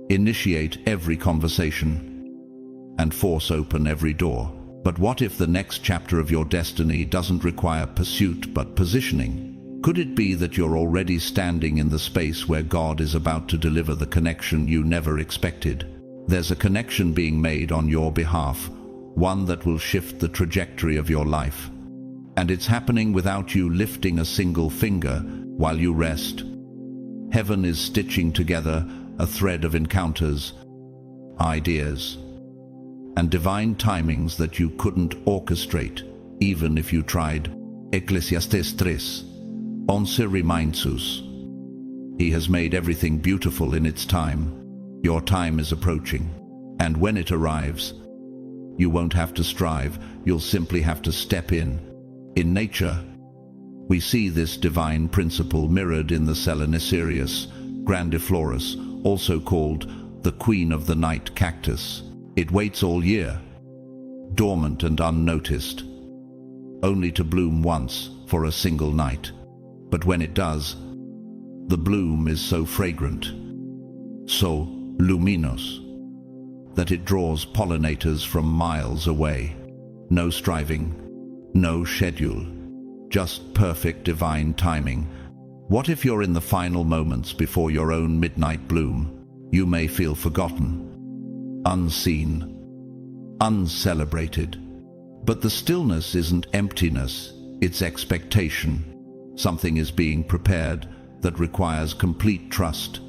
initiate every conversation, and force open every door. But what if the next chapter of your destiny doesn't require pursuit but positioning? Could it be that you're already standing in the space where God is about to deliver the connection you never expected? There's a connection being made on your behalf, one that will shift the trajectory of your life. And it's happening without you lifting a single finger while you rest. Heaven is stitching together a thread of encounters, ideas, and divine timings that you couldn't orchestrate, even if you tried. Ecclesiastes 3:11 reminds us, He has made everything beautiful in its time. Your time is approaching, and when it arrives, you won't have to strive, you'll simply have to step in. In nature, we see this divine principle mirrored in the Selenicerius grandiflorus, also called the Queen of the Night cactus. It waits all year, dormant and unnoticed, only to bloom once for a single night. But when it does, the bloom is so fragrant, so luminous, that it draws pollinators from miles away. No striving, no schedule, just perfect divine timing. What if you're in the final moments before your own midnight bloom? You may feel forgotten, unseen, uncelebrated. But the stillness isn't emptiness, it's expectation. Something is being prepared that requires complete trust,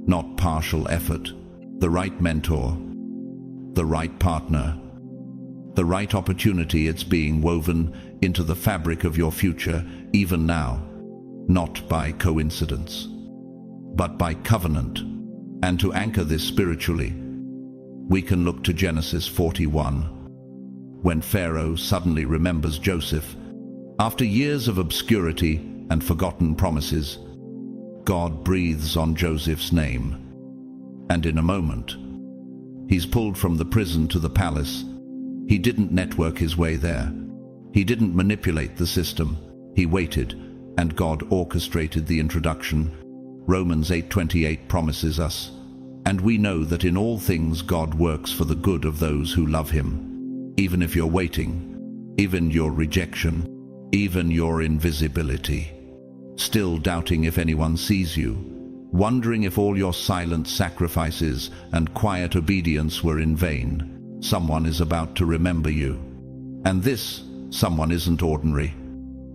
not partial effort. The right mentor, the right partner, the right opportunity. It's being woven into the fabric of your future, even now, not by coincidence, but by covenant. And to anchor this spiritually, We can look to Genesis 41, when Pharaoh suddenly remembers Joseph. After years of obscurity and forgotten promises, God breathes on Joseph's name, and in a moment, he's pulled from the prison to the palace. He didn't network his way there. He didn't manipulate the system. He waited, and God orchestrated the introduction. Romans 8:28 promises us, and we know that in all things God works for the good of those who love him. Even if you're waiting, even your rejection, even your invisibility, still doubting if anyone sees you, wondering if all your silent sacrifices and quiet obedience were in vain, someone is about to remember you. And this someone isn't ordinary.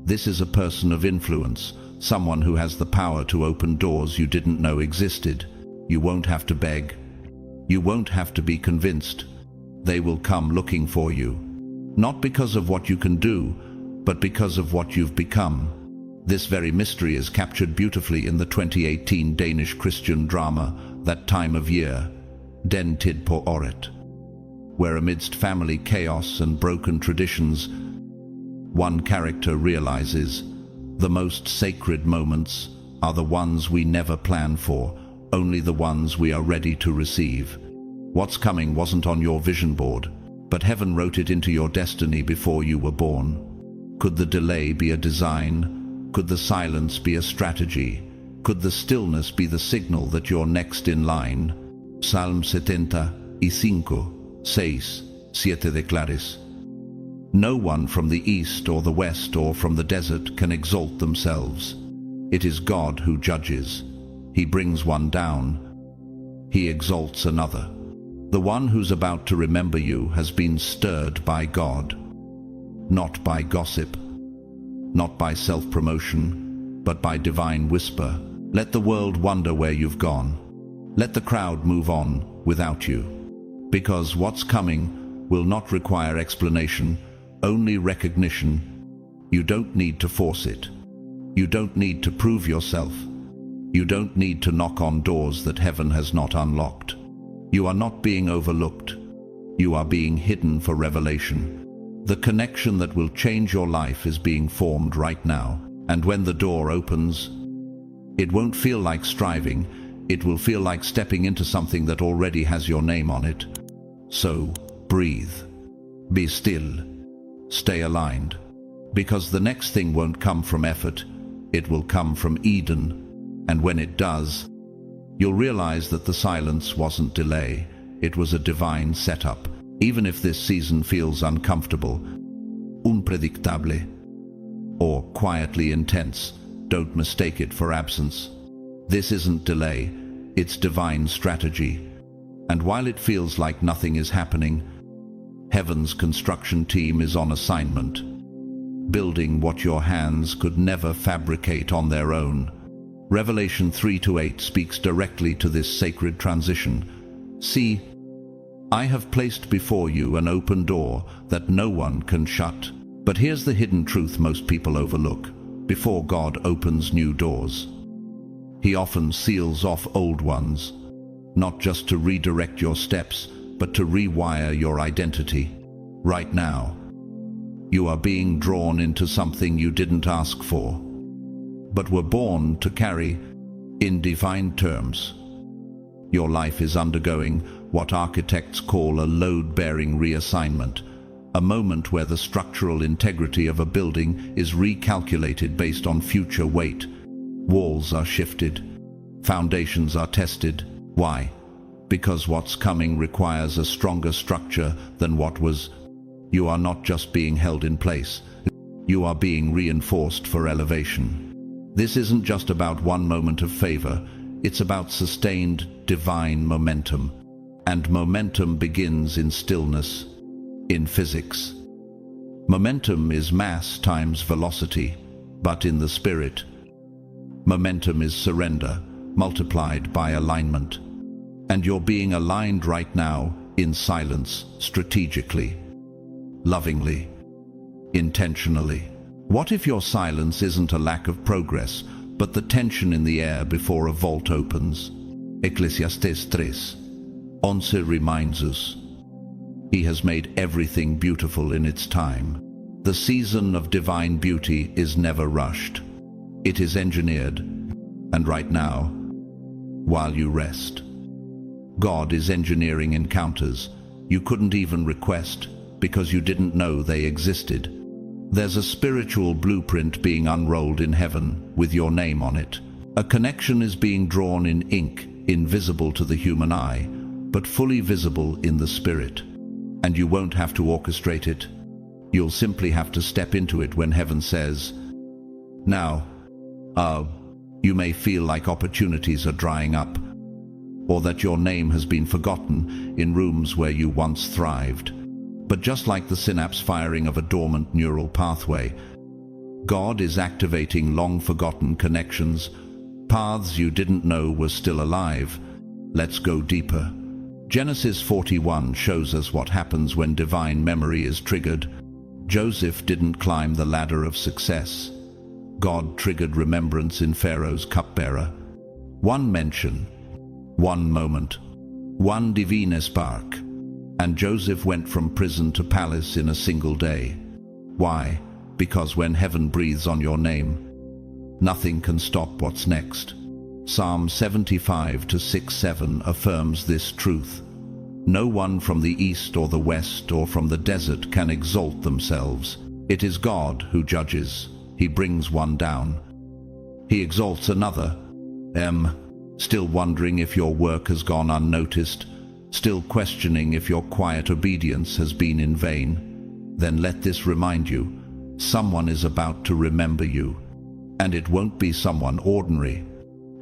This is a person of influence, someone who has the power to open doors you didn't know existed. You won't have to beg. You won't have to be convinced. They will come looking for you, not because of what you can do, but because of what you've become. This very mystery is captured beautifully in the 2018 Danish Christian drama, That Time of Year, Den Tid på Året, where amidst family chaos and broken traditions, one character realizes the most sacred moments are the ones we never plan for, only the ones we are ready to receive. What's coming wasn't on your vision board, but heaven wrote it into your destiny before you were born. Could the delay be a design? Could the silence be a strategy? Could the stillness be the signal that you're next in line? Psalm 75, 6, 7 declares. No one from the east or the west or from the desert can exalt themselves. It is God who judges. He brings one down. He exalts another. The one who's about to remember you has been stirred by God, not by gossip, not by self-promotion, but by divine whisper. Let the world wonder where you've gone. Let the crowd move on without you. Because what's coming will not require explanation, only recognition. You don't need to force it. You don't need to prove yourself. You don't need to knock on doors that heaven has not unlocked. You are not being overlooked. You are being hidden for revelation. The connection that will change your life is being formed right now. And when the door opens, it won't feel like striving. It will feel like stepping into something that already has your name on it. So, breathe. Be still. Stay aligned. Because the next thing won't come from effort. It will come from Eden. And when it does, you'll realize that the silence wasn't delay. It was a divine setup. Even if this season feels uncomfortable, unpredictable, or quietly intense, don't mistake it for absence. This isn't delay, it's divine strategy. And while it feels like nothing is happening, heaven's construction team is on assignment, building what your hands could never fabricate on their own. Revelation 3-8 speaks directly to this sacred transition. See, I have placed before you an open door that no one can shut. But here's the hidden truth most people overlook. Before God opens new doors, He often seals off old ones, not just to redirect your steps, but to rewire your identity. Right now, you are being drawn into something you didn't ask for, but were born to carry in divine terms. Your life is undergoing what architects call a load-bearing reassignment, a moment where the structural integrity of a building is recalculated based on future weight. Walls are shifted, foundations are tested. Why? Because what's coming requires a stronger structure than what was. You are not just being held in place, you are being reinforced for elevation. This isn't just about one moment of favor, it's about sustained divine momentum. And momentum begins in stillness, in physics. Momentum is mass times velocity, but in the spirit, momentum is surrender, multiplied by alignment. And you're being aligned right now in silence, strategically, lovingly, intentionally. What if your silence isn't a lack of progress, but the tension in the air before a vault opens? Ecclesiastes 3, 11 reminds us, He has made everything beautiful in its time. The season of divine beauty is never rushed. It is engineered, and right now, while you rest, God is engineering encounters you couldn't even request because you didn't know they existed. There's a spiritual blueprint being unrolled in heaven with your name on it. A connection is being drawn in ink, invisible to the human eye, but fully visible in the spirit. And you won't have to orchestrate it. You'll simply have to step into it when heaven says, now. You may feel like opportunities are drying up, or that your name has been forgotten in rooms where you once thrived. But just like the synapse firing of a dormant neural pathway, God is activating long-forgotten connections, paths you didn't know were still alive. Let's go deeper. Genesis 41 shows us what happens when divine memory is triggered. Joseph didn't climb the ladder of success. God triggered remembrance in Pharaoh's cupbearer. One mention, one moment, one divine spark, and Joseph went from prison to palace in a single day. Why? Because when heaven breathes on your name, nothing can stop what's next. Psalm 75:6-7 affirms this truth. No one from the east or the west or from the desert can exalt themselves. It is God who judges. He brings one down. He exalts another. Still wondering if your work has gone unnoticed? Still questioning if your quiet obedience has been in vain? Then let this remind you, someone is about to remember you. And it won't be someone ordinary.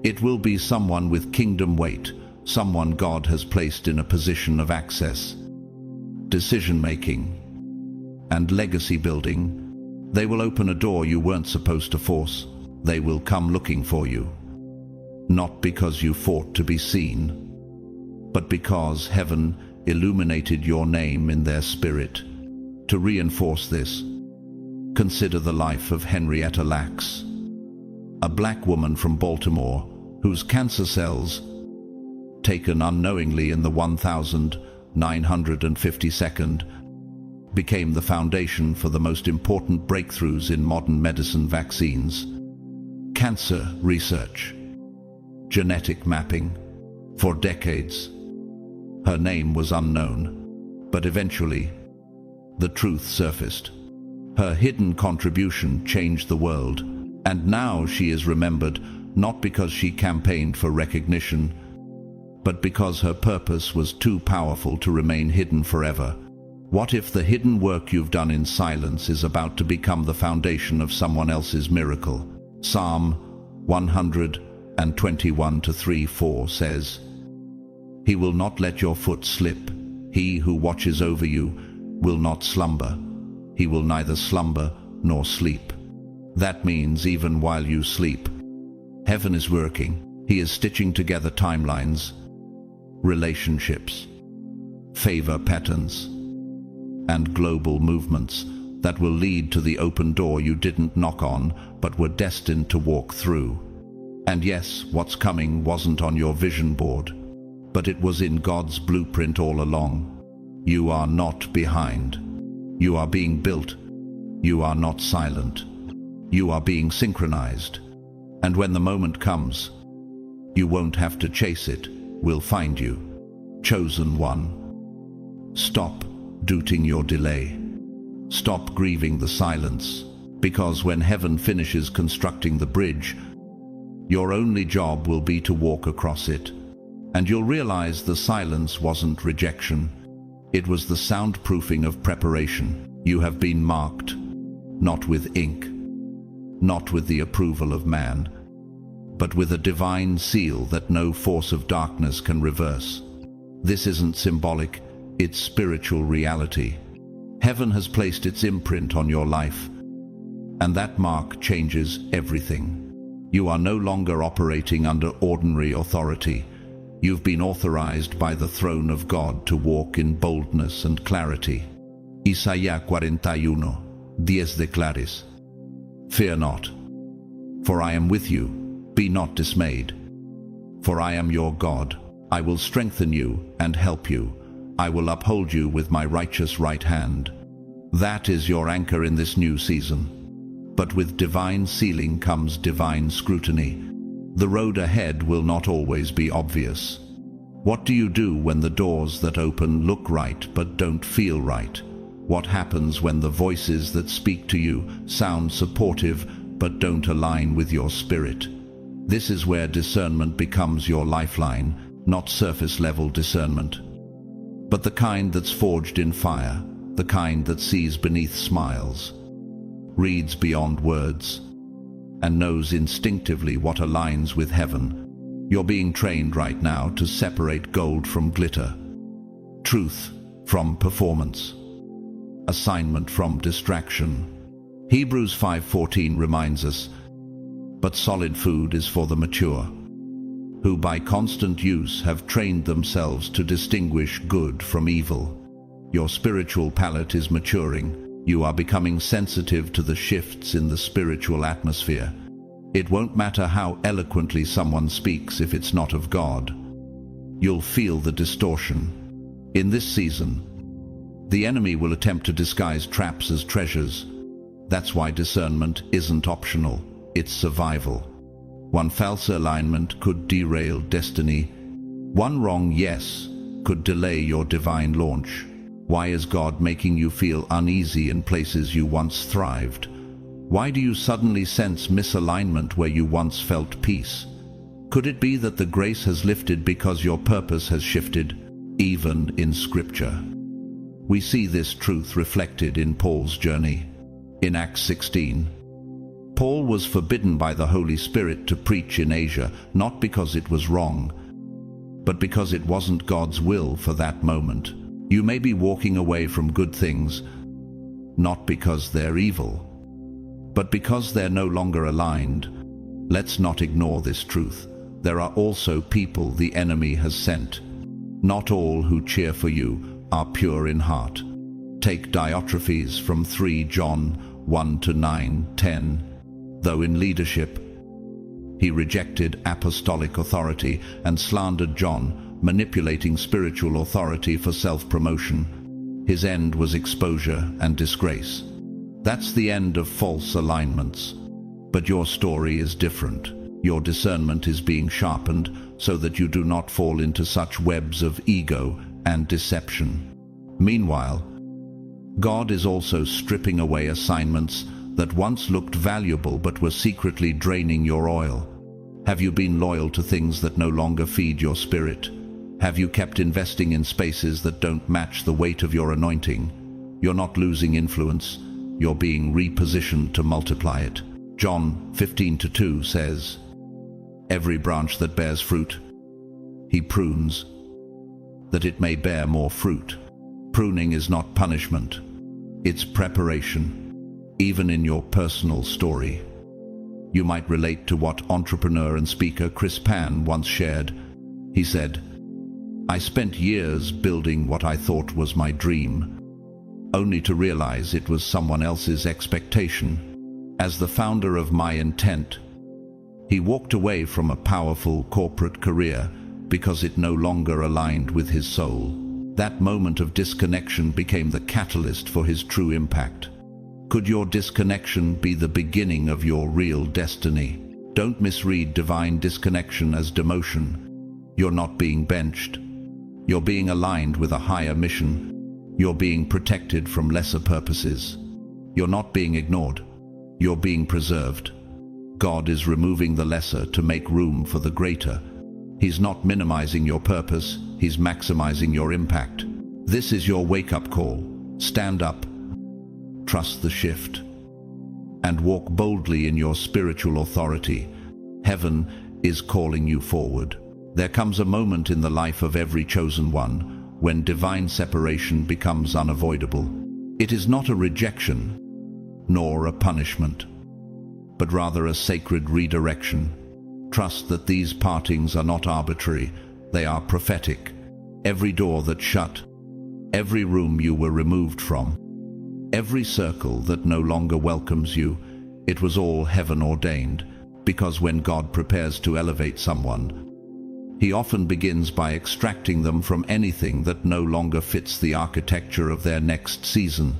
It will be someone with kingdom weight, someone God has placed in a position of access, decision-making, and legacy building. They will open a door you weren't supposed to force. They will come looking for you. Not because you fought to be seen, but because heaven illuminated your name in their spirit. To reinforce this, consider the life of Henrietta Lacks, a black woman from Baltimore whose cancer cells, taken unknowingly in the 1952nd, became the foundation for the most important breakthroughs in modern medicine: vaccines, cancer research, genetic mapping. For decades, her name was unknown, but eventually, the truth surfaced. Her hidden contribution changed the world, and now she is remembered not because she campaigned for recognition, but because her purpose was too powerful to remain hidden forever. What if the hidden work you've done in silence is about to become the foundation of someone else's miracle? Psalm 121:3-4 says, He will not let your foot slip. He who watches over you will not slumber. He will neither slumber nor sleep. That means even while you sleep, heaven is working. He is stitching together timelines, relationships, favor patterns, and global movements that will lead to the open door you didn't knock on but were destined to walk through. And yes, what's coming wasn't on your vision board, but it was in God's blueprint all along. You are not behind. You are being built. You are not silent. You are being synchronized. And when the moment comes, you won't have to chase it. We'll find you. Chosen one. Stop doubting your delay. Stop grieving the silence, because when heaven finishes constructing the bridge, your only job will be to walk across it. And you'll realize the silence wasn't rejection. It was the soundproofing of preparation. You have been marked, not with ink, not with the approval of man, but with a divine seal that no force of darkness can reverse. This isn't symbolic, it's spiritual reality. Heaven has placed its imprint on your life, and that mark changes everything. You are no longer operating under ordinary authority. You've been authorized by the throne of God to walk in boldness and clarity. Isaías 41:10 declares, Fear not, for I am with you. Be not dismayed, for I am your God. I will strengthen you and help you. I will uphold you with my righteous right hand. That is your anchor in this new season. But with divine sealing comes divine scrutiny. The road ahead will not always be obvious. What do you do when the doors that open look right but don't feel right? What happens when the voices that speak to you sound supportive but don't align with your spirit? This is where discernment becomes your lifeline, not surface-level discernment, but the kind that's forged in fire, the kind that sees beneath smiles, reads beyond words, and knows instinctively what aligns with heaven. You're being trained right now to separate gold from glitter, truth from performance, assignment from distraction. Hebrews 5:14 reminds us, "But solid food is for the mature, who by constant use have trained themselves to distinguish good from evil." Your spiritual palate is maturing. You are becoming sensitive to the shifts in the spiritual atmosphere. It won't matter how eloquently someone speaks if it's not of God. You'll feel the distortion. In this season, the enemy will attempt to disguise traps as treasures. That's why discernment isn't optional, it's survival. One false alignment could derail destiny. One wrong yes could delay your divine launch. Why is God making you feel uneasy in places you once thrived? Why do you suddenly sense misalignment where you once felt peace? Could it be that the grace has lifted because your purpose has shifted, even in Scripture? We see this truth reflected in Paul's journey. In Acts 16, Paul was forbidden by the Holy Spirit to preach in Asia, not because it was wrong, but because it wasn't God's will for that moment. You may be walking away from good things, not because they're evil, but because they're no longer aligned. Let's not ignore this truth. There are also people the enemy has sent. Not all who cheer for you are pure in heart. Take Diotrephes from 3 John 1-9-10. Though in leadership, he rejected apostolic authority and slandered John, manipulating spiritual authority for self-promotion. His end was exposure and disgrace. That's the end of false alignments. But your story is different. Your discernment is being sharpened so that you do not fall into such webs of ego and deception. Meanwhile, God is also stripping away assignments that once looked valuable but were secretly draining your oil. Have you been loyal to things that no longer feed your spirit? Have you kept investing in spaces that don't match the weight of your anointing? You're not losing influence, you're being repositioned to multiply it. John 15:2 says, "Every branch that bears fruit, he prunes, that it may bear more fruit." Pruning is not punishment, it's preparation. Even in your personal story, you might relate to what entrepreneur and speaker Chris Pan once shared. He said, "I spent years building what I thought was my dream, only to realize it was someone else's expectation. As the founder of my intent, he walked away from a powerful corporate career because it no longer aligned with his soul. That moment of disconnection became the catalyst for his true impact." Could your disconnection be the beginning of your real destiny? Don't misread divine disconnection as demotion. You're not being benched. You're being aligned with a higher mission. You're being protected from lesser purposes. You're not being ignored. You're being preserved. God is removing the lesser to make room for the greater. He's not minimizing your purpose, he's maximizing your impact. This is your wake-up call. Stand up, trust the shift, and walk boldly in your spiritual authority. Heaven is calling you forward. There comes a moment in the life of every chosen one when divine separation becomes unavoidable. It is not a rejection, nor a punishment, but rather a sacred redirection. Trust that these partings are not arbitrary, they are prophetic. Every door that shut, every room you were removed from, every circle that no longer welcomes you, it was all heaven ordained, because when God prepares to elevate someone, He often begins by extracting them from anything that no longer fits the architecture of their next season.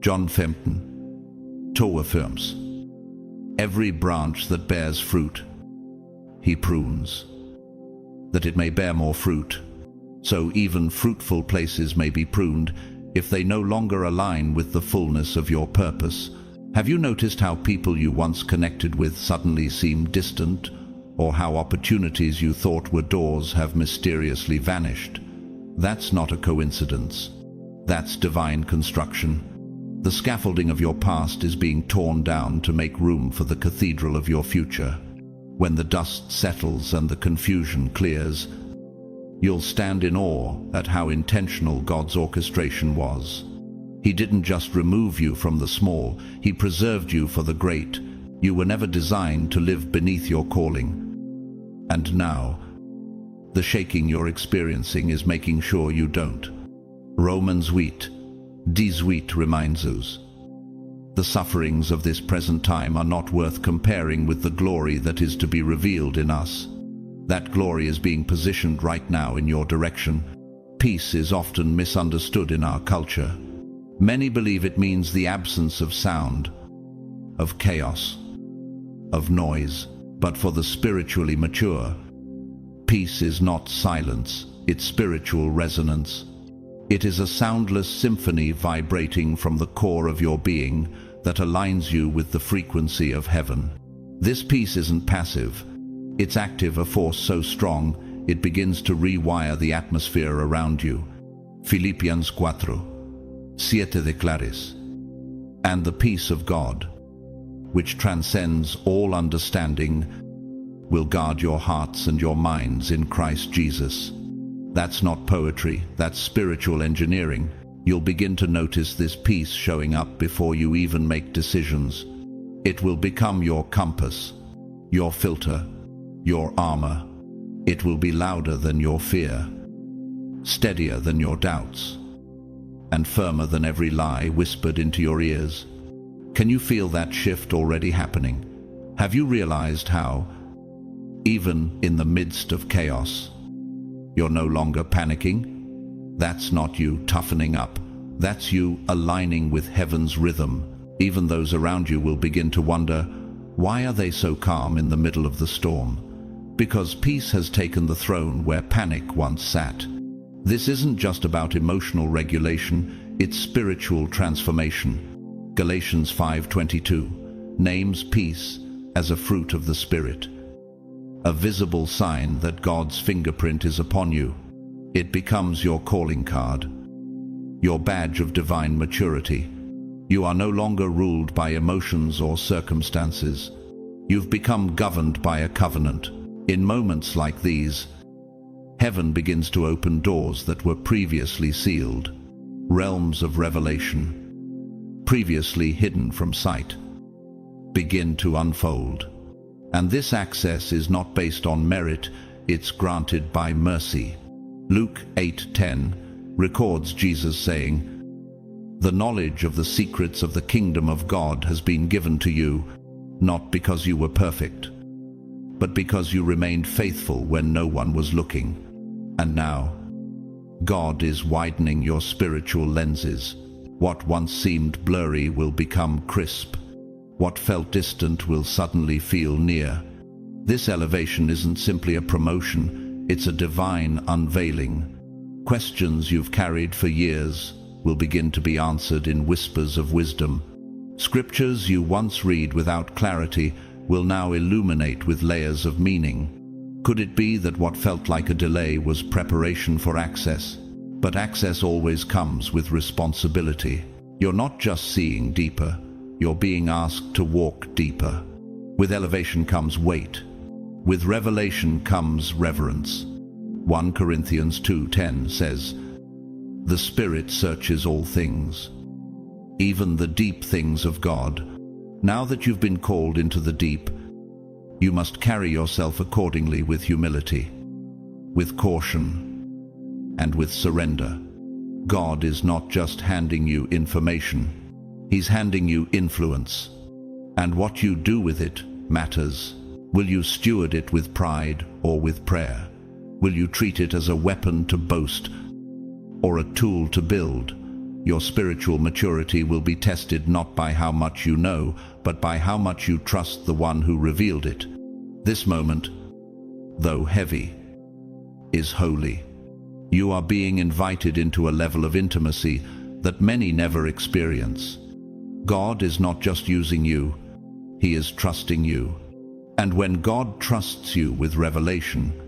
John 15:2 affirms, "Every branch that bears fruit, he prunes, that it may bear more fruit. So even fruitful places may be pruned if they no longer align with the fullness of your purpose." Have you noticed how people you once connected with suddenly seem distant, or how opportunities you thought were doors have mysteriously vanished? That's not a coincidence. That's divine construction. The scaffolding of your past is being torn down to make room for the cathedral of your future. When the dust settles and the confusion clears, you'll stand in awe at how intentional God's orchestration was. He didn't just remove you from the small, He preserved you for the great. You were never designed to live beneath your calling. And now, the shaking you're experiencing is making sure you don't. Romans 8:18 reminds us, the sufferings of this present time are not worth comparing with the glory that is to be revealed in us. That glory is being positioned right now in your direction. Peace is often misunderstood in our culture. Many believe it means the absence of sound, of chaos, of noise. But for the spiritually mature, peace is not silence, it's spiritual resonance. It is a soundless symphony vibrating from the core of your being that aligns you with the frequency of heaven. This peace isn't passive, it's active, a force so strong it begins to rewire the atmosphere around you. Philippians 4:7 declares, "And the peace of God, which transcends all understanding, will guard your hearts and your minds in Christ Jesus." That's not poetry, that's spiritual engineering. You'll begin to notice this peace showing up before you even make decisions. It will become your compass, your filter, your armor. It will be louder than your fear, steadier than your doubts, and firmer than every lie whispered into your ears. Can you feel that shift already happening? Have you realized how, even in the midst of chaos, you're no longer panicking? That's not you toughening up. That's you aligning with heaven's rhythm. Even those around you will begin to wonder, why are they so calm in the middle of the storm? Because peace has taken the throne where panic once sat. This isn't just about emotional regulation, it's spiritual transformation. Galatians 5:22 names peace as a fruit of the Spirit, a visible sign that God's fingerprint is upon you. It becomes your calling card, your badge of divine maturity. You are no longer ruled by emotions or circumstances. You've become governed by a covenant. In moments like these, heaven begins to open doors that were previously sealed, realms of revelation, previously hidden from sight, begin to unfold. And this access is not based on merit, it's granted by mercy. Luke 8:10 records Jesus saying, "The knowledge of the secrets of the kingdom of God has been given to you, not because you were perfect, but because you remained faithful when no one was looking." And now, God is widening your spiritual lenses. What once seemed blurry will become crisp. What felt distant will suddenly feel near. This elevation isn't simply a promotion, it's a divine unveiling. Questions you've carried for years will begin to be answered in whispers of wisdom. Scriptures you once read without clarity will now illuminate with layers of meaning. Could it be that what felt like a delay was preparation for access? But access always comes with responsibility. You're not just seeing deeper, you're being asked to walk deeper. With elevation comes weight. With revelation comes reverence. 1 Corinthians 2:10 says, "The Spirit searches all things, even the deep things of God." Now that you've been called into the deep, you must carry yourself accordingly with humility, with caution, and with surrender. God is not just handing you information, He's handing you influence. And what you do with it matters. Will you steward it with pride or with prayer? Will you treat it as a weapon to boast or a tool to build? Your spiritual maturity will be tested not by how much you know, but by how much you trust the one who revealed it. This moment, though heavy, is holy. You are being invited into a level of intimacy that many never experience. God is not just using you, He is trusting you. And when God trusts you with revelation,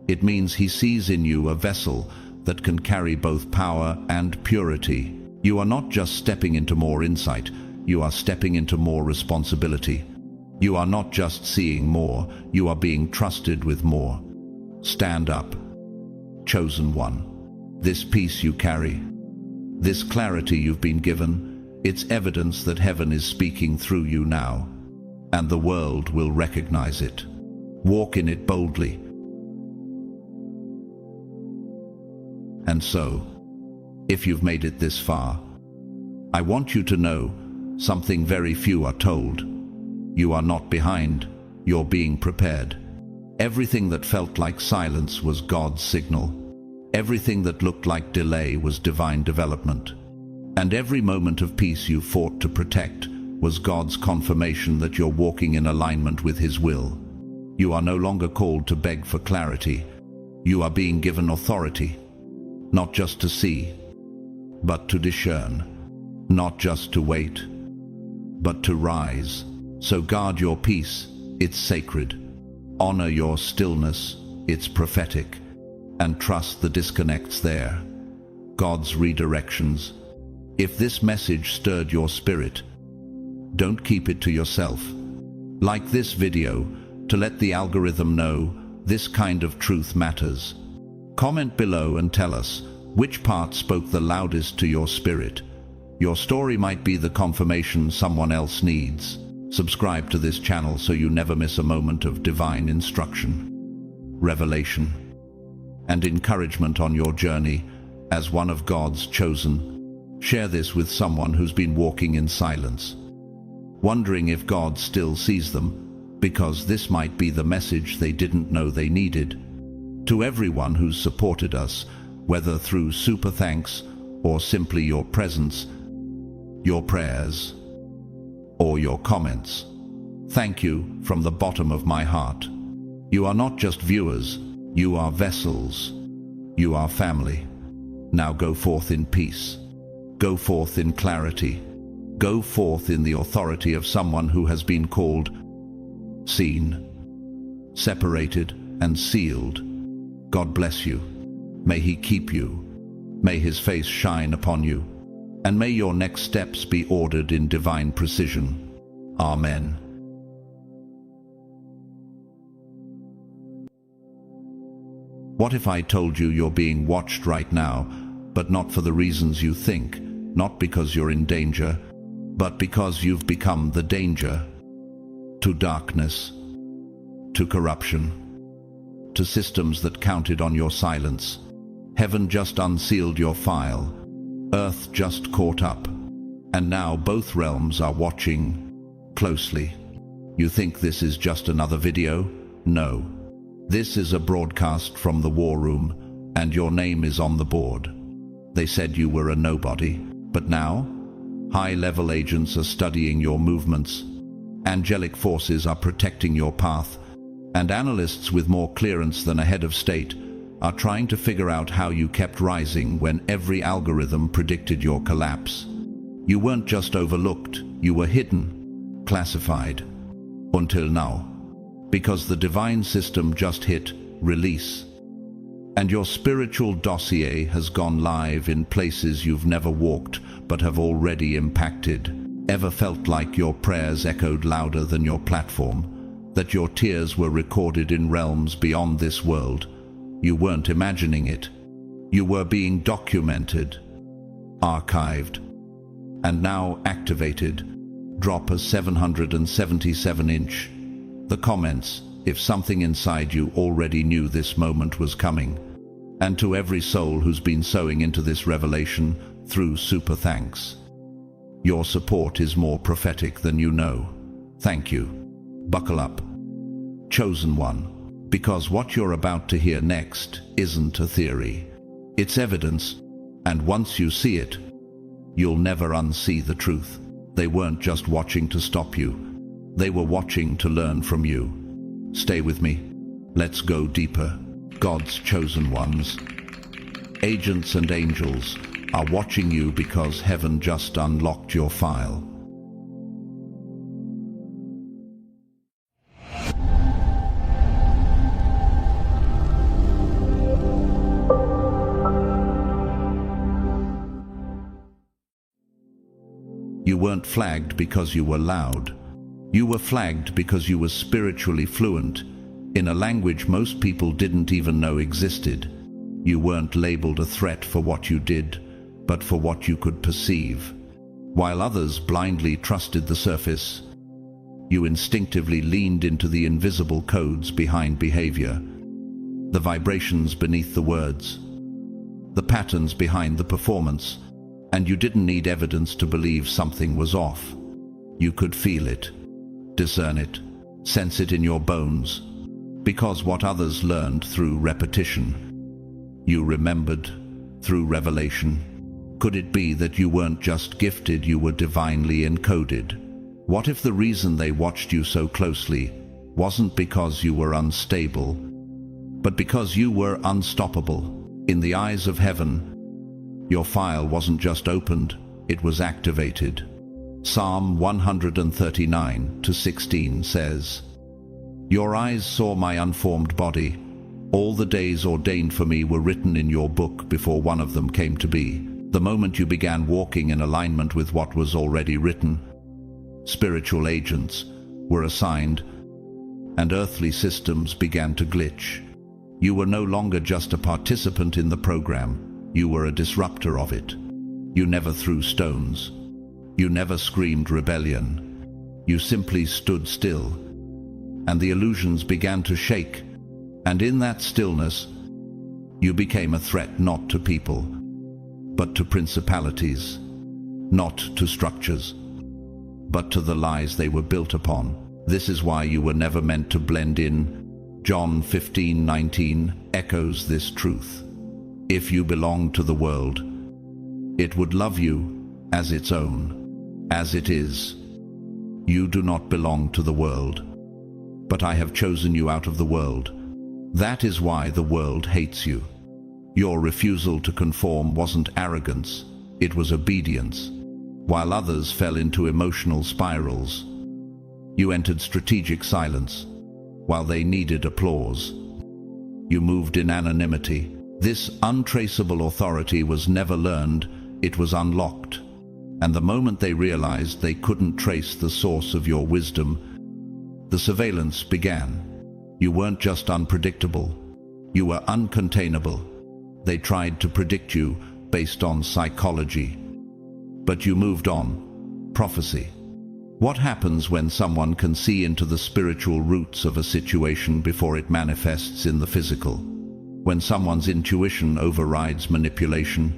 it means He sees in you a vessel that can carry both power and purity. You are not just stepping into more insight, you are stepping into more responsibility. You are not just seeing more, you are being trusted with more. Stand up, chosen one. This peace you carry, this clarity you've been given, it's evidence that heaven is speaking through you now, and the world will recognize it. Walk in it boldly. And so, if you've made it this far, I want you to know something very few are told. You are not behind, you're being prepared. Everything that felt like silence was God's signal. Everything that looked like delay was divine development. And every moment of peace you fought to protect was God's confirmation that you're walking in alignment with His will. You are no longer called to beg for clarity. You are being given authority, not just to see, but to discern, not just to wait, but to rise. So guard your peace, it's sacred. Honor your stillness, it's prophetic. And trust the disconnects there, God's redirections. If this message stirred your spirit, don't keep it to yourself. Like this video to let the algorithm know this kind of truth matters. Comment below and tell us which part spoke the loudest to your spirit. Your story might be the confirmation someone else needs. Subscribe to this channel so you never miss a moment of divine instruction, revelation, and encouragement on your journey as one of God's chosen. Share this with someone who's been walking in silence, wondering if God still sees them, because this might be the message they didn't know they needed. To everyone who's supported us, whether through super thanks or simply your presence, your prayers, or your comments, thank you from the bottom of my heart. You are not just viewers, you are vessels. You are family. Now go forth in peace. Go forth in clarity. Go forth in the authority of someone who has been called, seen, separated, and sealed. God bless you. May He keep you. May His face shine upon you. And may your next steps be ordered in divine precision. Amen. What if I told you you're being watched right now, but not for the reasons you think, not because you're in danger, but because you've become the danger? To darkness, to corruption, to systems that counted on your silence. Heaven just unsealed your file. Earth just caught up. And now both realms are watching closely. You think this is just another video? No. This is a broadcast from the war room, and your name is on the board. They said you were a nobody, but now, high-level agents are studying your movements, angelic forces are protecting your path, and analysts with more clearance than a head of state are trying to figure out how you kept rising when every algorithm predicted your collapse. You weren't just overlooked, you were hidden, classified, until now. Because the divine system just hit release. And your spiritual dossier has gone live in places you've never walked but have already impacted. Ever felt like your prayers echoed louder than your platform? That your tears were recorded in realms beyond this world? You weren't imagining it. You were being documented, archived, and now activated. Drop a 777-inch. The comments, if something inside you already knew this moment was coming. And to every soul who's been sowing into this revelation through super thanks. Your support is more prophetic than you know. Thank you. Buckle up. Chosen one. Because what you're about to hear next isn't a theory. It's evidence, and once you see it, you'll never unsee the truth. They weren't just watching to stop you. They were watching to learn from you. Stay with me. Let's go deeper. God's chosen ones, agents and angels, are watching you because heaven just unlocked your file. You weren't flagged because you were loud. You were flagged because you were spiritually fluent, in a language most people didn't even know existed. You weren't labeled a threat for what you did, but for what you could perceive. While others blindly trusted the surface, you instinctively leaned into the invisible codes behind behavior, the vibrations beneath the words, the patterns behind the performance, and you didn't need evidence to believe something was off. You could feel it, discern it, sense it in your bones, because what others learned through repetition, you remembered through revelation. Could it be that you weren't just gifted, you were divinely encoded? What if the reason they watched you so closely wasn't because you were unstable, but because you were unstoppable? In the eyes of heaven, your file wasn't just opened, it was activated. Psalm 139:16 says, "Your eyes saw my unformed body. All the days ordained for me were written in your book before one of them came to be." The moment you began walking in alignment with what was already written, spiritual agents were assigned, and earthly systems began to glitch. You were no longer just a participant in the program, you were a disruptor of it. You never threw stones. You never screamed rebellion. You simply stood still, and the illusions began to shake, and in that stillness, you became a threat not to people, but to principalities, not to structures, but to the lies they were built upon. This is why you were never meant to blend in. John 15:19 echoes this truth. If you belong to the world, it would love you as its own. As it is, you do not belong to the world, but I have chosen you out of the world. That is why the world hates you. Your refusal to conform wasn't arrogance, it was obedience. While others fell into emotional spirals, you entered strategic silence. While they needed applause, you moved in anonymity. This untraceable authority was never learned, it was unlocked. And the moment they realized they couldn't trace the source of your wisdom, the surveillance began. You weren't just unpredictable, you were uncontainable. They tried to predict you based on psychology, but you moved on. Prophecy. What happens when someone can see into the spiritual roots of a situation before it manifests in the physical? When someone's intuition overrides manipulation,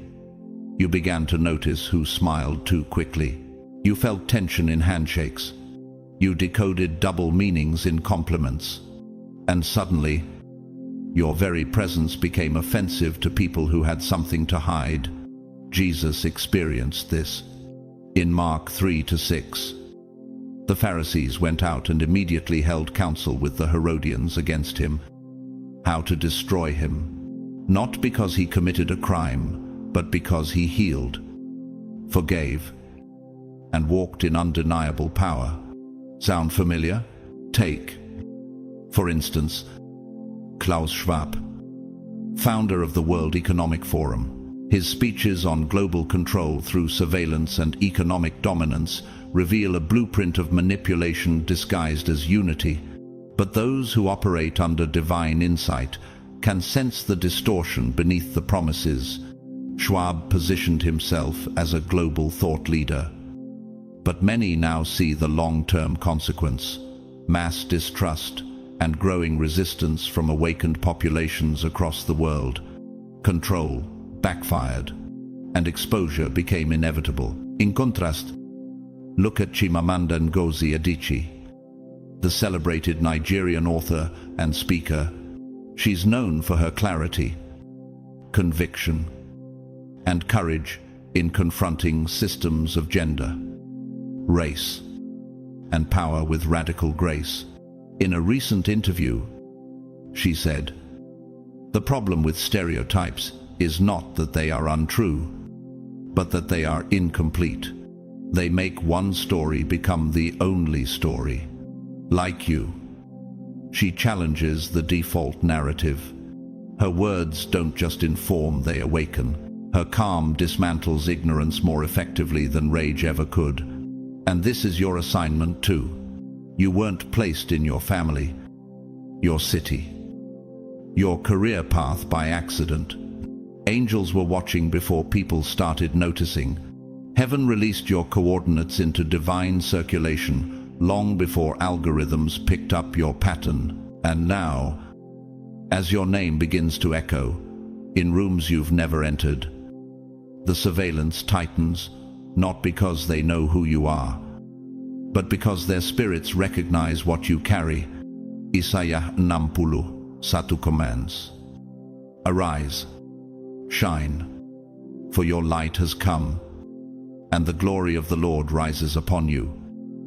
you began to notice who smiled too quickly. You felt tension in handshakes. You decoded double meanings in compliments. And suddenly, your very presence became offensive to people who had something to hide. Jesus experienced this. In Mark 3-6, the Pharisees went out and immediately held counsel with the Herodians against him, how to destroy him, not because he committed a crime, but because he healed, forgave, and walked in undeniable power. Sound familiar? Take, for instance, Klaus Schwab, founder of the World Economic Forum. His speeches on global control through surveillance and economic dominance reveal a blueprint of manipulation disguised as unity. But those who operate under divine insight can sense the distortion beneath the promises. Schwab positioned himself as a global thought leader. But many now see the long-term consequence: mass distrust and growing resistance from awakened populations across the world. Control backfired, and exposure became inevitable. In contrast, look at Chimamanda Ngozi Adichie, the celebrated Nigerian author and speaker She's known for her clarity, conviction, and courage in confronting systems of gender, race, and power with radical grace. In a recent interview, she said, "The problem with stereotypes is not that they are untrue, but that they are incomplete. They make one story become the only story. Like you." She challenges the default narrative. Her words don't just inform, they awaken. Her calm dismantles ignorance more effectively than rage ever could. And this is your assignment too. You weren't placed in your family, your city, your career path by accident. Angels were watching before people started noticing. Heaven released your coordinates into divine circulation long before algorithms picked up your pattern. And now, as your name begins to echo in rooms you've never entered, the surveillance tightens, not because they know who you are, but because their spirits recognize what you carry. Isaiah 61 commands, "Arise, shine, for your light has come, and the glory of the Lord rises upon you."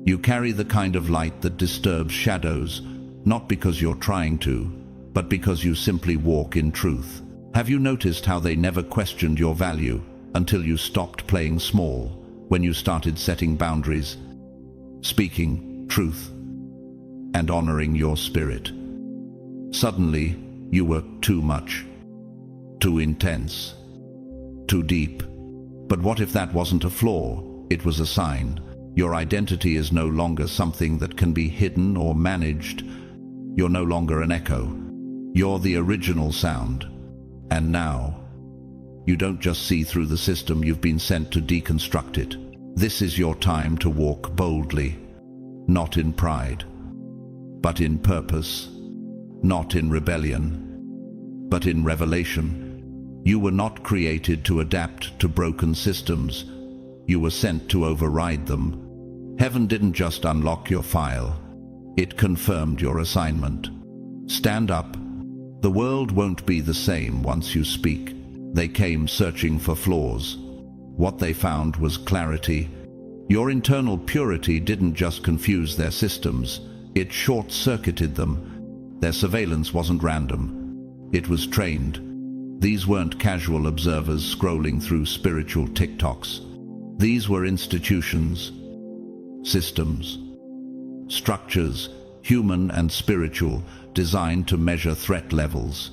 You carry the kind of light that disturbs shadows, not because you're trying to, but because you simply walk in truth. Have you noticed how they never questioned your value until you stopped playing small, when you started setting boundaries, speaking truth, and honoring your spirit? Suddenly, you were too much, too intense, too deep. But what if that wasn't a flaw? It was a sign. Your identity is no longer something that can be hidden or managed. You're no longer an echo. You're the original sound. And now, you don't just see through the system, you've been sent to deconstruct it. This is your time to walk boldly, not in pride, but in purpose, not in rebellion, but in revelation. You were not created to adapt to broken systems. You were sent to override them. Heaven didn't just unlock your file, it confirmed your assignment. Stand up. The world won't be the same once you speak. They came searching for flaws. What they found was clarity. Your internal purity didn't just confuse their systems, it short-circuited them. Their surveillance wasn't random, it was trained. These weren't casual observers scrolling through spiritual TikToks. These were institutions, systems, structures, human and spiritual, designed to measure threat levels,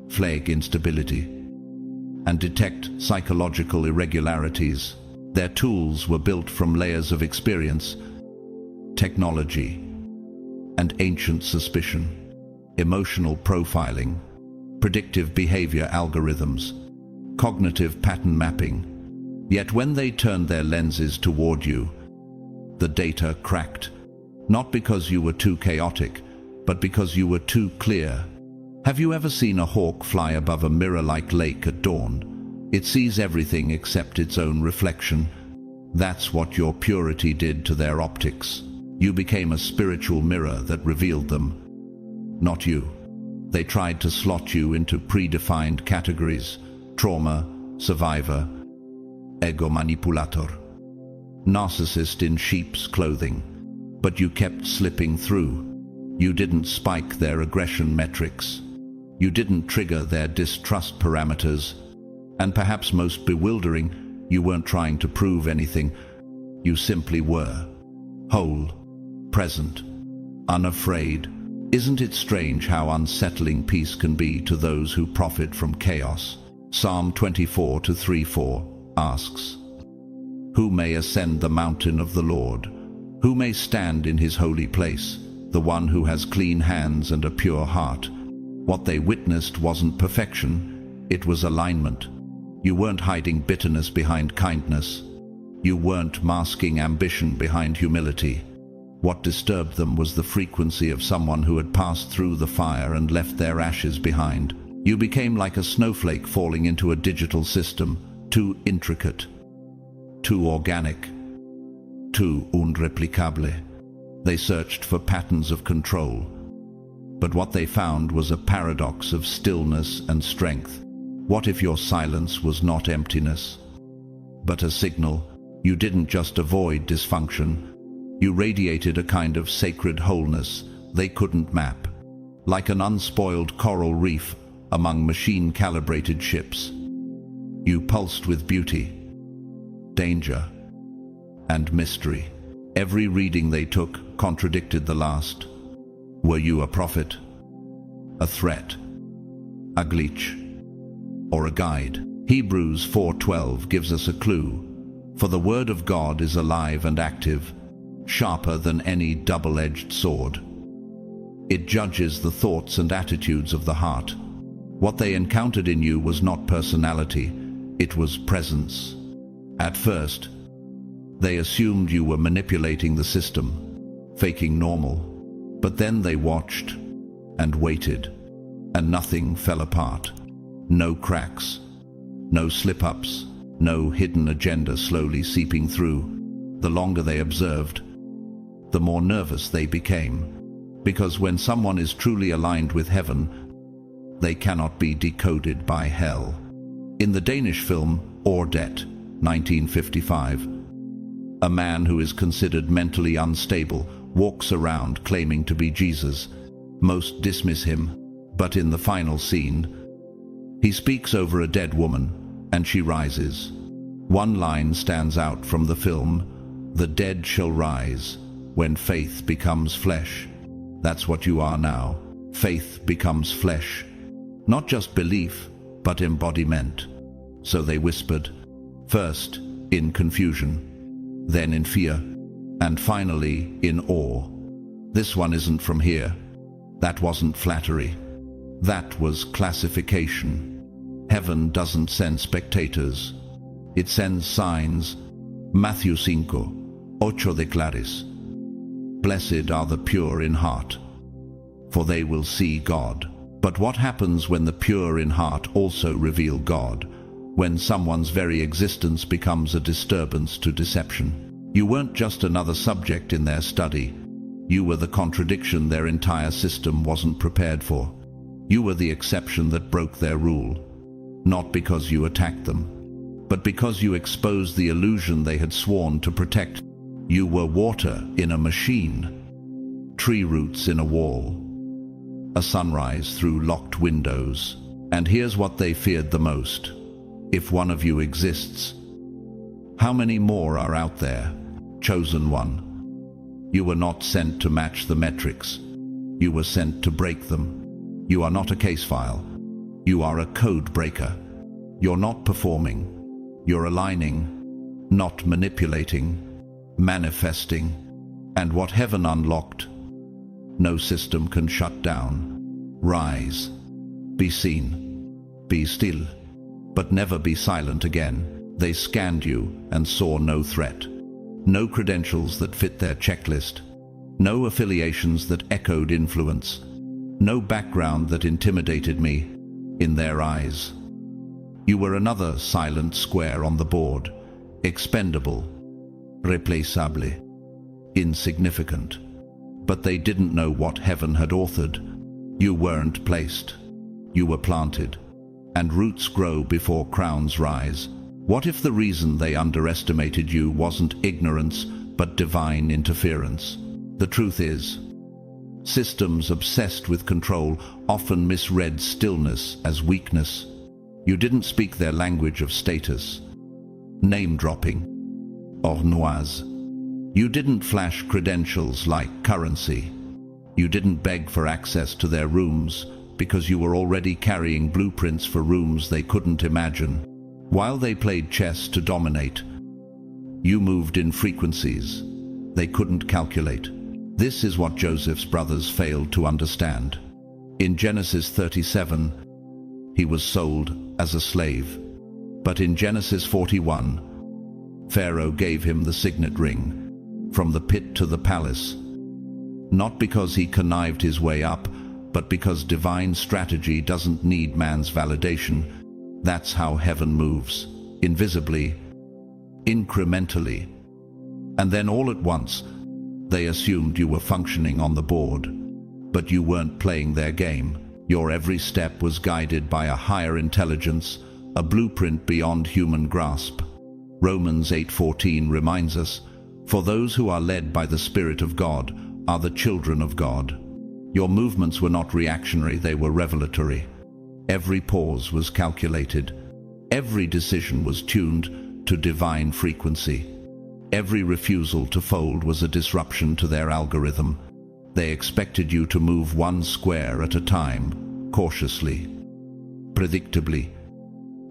flag instability, and detect psychological irregularities. Their tools were built from layers of experience, technology, and ancient suspicion, emotional profiling, predictive behavior algorithms, cognitive pattern mapping. Yet when they turned their lenses toward you, the data cracked, not because you were too chaotic, but because you were too clear. Have you ever seen a hawk fly above a mirror-like lake at dawn? It sees everything except its own reflection. That's what your purity did to their optics. You became a spiritual mirror that revealed them, not you. They tried to slot you into predefined categories: trauma, survivor, ego manipulator, narcissist in sheep's clothing. But you kept slipping through. You didn't spike their aggression metrics. You didn't trigger their distrust parameters. And perhaps most bewildering, you weren't trying to prove anything. You simply were. Whole, present, unafraid. Isn't it strange how unsettling peace can be to those who profit from chaos? Psalm 24:3-4 asks, "Who may ascend the mountain of the Lord? Who may stand in his holy place? The one who has clean hands and a pure heart." What they witnessed wasn't perfection, it was alignment. You weren't hiding bitterness behind kindness. You weren't masking ambition behind humility. What disturbed them was the frequency of someone who had passed through the fire and left their ashes behind. You became like a snowflake falling into a digital system, too intricate, too organic, too unreplicable. They searched for patterns of control, But what they found was a paradox of stillness and strength. What if your silence was not emptiness, but a signal? You didn't just avoid dysfunction. You radiated a kind of sacred wholeness they couldn't map, like an unspoiled coral reef among machine-calibrated ships. You pulsed with beauty, danger, and mystery. Every reading they took contradicted the last. Were you a prophet, a threat, a glitch, or a guide? Hebrews 4:12 gives us a clue. For the word of God is alive and active, sharper than any double-edged sword. It judges the thoughts and attitudes of the heart. What they encountered in you was not personality, it was presence. At first, they assumed you were manipulating the system, faking normal. But then they watched and waited, and nothing fell apart. No cracks, no slip-ups, no hidden agenda slowly seeping through. The longer they observed, the more nervous they became. Because when someone is truly aligned with heaven, they cannot be decoded by hell. In the Danish film Ordet, 1955, a man who is considered mentally unstable walks around claiming to be Jesus. Most dismiss him, but in the final scene, he speaks over a dead woman, and she rises. One line stands out from the film: "The dead shall rise when faith becomes flesh." That's what you are now. Faith becomes flesh. Not just belief, but embodiment. So they whispered, first in confusion, then in fear, and finally in awe. This one isn't from here. That wasn't flattery. That was classification. Heaven doesn't send spectators. It sends signs. Matthew 5:8 declares, "Blessed are the pure in heart, for they will see God." But what happens when the pure in heart also reveal God? When someone's very existence becomes a disturbance to deception. You weren't just another subject in their study. You were the contradiction their entire system wasn't prepared for. You were the exception that broke their rule. Not because you attacked them, but because you exposed the illusion they had sworn to protect. You were water in a machine, tree roots in a wall, a sunrise through locked windows. And here's what they feared the most. If one of you exists, how many more are out there? Chosen one. You were not sent to match the metrics. You were sent to break them. You are not a case file. You are a code breaker. You're not performing. You're aligning, not manipulating, manifesting. And what heaven unlocked, no system can shut down. Rise. Be seen. Be still. But never be silent again. They scanned you and saw no threat. No credentials that fit their checklist. No affiliations that echoed influence. No background that intimidated me. In their eyes, you were another silent square on the board. Expendable. Replaçable. Insignificant. But they didn't know what heaven had authored. You weren't placed. You were planted. And roots grow before crowns rise. What if the reason they underestimated you wasn't ignorance, but divine interference? The truth is, systems obsessed with control often misread stillness as weakness. You didn't speak their language of status, name-dropping, or noise. You didn't flash credentials like currency. You didn't beg for access to their rooms, because you were already carrying blueprints for rooms they couldn't imagine. While they played chess to dominate, you moved in frequencies they couldn't calculate. This is what Joseph's brothers failed to understand. In Genesis 37, he was sold as a slave. But in Genesis 41, Pharaoh gave him the signet ring, from the pit to the palace. Not because he connived his way up, but because divine strategy doesn't need man's validation. That's how heaven moves, invisibly, incrementally. And then all at once, they assumed you were functioning on the board. But you weren't playing their game. Your every step was guided by a higher intelligence, a blueprint beyond human grasp. Romans 8:14 reminds us, "For those who are led by the Spirit of God are the children of God." Your movements were not reactionary, they were revelatory. Every pause was calculated. Every decision was tuned to divine frequency. Every refusal to fold was a disruption to their algorithm. They expected you to move one square at a time, cautiously, predictably,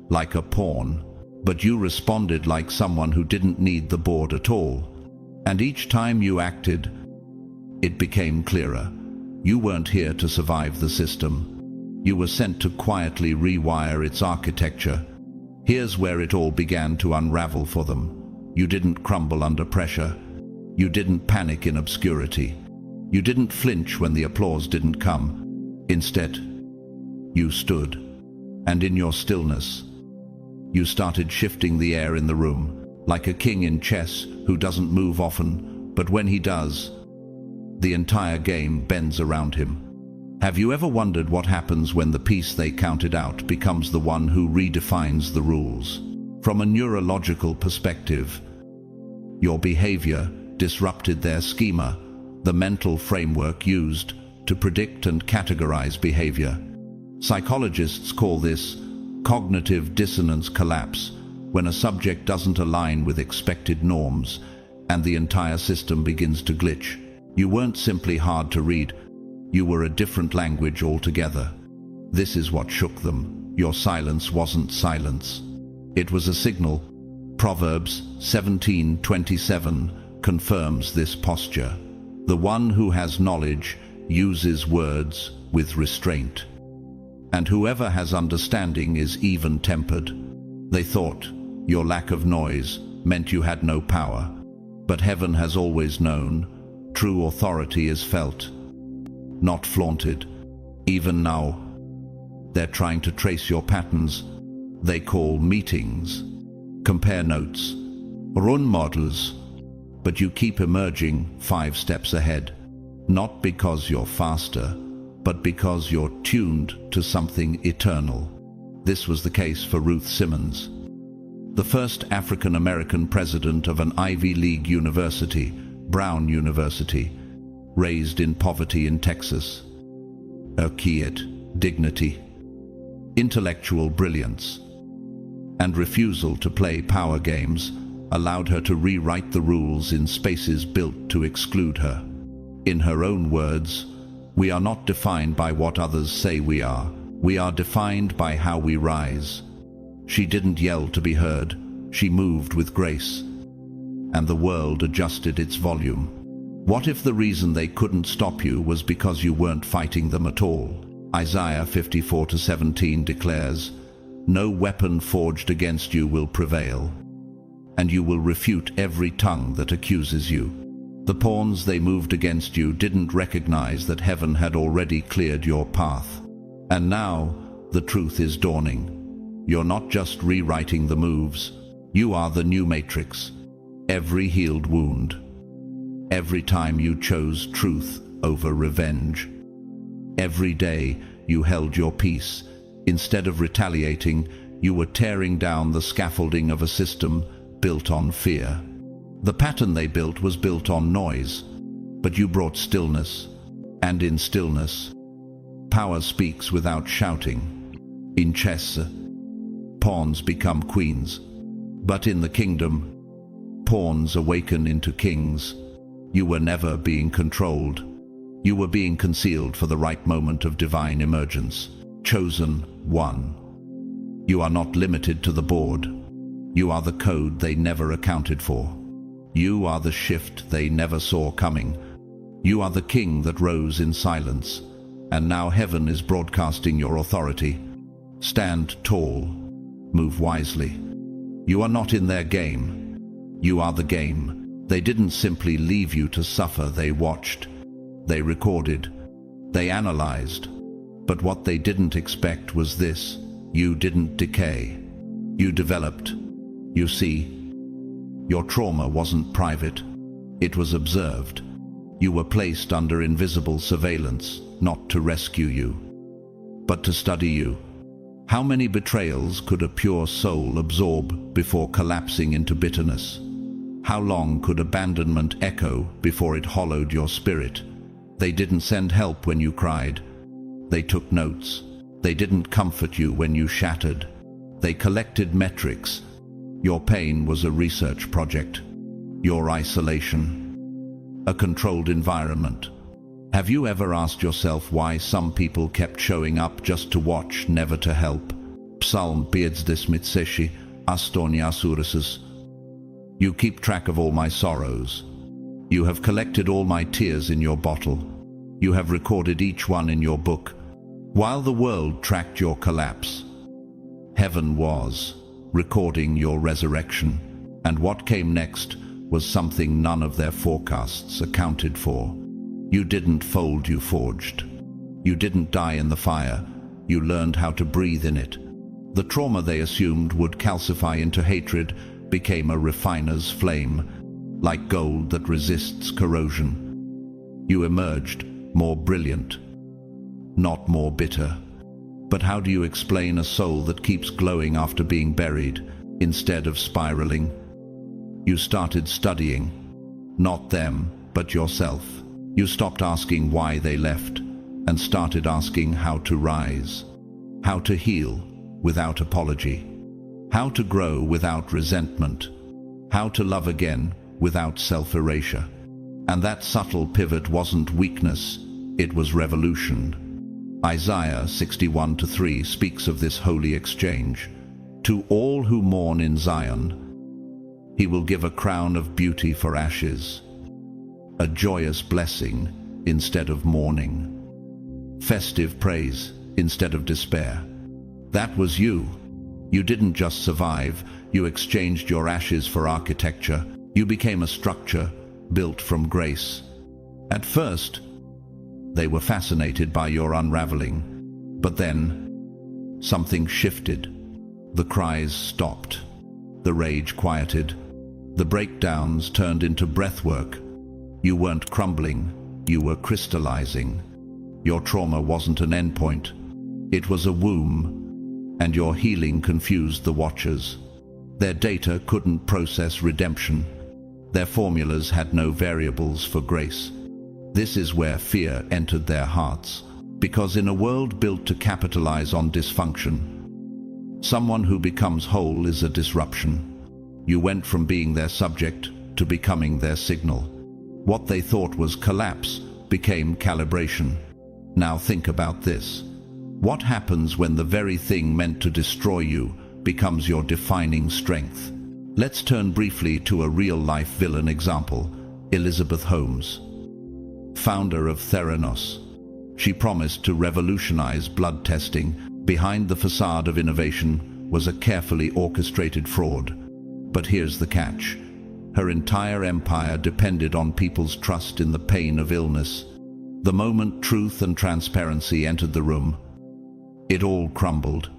like a pawn, but you responded like someone who didn't need the board at all. And each time you acted, it became clearer. You weren't here to survive the system. You were sent to quietly rewire its architecture. Here's where it all began to unravel for them. You didn't crumble under pressure. You didn't panic in obscurity. You didn't flinch when the applause didn't come. Instead, you stood, and in your stillness, you started shifting the air in the room, like a king in chess who doesn't move often, but when he does, the entire game bends around him. Have you ever wondered what happens when the piece they counted out becomes the one who redefines the rules? From a neurological perspective, your behavior disrupted their schema, the mental framework used to predict and categorize behavior. Psychologists call this cognitive dissonance collapse, when a subject doesn't align with expected norms and the entire system begins to glitch. You weren't simply hard to read, you were a different language altogether. This is what shook them. Your silence wasn't silence. It was a signal. Proverbs 17:27 confirms this posture. The one who has knowledge uses words with restraint, and whoever has understanding is even-tempered. They thought your lack of noise meant you had no power, but heaven has always known true authority is felt, not flaunted. Even now, they're trying to trace your patterns. They call meetings, compare notes, run models, but you keep emerging 5 steps ahead, not because you're faster, but because you're tuned to something eternal. This was the case for Ruth Simmons, the first African-American president of an Ivy League university, Brown University, raised in poverty in Texas. Her quiet dignity, intellectual brilliance, and refusal to play power games allowed her to rewrite the rules in spaces built to exclude her. In her own words, "We are not defined by what others say we are defined by how we rise." She didn't yell to be heard, she moved with grace, and the world adjusted its volume. What if the reason they couldn't stop you was because you weren't fighting them at all? Isaiah 54:17 declares, "No weapon forged against you will prevail, and you will refute every tongue that accuses you." The pawns they moved against you didn't recognize that heaven had already cleared your path. And now, the truth is dawning. You're not just rewriting the moves, you are the new matrix. Every healed wound, every time you chose truth over revenge, every day you held your peace. Instead of retaliating, you were tearing down the scaffolding of a system built on fear. The pattern they built was built on noise, but you brought stillness, and in stillness, power speaks without shouting. In chess, pawns become queens, but in the kingdom, pawns awaken into kings. You were never being controlled. You were being concealed for the right moment of divine emergence. Chosen one. You are not limited to the board. You are the code they never accounted for. You are the shift they never saw coming. You are the king that rose in silence, and now heaven is broadcasting your authority. Stand tall, move wisely. You are not in their game. You are the game. They didn't simply leave you to suffer, they watched. They recorded. They analyzed. But what they didn't expect was this: you didn't decay. You developed. You see, your trauma wasn't private. It was observed. You were placed under invisible surveillance. not to rescue you, but to study you. How many betrayals could a pure soul absorb before collapsing into bitterness? How long could abandonment echo before it hollowed your spirit? They didn't send help when you cried. They took notes. They didn't comfort you when you shattered. They collected metrics. Your pain was a research project. Your isolation, a controlled environment. Have you ever asked yourself why some people kept showing up just to watch, never to help? Psalm 56, Astonia Surasis. You keep track of all my sorrows. You have collected all my tears in your bottle. You have recorded each one in your book. While the world tracked your collapse, heaven was recording your resurrection. And what came next was something none of their forecasts accounted for. You didn't fold, you forged. You didn't die in the fire. You learned how to breathe in it. The trauma they assumed would calcify into hatred became a refiner's flame, like gold that resists corrosion. You emerged more brilliant, not more bitter. But how do you explain a soul that keeps glowing after being buried, instead of spiraling? You started studying, not them, but yourself. You stopped asking why they left, and started asking how to rise, how to heal without apology, how to grow without resentment, how to love again without self-erasure. And that subtle pivot wasn't weakness, it was revolution. Isaiah 61:3 speaks of this holy exchange. To all who mourn in Zion, he will give a crown of beauty for ashes, a joyous blessing instead of mourning, festive praise instead of despair. That was you. You didn't just survive, you exchanged your ashes for architecture. You became a structure built from grace. At first, they were fascinated by your unraveling, but then something shifted. The cries stopped, the rage quieted, the breakdowns turned into breathwork. You weren't crumbling, you were crystallizing. Your trauma wasn't an endpoint, it was a womb, and your healing confused the watchers. Their data couldn't process redemption. Their formulas had no variables for grace. This is where fear entered their hearts, because in a world built to capitalize on dysfunction, someone who becomes whole is a disruption. You went from being their subject to becoming their signal. What they thought was collapse became calibration. Now think about this. What happens when the very thing meant to destroy you becomes your defining strength? Let's turn briefly to a real-life villain example, Elizabeth Holmes, founder of Theranos. She promised to revolutionize blood testing. Behind the facade of innovation was a carefully orchestrated fraud. But here's the catch. Her entire empire depended on people's trust in the pain of illness. The moment truth and transparency entered the room, it all crumbled.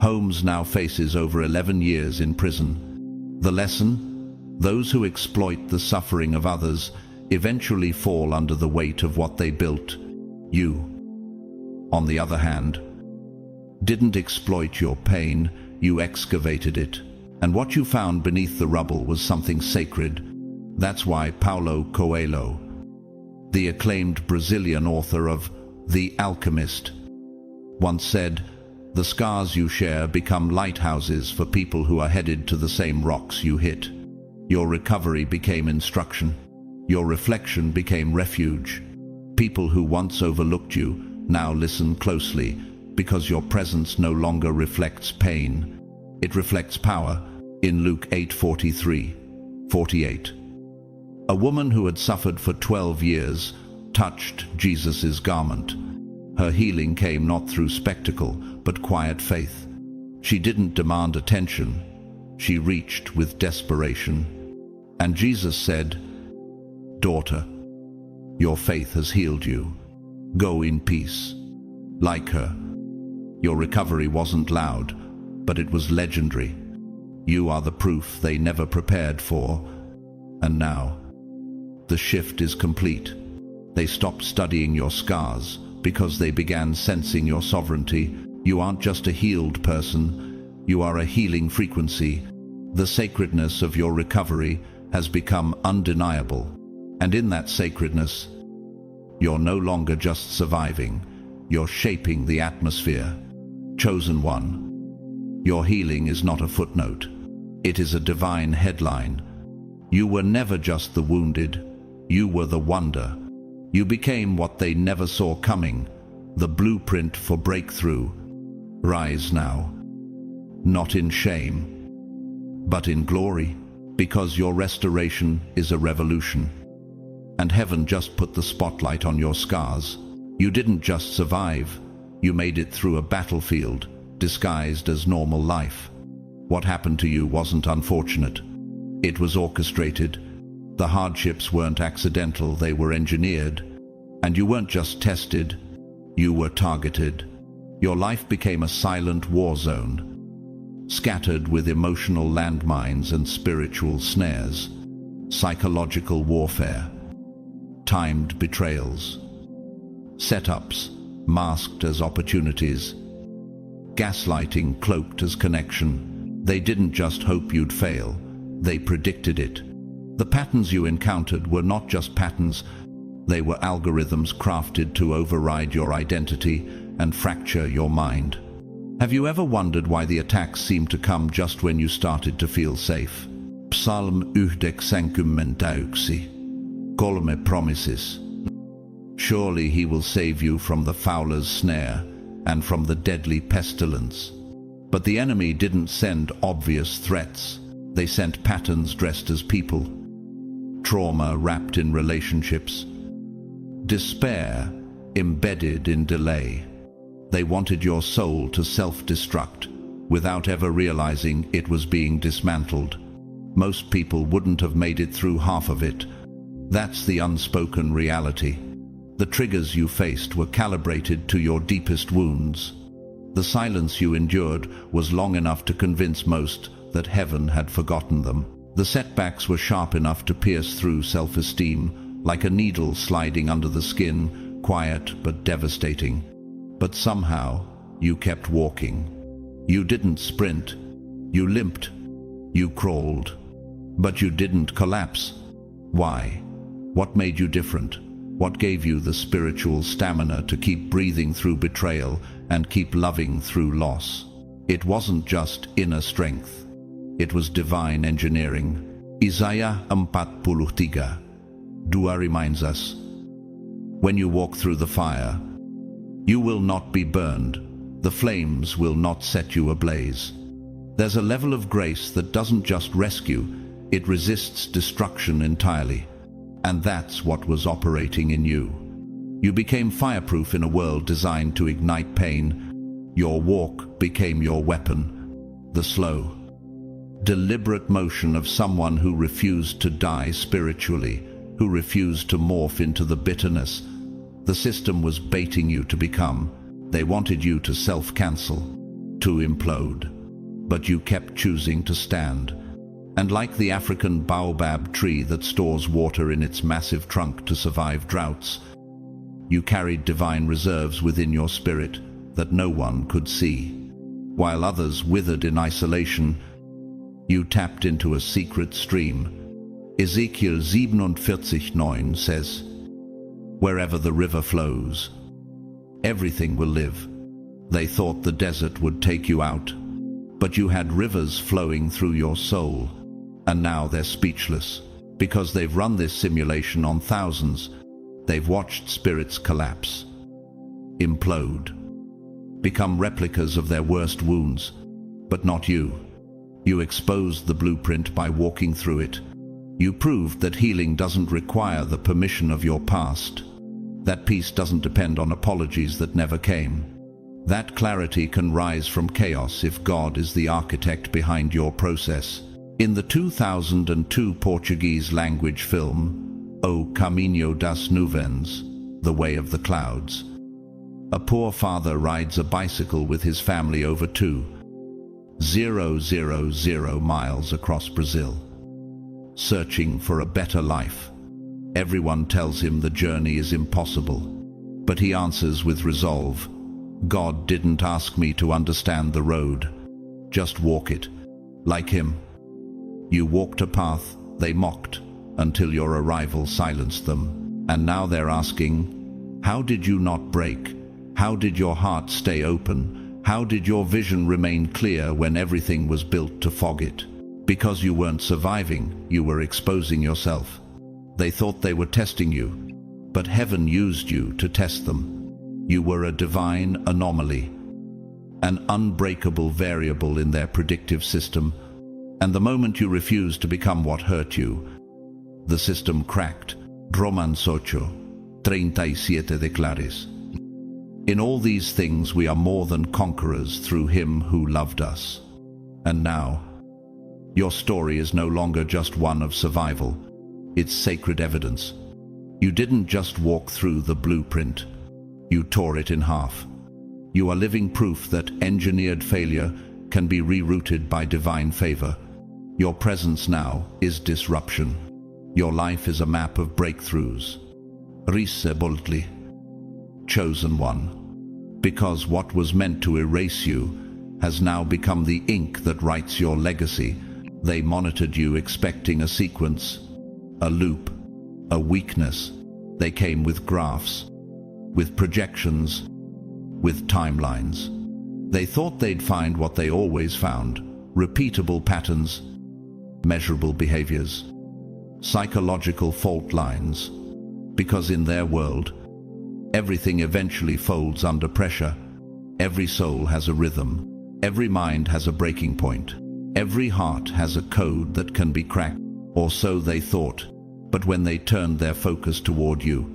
Holmes now faces over 11 years in prison. The lesson? Those who exploit the suffering of others eventually fall under the weight of what they built. You, on the other hand, didn't exploit your pain, you excavated it. And what you found beneath the rubble was something sacred. That's why Paulo Coelho, the acclaimed Brazilian author of The Alchemist, once said, "The scars you share become lighthouses for people who are headed to the same rocks you hit." Your recovery became instruction. Your reflection became refuge. People who once overlooked you now listen closely, because your presence no longer reflects pain. It reflects power. In Luke 8:43-48. A woman who had suffered for 12 years touched Jesus' garment. Her healing came not through spectacle, but quiet faith. She didn't demand attention. She reached with desperation. And Jesus said, "Daughter, your faith has healed you. Go in peace." Like her, your recovery wasn't loud, but it was legendary. You are the proof they never prepared for. And now, the shift is complete. They stopped studying your scars, because they began sensing your sovereignty. You aren't just a healed person, you are a healing frequency. The sacredness of your recovery has become undeniable. And in that sacredness, you're no longer just surviving, you're shaping the atmosphere. Chosen one, your healing is not a footnote. It is a divine headline. You were never just the wounded, you were the wonder. You became what they never saw coming, the blueprint for breakthrough. Rise now, not in shame, but in glory, because your restoration is a revolution. And heaven just put the spotlight on your scars. You didn't just survive, you made it through a battlefield, disguised as normal life. What happened to you wasn't unfortunate. It was orchestrated. The hardships weren't accidental, they were engineered. And you weren't just tested, you were targeted. Your life became a silent war zone, scattered with emotional landmines and spiritual snares, psychological warfare, timed betrayals, setups masked as opportunities, gaslighting cloaked as connection. They didn't just hope you'd fail, they predicted it. The patterns you encountered were not just patterns, they were algorithms crafted to override your identity and fracture your mind. Have you ever wondered why the attacks seemed to come just when you started to feel safe? Psalm 96, Kolme promises. Surely he will save you from the fowler's snare and from the deadly pestilence. But the enemy didn't send obvious threats. They sent patterns dressed as people. Trauma wrapped in relationships. Despair embedded in delay. They wanted your soul to self-destruct without ever realizing it was being dismantled. Most people wouldn't have made it through half of it. That's the unspoken reality. The triggers you faced were calibrated to your deepest wounds. The silence you endured was long enough to convince most that heaven had forgotten them. The setbacks were sharp enough to pierce through self-esteem, like a needle sliding under the skin, quiet but devastating. But somehow, you kept walking. You didn't sprint. You limped. You crawled. But you didn't collapse. Why? What made you different? What gave you the spiritual stamina to keep breathing through betrayal and keep loving through loss? It wasn't just inner strength. It was divine engineering. Isaiah 43, 2 reminds us, when you walk through the fire, you will not be burned. The flames will not set you ablaze. There's a level of grace that doesn't just rescue, it resists destruction entirely. And that's what was operating in you. You became fireproof in a world designed to ignite pain. Your walk became your weapon. The slow, deliberate motion of someone who refused to die spiritually, who refused to morph into the bitterness the system was baiting you to become. They wanted you to self-cancel, to implode. But you kept choosing to stand. And like the African baobab tree that stores water in its massive trunk to survive droughts, you carried divine reserves within your spirit that no one could see. While others withered in isolation, you tapped into a secret stream. Ezekiel 47:9 says, wherever the river flows, everything will live. They thought the desert would take you out, but you had rivers flowing through your soul. And now they're speechless, because they've run this simulation on thousands. They've watched spirits collapse, implode, become replicas of their worst wounds. But not you. You exposed the blueprint by walking through it. You proved that healing doesn't require the permission of your past. That peace doesn't depend on apologies that never came. That clarity can rise from chaos if God is the architect behind your process. In the 2002 Portuguese language film, O Caminho das Nuvens, The Way of the Clouds, a poor father rides a bicycle with his family over 2,000 miles across Brazil, searching for a better life. Everyone tells him the journey is impossible. But he answers with resolve. God didn't ask me to understand the road. Just walk it. Like him. You walked a path they mocked until your arrival silenced them. And now they're asking, how did you not break? How did your heart stay open? How did your vision remain clear when everything was built to fog it? Because you weren't surviving, you were exposing yourself. They thought they were testing you, but heaven used you to test them. You were a divine anomaly, an unbreakable variable in their predictive system, and the moment you refused to become what hurt you, the system cracked. Romans 8:37 declares. In all these things we are more than conquerors through him who loved us. And now, your story is no longer just one of survival. It's sacred evidence. You didn't just walk through the blueprint. You tore it in half. You are living proof that engineered failure can be rerouted by divine favor. Your presence now is disruption. Your life is a map of breakthroughs. Rise boldly. Chosen one. Because what was meant to erase you has now become the ink that writes your legacy. They monitored you expecting a sequence, a loop, a weakness. They came with graphs, with projections, with timelines. They thought they'd find what they always found: repeatable patterns, measurable behaviors, psychological fault lines. Because in their world, everything eventually folds under pressure. Every soul has a rhythm. Every mind has a breaking point. Every heart has a code that can be cracked, or so they thought. But when they turned their focus toward you,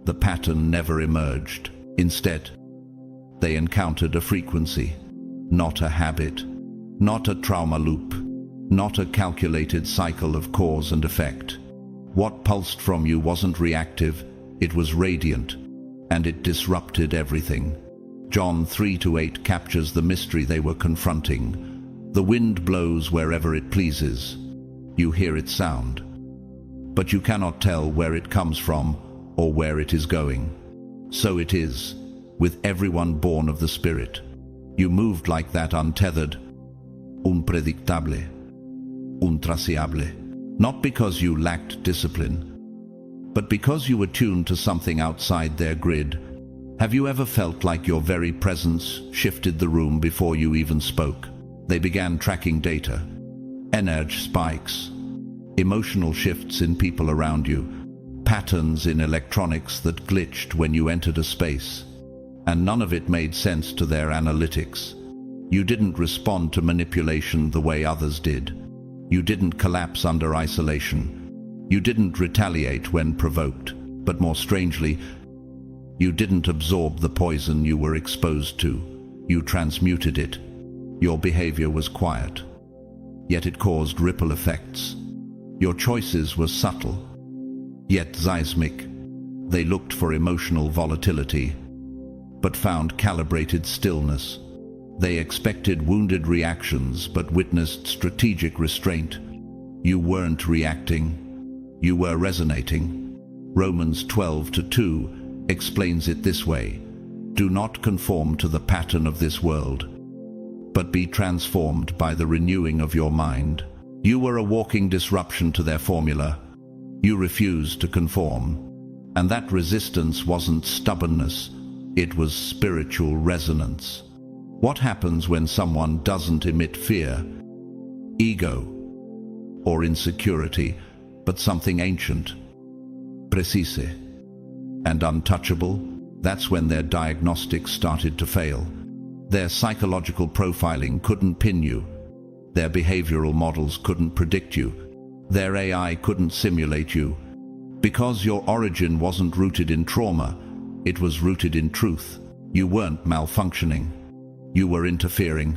the pattern never emerged. Instead, they encountered a frequency, not a habit, not a trauma loop, not a calculated cycle of cause and effect. What pulsed from you wasn't reactive, it was radiant, and it disrupted everything. John 3:8 captures the mystery they were confronting. The wind blows wherever it pleases. You hear its sound, but you cannot tell where it comes from or where it is going. So it is with everyone born of the Spirit. You moved like that, untethered, unpredictable, intraciable, not because you lacked discipline, but because you were tuned to something outside their grid. Have you ever felt like your very presence shifted the room before you even spoke? They began tracking data, energy spikes, emotional shifts in people around you, patterns in electronics that glitched when you entered a space, and none of it made sense to their analytics. You didn't respond to manipulation the way others did. You didn't collapse under isolation. You didn't retaliate when provoked. But more strangely, you didn't absorb the poison you were exposed to. You transmuted it. Your behavior was quiet, yet it caused ripple effects. Your choices were subtle, yet seismic. They looked for emotional volatility, but found calibrated stillness. They expected wounded reactions, but witnessed strategic restraint. You weren't reacting, you were resonating. Romans 12:2 explains it this way: do not conform to the pattern of this world, but be transformed by the renewing of your mind. You were a walking disruption to their formula. You refused to conform. And that resistance wasn't stubbornness, it was spiritual resonance. What happens when someone doesn't emit fear, ego, or insecurity, but something ancient, precise, and untouchable? That's when their diagnostics started to fail. Their psychological profiling couldn't pin you. Their behavioral models couldn't predict you. Their AI couldn't simulate you. Because your origin wasn't rooted in trauma, it was rooted in truth. You weren't malfunctioning. You were interfering.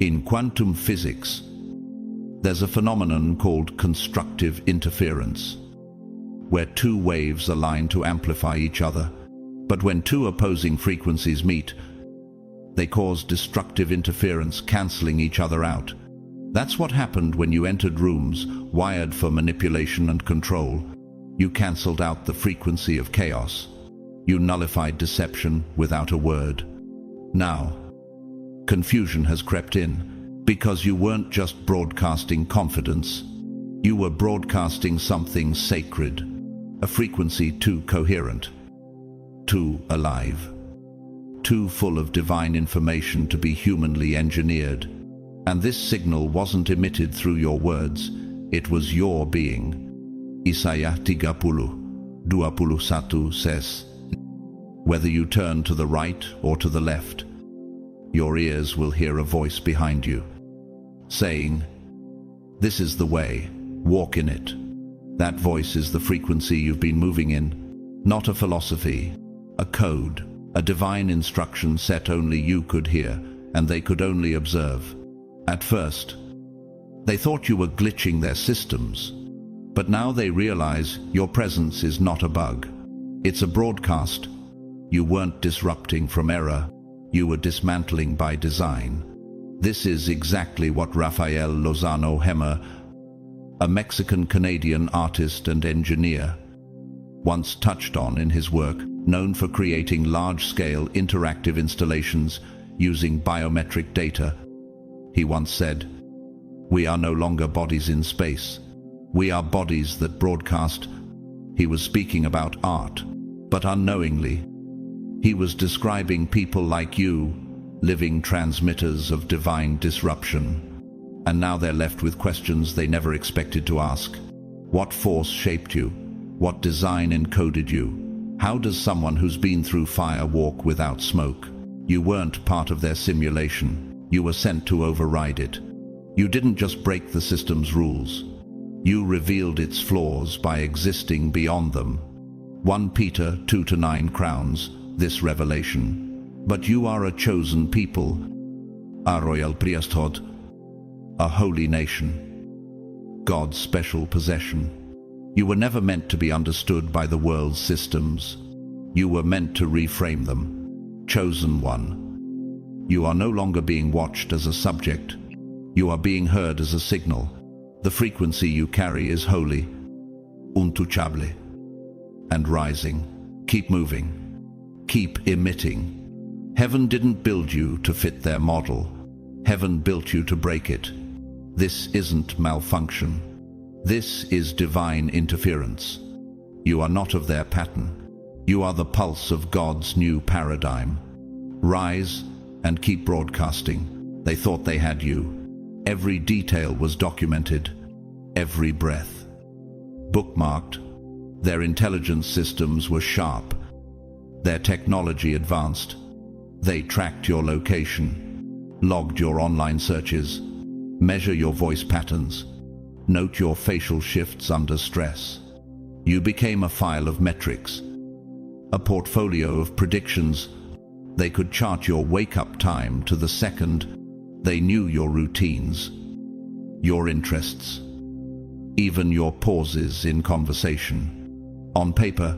In quantum physics, there's a phenomenon called constructive interference, where two waves align to amplify each other. But when two opposing frequencies meet, they cause destructive interference, cancelling each other out. That's what happened when you entered rooms wired for manipulation and control. You cancelled out the frequency of chaos. You nullified deception without a word. Now, confusion has crept in, because you weren't just broadcasting confidence. You were broadcasting something sacred, a frequency too coherent, too alive, too full of divine information to be humanly engineered. And this signal wasn't emitted through your words, it was your being. Isaiah 30:21 says, whether you turn to the right or to the left, your ears will hear a voice behind you, saying, "This is the way, walk in it." That voice is the frequency you've been moving in, not a philosophy, a code, a divine instruction set only you could hear, and they could only observe. At first, they thought you were glitching their systems, but now they realize your presence is not a bug. It's a broadcast. You weren't disrupting from error, you were dismantling by design. This is exactly what Rafael Lozano Hemmer, a Mexican-Canadian artist and engineer, once touched on in his work, known for creating large-scale interactive installations using biometric data. He once said, "We are no longer bodies in space. We are bodies that broadcast." He was speaking about art, but unknowingly, he was describing people like you, living transmitters of divine disruption. And now they're left with questions they never expected to ask. What force shaped you? What design encoded you? How does someone who's been through fire walk without smoke? You weren't part of their simulation. You were sent to override it. You didn't just break the system's rules. You revealed its flaws by existing beyond them. 1 Peter 2-9 crowns this revelation. But you are a chosen people, a royal priesthood, a holy nation, God's special possession. You were never meant to be understood by the world's systems. You were meant to reframe them. Chosen one. You are no longer being watched as a subject. You are being heard as a signal. The frequency you carry is holy, untouchable, and rising. Keep moving. Keep emitting. Heaven didn't build you to fit their model. Heaven built you to break it. This isn't malfunction. This is divine interference. You are not of their pattern. You are the pulse of God's new paradigm. Rise and keep broadcasting. They thought they had you. Every detail was documented. Every breath. Bookmarked. Their intelligence systems were sharp. Their technology advanced. They tracked your location, logged your online searches, measure your voice patterns, note your facial shifts under stress. You became a file of metrics, a portfolio of predictions. They could chart your wake-up time to the second. They knew your routines, your interests, even your pauses in conversation. On paper,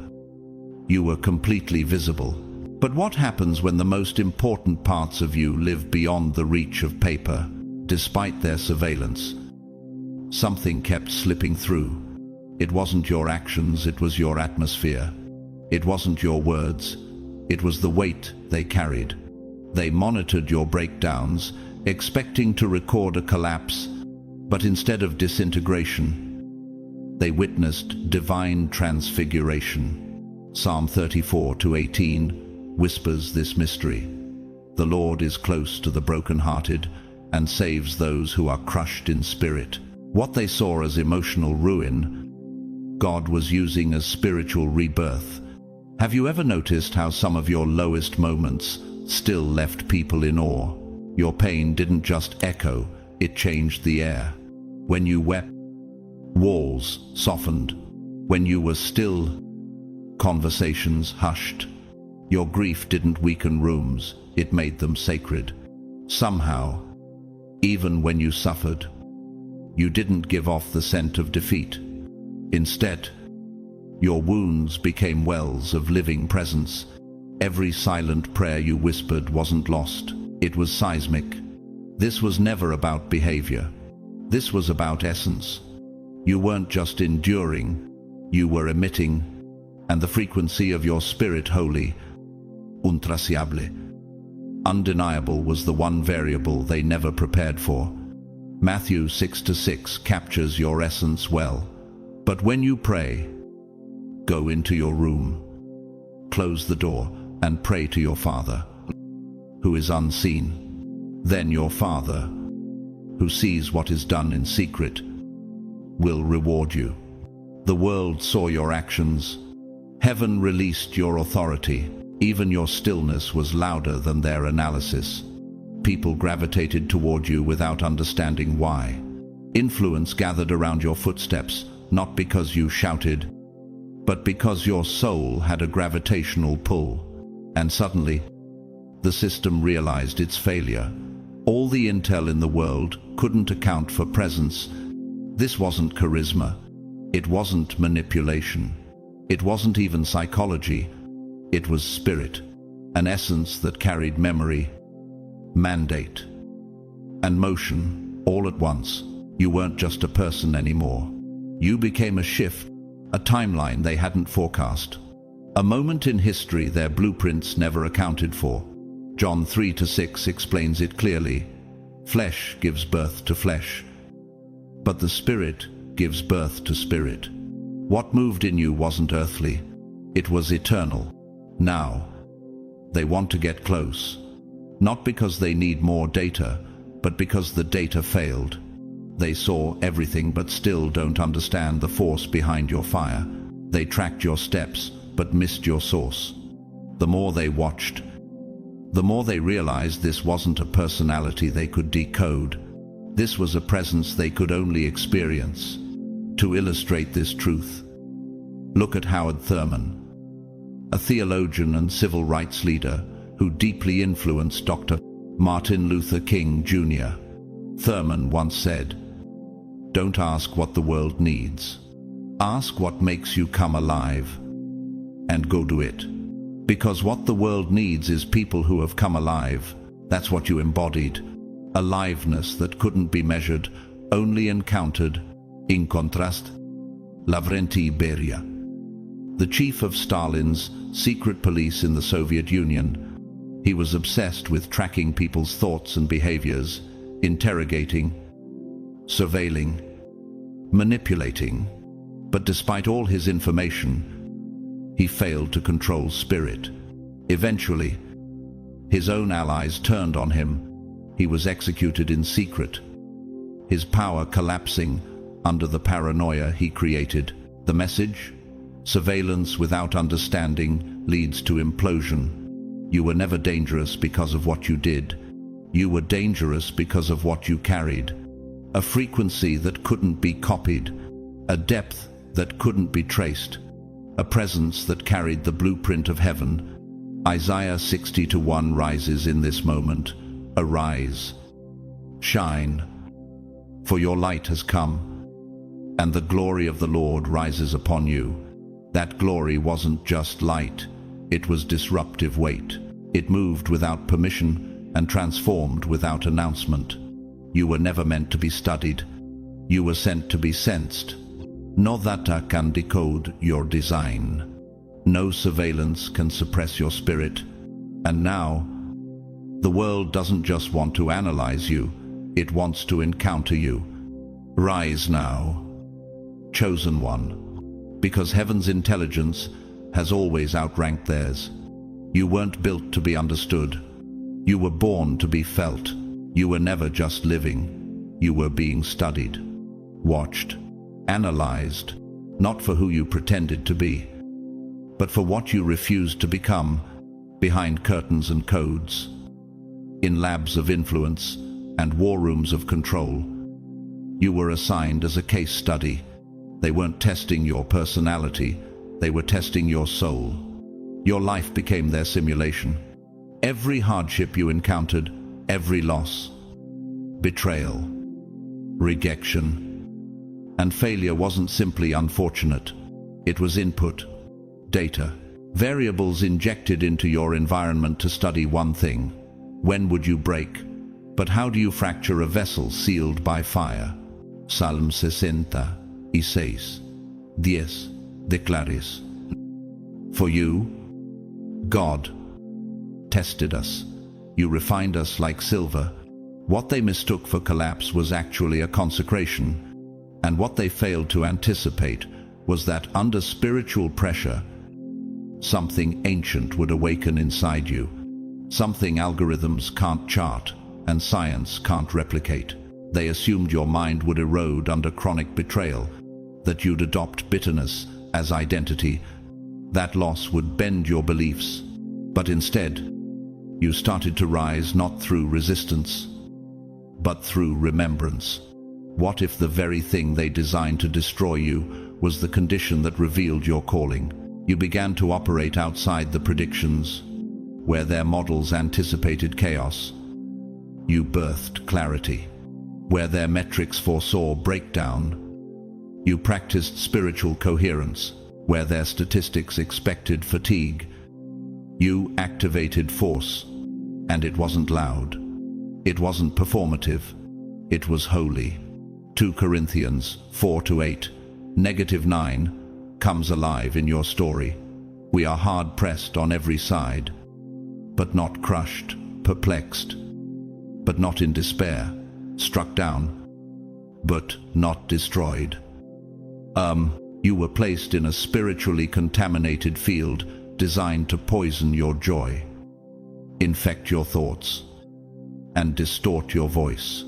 you were completely visible. But what happens when the most important parts of you live beyond the reach of paper, despite their surveillance? Something kept slipping through. It wasn't your actions, it was your atmosphere. It wasn't your words, it was the weight they carried. They monitored your breakdowns, expecting to record a collapse, but instead of disintegration, they witnessed divine transfiguration. Psalm 34:18 whispers this mystery. The Lord is close to the brokenhearted and saves those who are crushed in spirit. What they saw as emotional ruin, God was using as spiritual rebirth. Have you ever noticed how some of your lowest moments still left people in awe? Your pain didn't just echo, it changed the air. When you wept, walls softened. When you were still, conversations hushed. Your grief didn't weaken rooms, it made them sacred. Somehow, even when you suffered, you didn't give off the scent of defeat. Instead, your wounds became wells of living presence. Every silent prayer you whispered wasn't lost, it was seismic. This was never about behavior. This was about essence. You weren't just enduring, you were emitting. and the frequency of your spirit holy, intraciable, undeniable, was the one variable they never prepared for. Matthew 6:6 captures your essence well. But when you pray, go into your room, close the door, and pray to your Father, who is unseen. Then your Father, who sees what is done in secret, will reward you. The world saw your actions. Heaven released your authority. Even your stillness was louder than their analysis. People gravitated toward you without understanding why. Influence gathered around your footsteps, not because you shouted, but because your soul had a gravitational pull. And suddenly, the system realized its failure. All the intel in the world couldn't account for presence. This wasn't charisma. It wasn't manipulation. It wasn't even psychology. It was spirit, an essence that carried memory, mandate, and motion all at once. You weren't just a person anymore. You became a shift, a timeline they hadn't forecast, a moment in history their blueprints never accounted for. John 3:6 explains it clearly. Flesh gives birth to flesh, but the Spirit gives birth to spirit. What moved in you wasn't earthly, it was eternal. Now, they want to get close, not because they need more data, but because the data failed. They saw everything but still don't understand the force behind your fire. They tracked your steps, but missed your source. The more they watched, the more they realized this wasn't a personality they could decode. This was a presence they could only experience. To illustrate this truth, look at Howard Thurman, a theologian and civil rights leader who deeply influenced Dr. Martin Luther King Jr. Thurman once said, "Don't ask what the world needs. Ask what makes you come alive, and go do it." Because what the world needs is people who have come alive. That's what you embodied. Aliveness that couldn't be measured, only encountered. In contrast, Lavrenti Beria, the chief of Stalin's secret police in the Soviet Union, he was obsessed with tracking people's thoughts and behaviors, interrogating, surveilling, manipulating. But despite all his information, he failed to control spirit. Eventually, his own allies turned on him. He was executed in secret, his power collapsing under the paranoia he created. The message? Surveillance without understanding leads to implosion. You were never dangerous because of what you did. You were dangerous because of what you carried. A frequency that couldn't be copied, a depth that couldn't be traced, a presence that carried the blueprint of heaven. Isaiah 60:1 rises in this moment. Arise, shine, for your light has come, and the glory of the Lord rises upon you. That glory wasn't just light, it was disruptive weight. It moved without permission and transformed without announcement. You were never meant to be studied. You were sent to be sensed. No data can decode your design. No surveillance can suppress your spirit. And now, the world doesn't just want to analyze you, it wants to encounter you. Rise now, chosen one, because heaven's intelligence has always outranked theirs. You weren't built to be understood. You were born to be felt. You were never just living. You were being studied, watched, analyzed, not for who you pretended to be, but for what you refused to become, behind curtains and codes, in labs of influence and war rooms of control. You were assigned as a case study. They weren't testing your personality, they were testing your soul. Your life became their simulation. Every hardship you encountered, every loss, betrayal, rejection, and failure wasn't simply unfortunate. It was input, data, variables injected into your environment to study one thing. When would you break? But how do you fracture a vessel sealed by fire? Salm 60:10 declares, For you, God tested us. You refined us like silver. What they mistook for collapse was actually a consecration, and what they failed to anticipate was that under spiritual pressure, something ancient would awaken inside you, something algorithms can't chart and science can't replicate. They assumed your mind would erode under chronic betrayal, that you'd adopt bitterness as identity, that loss would bend your beliefs. But instead, you started to rise not through resistance, but through remembrance. What if the very thing they designed to destroy you was the condition that revealed your calling? You began to operate outside the predictions, where their models anticipated chaos. You birthed clarity, where their metrics foresaw breakdown. You practiced spiritual coherence, where their statistics expected fatigue. You activated force, and it wasn't loud. It wasn't performative. It was holy. 2 Corinthians 4-8, -9, comes alive in your story. We are hard-pressed on every side, but not crushed, perplexed, but not in despair, struck down, but not destroyed. You were placed in a spiritually contaminated field designed to poison your joy, infect your thoughts, and distort your voice.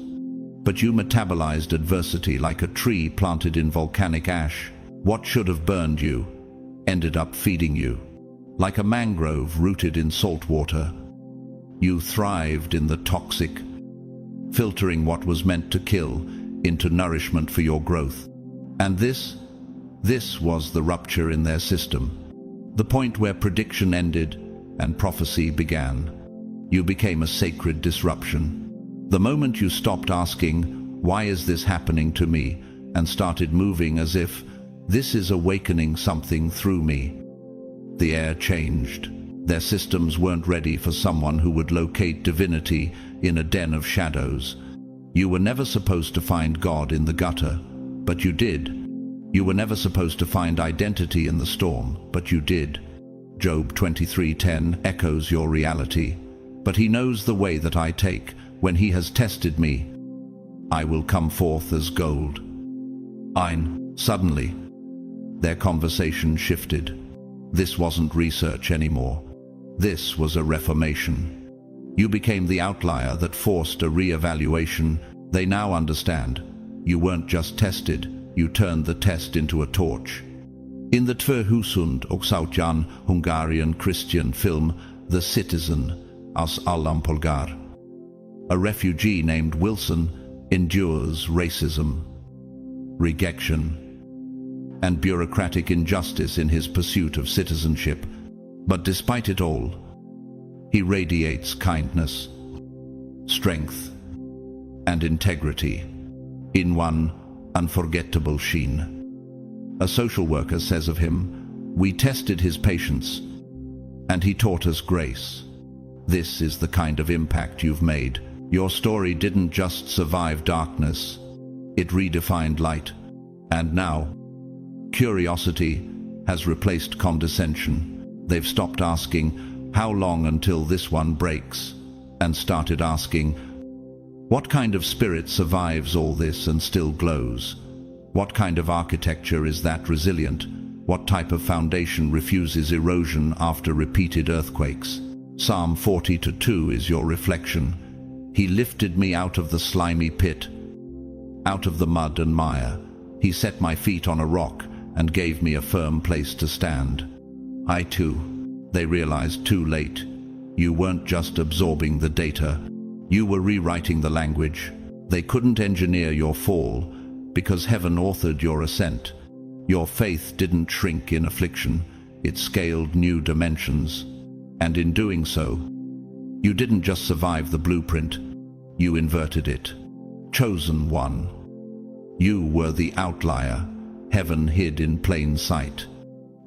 But you metabolized adversity like a tree planted in volcanic ash. What should have burned you ended up feeding you. Like a mangrove rooted in salt water, you thrived in the toxic, filtering what was meant to kill into nourishment for your growth. And this was the rupture in their system, the point where prediction ended and prophecy began. You became a sacred disruption. The moment you stopped asking, "Why is this happening to me?" and started moving as if, "This is awakening something through me," the air changed. Their systems weren't ready for someone who would locate divinity in a den of shadows. You were never supposed to find God in the gutter, but you did. You were never supposed to find identity in the storm, but you did. Job 23:10 echoes your reality. But he knows the way that I take. When he has tested me, I will come forth as gold. Suddenly, their conversation shifted. This wasn't research anymore. This was a reformation. You became the outlier that forced a re-evaluation. They now understand. You weren't just tested, you turned the test into a torch. In the 2008 Hungarian Christian film The Citizen, As Allam Polgar, a refugee named Wilson endures racism, rejection, and bureaucratic injustice in his pursuit of citizenship. But despite it all, he radiates kindness, strength, and integrity in one unforgettable sheen. A social worker says of him, "We tested his patience, and he taught us grace." This is the kind of impact you've made. Your story didn't just survive darkness, it redefined light. And now, curiosity has replaced condescension. They've stopped asking, "How long until this one breaks?" and started asking, "What kind of spirit survives all this and still glows? What kind of architecture is that resilient? What type of foundation refuses erosion after repeated earthquakes?" Psalm 40:2 is your reflection. He lifted me out of the slimy pit, out of the mud and mire. He set my feet on a rock and gave me a firm place to stand. I too, they realized too late. You weren't just absorbing the data, you were rewriting the language. They couldn't engineer your fall because heaven authored your ascent. Your faith didn't shrink in affliction, it scaled new dimensions. And in doing so, you didn't just survive the blueprint, you inverted it. Chosen one. You were the outlier, heaven hid in plain sight.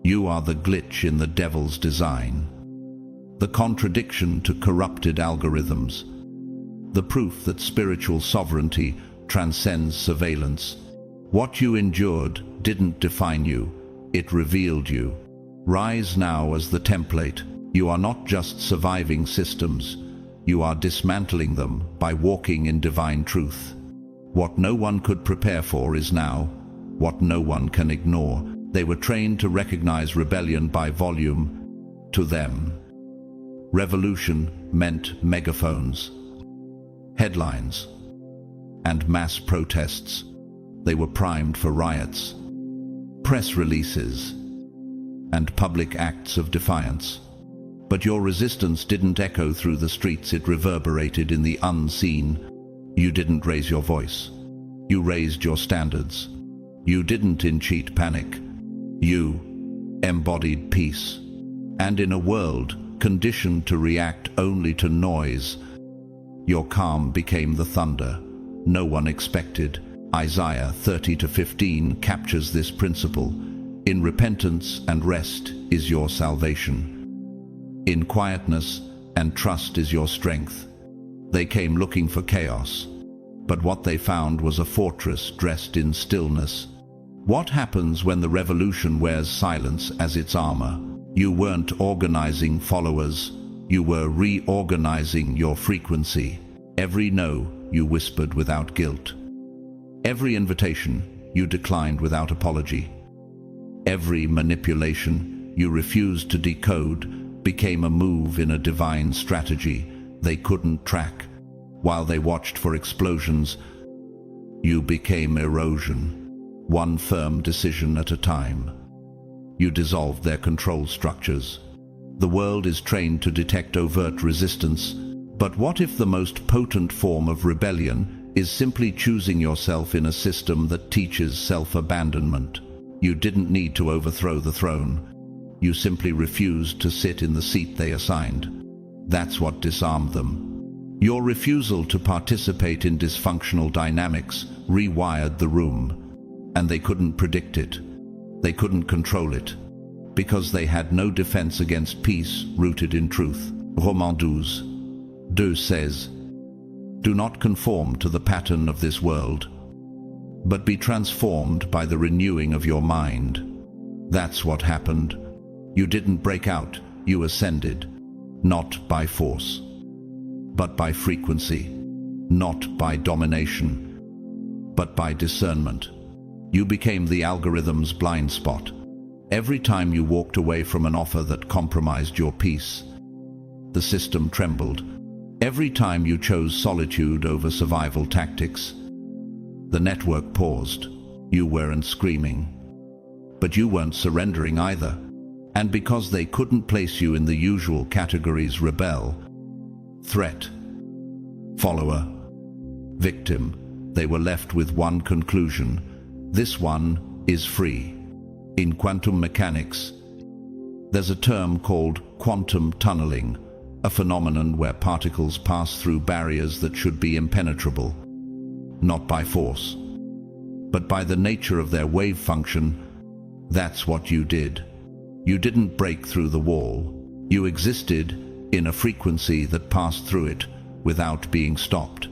You are the glitch in the devil's design, the contradiction to corrupted algorithms, the proof that spiritual sovereignty transcends surveillance. What you endured didn't define you, it revealed you. Rise now as the template. You are not just surviving systems, you are dismantling them by walking in divine truth. What no one could prepare for is now, what no one can ignore. They were trained to recognize rebellion by volume. To them, revolution meant megaphones, headlines, and mass protests. They were primed for riots, press releases, and public acts of defiance. But your resistance didn't echo through the streets, it reverberated in the unseen. You didn't raise your voice. You raised your standards. You didn't encheat panic. You embodied peace. And in a world conditioned to react only to noise, your calm became the thunder no one expected. Isaiah 30:15 captures this principle. In repentance and rest is your salvation. In quietness and trust is your strength. They came looking for chaos, but what they found was a fortress dressed in stillness. What happens when the revolution wears silence as its armor? You weren't organizing followers, you were reorganizing your frequency. Every no you whispered without guilt. Every invitation you declined without apology. Every manipulation you refused to decode became a move in a divine strategy they couldn't track. While they watched for explosions, you became erosion, one firm decision at a time. You dissolved their control structures. The world is trained to detect overt resistance, but what if the most potent form of rebellion is simply choosing yourself in a system that teaches self-abandonment? You didn't need to overthrow the throne. You simply refused to sit in the seat they assigned. That's what disarmed them. Your refusal to participate in dysfunctional dynamics rewired the room, and they couldn't predict it. They couldn't control it, because they had no defense against peace rooted in truth. Romains 12:2 says, "Do not conform to the pattern of this world, but be transformed by the renewing of your mind." That's what happened. You didn't break out, you ascended, not by force, but by frequency, not by domination, but by discernment. You became the algorithm's blind spot. Every time you walked away from an offer that compromised your peace, the system trembled. Every time you chose solitude over survival tactics, the network paused. You weren't screaming, but you weren't surrendering either. And because they couldn't place you in the usual categories, rebel, threat, follower, victim, they were left with one conclusion: this one is free. In quantum mechanics, there's a term called quantum tunneling, a phenomenon where particles pass through barriers that should be impenetrable, not by force, but by the nature of their wave function. That's what you did. You didn't break through the wall. You existed in a frequency that passed through it without being stopped.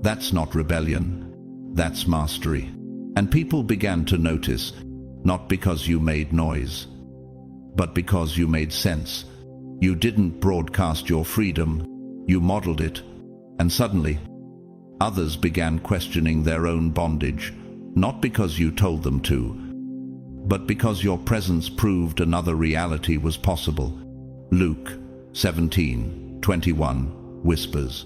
That's not rebellion. That's mastery. And people began to notice, not because you made noise, but because you made sense. You didn't broadcast your freedom, you modeled it, and suddenly, others began questioning their own bondage, not because you told them to, but because your presence proved another reality was possible. Luke 17:21 whispers,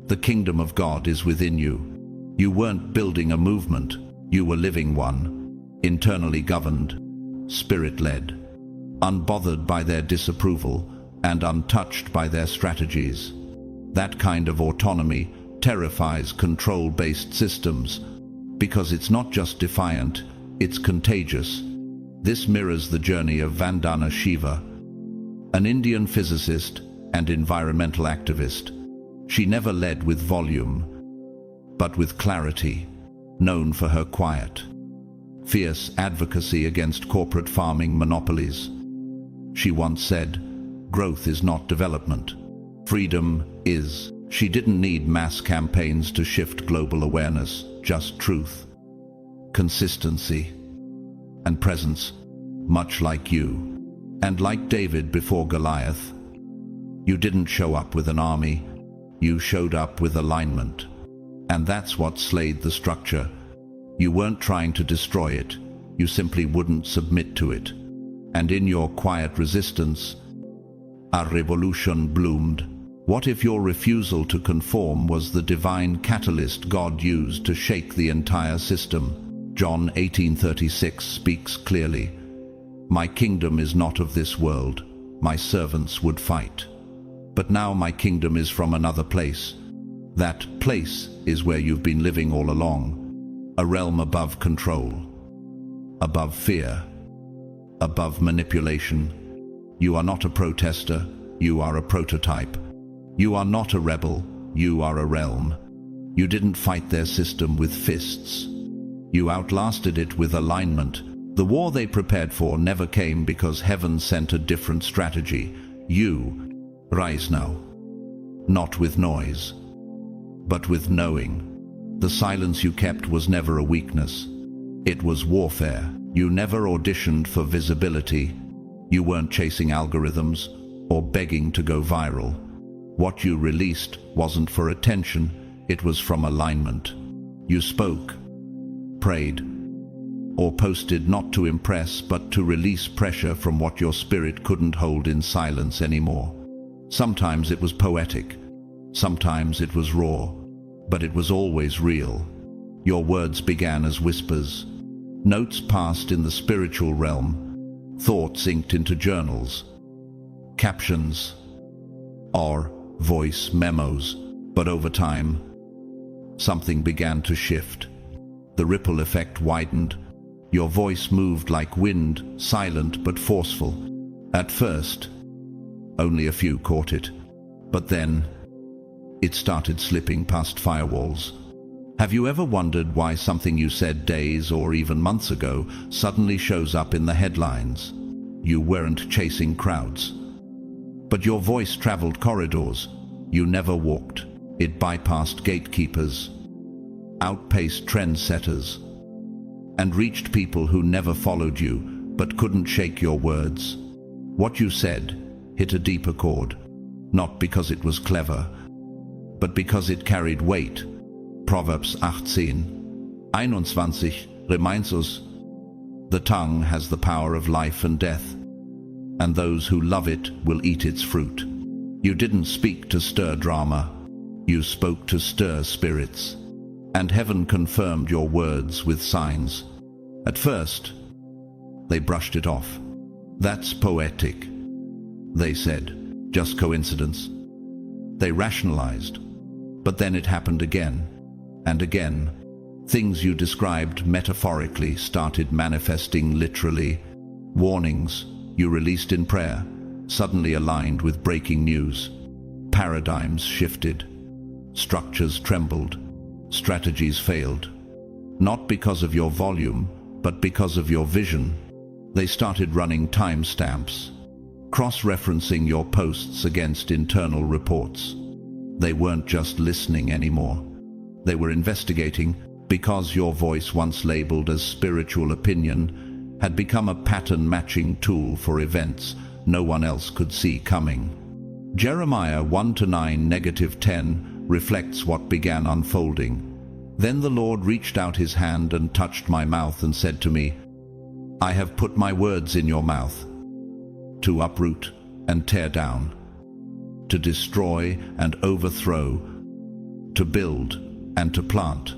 "The kingdom of God is within you." You weren't building a movement, you were living one, internally governed, spirit-led, unbothered by their disapproval and untouched by their strategies. That kind of autonomy terrifies control-based systems, because it's not just defiant, it's contagious. This mirrors the journey of Vandana Shiva, an Indian physicist and environmental activist. She never led with volume, but with clarity, known for her quiet, fierce advocacy against corporate farming monopolies. She once said, "Growth is not development. Freedom is." She didn't need mass campaigns to shift global awareness, just truth, consistency, and presence. Much like you, And like David before Goliath, you didn't show up with an army, you showed up with alignment. And that's what slayed the structure. You weren't trying to destroy it, you simply wouldn't submit to it. And in your quiet resistance, a revolution bloomed. What if your refusal to conform was the divine catalyst God used to shake the entire system? John 18:36 speaks clearly. My kingdom is not of this world. My servants would fight. But now my kingdom is from another place. That place is where you've been living all along. A realm above control, above fear, above manipulation. You are not a protester, you are a prototype. You are not a rebel, you are a realm. You didn't fight their system with fists. You outlasted it with alignment. The war they prepared for never came because heaven sent a different strategy. You rise now, not with noise, but with knowing. The silence you kept was never a weakness. It was warfare. You never auditioned for visibility. You weren't chasing algorithms or begging to go viral. What you released wasn't for attention, it was from alignment. You spoke, prayed, or posted not to impress but to release pressure from what your spirit couldn't hold in silence anymore. Sometimes it was poetic, sometimes it was raw, but it was always real. Your words began as whispers. Notes passed in the spiritual realm, thoughts inked into journals, captions, or voice memos. But over time, something began to shift. The ripple effect widened. Your voice moved like wind, silent but forceful. At first, only a few caught it. But then, it started slipping past firewalls. Have you ever wondered why something you said days or even months ago suddenly shows up in the headlines? You weren't chasing crowds, but your voice traveled corridors you never walked. It bypassed gatekeepers, outpaced trendsetters, and reached people who never followed you but couldn't shake your words. What you said hit a deeper chord, not because it was clever, but because it carried weight. Proverbs 18:21 reminds us, the tongue has the power of life and death, and those who love it will eat its fruit. You didn't speak to stir drama, you spoke to stir spirits, and heaven confirmed your words with signs. At first, they brushed it off. That's poetic, they said. Just coincidence. They rationalized. But then it happened again. And again, things you described metaphorically started manifesting literally. Warnings you released in prayer suddenly aligned with breaking news. Paradigms shifted. Structures trembled. Strategies failed. Not because of your volume, but because of your vision. They started running timestamps, cross-referencing your posts against internal reports. They weren't just listening anymore. They were investigating, because your voice, once labeled as spiritual opinion, had become a pattern-matching tool for events no one else could see coming. Jeremiah 1-9-10 reflects what began unfolding. Then the Lord reached out his hand and touched my mouth and said to me, I have put my words in your mouth, to uproot and tear down, to destroy and overthrow, to build and to plant.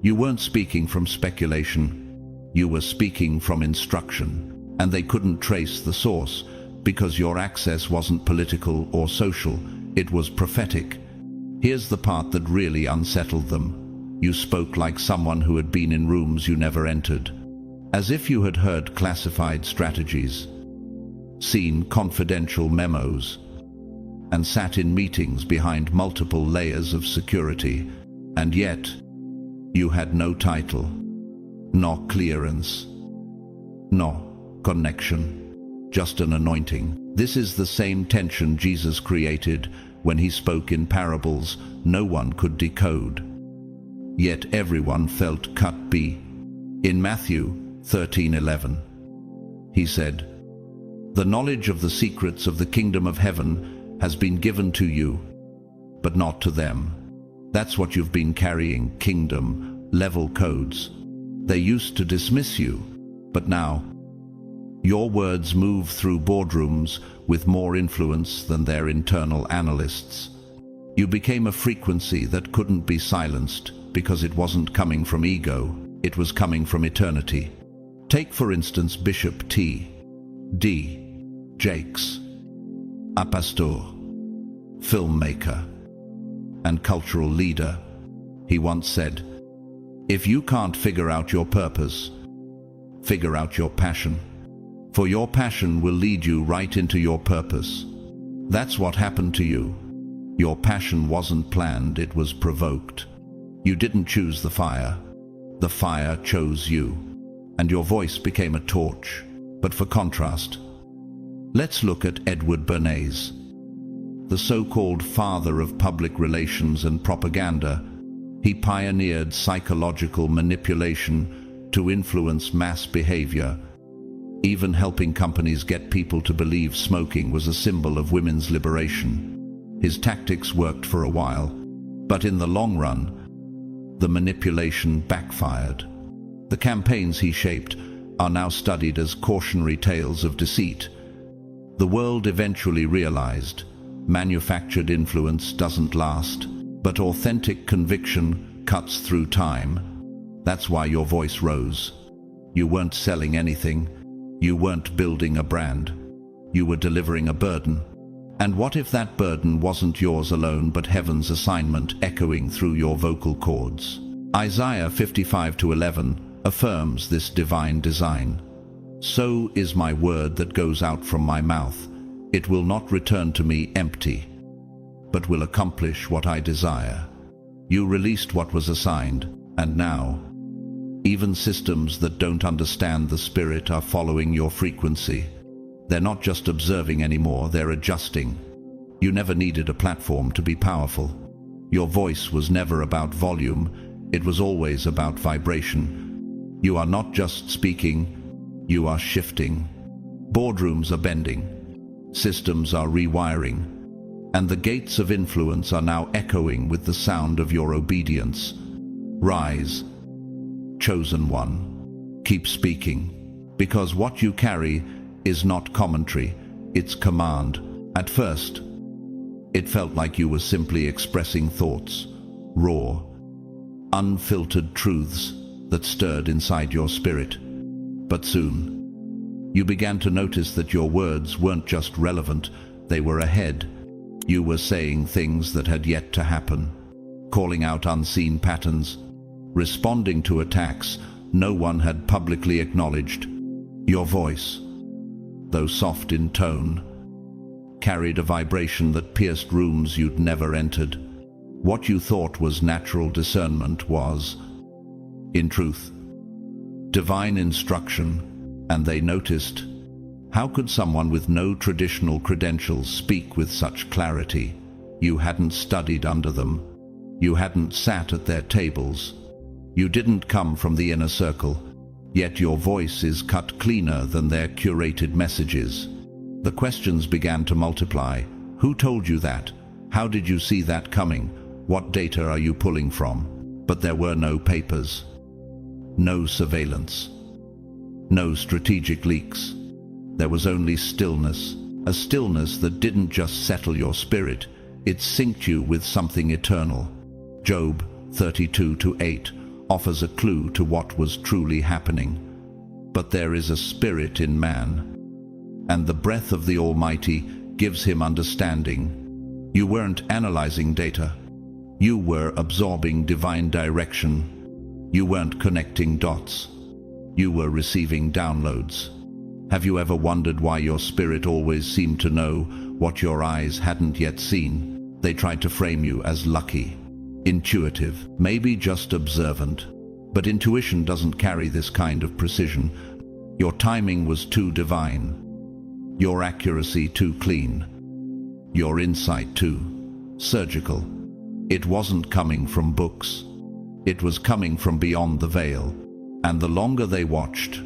You weren't speaking from speculation, you were speaking from instruction, and they couldn't trace the source because your access wasn't political or social, it was prophetic. Here's the part that really unsettled them. You spoke like someone who had been in rooms you never entered, as if you had heard classified strategies, seen confidential memos, and sat in meetings behind multiple layers of security, and yet you had no title, no clearance, no connection, just an anointing. This is the same tension Jesus created when he spoke in parables no one could decode. Yet everyone felt cut B. In Matthew 13:11, he said, The knowledge of the secrets of the kingdom of heaven has been given to you, but not to them. That's what you've been carrying, kingdom level codes. They used to dismiss you, but now your words move through boardrooms with more influence than their internal analysts. You became a frequency that couldn't be silenced because it wasn't coming from ego, it was coming from eternity. Take for instance Bishop T.D. Jakes, a pastor, filmmaker, and cultural leader. He once said, "If you can't figure out your purpose, figure out your passion. For your passion will lead you right into your purpose." That's what happened to you. Your passion wasn't planned, it was provoked. You didn't choose the fire chose you, and your voice became a torch. But for contrast, let's look at Edward Bernays, the so-called father of public relations and propaganda. He pioneered psychological manipulation to influence mass behavior, even helping companies get people to believe smoking was a symbol of women's liberation. His tactics worked for a while, but in the long run, the manipulation backfired. The campaigns he shaped are now studied as cautionary tales of deceit. The world eventually realized manufactured influence doesn't last, but authentic conviction cuts through time. That's why your voice rose. You weren't selling anything. You weren't building a brand. You were delivering a burden. And what if that burden wasn't yours alone, but heaven's assignment echoing through your vocal cords? Isaiah 55:11 affirms this divine design. "So is my word that goes out from my mouth. It will not return to me empty, but will accomplish what I desire." You released what was assigned, and now, even systems that don't understand the spirit are following your frequency. They're not just observing anymore, they're adjusting. You never needed a platform to be powerful. Your voice was never about volume, it was always about vibration. You are not just speaking, you are shifting. Boardrooms are bending, systems are rewiring, and the gates of influence are now echoing with the sound of your obedience. Rise, chosen one. Keep speaking, because what you carry is not commentary, it's command. At first, it felt like you were simply expressing thoughts, raw, unfiltered truths that stirred inside your spirit. But soon, you began to notice that your words weren't just relevant, they were ahead. You were saying things that had yet to happen, calling out unseen patterns, responding to attacks no one had publicly acknowledged. Your voice, though soft in tone, carried a vibration that pierced rooms you'd never entered. What you thought was natural discernment was, in truth, divine instruction, and they noticed, how could someone with no traditional credentials speak with such clarity? You hadn't studied under them. You hadn't sat at their tables. You didn't come from the inner circle. Yet your voice is cut cleaner than their curated messages. The questions began to multiply. Who told you that? How did you see that coming? What data are you pulling from? But there were no papers, no surveillance, no strategic leaks. There was only stillness, a stillness that didn't just settle your spirit, it synced you with something eternal. Job 32:8 offers a clue to what was truly happening. But there is a spirit in man, and the breath of the Almighty gives him understanding. You weren't analyzing data. You were absorbing divine direction. You weren't connecting dots. You were receiving downloads. Have you ever wondered why your spirit always seemed to know what your eyes hadn't yet seen? They tried to frame you as lucky, intuitive, maybe just observant. But intuition doesn't carry this kind of precision. Your timing was too divine, your accuracy too clean, your insight too surgical. It wasn't coming from books. It was coming from beyond the veil. And the longer they watched,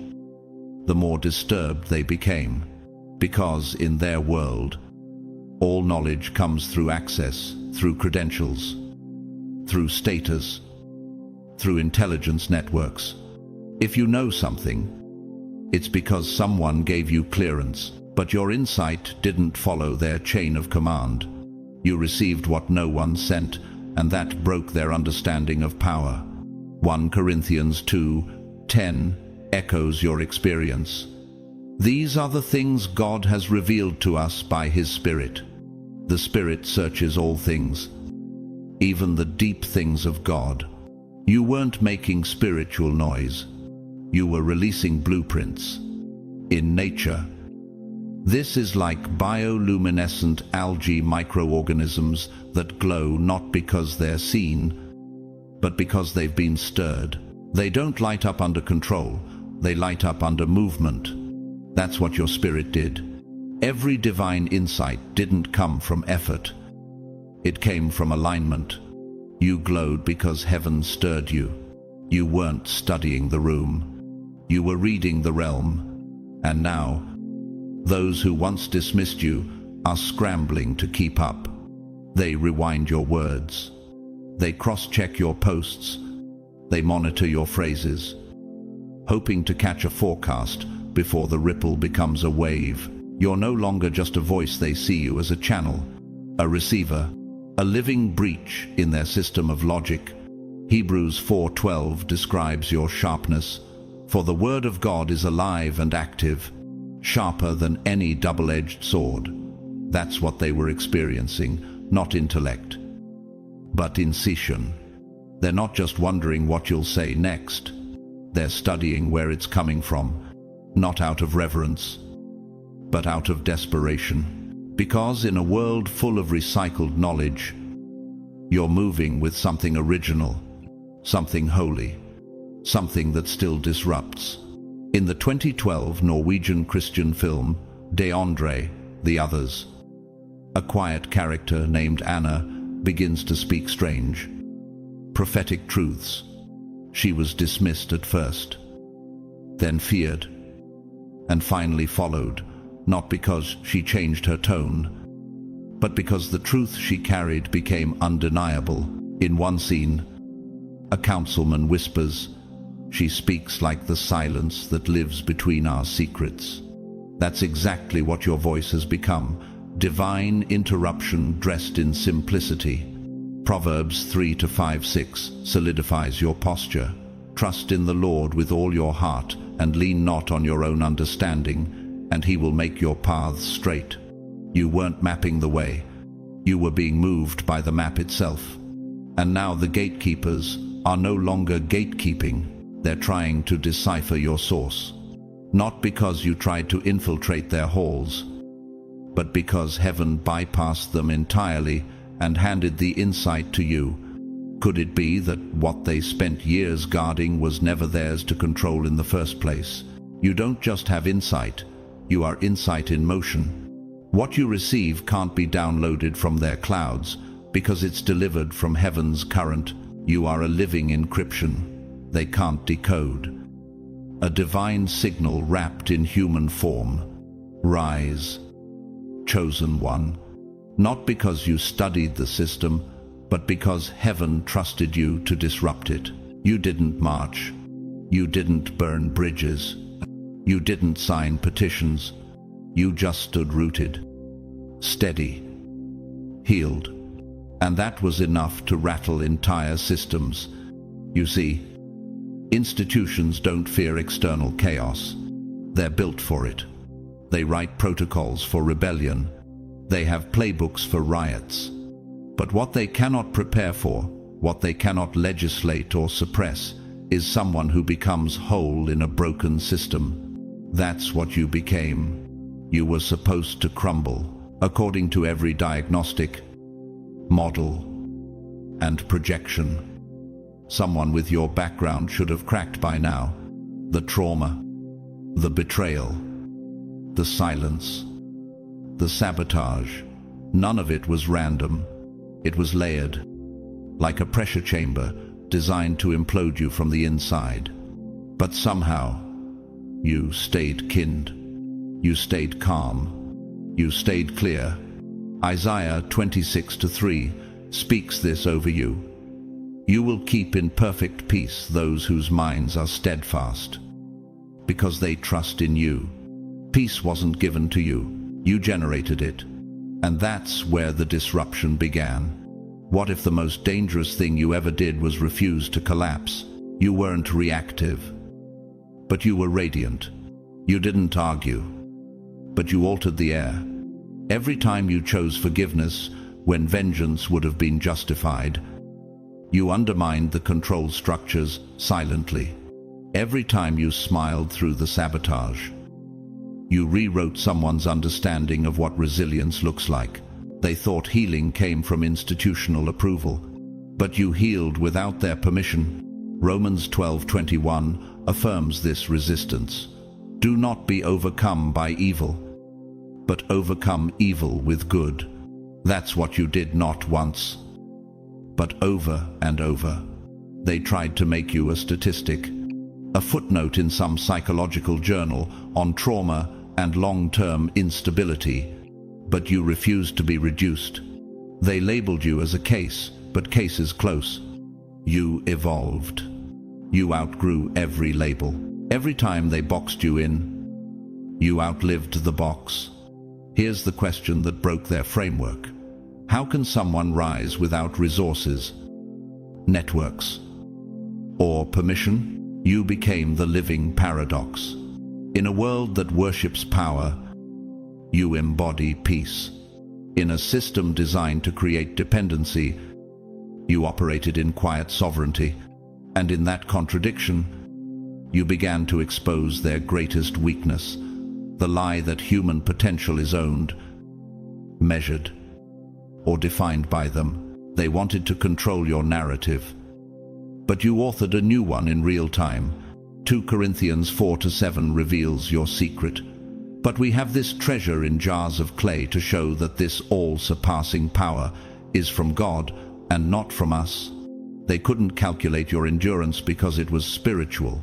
the more disturbed they became. Because in their world, all knowledge comes through access, through credentials, through status, through intelligence networks. If you know something, it's because someone gave you clearance, but your insight didn't follow their chain of command. You received what no one sent, and that broke their understanding of power. 1 Corinthians 2:10 echoes your experience. These are the things God has revealed to us by His Spirit. The Spirit searches all things, even the deep things of God. You weren't making spiritual noise. You were releasing blueprints. In nature, this is like bioluminescent algae microorganisms that glow not because they're seen, but because they've been stirred. They don't light up under control, they light up under movement. That's what your spirit did. Every divine insight didn't come from effort. It came from alignment. You glowed because heaven stirred you. You weren't studying the room. You were reading the realm. And now, those who once dismissed you are scrambling to keep up. They rewind your words. They cross-check your posts. They monitor your phrases, hoping to catch a forecast before the ripple becomes a wave. You're no longer just a voice. They see you as a channel, a receiver, a living breach in their system of logic. Hebrews 4:12 describes your sharpness. For the word of God is alive and active, sharper than any double-edged sword. That's what they were experiencing, not intellect, but incision. They're not just wondering what you'll say next. They're studying where it's coming from, not out of reverence, but out of desperation. Because in a world full of recycled knowledge, you're moving with something original, something holy, something that still disrupts. In the 2012 Norwegian Christian film, De Andre, The Others, a quiet character named Anna begins to speak strange, prophetic truths. She was dismissed at first, then feared, and finally followed, not because she changed her tone, but because the truth she carried became undeniable. In one scene, a councilman whispers, "She speaks like the silence that lives between our secrets." That's exactly what your voice has become, divine interruption dressed in simplicity. Proverbs 3:5-6 solidifies your posture. Trust in the Lord with all your heart and lean not on your own understanding, and He will make your paths straight. You weren't mapping the way. You were being moved by the map itself. And now the gatekeepers are no longer gatekeeping. They're trying to decipher your source. Not because you tried to infiltrate their halls, but because heaven bypassed them entirely and handed the insight to you. Could it be that what they spent years guarding was never theirs to control in the first place? You don't just have insight, you are insight in motion. What you receive can't be downloaded from their clouds because it's delivered from heaven's current. You are a living encryption they can't decode. A divine signal wrapped in human form. Rise, chosen one. Not because you studied the system, but because heaven trusted you to disrupt it. You didn't march. You didn't burn bridges. You didn't sign petitions. You just stood rooted, steady, healed. And that was enough to rattle entire systems. You see, institutions don't fear external chaos. They're built for it. They write protocols for rebellion. They have playbooks for riots. But what they cannot prepare for, what they cannot legislate or suppress, is someone who becomes whole in a broken system. That's what you became. You were supposed to crumble, according to every diagnostic, model, and projection. Someone with your background should have cracked by now. The trauma, the betrayal, the silence, the sabotage. None of it was random. It was layered, like a pressure chamber designed to implode you from the inside. But somehow, you stayed kinned. You stayed calm. You stayed clear. Isaiah 26:3 speaks this over you. You will keep in perfect peace those whose minds are steadfast, because they trust in you. Peace wasn't given to you. You generated it. And that's where the disruption began. What if the most dangerous thing you ever did was refuse to collapse? You weren't reactive, but you were radiant. You didn't argue, but you altered the air. Every time you chose forgiveness when vengeance would have been justified, you undermined the control structures silently. Every time you smiled through the sabotage, you rewrote someone's understanding of what resilience looks like. They thought healing came from institutional approval, but you healed without their permission. Romans 12:21 affirms this resistance. Do not be overcome by evil, but overcome evil with good. That's what you did, not once, but over and over. They tried to make you a statistic, a footnote in some psychological journal on trauma and long-term instability, but you refused to be reduced. They labeled you as a case, but case is close. You evolved. You outgrew every label. Every time they boxed you in, you outlived the box. Here's the question that broke their framework. How can someone rise without resources, networks, or permission? You became the living paradox. In a world that worships power, you embody peace. In a system designed to create dependency, you operated in quiet sovereignty. And in that contradiction, you began to expose their greatest weakness, the lie that human potential is owned, measured, or defined by them. They wanted to control your narrative, but you authored a new one in real time. 2 Corinthians 4-7 reveals your secret. But we have this treasure in jars of clay to show that this all-surpassing power is from God and not from us. They couldn't calculate your endurance because it was spiritual.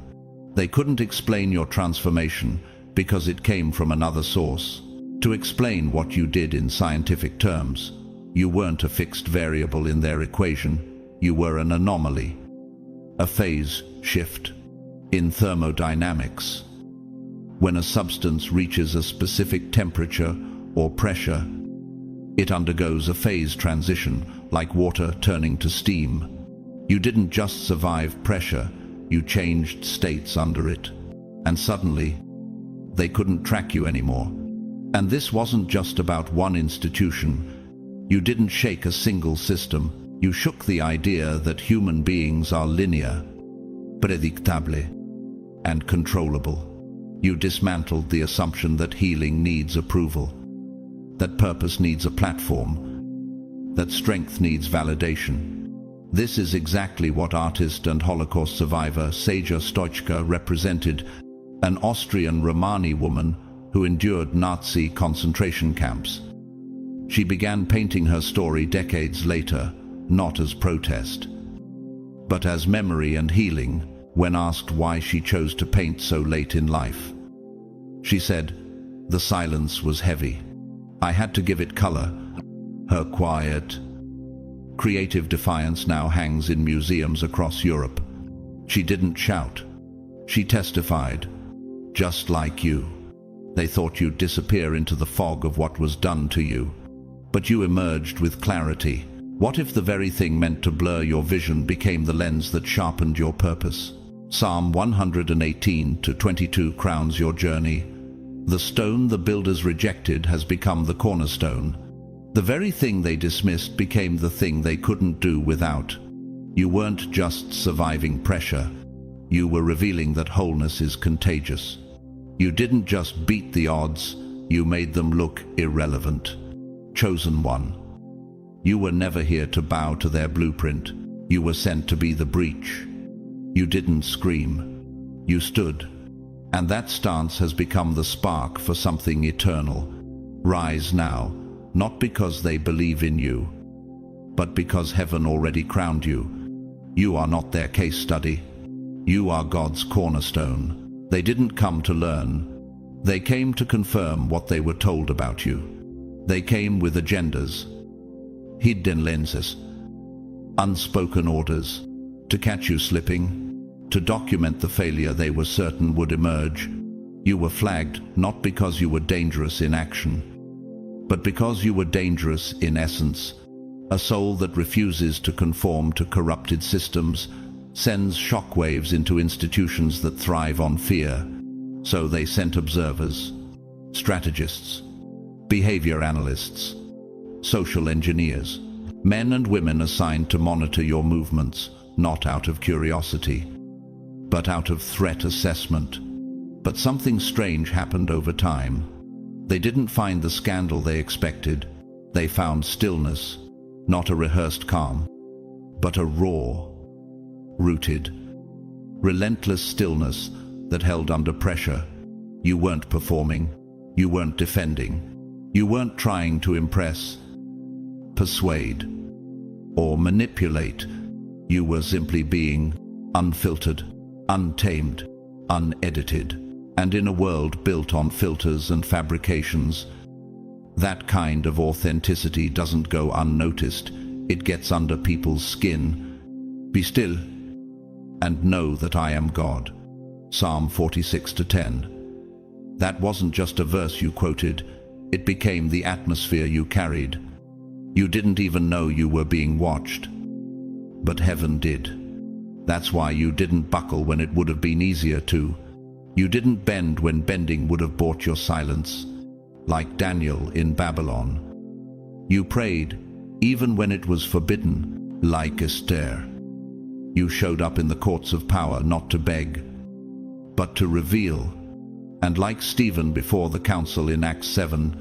They couldn't explain your transformation because it came from another source. To explain what you did in scientific terms, you weren't a fixed variable in their equation. You were an anomaly, a phase shift in thermodynamics. When a substance reaches a specific temperature or pressure, it undergoes a phase transition, like water turning to steam. You didn't just survive pressure, you changed states under it. And suddenly, they couldn't track you anymore. And this wasn't just about one institution. You didn't shake a single system. You shook the idea that human beings are linear, predictable, and controllable. You dismantled the assumption that healing needs approval, that purpose needs a platform, that strength needs validation. This is exactly what artist and Holocaust survivor Sejja Stoichka represented, an Austrian Romani woman who endured Nazi concentration camps. She began painting her story decades later, not as protest, but as memory and healing. When asked why she chose to paint so late in life, she said, "The silence was heavy. I had to give it color." Her quiet, creative defiance now hangs in museums across Europe. She didn't shout. She testified. Just like you. They thought you'd disappear into the fog of what was done to you. But you emerged with clarity. What if the very thing meant to blur your vision became the lens that sharpened your purpose? Psalm 118:22 crowns your journey. The stone the builders rejected has become the cornerstone. The very thing they dismissed became the thing they couldn't do without. You weren't just surviving pressure. You were revealing that wholeness is contagious. You didn't just beat the odds, you made them look irrelevant. Chosen one. You were never here to bow to their blueprint. You were sent to be the breach. You didn't scream. You stood. And that stance has become the spark for something eternal. Rise now, not because they believe in you, but because heaven already crowned you. You are not their case study. You are God's cornerstone. They didn't come to learn. They came to confirm what they were told about you. They came with agendas, hidden lenses, unspoken orders, to catch you slipping, to document the failure they were certain would emerge. You were flagged not because you were dangerous in action, but because you were dangerous in essence. A soul that refuses to conform to corrupted systems sends shockwaves into institutions that thrive on fear. So they sent observers, strategists, behavior analysts, social engineers, men and women assigned to monitor your movements, not out of curiosity, but out of threat assessment. But something strange happened over time. They didn't find the scandal they expected. They found stillness, not a rehearsed calm, but a raw, rooted, relentless stillness that held under pressure. You weren't performing, you weren't defending, you weren't trying to impress, persuade, or manipulate. You were simply being unfiltered, untamed, unedited, and in a world built on filters and fabrications, that kind of authenticity doesn't go unnoticed. It gets under people's skin. Be still and know that I am God. Psalm 46:10. That wasn't just a verse you quoted. It became the atmosphere you carried. You didn't even know you were being watched. But heaven did. That's why you didn't buckle when it would have been easier to. You didn't bend when bending would have bought your silence. Like Daniel in Babylon. You prayed, even when it was forbidden, like Esther. You showed up in the courts of power not to beg, but to reveal. And like Stephen before the council in Acts 7,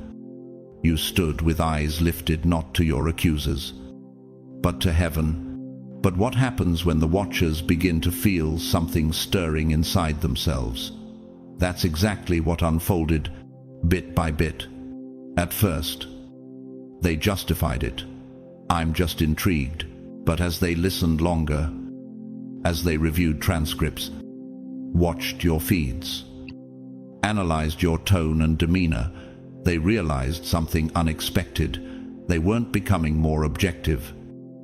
you stood with eyes lifted not to your accusers, but to heaven. But what happens when the watchers begin to feel something stirring inside themselves? That's exactly what unfolded, bit by bit. At first, they justified it. I'm just intrigued. But as they listened longer, as they reviewed transcripts, watched your feeds, analyzed your tone and demeanor, they realized something unexpected. They weren't becoming more objective.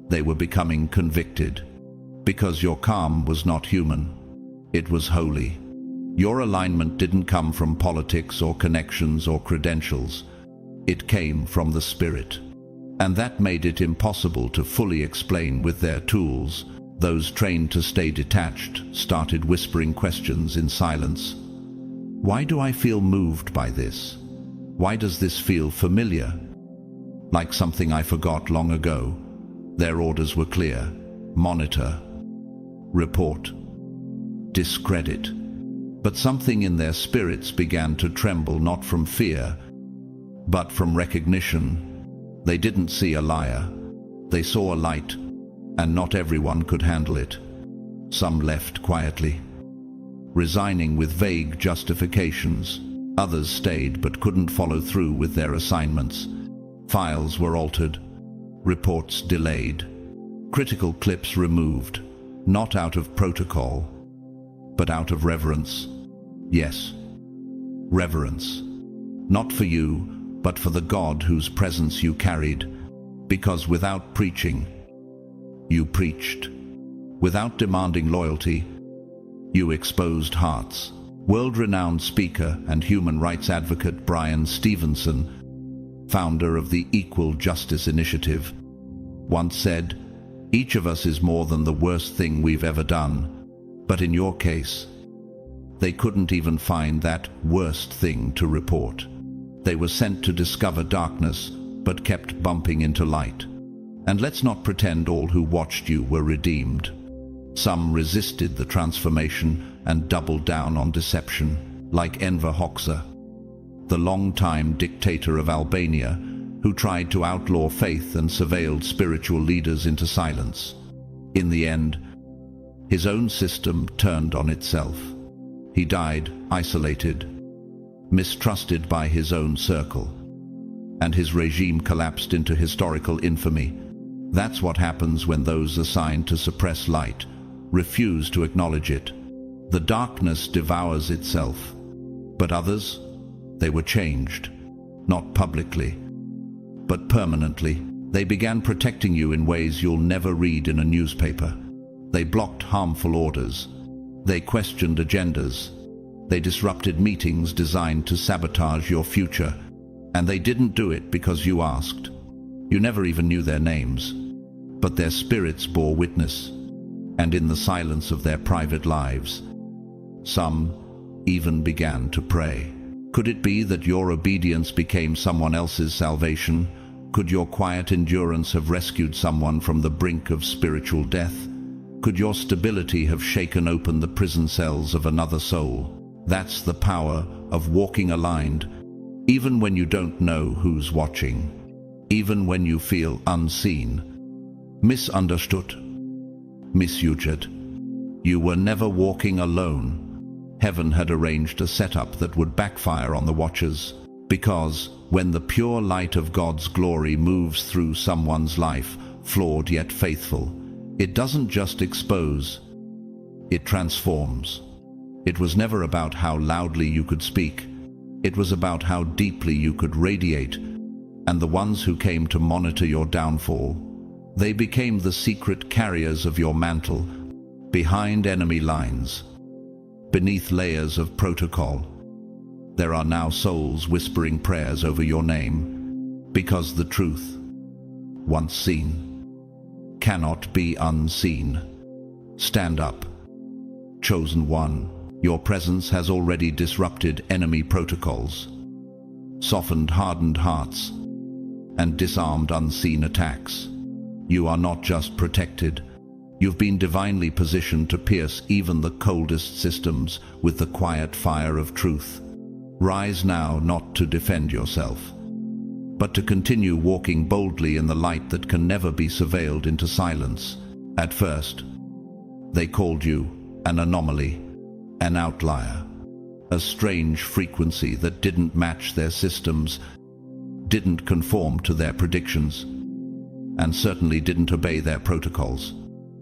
They were becoming convicted. Because your calm was not human. It was holy. Your alignment didn't come from politics or connections or credentials. It came from the Spirit. And that made it impossible to fully explain with their tools. Those trained to stay detached started whispering questions in silence. Why do I feel moved by this? Why does this feel familiar? Like something I forgot long ago. Their orders were clear. Monitor. Report. Discredit. But something in their spirits began to tremble, not from fear, but from recognition. They didn't see a liar. They saw a light, and not everyone could handle it. Some left quietly, resigning with vague justifications. Others stayed but couldn't follow through with their assignments. Files were altered, reports delayed, critical clips removed, not out of protocol, but out of reverence. Yes, reverence. Not for you, but for the God whose presence you carried. Because without preaching, you preached. Without demanding loyalty, you exposed hearts. World-renowned speaker and human rights advocate Brian Stevenson, founder of the Equal Justice Initiative, once said, "Each of us is more than the worst thing we've ever done." But in your case, they couldn't even find that worst thing to report. They were sent to discover darkness, but kept bumping into light. And let's not pretend all who watched you were redeemed. Some resisted the transformation and doubled down on deception, like Enver Hoxha, the long-time dictator of Albania, who tried to outlaw faith and surveilled spiritual leaders into silence. In the end, his own system turned on itself. He died isolated, mistrusted by his own circle, and his regime collapsed into historical infamy. That's what happens when those assigned to suppress light refuse to acknowledge it. The darkness devours itself, but others, They were changed, not publicly, but permanently. They began protecting you in ways you'll never read in a newspaper. They blocked harmful orders. They questioned agendas. They disrupted meetings designed to sabotage your future. And they didn't do it because you asked. You never even knew their names. But their spirits bore witness. And in the silence of their private lives, some even began to pray. Could it be that your obedience became someone else's salvation? Could your quiet endurance have rescued someone from the brink of spiritual death? Could your stability have shaken open the prison cells of another soul? That's the power of walking aligned, even when you don't know who's watching, even when you feel unseen, misunderstood, misused. You were never walking alone. Heaven had arranged a setup that would backfire on the watchers, because when the pure light of God's glory moves through someone's life, flawed yet faithful, it doesn't just expose, it transforms. It was never about how loudly you could speak. It was about how deeply you could radiate. And the ones who came to monitor your downfall, they became the secret carriers of your mantle, behind enemy lines, beneath layers of protocol. There are now souls whispering prayers over your name, because the truth, once seen, cannot be unseen. Stand up, chosen one. Your presence has already disrupted enemy protocols, softened hardened hearts, and disarmed unseen attacks. You are not just protected. You've been divinely positioned to pierce even the coldest systems with the quiet fire of truth. Rise now, not to defend yourself, but to continue walking boldly in the light that can never be surveilled into silence. At first, they called you an anomaly, an outlier, a strange frequency that didn't match their systems, didn't conform to their predictions, and certainly didn't obey their protocols.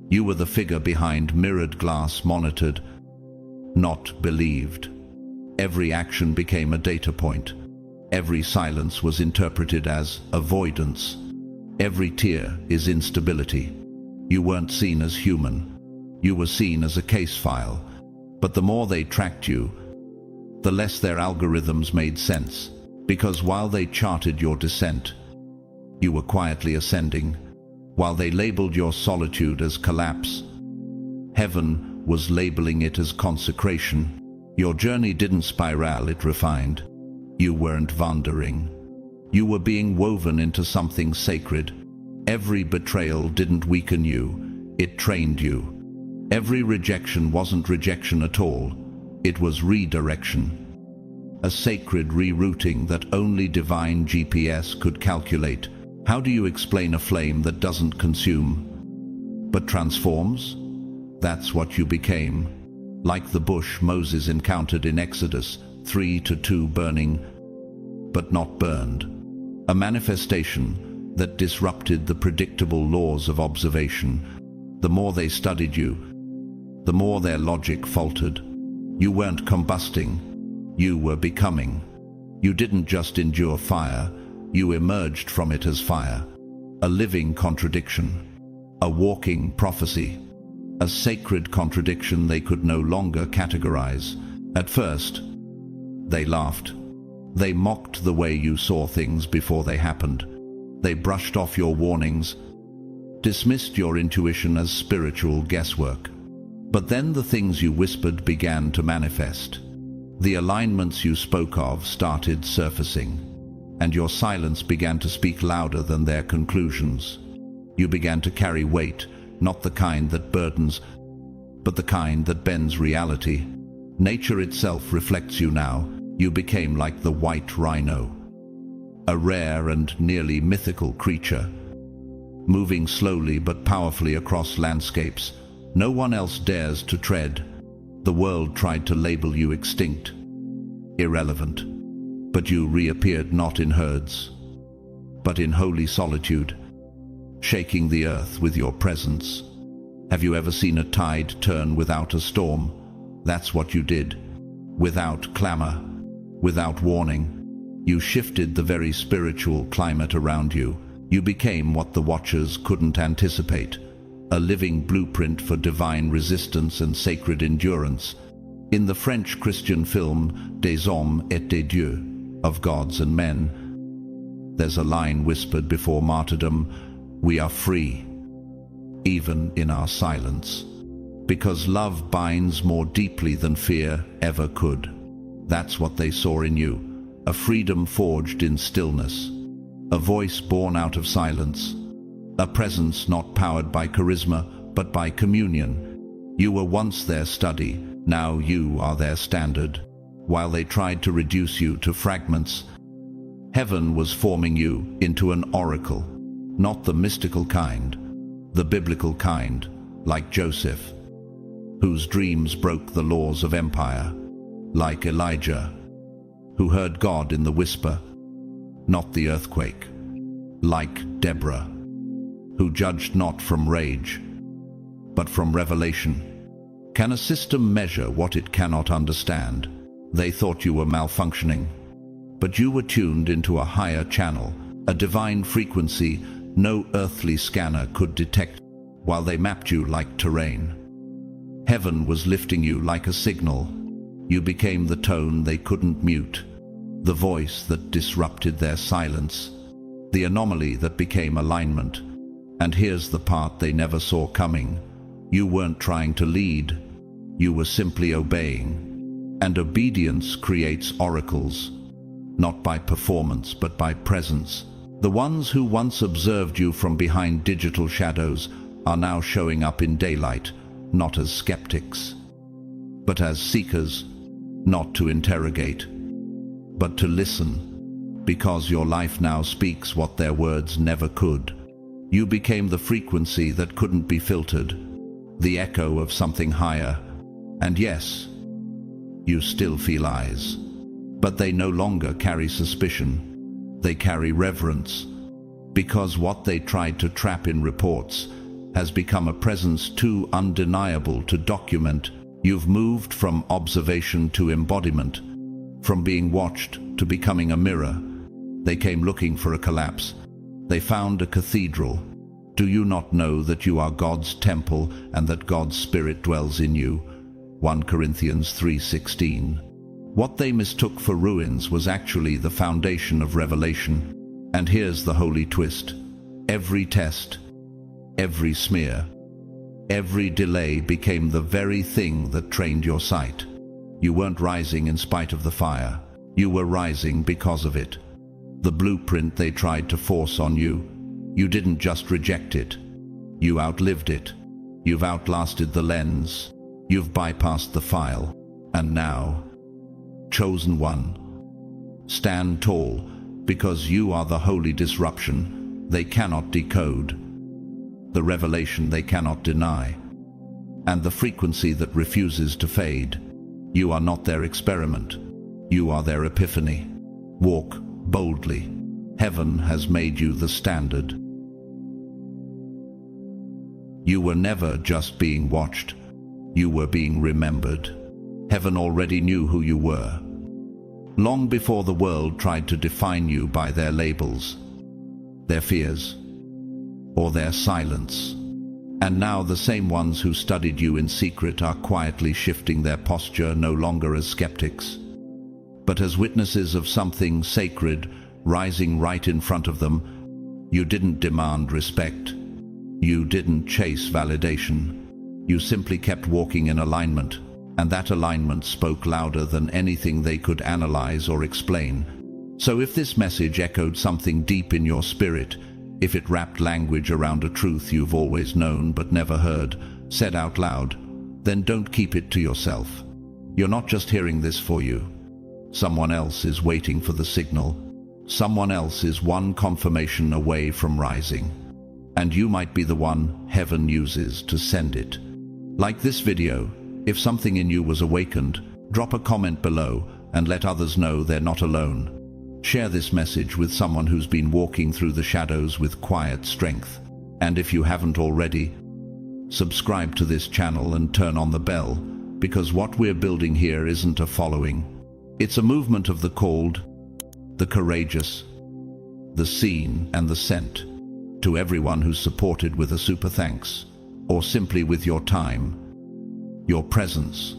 You were the figure behind mirrored glass, monitored, not believed. Every action became a data point. Every silence was interpreted as avoidance. Every tear is instability. You weren't seen as human. You were seen as a case file. But the more they tracked you, the less their algorithms made sense. Because while they charted your descent, you were quietly ascending. While they labeled your solitude as collapse, heaven was labeling it as consecration. Your journey didn't spiral, it refined. You weren't wandering. You were being woven into something sacred. Every betrayal didn't weaken you, it trained you. Every rejection wasn't rejection at all, it was redirection. A sacred rerouting that only divine GPS could calculate. How do you explain a flame that doesn't consume, but transforms? That's what you became. Like the bush Moses encountered in Exodus 3:2, burning, but not burned. A manifestation that disrupted the predictable laws of observation. The more they studied you, the more their logic faltered. You weren't combusting, you were becoming. You didn't just endure fire, you emerged from it as fire. A living contradiction, a walking prophecy, a sacred contradiction they could no longer categorize. At first, they laughed. They mocked the way you saw things before they happened. They brushed off your warnings, dismissed your intuition as spiritual guesswork. But then the things you whispered began to manifest. The alignments you spoke of started surfacing, and your silence began to speak louder than their conclusions. You began to carry weight, not the kind that burdens, but the kind that bends reality. Nature itself reflects you now. You became like the white rhino, a rare and nearly mythical creature, moving slowly but powerfully across landscapes no one else dares to tread. The world tried to label you extinct, irrelevant, but you reappeared not in herds, but in holy solitude, shaking the earth with your presence. Have you ever seen a tide turn without a storm? That's what you did, without clamor, Without warning, you shifted the very spiritual climate around you. You became what the Watchers couldn't anticipate, a living blueprint for divine resistance and sacred endurance. In the French Christian film Des Hommes et des Dieux, of gods and men, there's a line whispered before martyrdom: we are free, even in our silence, because love binds more deeply than fear ever could. That's what they saw in you, a freedom forged in stillness, a voice born out of silence, a presence not powered by charisma but by communion. You were once their study, now you are their standard. While they tried to reduce you to fragments, heaven was forming you into an oracle, not the mystical kind, the biblical kind, like Joseph, whose dreams broke the laws of empire, like Elijah, who heard God in the whisper, not the earthquake, like Deborah, who judged not from rage, but from revelation. Can a system measure what it cannot understand? They thought you were malfunctioning, but you were tuned into a higher channel, a divine frequency no earthly scanner could detect. While they mapped you like terrain, heaven was lifting you like a signal. You became the tone they couldn't mute, the voice that disrupted their silence, the anomaly that became alignment. And here's the part they never saw coming. You weren't trying to lead, you were simply obeying. And obedience creates oracles, not by performance but by presence. The ones who once observed you from behind digital shadows are now showing up in daylight, not as skeptics, but as seekers, not to interrogate, but to listen, because your life now speaks what their words never could. You became the frequency that couldn't be filtered, the echo of something higher. And yes, you still feel eyes, but they no longer carry suspicion, they carry reverence, because what they tried to trap in reports has become a presence too undeniable to document. You've moved from observation to embodiment, from being watched to becoming a mirror. They came looking for a collapse. They found a cathedral. Do you not know that you are God's temple and that God's Spirit dwells in you? 1 Corinthians 3:16. What they mistook for ruins was actually the foundation of revelation. And here's the holy twist. Every test, every smear, every delay became the very thing that trained your sight. You weren't rising in spite of the fire. You were rising because of it. The blueprint they tried to force on you, you didn't just reject it. You outlived it. You've outlasted the lens. You've bypassed the file. And now, chosen one, stand tall, because you are the holy disruption they cannot decode, the revelation they cannot deny, and the frequency that refuses to fade. You are not their experiment. You are their epiphany. Walk boldly. Heaven has made you the standard. You were never just being watched. You were being remembered. Heaven already knew who you were, long before the world tried to define you by their labels, their fears, or their silence. And now the same ones who studied you in secret are quietly shifting their posture, no longer as skeptics, but as witnesses of something sacred rising right in front of them. You didn't demand respect. You didn't chase validation. You simply kept walking in alignment, and that alignment spoke louder than anything they could analyze or explain. So if this message echoed something deep in your spirit, if it wrapped language around a truth you've always known but never heard, said out loud, then don't keep it to yourself. You're not just hearing this for you. Someone else is waiting for the signal. Someone else is one confirmation away from rising. And you might be the one heaven uses to send it. Like this video, if something in you was awakened, drop a comment below and let others know they're not alone. Share this message with someone who's been walking through the shadows with quiet strength. And if you haven't already, subscribe to this channel and turn on the bell, because what we're building here isn't a following, It's a movement of the called, the courageous, the seen and the sent. To everyone who's supported with a super thanks, or simply with your time, your presence,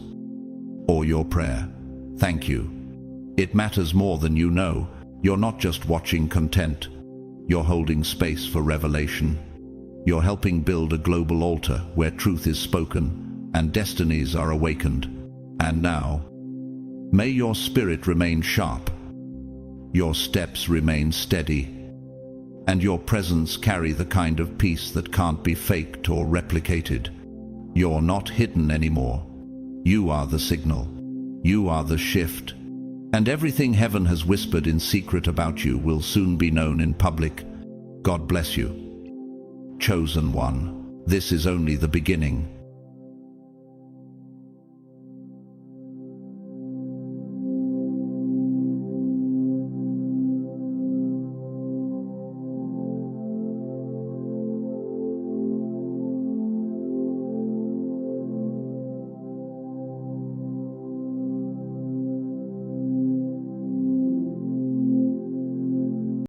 or your prayer, thank you. It matters more than you know. You're not just watching content. You're holding space for revelation. You're helping build a global altar where truth is spoken and destinies are awakened. And now, may your spirit remain sharp, your steps remain steady, and your presence carry the kind of peace that can't be faked or replicated. You're not hidden anymore. You are the signal. You are the shift. And everything heaven has whispered in secret about you will soon be known in public. God bless you. Chosen one, this is only the beginning.